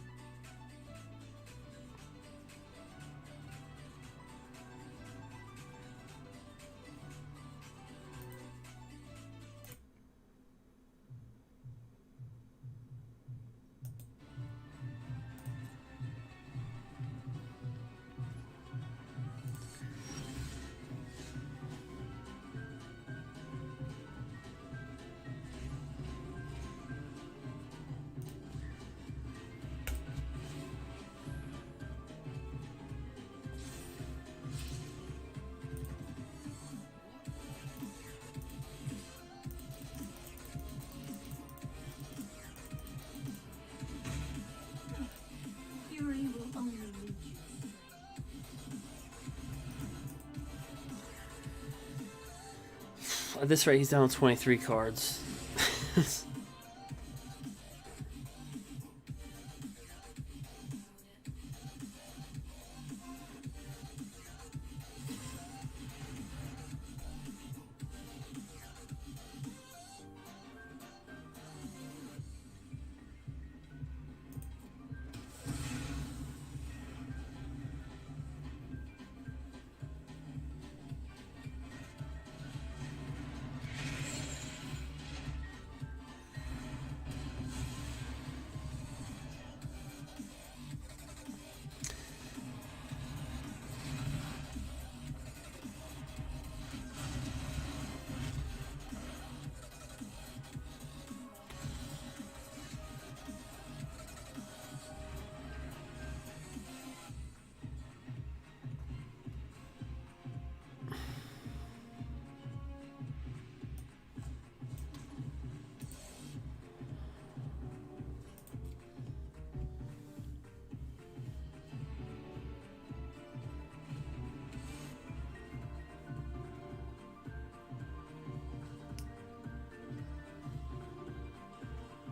Fury will only lead you astray. At this rate, he's down to 23 cards.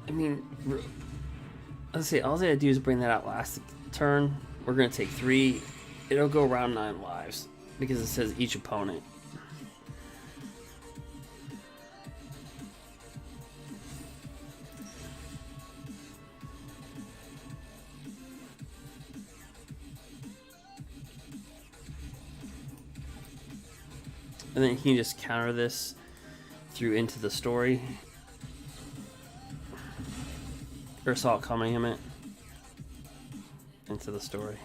I mean, let's see, all they had to do is bring that out last turn. We're going to take 3. It'll go around 9 lives because it says each opponent. And then he can just counter this through into the story. Or saw it coming, I meant. Into the story.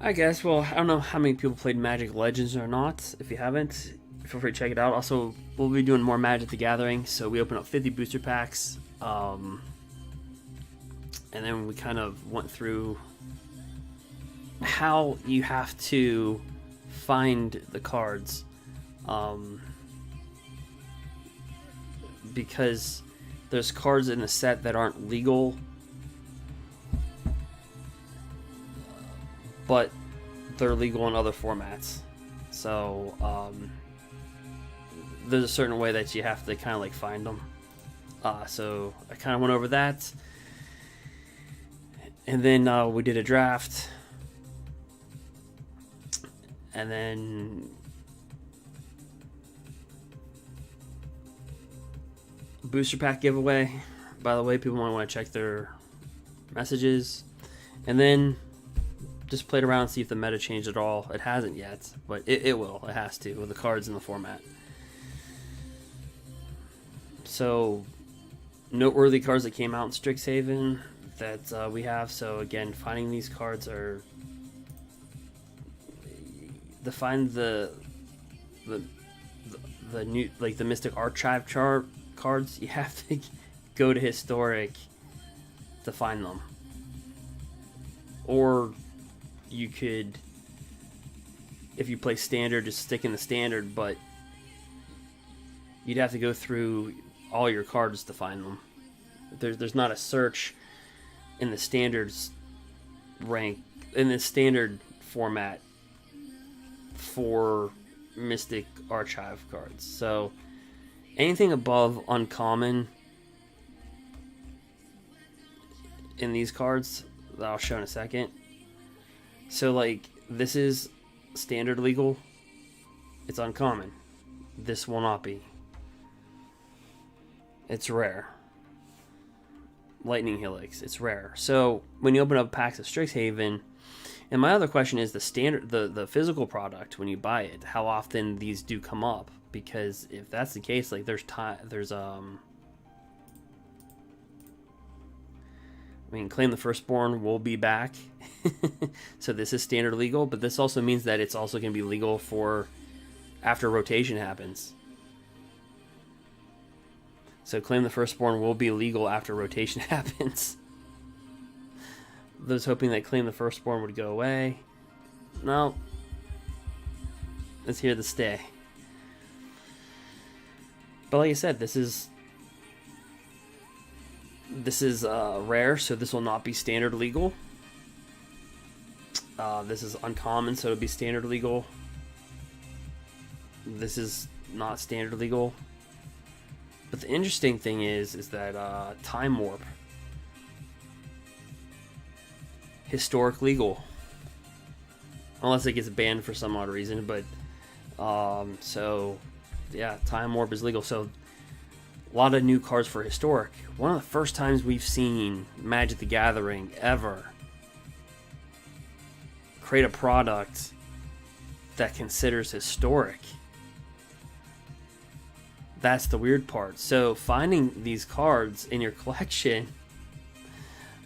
I guess, well, I don't know how many people played Magic Legends or not. If you haven't, feel free to check it out. Also, we'll be doing more Magic the Gathering, so we open up 50 booster packs. And then we kind of went through how you have to find the cards. Because there's cards in the set that aren't legal, but they're legal in other formats. So there's a certain way that you have to kind of like find them. So I kind of went over that, and then we did a draft, and then booster pack giveaway. By the way, people might want to check their messages, and then just played around and see if the meta changed at all. It hasn't yet, but it will. It has to with the cards in the format. So noteworthy cards that came out in STRIXHAVEN that we have. So again, finding these cards are to find the new, like the Mystic Archive chart cards, you have to go to Historic to find them. Or you could, if you play Standard, just stick in the Standard, but you'd have to go through all your cards to find them. There's not a search in the Standards rank, in the Standard format for Mystic Archive cards. So anything above uncommon in these cards that I'll show in a second. So like this is standard legal, it's uncommon. This will not be. It's rare. Lightning Helix, it's rare. So when you open up packs of Strixhaven, and my other question is the standard, the physical product when you buy it, how often these do come up? Because if that's the case, like I mean, Claim the Firstborn will be back. So this is standard legal, but this also means that it's also going to be legal for after rotation happens. So Claim the Firstborn will be legal after rotation happens. Those hoping that Claim the Firstborn would go away. No. It's here to stay. But like I said, this is rare, so this will not be standard legal. This is uncommon, so it'll be standard legal. This is not standard legal. But the interesting thing is that Time Warp, historic legal, unless it gets banned for some odd reason. But so yeah, Time Warp is legal. So a lot of new cards for historic. One of the first times we've seen Magic the Gathering ever create a product that considers historic. That's the weird part. So finding these cards in your collection,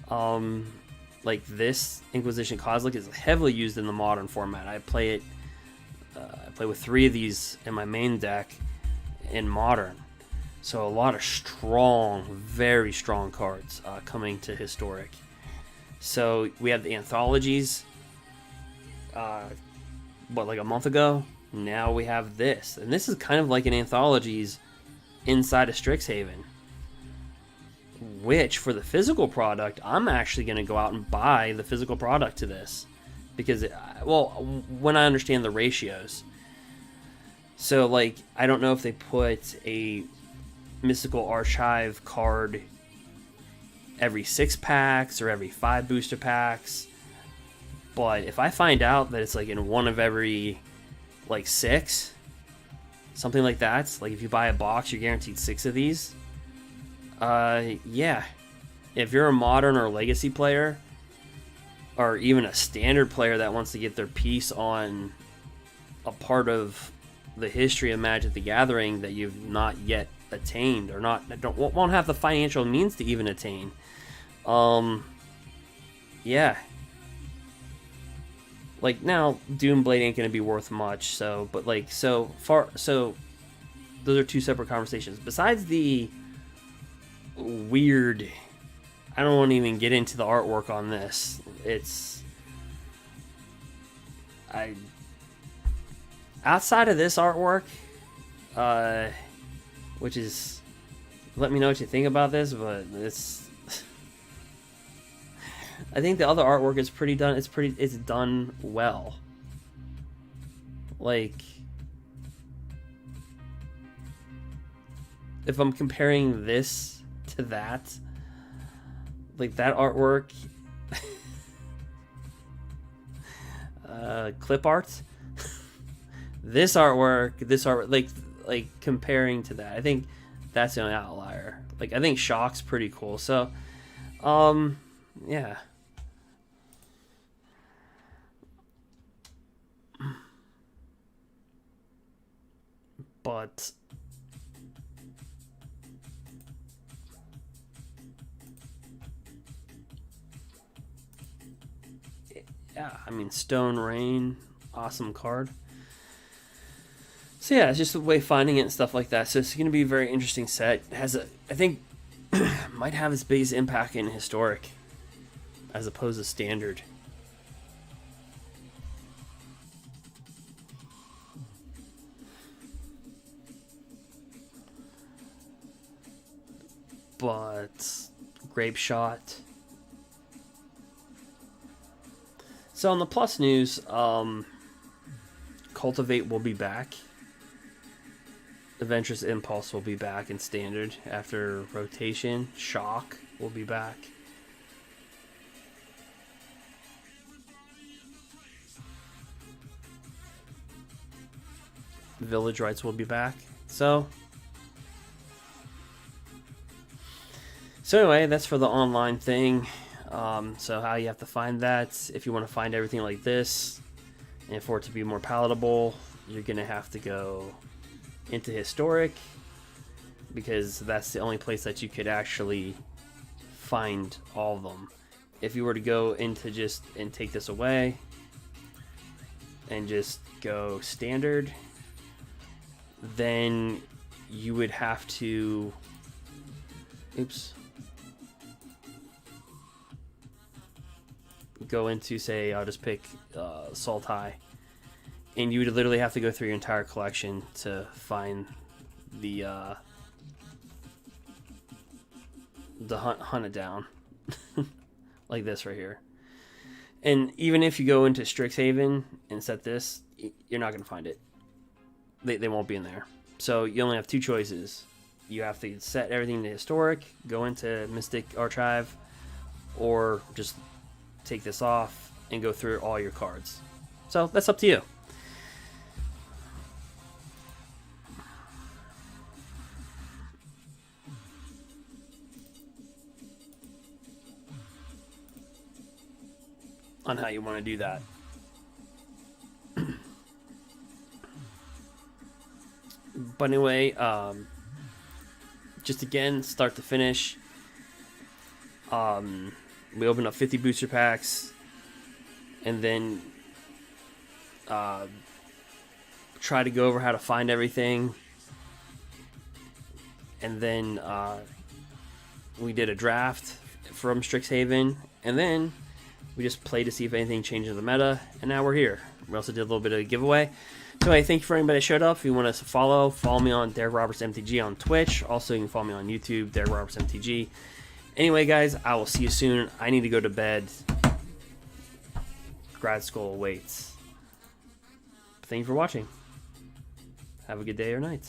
like this Inquisition Kozilek is heavily used in the modern format. I play with 3 of these in my main deck in modern. So a lot of strong, very strong cards coming to historic. So we had the anthologies, like a month ago. Now we have this, and this is kind of like an anthologies inside of Strixhaven, which for the physical product, I'm actually going to go out and buy the physical product to this, because when I understand the ratios. So like, I don't know if they put a Mystical Archive card every 6 packs or every 5 booster packs, but if I find out that it's like in one of every like 6, something like that, like if you buy a box you're guaranteed 6 of these, yeah, if you're a modern or legacy player, or even a standard player that wants to get their piece on a part of the history of Magic the Gathering that you've not yet attained, or won't have the financial means to even attain, yeah, Like, now, Doomblade ain't gonna be worth much, so, but, like, so far, so, those are two separate conversations. Besides the weird, I don't want to even get into the artwork on this. Outside of this artwork, which is, let me know what you think about this, but it's, I think the other artwork is pretty done. It's done well. Like, if I'm comparing this to that, like that artwork, clip art, this artwork, like comparing to that, I think that's the only outlier. Like, I think Shock's pretty cool. So, yeah. But yeah, I mean, Stone Rain, awesome card. So yeah, it's just the way finding it and stuff like that. So it's going to be a very interesting set. It has I think, might have its biggest impact in Historic, as opposed to Standard. But Grape Shot. So on the plus news, Cultivate will be back. Adventurous Impulse will be back in Standard after rotation. Shock will be back. Village Rights will be back. So anyway, that's for the online thing. So how you have to find that, if you want to find everything like this, and for it to be more palatable, you're going to have to go into Historic, because that's the only place that you could actually find all of them. If you were to go into and take this away, and just go Standard, then you would have to, go into, say, I'll just pick Sultai, and you would literally have to go through your entire collection to find the hunt it down. Like this right here. And even if you go into Strixhaven and set this, you're not going to find it. They won't be in there. So you only have two choices. You have to set everything to Historic, go into Mystic Archive, or just take this off and go through all your cards. So that's up to you. On how you want to do that. But anyway, just again, start to finish, we opened up 50 booster packs, and then try to go over how to find everything, and then we did a draft from Strixhaven, and then we just played to see if anything changed in the meta, and now we're here. We also did a little bit of a giveaway. So hey, thank you for anybody that showed up. If you want us to follow me on Derek Roberts MTG on Twitch. Also, you can follow me on YouTube, Derek Roberts MTG. Anyway, guys, I will see you soon. I need to go to bed. Grad school awaits. Thank you for watching. Have a good day or night.